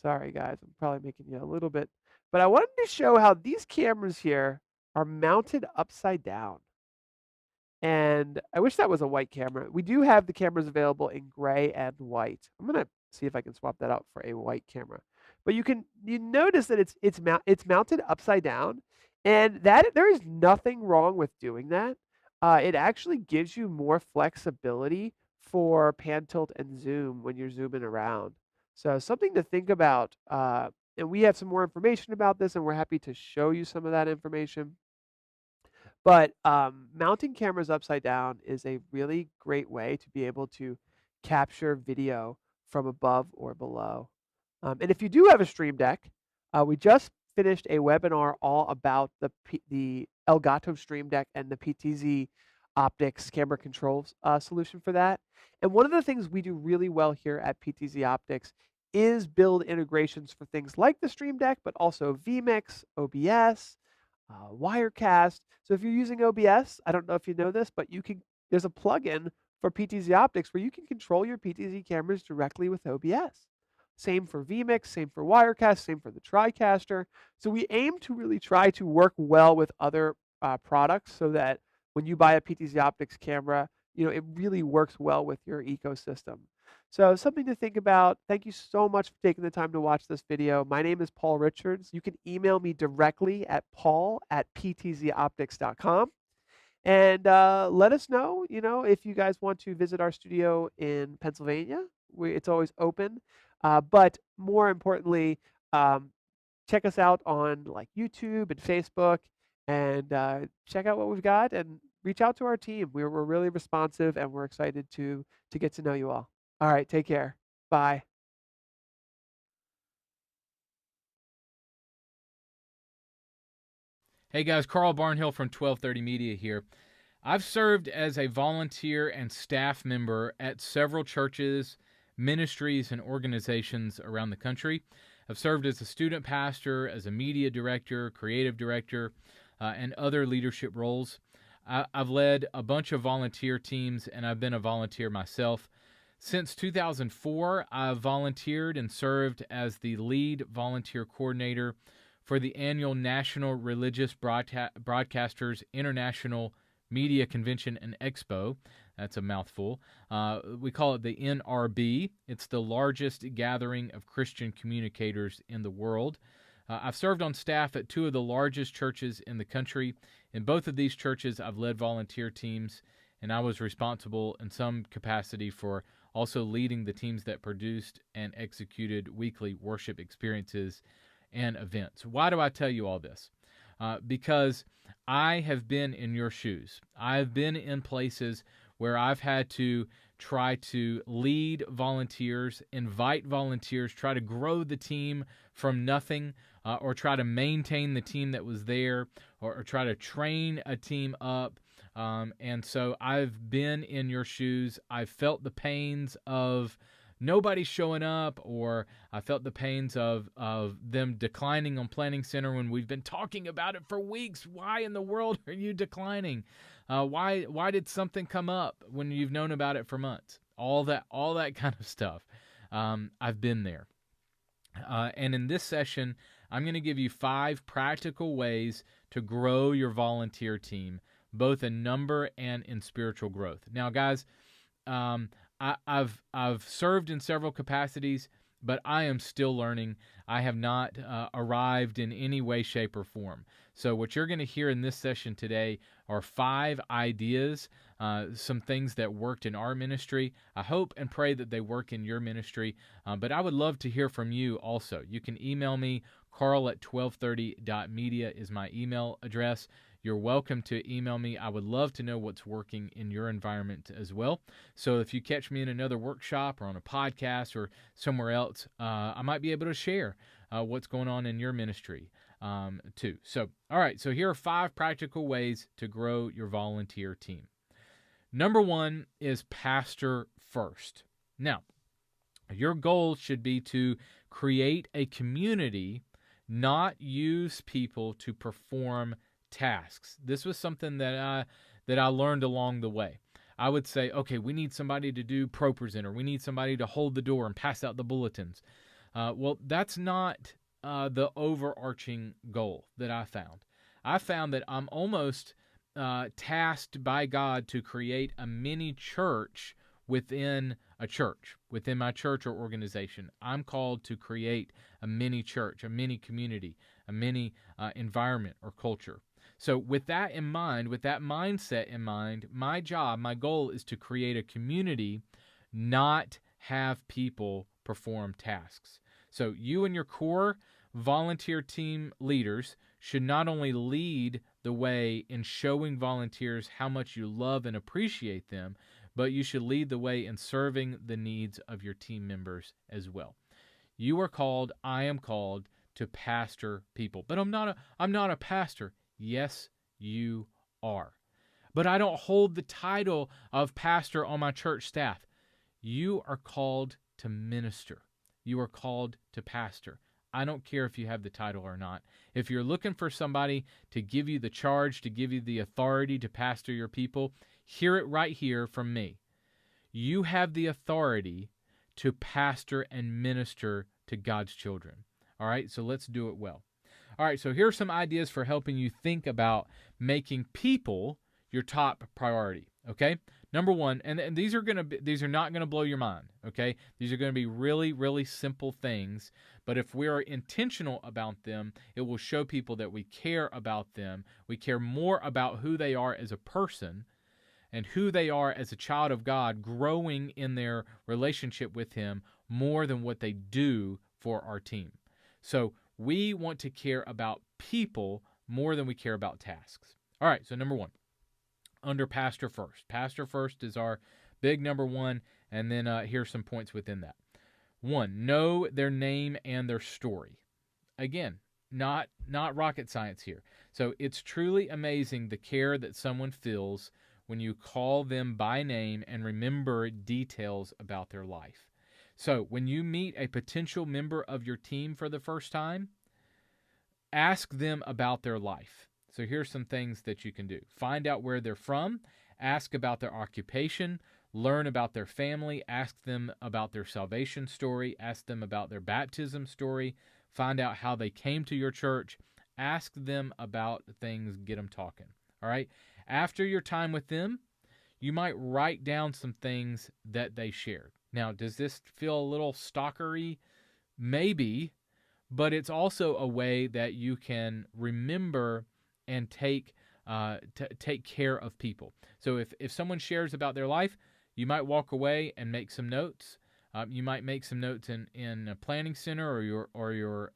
Sorry, guys. I'm probably making you a little bit. But I wanted to show how these cameras here are mounted upside down. And I wish that was a white camera. We do have the cameras available in gray and white. I'm going to see if I can swap that out for a white camera. But you notice that it's mounted upside down, and that there is nothing wrong with doing that. It actually gives you more flexibility for pan, tilt, and zoom when you're zooming around. So something to think about. And we have some more information about this, and we're happy to show you some of that information. But mounting cameras upside down is a really great way to be able to capture video from above or below. And if you do have a Stream Deck, we just finished a webinar all about the Elgato Stream Deck and the PTZ Optics camera controls solution for that. And one of the things we do really well here at PTZ Optics is build integrations for things like the Stream Deck, but also vMix, OBS, Wirecast. So if you're using OBS, I don't know if you know this, but there's a plugin for PTZ Optics where you can control your PTZ cameras directly with OBS. Same for vMix, same for Wirecast, same for the TriCaster. So we aim to really try to work well with other products so that when you buy a PTZ Optics camera, it really works well with your ecosystem. So something to think about. Thank you so much for taking the time to watch this video. My name is Paul Richards. You can email me directly at paul@ptzoptics.com. And let us know, if you guys want to visit our studio in Pennsylvania. It's always open. But more importantly, check us out on like YouTube and Facebook, and check out what we've got and reach out to our team. We're really responsive, and we're excited to get to know you all. All right, take care. Bye. Hey guys, Carl Barnhill from 1230 Media here. I've served as a volunteer and staff member at several churches, ministries, and organizations around the country. I've served as a student pastor, as a media director, creative director, and other leadership roles. I've led a bunch of volunteer teams, and I've been a volunteer myself. Since 2004, I've volunteered and served as the lead volunteer coordinator for the annual National Religious Broadcasters International Media Convention and Expo. That's a mouthful. We call it the NRB. It's the largest gathering of Christian communicators in the world. I've served on staff at two of the largest churches in the country. In both of these churches, I've led volunteer teams, and I was responsible in some capacity for also leading the teams that produced and executed weekly worship experiences and events. Why do I tell you all this? Because I have been in your shoes. I've been in places where I've had to try to lead volunteers, invite volunteers, try to grow the team from nothing, or try to maintain the team that was there, or try to train a team up. And so I've been in your shoes. I've felt the pains of nobody showing up, or I felt the pains of them declining on Planning Center when we've been talking about it for weeks. Why in the world are you declining? Why did something come up when you've known about it for months? All that kind of stuff. I've been there. And in this session, I'm going to give you 5 practical ways to grow your volunteer team, both in number and in spiritual growth. Now, guys, I've served in several capacities, but I am still learning. I have not arrived in any way, shape, or form. So what you're going to hear in this session today are 5 ideas, some things that worked in our ministry. I hope and pray that they work in your ministry, but I would love to hear from you also. You can email me. Carl@1230.media is my email address. You're welcome to email me. I would love to know what's working in your environment as well. So if you catch me in another workshop or on a podcast or somewhere else, I might be able to share what's going on in your ministry too. So, all right, so here are 5 practical ways to grow your volunteer team. Number 1 is pastor first. Now, your goal should be to create a community, not use people to perform tasks. This was something that I learned along the way. I would say, okay, we need somebody to do ProPresenter. We need somebody to hold the door and pass out the bulletins. Well, that's not the overarching goal that I found. I found that I'm almost tasked by God to create a mini church within a church, within my church or organization. I'm called to create a mini church, a mini community, a mini environment or culture. So with that in mind, with that mindset in mind, my job, my goal is to create a community, not have people perform tasks. So you and your core volunteer team leaders should not only lead the way in showing volunteers how much you love and appreciate them, but you should lead the way in serving the needs of your team members as well. You are called, I am called to pastor people. But I'm not a pastor. Yes, you are. But I don't hold the title of pastor on my church staff. You are called to minister. You are called to pastor. I don't care if you have the title or not. If you're looking for somebody to give you the charge, to give you the authority to pastor your people, hear it right here from me. You have the authority to pastor and minister to God's children. All right, so let's do it well. All right, so here are some ideas for helping you think about making people your top priority. Okay, number 1, and these are not gonna blow your mind. Okay, these are gonna be really, really simple things, but if we are intentional about them, it will show people that we care about them. We care more about who they are as a person and who they are as a child of God, growing in their relationship with Him more than what they do for our team. So we want to care about people more than we care about tasks. All right, so number 1, under pastor first. Pastor first is our big number 1, and then here's some points within that. 1, know their name and their story. Again, not rocket science here. So it's truly amazing the care that someone feels when you call them by name and remember details about their life. So when you meet a potential member of your team for the first time, ask them about their life. So here's some things that you can do. Find out where they're from, ask about their occupation, learn about their family, ask them about their salvation story, ask them about their baptism story, find out how they came to your church, ask them about things, get them talking. All right? After your time with them, you might write down some things that they shared. Now, does this feel a little stalkery? Maybe, but it's also a way that you can remember and take care of people. So if someone shares about their life, you might walk away and make some notes. You might make some notes in a planning center or your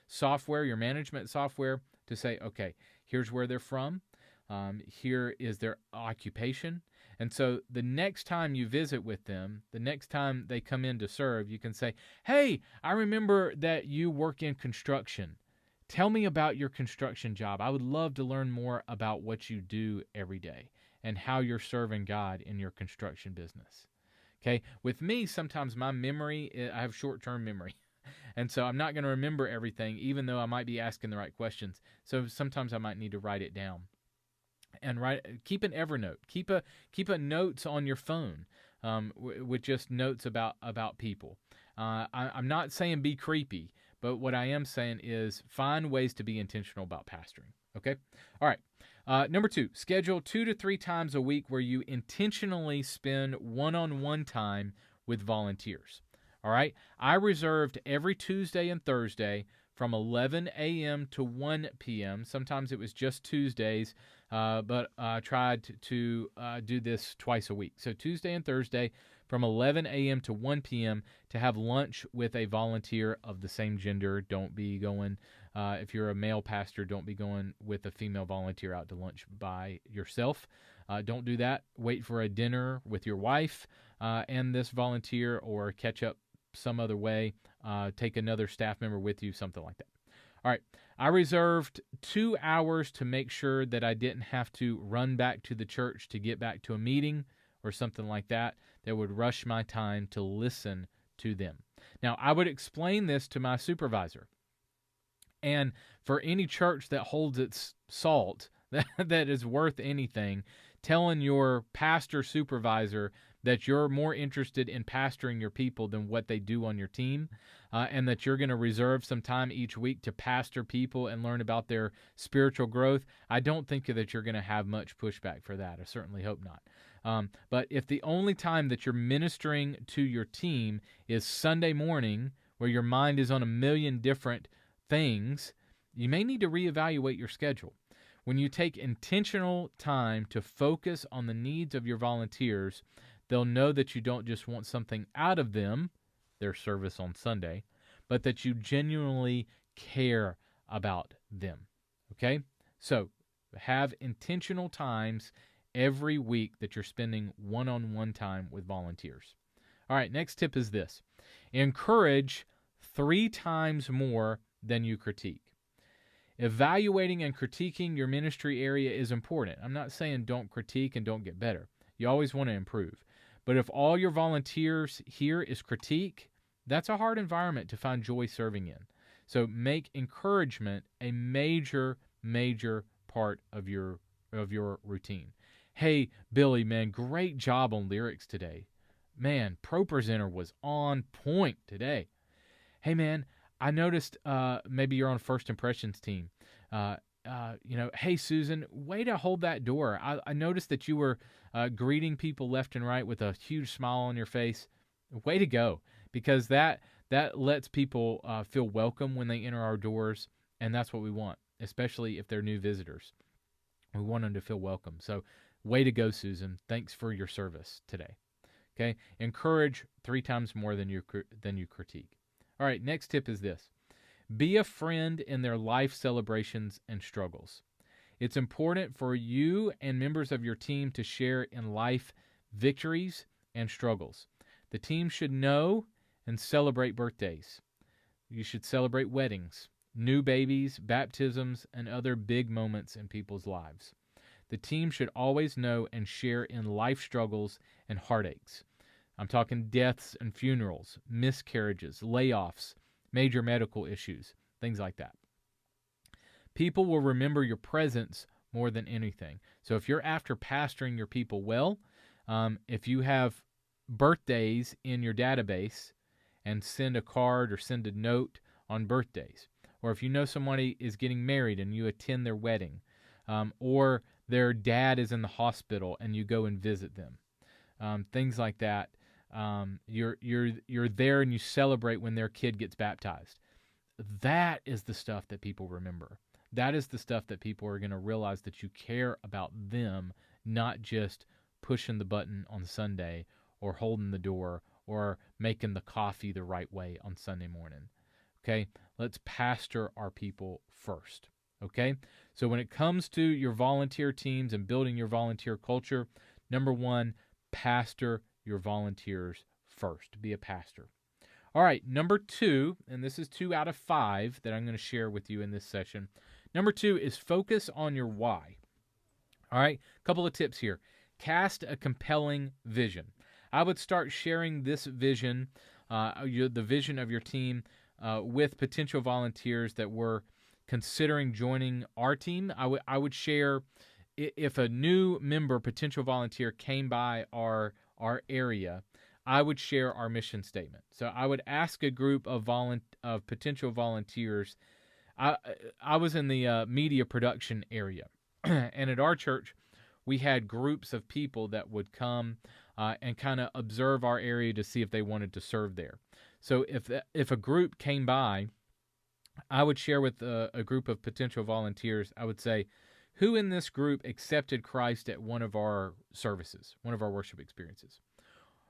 software, your management software, to say, okay, here's where they're from. Here is their occupation. And so the next time you visit with them, the next time they come in to serve, you can say, hey, I remember that you work in construction. Tell me about your construction job. I would love to learn more about what you do every day and how you're serving God in your construction business. Okay, with me, sometimes my memory, I have short-term memory. And so I'm not going to remember everything, even though I might be asking the right questions. So sometimes I might need to write it down. And keep an Evernote. Keep a notes on your phone with just notes about people. I'm not saying be creepy, but what I am saying is find ways to be intentional about pastoring. Okay? All right. Number 2, schedule 2 to 3 times a week where you intentionally spend one-on-one time with volunteers. All right? I reserved every Tuesday and Thursday from 11 a.m. to 1 p.m. Sometimes it was just Tuesdays, but I tried to do this twice a week. So Tuesday and Thursday from 11 a.m. to 1 p.m. to have lunch with a volunteer of the same gender. Don't be going, if you're a male pastor, don't be going with a female volunteer out to lunch by yourself. Don't do that. Wait for a dinner with your wife and this volunteer, or catch up some other way. Take another staff member with you, something like that. All right. I reserved 2 hours to make sure that I didn't have to run back to the church to get back to a meeting or something like that would rush my time to listen to them. Now, I would explain this to my supervisor. And for any church that holds its salt, that is worth anything, telling your pastor supervisor that you're more interested in pastoring your people than what they do on your team, and that you're going to reserve some time each week to pastor people and learn about their spiritual growth, I don't think that you're going to have much pushback for that. I certainly hope not. But if the only time that you're ministering to your team is Sunday morning, where your mind is on a million different things, you may need to reevaluate your schedule. When you take intentional time to focus on the needs of your volunteers, they'll know that you don't just want something out of them, their service on Sunday, but that you genuinely care about them. Okay? So, have intentional times every week that you're spending one-on-one time with volunteers. All right, next tip is this. Encourage 3 times more than you critique. Evaluating and critiquing your ministry area is important. I'm not saying don't critique and don't get better. You always want to improve. But if all your volunteers here is critique, that's a hard environment to find joy serving in. So make encouragement a major part of your routine. Hey, Billy, man, great job on lyrics today. Man, ProPresenter was on point today. Hey, man, I noticed maybe you're on First Impressions team. Hey, Susan, way to hold that door. I noticed that you were greeting people left and right with a huge smile on your face. Way to go, because that lets people feel welcome when they enter our doors, and that's what we want, especially if they're new visitors. We want them to feel welcome. So way to go, Susan. Thanks for your service today. Okay? Encourage 3 times more than you critique. All right, next tip is this. Be a friend in their life celebrations and struggles. It's important for you and members of your team to share in life victories and struggles. The team should know and celebrate birthdays. You should celebrate weddings, new babies, baptisms, and other big moments in people's lives. The team should always know and share in life struggles and heartaches. I'm talking deaths and funerals, miscarriages, layoffs, major medical issues, things like that. People will remember your presence more than anything. So if you're after pastoring your people well, if you have birthdays in your database and send a card or send a note on birthdays, or if you know somebody is getting married and you attend their wedding, or their dad is in the hospital and you go and visit them, things like that. You're there and you celebrate when their kid gets baptized. That is the stuff that people remember. That is the stuff that people are going to realize that you care about them, not just pushing the button on Sunday or holding the door or making the coffee the right way on Sunday morning. Okay? Let's pastor our people first. Okay? So when it comes to your volunteer teams and building your volunteer culture, number 1, pastor your volunteers first. Be a pastor. All right, number 2, and this is 2 out of 5 that I'm going to share with you in this session. Number 2 is focus on your why. All right, a couple of tips here. Cast a compelling vision. I would start sharing this vision, the vision of your team, with potential volunteers that were considering joining our team. I would share, if a new member, potential volunteer, came by our area, I would share our mission statement. So I would ask a group of potential volunteers. I was in the media production area, and at our church, we had groups of people that would come and kind of observe our area to see if they wanted to serve there. So if a group came by, I would share with a group of potential volunteers, I would say, who in this group accepted Christ at one of our services, one of our worship experiences?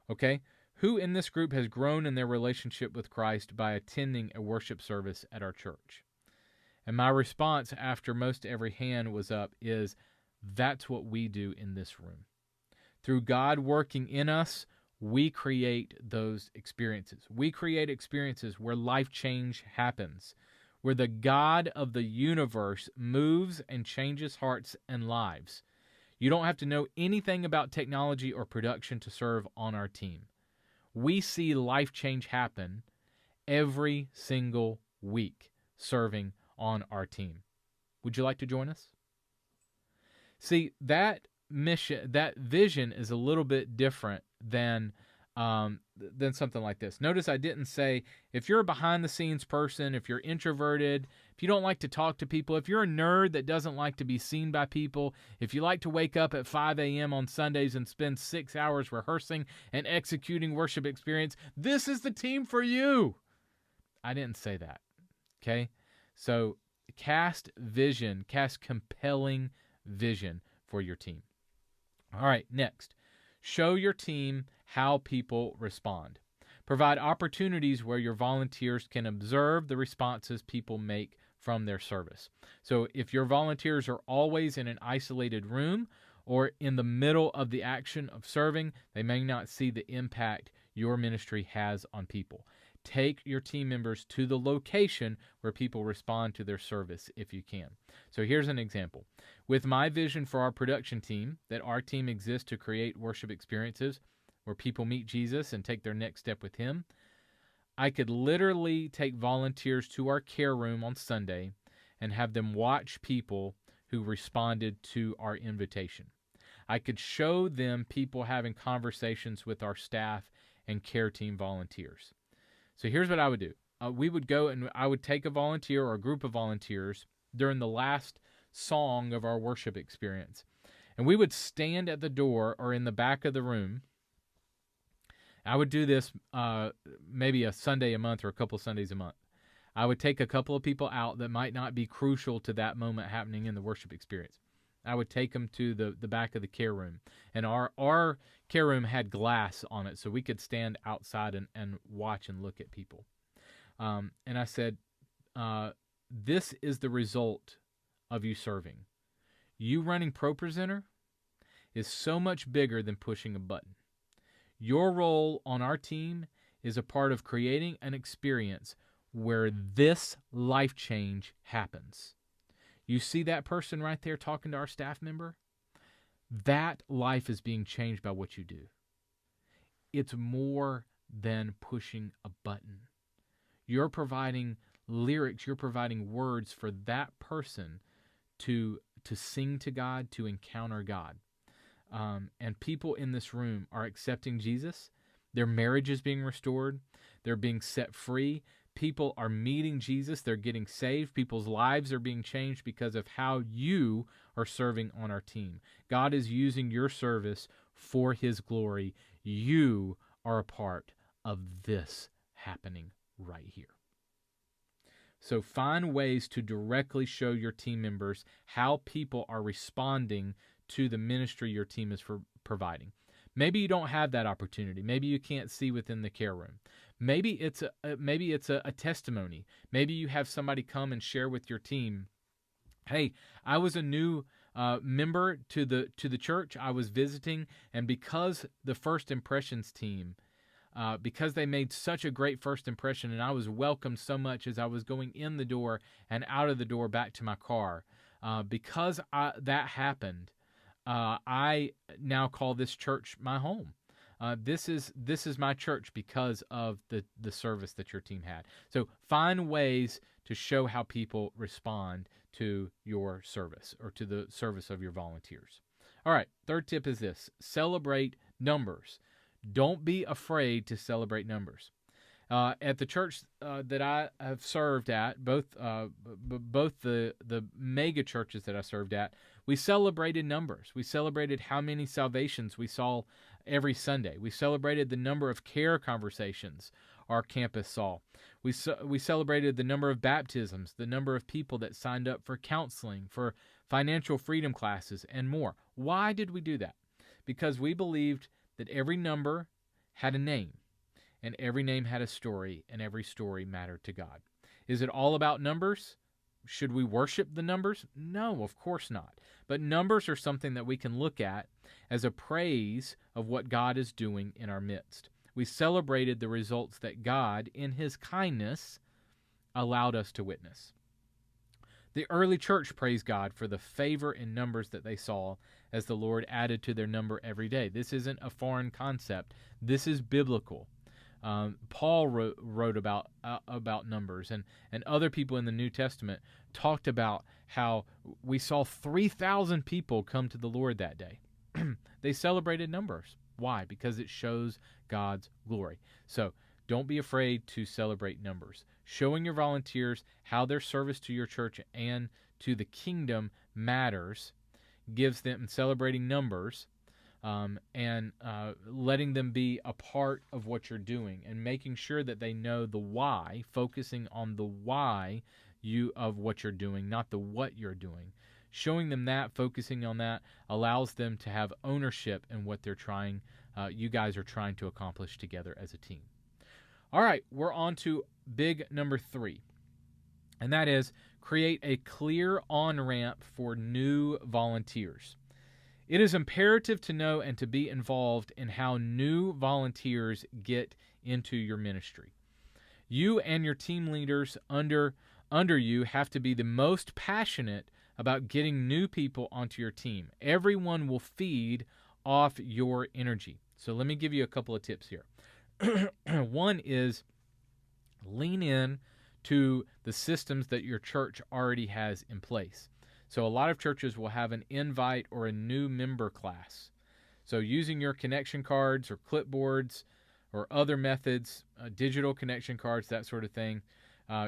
Okay? Who in this group has grown in their relationship with Christ by attending a worship service at our church? And my response after most every hand was up is, that's what we do in this room. Through God working in us, we create those experiences. We create experiences where life change happens, where the God of the universe moves and changes hearts and lives. You don't have to know anything about technology or production to serve on our team. We see life change happen every single week serving on our team. Would you like to join us? See, that mission, that vision is a little bit different than something like this. Notice I didn't say, if you're a behind-the-scenes person, if you're introverted, if you don't like to talk to people, if you're a nerd that doesn't like to be seen by people, if you like to wake up at 5 a.m. on Sundays and spend 6 hours rehearsing and executing worship experience, this is the team for you. I didn't say that, okay? So cast compelling vision for your team. All right, next. Show your team how people respond. Provide opportunities where your volunteers can observe the responses people make from their service. So if your volunteers are always in an isolated room or in the middle of the action of serving, they may not see the impact your ministry has on people. Take your team members to the location where people respond to their service if you can. So here's an example. With my vision for our production team, that our team exists to create worship experiences where people meet Jesus and take their next step with Him, I could literally take volunteers to our care room on Sunday and have them watch people who responded to our invitation. I could show them people having conversations with our staff and care team volunteers. So here's what I would do. We would go and I would take a volunteer or a group of volunteers during the last song of our worship experience. And we would stand at the door or in the back of the room. I would do this maybe a Sunday a month or a couple of Sundays a month. I would take a couple of people out that might not be crucial to that moment happening in the worship experience. I would take them to the back of the care room. And our care room had glass on it, so we could stand outside and watch and look at people. And I said, this is the result of you serving. You running ProPresenter is so much bigger than pushing a button. Your role on our team is a part of creating an experience where this life change happens. You see that person right there talking to our staff member? That life is being changed by what you do. It's more than pushing a button. You're providing lyrics, you're providing words for that person to sing to God, to encounter God. And people in this room are accepting Jesus. Their marriage is being restored. They're being set free. People are meeting Jesus. They're getting saved. People's lives are being changed because of how you are serving on our team. God is using your service for His glory. You are a part of this happening right here. So find ways to directly show your team members how people are responding to the ministry your team is providing. Maybe you don't have that opportunity. Maybe you can't see within the care room. Maybe it's a testimony. Maybe you have somebody come and share with your team, hey, I was a new member to the church. I was visiting, and because the First Impressions team, because they made such a great first impression, and I was welcomed so much as I was going in the door and out of the door back to my car, because that happened, I now call this church my home. This is my church because of the service that your team had. So find ways to show how people respond to your service or to the service of your volunteers. All right, third tip is this: celebrate numbers. Don't be afraid to celebrate numbers. At the church that I have served at, both the mega churches that I served at, we celebrated numbers. We celebrated how many salvations we saw every Sunday. We celebrated the number of care conversations our campus saw. We celebrated the number of baptisms, the number of people that signed up for counseling, for financial freedom classes, and more. Why did we do that? Because we believed that every number had a name. And every name had a story, and every story mattered to God. Is it all about numbers? Should we worship the numbers? No, of course not. But numbers are something that we can look at as a praise of what God is doing in our midst. We celebrated the results that God, in His kindness, allowed us to witness. The early church praised God for the favor in numbers that they saw as the Lord added to their number every day. This isn't a foreign concept. This is biblical. Paul wrote about numbers, and other people in the New Testament talked about how we saw 3,000 people come to the Lord that day. They celebrated numbers. Why? Because it shows God's glory. So don't be afraid to celebrate numbers. Showing your volunteers how their service to your church and to the kingdom matters gives them celebrating numbers. And letting them be a part of what you're doing and making sure that they know the why, focusing on the why of what you're doing, not the what you're doing. Showing them that, focusing on that, allows them to have ownership in what you guys are trying to accomplish together as a team. All right, we're on to big number 3, and that is create a clear on-ramp for new volunteers. It is imperative to know and to be involved in how new volunteers get into your ministry. You and your team leaders under you have to be the most passionate about getting new people onto your team. Everyone will feed off your energy. So let me give you a couple of tips here. One is lean in to the systems that your church already has in place. So a lot of churches will have an invite or a new member class. So using your connection cards or clipboards or other methods, digital connection cards, that sort of thing,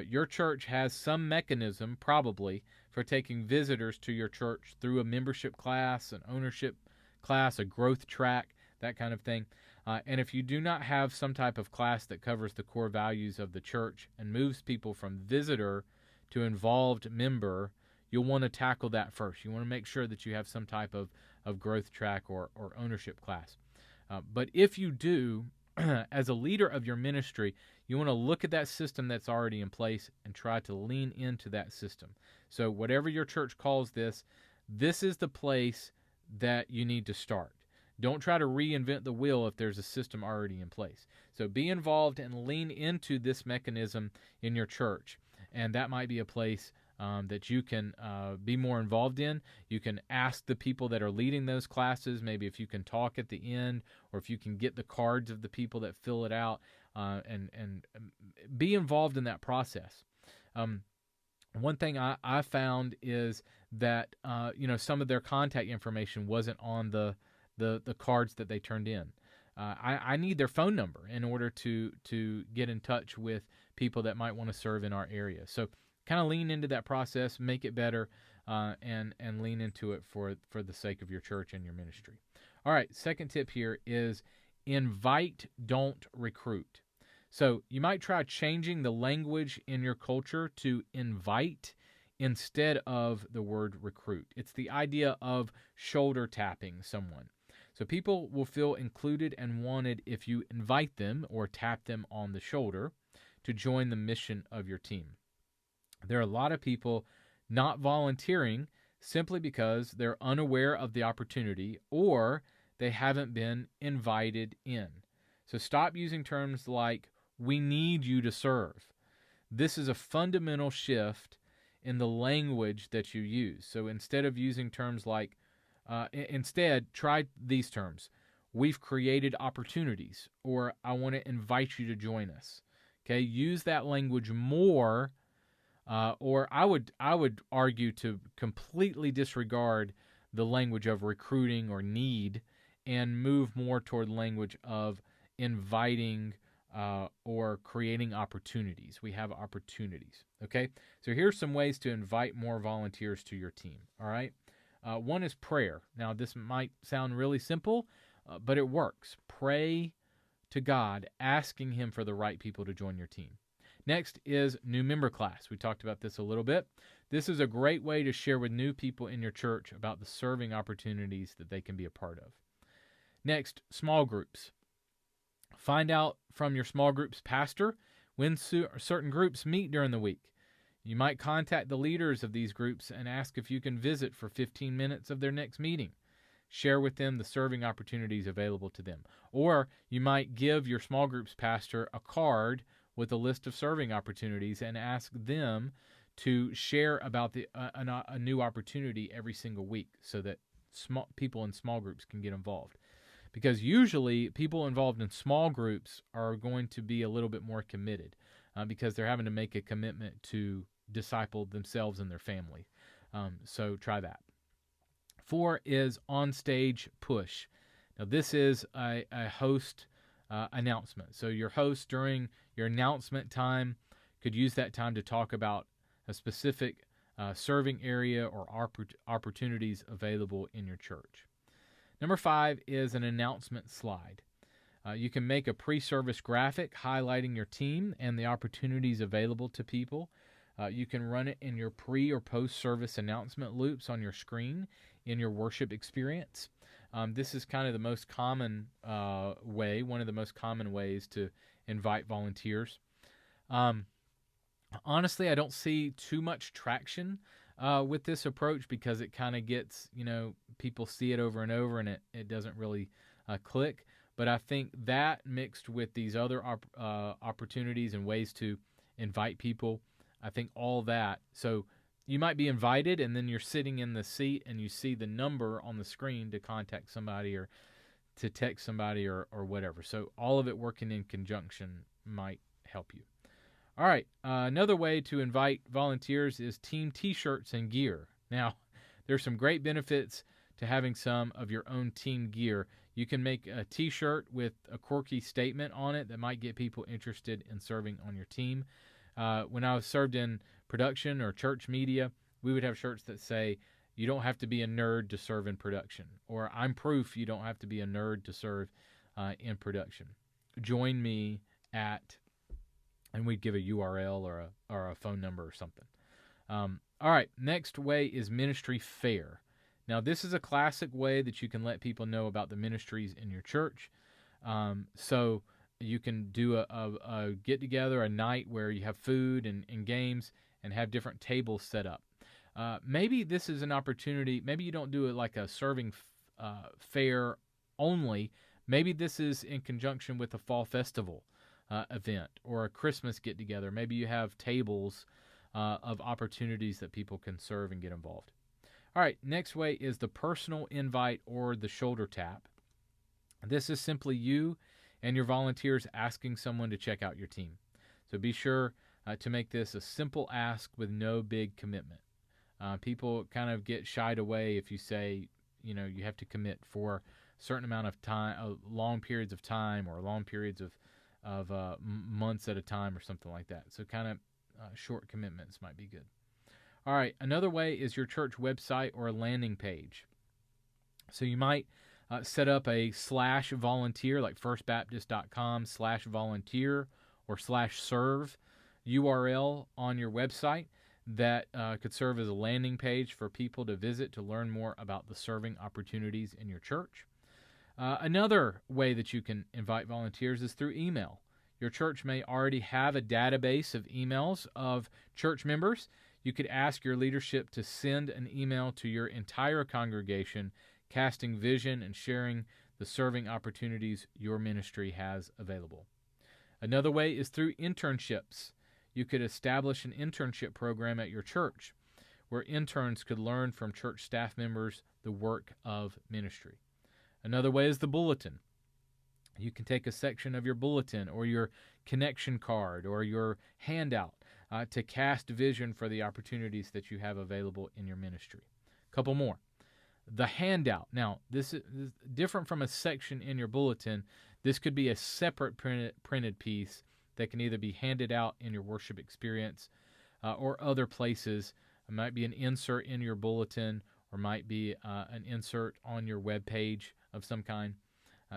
your church has some mechanism probably for taking visitors to your church through a membership class, an ownership class, a growth track, that kind of thing. And if you do not have some type of class that covers the core values of the church and moves people from visitor to involved member, you'll want to tackle that first. You want to make sure that you have some type of growth track or ownership class. But if you do, as a leader of your ministry, you want to look at that system that's already in place and try to lean into that system. So whatever your church calls this is the place that you need to start. Don't try to reinvent the wheel if there's a system already in place. So be involved and lean into this mechanism in your church. And that might be a place that you can be more involved in. You can ask the people that are leading those classes, maybe if you can talk at the end, or if you can get the cards of the people that fill it out, and be involved in that process. One thing I found is that some of their contact information wasn't on the cards that they turned in. I need their phone number in order to get in touch with people that might want to serve in our area. So kind of lean into that process, make it better, and lean into it for the sake of your church and your ministry. All right, second tip here is invite, don't recruit. So you might try changing the language in your culture to invite instead of the word recruit. It's the idea of shoulder tapping someone. So people will feel included and wanted if you invite them or tap them on the shoulder to join the mission of your team. There are a lot of people not volunteering simply because they're unaware of the opportunity or they haven't been invited in. So stop using terms like, we need you to serve. This is a fundamental shift in the language that you use. So instead of using terms like, instead try these terms. We've created opportunities, or I want to invite you to join us. Okay, use that language more. Or I would argue to completely disregard the language of recruiting or need and move more toward language of inviting or creating opportunities. We have opportunities, okay? So here's some ways to invite more volunteers to your team, all right? One is prayer. Now, this might sound really simple, but it works. Pray to God, asking Him for the right people to join your team. Next is new member class. We talked about this a little bit. This is a great way to share with new people in your church about the serving opportunities that they can be a part of. Next, small groups. Find out from your small group's pastor when certain groups meet during the week. You might contact the leaders of these groups and ask if you can visit for 15 minutes of their next meeting. Share with them the serving opportunities available to them. Or you might give your small group's pastor a card with a list of serving opportunities and ask them to share about a new opportunity every single week so that people in small groups can get involved. Because usually people involved in small groups are going to be a little bit more committed because they're having to make a commitment to disciple themselves and their family. So try that. 4 is on-stage push. Now this is a host announcement. So your host during your announcement time could use that time to talk about a specific serving area or opportunities available in your church. Number 5 is an announcement slide. You can make a pre-service graphic highlighting your team and the opportunities available to people. You can run it in your pre- or post-service announcement loops on your screen in your worship experience. This is kind of the most common way, one of the most common ways to invite volunteers. Honestly, I don't see too much traction with this approach because it kind of gets, people see it over and over and it doesn't really click. But I think that mixed with these other opportunities and ways to invite people, I think all that. So you might be invited and then you're sitting in the seat and you see the number on the screen to contact somebody or to text somebody or whatever. So all of it working in conjunction might help you. All right, another way to invite volunteers is team t-shirts and gear. Now, there's some great benefits to having some of your own team gear. You can make a t-shirt with a quirky statement on it that might get people interested in serving on your team. When I was served in production or church media, we would have shirts that say, "You don't have to be a nerd to serve in production," or "I'm proof you don't have to be a nerd to serve in production. Join me at," and we'd give a URL or a phone number or something. All right, next way is ministry fair. Now, this is a classic way that you can let people know about the ministries in your church. So you can do a get-together, a night where you have food and games and have different tables set up. Maybe this is an opportunity. Maybe you don't do it like a serving fair only. Maybe this is in conjunction with a fall festival event or a Christmas get-together. Maybe you have tables of opportunities that people can serve and get involved. All right, next way is the personal invite or the shoulder tap. This is simply you and your volunteers asking someone to check out your team. So be sure to make this a simple ask with no big commitment. People kind of get shied away if you say, you have to commit for a certain amount of time, long periods of time or long periods of months at a time or something like that. So kind of short commitments might be good. All right, another way is your church website or a landing page. So you might set up a /volunteer, like firstbaptist.com/volunteer or /serve URL on your website that could serve as a landing page for people to visit to learn more about the serving opportunities in your church. Another way that you can invite volunteers is through email. Your church may already have a database of emails of church members. You could ask your leadership to send an email to your entire congregation, casting vision and sharing the serving opportunities your ministry has available. Another way is through internships. You could establish an internship program at your church where interns could learn from church staff members the work of ministry. Another way is the bulletin. You can take a section of your bulletin or your connection card or your handout to cast vision for the opportunities that you have available in your ministry. A couple more. The handout. Now, this is different from a section in your bulletin. This could be a separate printed piece that can either be handed out in your worship experience or other places. It might be an insert in your bulletin or might be an insert on your web page of some kind.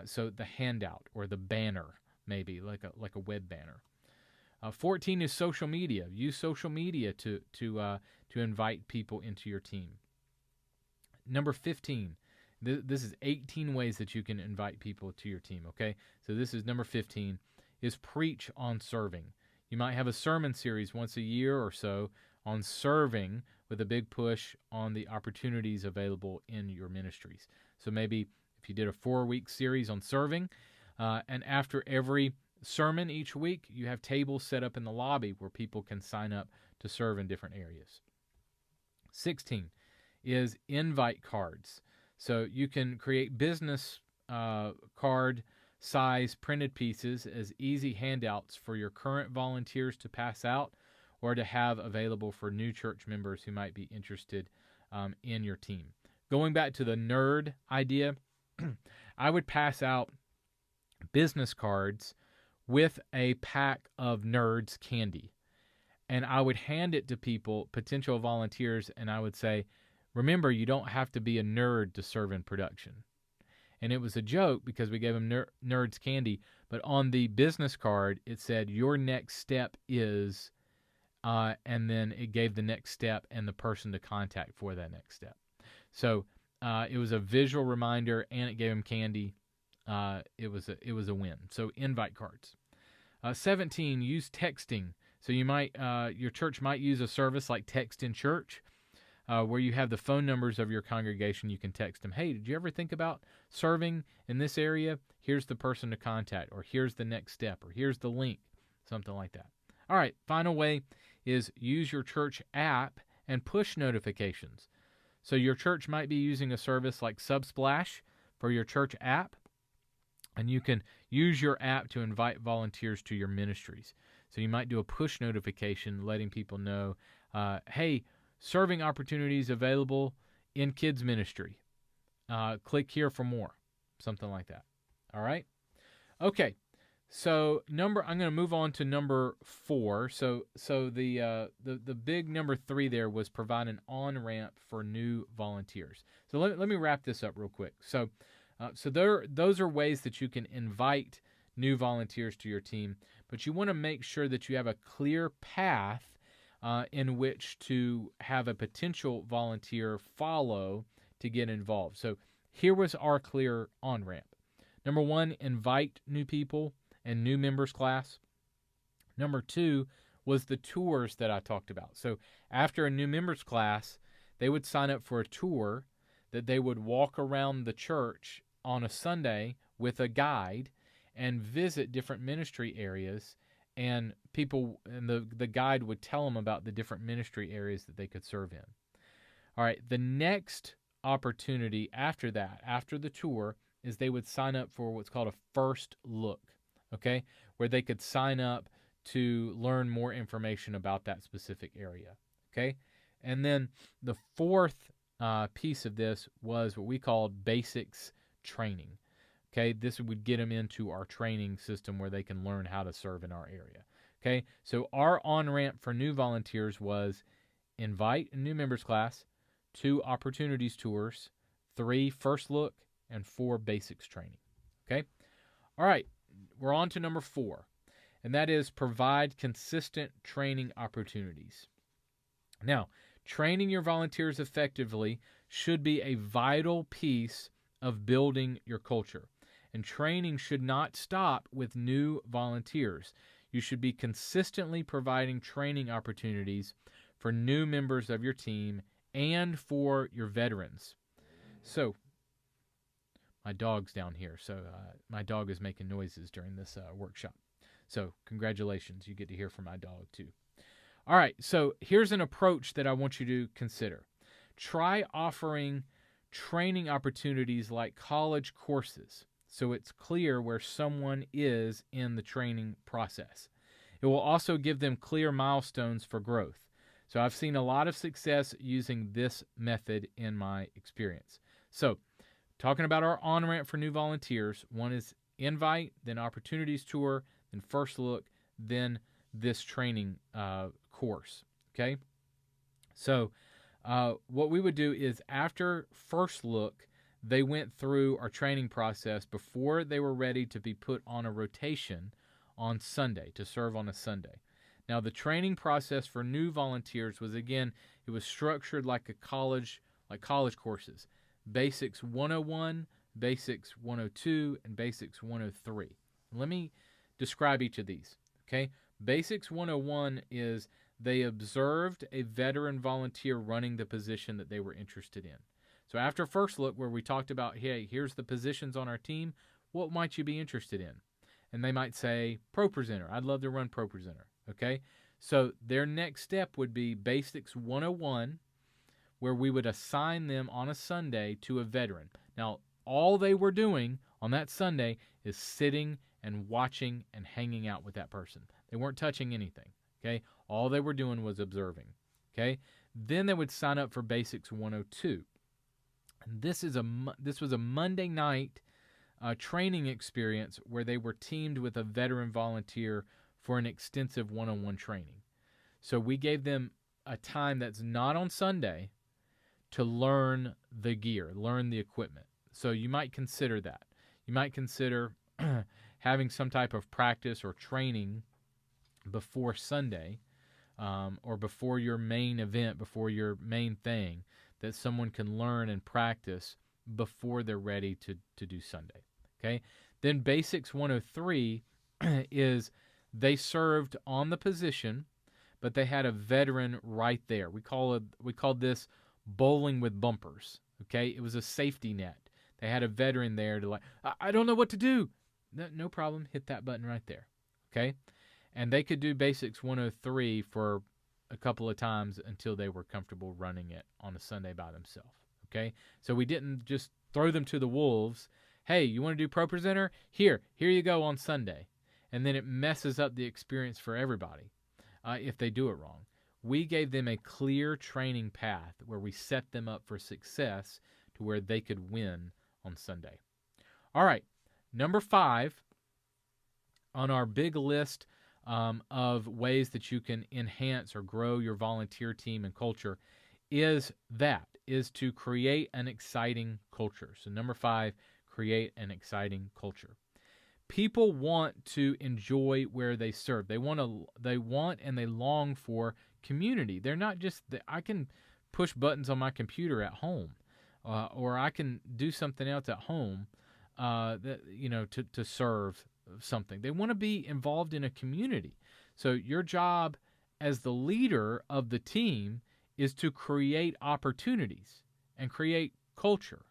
So the handout or the banner, maybe like a web banner. 14 is social media. Use social media to invite people into your team. Number 15. This is 18 ways that you can invite people to your team. Okay, so this is number 15. Is preach on serving. You might have a sermon series once a year or so on serving, with a big push on the opportunities available in your ministries. So maybe if you did a 4-week series on serving, and after every sermon each week, you have tables set up in the lobby where people can sign up to serve in different areas. 16 is invite cards. So you can create business card size printed pieces as easy handouts for your current volunteers to pass out or to have available for new church members who might be interested in your team. Going back to the nerd idea, I would pass out business cards with a pack of Nerds candy. And I would hand it to people, potential volunteers, and I would say, remember, you don't have to be a nerd to serve in production. And it was a joke because we gave them Nerds candy, but on the business card, it said, your next step is, and then it gave the next step and the person to contact for that next step. So it was a visual reminder, and it gave them candy. It was a win. So invite cards. 17, use texting. So you might your church might use a service like Text in Church, where you have the phone numbers of your congregation. You can text them, hey, did you ever think about serving in this area? Here's the person to contact, or here's the next step, or here's the link, something like that. All right, final way is use your church app and push notifications. So your church might be using a service like Subsplash for your church app, and you can use your app to invite volunteers to your ministries. So you might do a push notification letting people know, hey, serving opportunities available in kids ministry. Click here for more, something like that. All right. Okay. So I'm going to move on to number 4. So the big number 3 there was provide an on-ramp for new volunteers. So let me wrap this up real quick. So those are ways that you can invite new volunteers to your team, but you want to make sure that you have a clear path in which to have a potential volunteer follow to get involved. So here was our clear on-ramp. Number 1, invite new people and new members class. Number 2 was the tours that I talked about. So after a new members class, they would sign up for a tour that they would walk around the church on a Sunday with a guide and visit different ministry areas, and the guide would tell them about the different ministry areas that they could serve in. All right, the next opportunity after that, after the tour, is they would sign up for what's called a first look, okay, where they could sign up to learn more information about that specific area, okay? And then the fourth piece of this was what we called basics training. Okay, this would get them into our training system where they can learn how to serve in our area. Okay, so our on-ramp for new volunteers was invite a new members class, 2 opportunities tours, 3 first look, and 4 basics training. Okay, all right, we're on to number 4, and that is provide consistent training opportunities. Now, training your volunteers effectively should be a vital piece of building your culture. And training should not stop with new volunteers. You should be consistently providing training opportunities for new members of your team and for your veterans. So, my dog's down here. So, my dog is making noises during this workshop. So, congratulations. You get to hear from my dog, too. All right. So, here's an approach that I want you to consider. Try offering training opportunities like college courses, so it's clear where someone is in the training process. It will also give them clear milestones for growth. So I've seen a lot of success using this method in my experience. So, talking about our on-ramp for new volunteers, one is invite, then opportunities tour, then first look, then this training course, okay? So what we would do is after first look, they went through our training process before they were ready to be put on a rotation on Sunday, to serve on a Sunday. Now, the training process for new volunteers was, again, it was structured like college courses. Basics 101, Basics 102, and Basics 103. Let me describe each of these, okay? Basics 101 is they observed a veteran volunteer running the position that they were interested in. So after first look, where we talked about, hey, here's the positions on our team, what might you be interested in? And they might say, Pro Presenter. I'd love to run Pro Presenter, okay? So their next step would be Basics 101, where we would assign them on a Sunday to a veteran. Now, all they were doing on that Sunday is sitting and watching and hanging out with that person. They weren't touching anything, okay? All they were doing was observing, okay? Then they would sign up for Basics 102. And this was a Monday night training experience where they were teamed with a veteran volunteer for an extensive one-on-one training. So we gave them a time that's not on Sunday to learn the gear, learn the equipment. So you might consider that. You might consider having some type of practice or training before Sunday, or before your main event, before your main thing, that someone can learn and practice before they're ready to do Sunday. Okay? Then Basics 103 is they served on the position, but they had a veteran right there. We called this bowling with bumpers. Okay? It was a safety net. They had a veteran there to I don't know what to do. No problem. Hit that button right there. Okay? And they could do Basics 103 for a couple of times until they were comfortable running it on a Sunday by themselves. Okay? So we didn't just throw them to the wolves. Hey, you want to do Pro Presenter? Here you go on Sunday. And then it messes up the experience for everybody if they do it wrong. We gave them a clear training path where we set them up for success to where they could win on Sunday. All right, number 5 on our big list of ways that you can enhance or grow your volunteer team and culture is to create an exciting culture. So number 5, create an exciting culture. People want to enjoy where they serve. They want and they long for community. They're not just I can push buttons on my computer at home, or I can do something else at home, to serve something. They want to be involved in a community. So your job as the leader of the team is to create opportunities and create culture.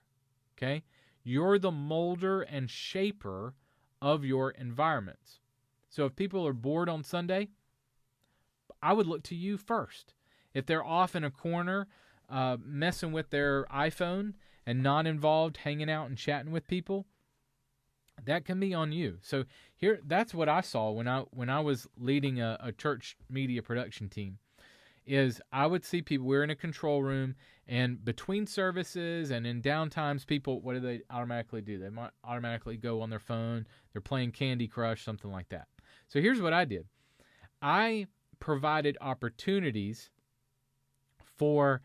Okay? You're the molder and shaper of your environments. So if people are bored on Sunday, I would look to you first. If they're off in a corner messing with their iPhone and not involved hanging out and chatting with people, that can be on you. So that's what I saw when I was leading a church media production team. Is I would see people, we're in a control room, and between services and in downtimes, people, what do they automatically do? They might automatically go on their phone, they're playing Candy Crush, something like that. So here's what I did. I provided opportunities for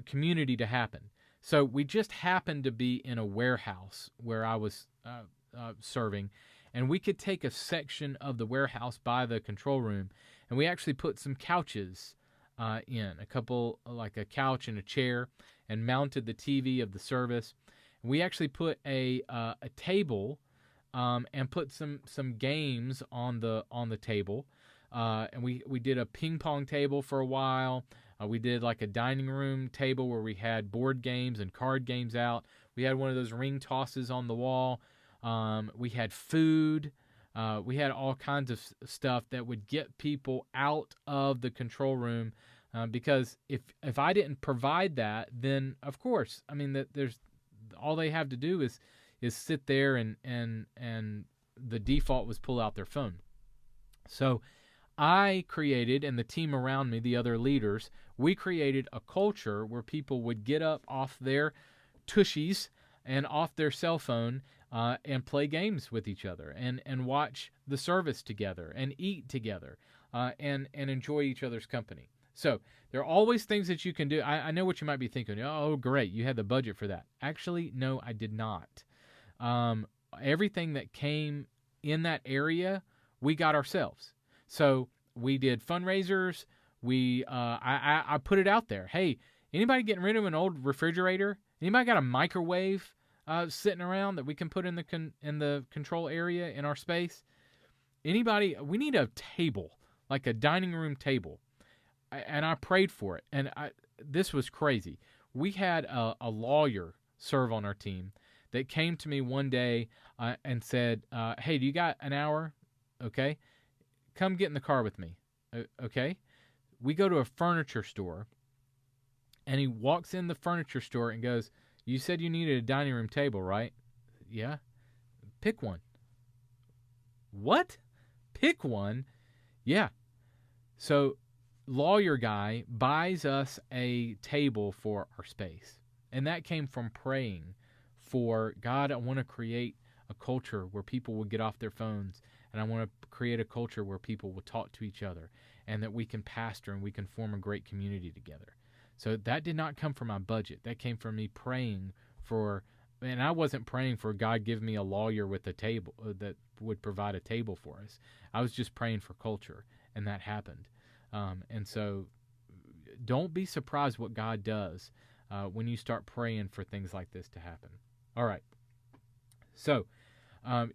community to happen. So we just happened to be in a warehouse where I was serving, and we could take a section of the warehouse by the control room, and we actually put some couches in, a couple, like a couch and a chair, and mounted the TV of the service. We actually put a table and put some games on the table, and we did a ping pong table for a while. We did like a dining room table where we had board games and card games out. We had one of those ring tosses on the wall. We had food. We had all kinds of stuff that would get people out of the control room, because if I didn't provide that, then of course, I mean, there's all they have to do is sit there and the default was pull out their phone. So I created, and the team around me, the other leaders, we created a culture where people would get up off their tushies and off their cell phone and play games with each other and watch the service together and eat together and enjoy each other's company. So there are always things that you can do. I know what you might be thinking. Oh, great, you had the budget for that. Actually, no, I did not. Everything that came in that area, we got ourselves. So we did fundraisers. I put it out there. Hey, anybody getting rid of an old refrigerator? Anybody got a microwave sitting around that we can put in the control area in our space? Anybody? We need a table, like a dining room table. And I prayed for it. And this was crazy. We had a lawyer serve on our team that came to me one day and said, hey, do you got an hour? Okay. Come get in the car with me. Okay. We go to a furniture store, and he walks in the furniture store and goes, you said you needed a dining room table, right? Yeah. Pick one. What? Pick one? Yeah. So lawyer guy buys us a table for our space. And that came from praying for, God, I want to create a culture where people will get off their phones, and I want to create a culture where people will talk to each other, and that we can pastor and we can form a great community together. So that did not come from my budget. That came from me praying for, and I wasn't praying for God give me a lawyer with a table that would provide a table for us. I was just praying for culture, and that happened. And so don't be surprised what God does when you start praying for things like this to happen. All right. So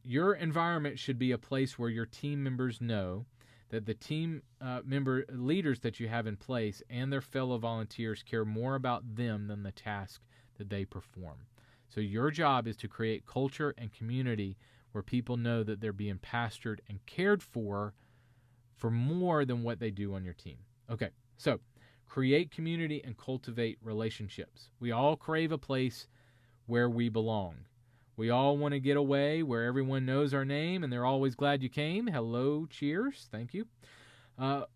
your environment should be a place where your team members know that the team member leaders that you have in place and their fellow volunteers care more about them than the task that they perform. So your job is to create culture and community where people know that they're being pastored and cared for more than what they do on your team. Okay, so create community and cultivate relationships. We all crave a place where we belong. We all want to get away where everyone knows our name and they're always glad you came. Hello, cheers, thank you.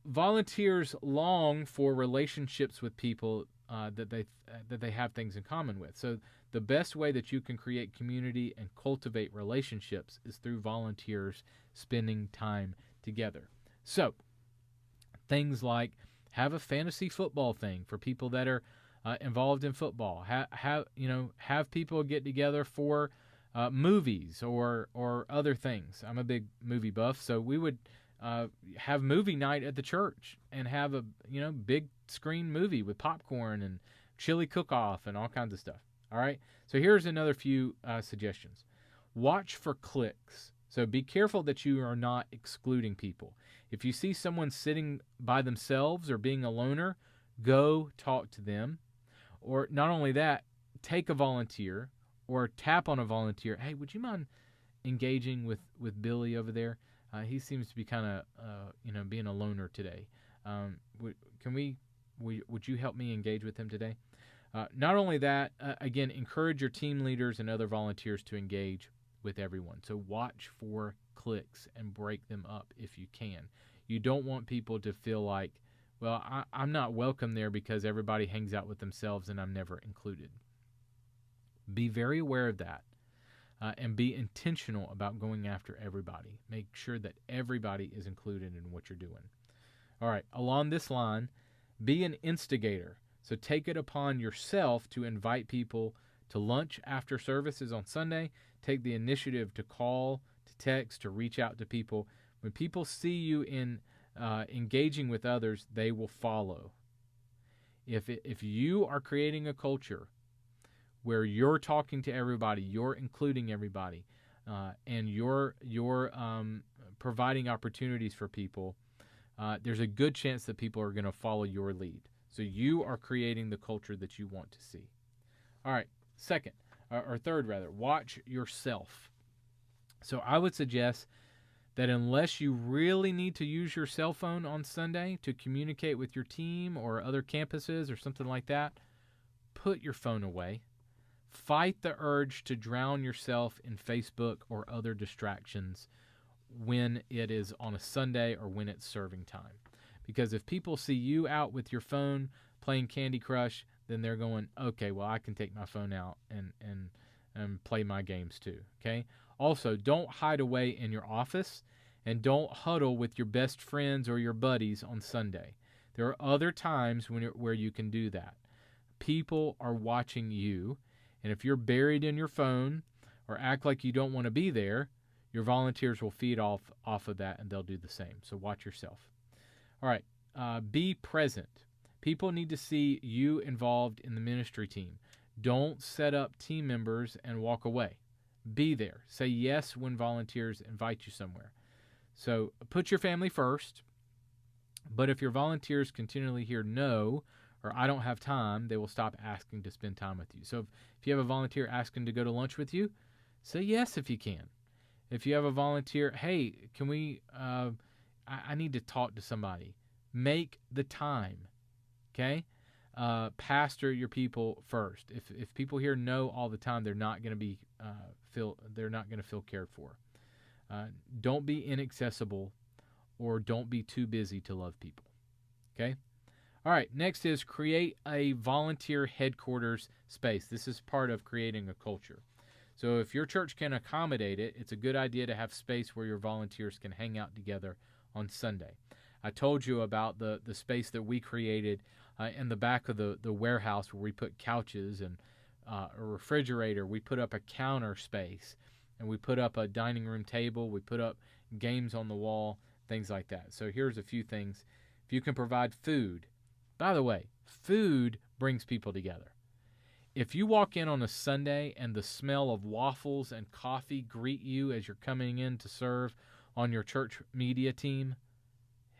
Volunteers long for relationships with people that they have things in common with. So the best way that you can create community and cultivate relationships is through volunteers spending time together. So things like have a fantasy football thing for people that are involved in football. Have people get together for movies or other things. I'm a big movie buff, so we would have movie night at the church and have a big screen movie with popcorn and chili cook-off and all kinds of stuff. All right. So here's another few suggestions. Watch for cliques. So be careful that you are not excluding people. If you see someone sitting by themselves or being a loner, go talk to them. Or not only that, take a volunteer or tap on a volunteer. Hey, would you mind engaging with Billy over there? He seems to be kind of being a loner today. Would you help me engage with him today? Not only that, again, encourage your team leaders and other volunteers to engage with everyone. So watch for cliques and break them up if you can. You don't want people to feel like, well, I'm not welcome there because everybody hangs out with themselves and I'm never included. Be very aware of that and be intentional about going after everybody. Make sure that everybody is included in what you're doing. All right, along this line, be an instigator. So take it upon yourself to invite people to lunch after services on Sunday. Take the initiative to call, to text, to reach out to people. When people see you in engaging with others, they will follow. If you are creating a culture where you're talking to everybody, you're including everybody, and you're providing opportunities for people, there's a good chance that people are going to follow your lead. So you are creating the culture that you want to see. All right, third, watch yourself. So I would suggest that unless you really need to use your cell phone on Sunday to communicate with your team or other campuses or something like that, put your phone away. Fight the urge to drown yourself in Facebook or other distractions when it is on a Sunday or when it's serving time. Because if people see you out with your phone playing Candy Crush, then they're going, okay, well, I can take my phone out and play my games too, okay? Also, don't hide away in your office, and don't huddle with your best friends or your buddies on Sunday. There are other times where you can do that. People are watching you, and if you're buried in your phone or act like you don't want to be there, your volunteers will feed off of that, and they'll do the same. So watch yourself. All right, be present. People need to see you involved in the ministry team. Don't set up team members and walk away. Be there. Say yes when volunteers invite you somewhere. So put your family first, but if your volunteers continually hear no, or I don't have time, they will stop asking to spend time with you. So if you have a volunteer asking to go to lunch with you, say yes if you can. If you have a volunteer, hey, can we, I need to talk to somebody. Make the time, okay? Pastor your people first. If people hear no all the time, they're not going to feel cared for. Don't be inaccessible, or don't be too busy to love people. Okay? All right, next is create a volunteer headquarters space. This is part of creating a culture. So if your church can accommodate it, it's a good idea to have space where your volunteers can hang out together on Sunday. I told you about the space that we created in the back of the warehouse, where we put couches and a refrigerator. We put up a counter space, and we put up a dining room table. We put up games on the wall, things like that. So here's a few things. If you can provide food. By the way, food brings people together. If you walk in on a Sunday and the smell of waffles and coffee greet you as you're coming in to serve on your church media team,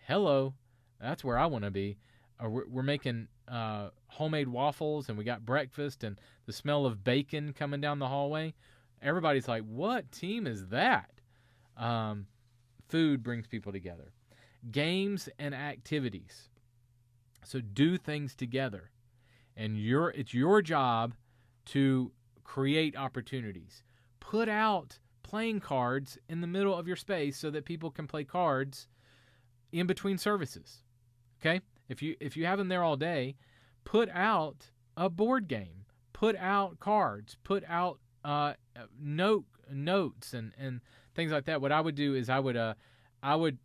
hello, that's where I want to be. We're making homemade waffles, and we got breakfast, and the smell of bacon coming down the hallway. Everybody's like, what team is that? Food brings people together. Games and activities. So do things together. And it's your job to create opportunities. Put out playing cards in the middle of your space so that people can play cards in between services. Okay? If you have them there all day, put out a board game. Put out cards. Put out notes and things like that. What I would do is I would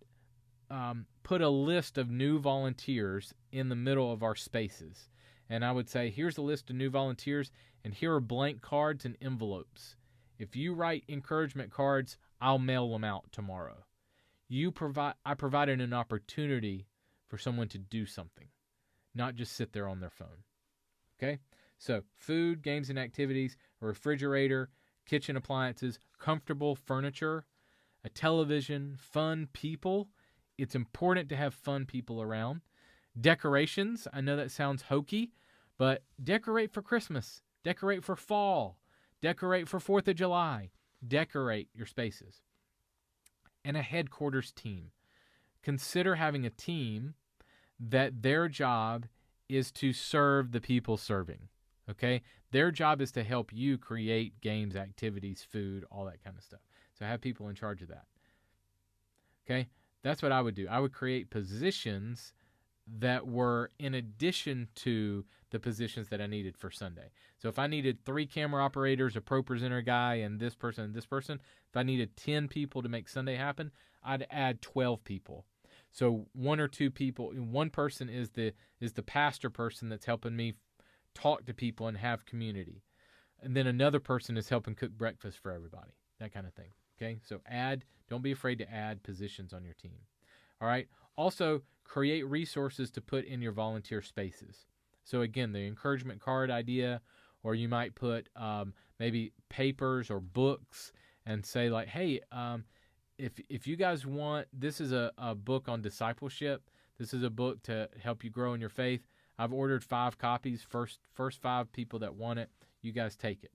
put a list of new volunteers in the middle of our spaces. And I would say, here's a list of new volunteers, and here are blank cards and envelopes. If you write encouragement cards, I'll mail them out tomorrow. I provided an opportunity for someone to do something, not just sit there on their phone. Okay? So food, games and activities, a refrigerator, kitchen appliances, comfortable furniture, a television, fun people. It's important to have fun people around. Decorations. I know that sounds hokey, but decorate for Christmas. Decorate for fall. Decorate for 4th of July. Decorate your spaces. And a headquarters team. Consider having a team that their job is to serve the people serving. Okay? Their job is to help you create games, activities, food, all that kind of stuff. So have people in charge of that. Okay? That's what I would do. I would create positions that were in addition to the positions that I needed for Sunday. So if I needed 3 camera operators, a pro presenter guy, and this person, if I needed 10 people to make Sunday happen, I'd add 12 people. So 1 or 2 people, one person is the pastor person that's helping me talk to people and have community. And then another person is helping cook breakfast for everybody, that kind of thing. Okay, so don't be afraid to add positions on your team. All right, also create resources to put in your volunteer spaces. So again, the encouragement card idea, or you might put maybe papers or books and say like, hey, if you guys want, this is a book on discipleship. This is a book to help you grow in your faith. I've ordered 5 copies. First 5 people that want it, you guys take it.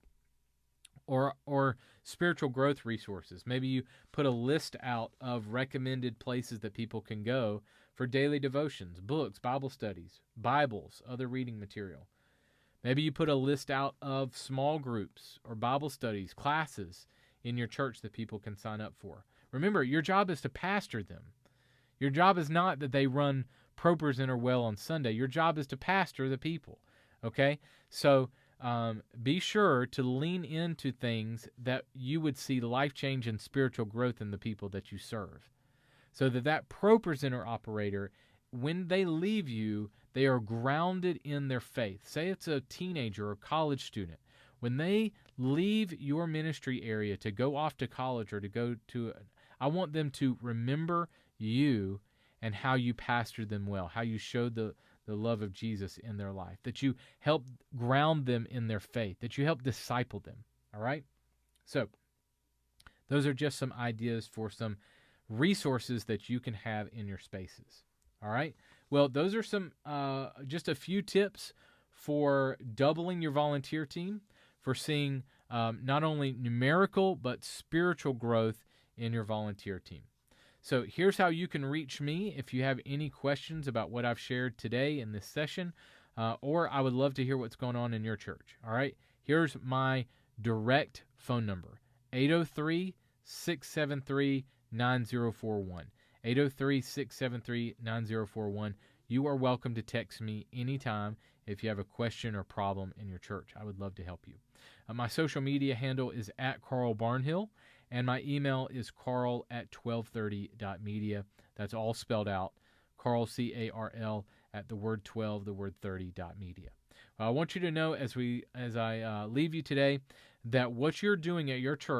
Or spiritual growth resources. Maybe you put a list out of recommended places that people can go for daily devotions, books, Bible studies, Bibles, other reading material. Maybe you put a list out of small groups or Bible studies, classes in your church that people can sign up for. Remember, your job is to pastor them. Your job is not that they run ProPresenter well on Sunday. Your job is to pastor the people. Okay? So be sure to lean into things that you would see life change and spiritual growth in the people that you serve. So that ProPresenter operator, when they leave you, they are grounded in their faith. Say it's a teenager or college student. When they leave your ministry area to go off to college or to go to, I want them to remember you and how you pastored them well, how you showed the love of Jesus in their life, that you help ground them in their faith, that you help disciple them. All right? So those are just some ideas for some resources that you can have in your spaces. All right? Well, those are some just a few tips for doubling your volunteer team, for seeing not only numerical but spiritual growth in your volunteer team. So here's how you can reach me if you have any questions about what I've shared today in this session, or I would love to hear what's going on in your church. All right? Here's my direct phone number, 803-673-9041. 803-673-9041. You are welcome to text me anytime if you have a question or problem in your church. I would love to help you. My social media handle is @CarlBarnhill, and my email is carl@1230.media. That's all spelled out. Carl, C-A-R-L, at the word 12, the word 30.media. I want you to know as I leave you today that what you're doing at your church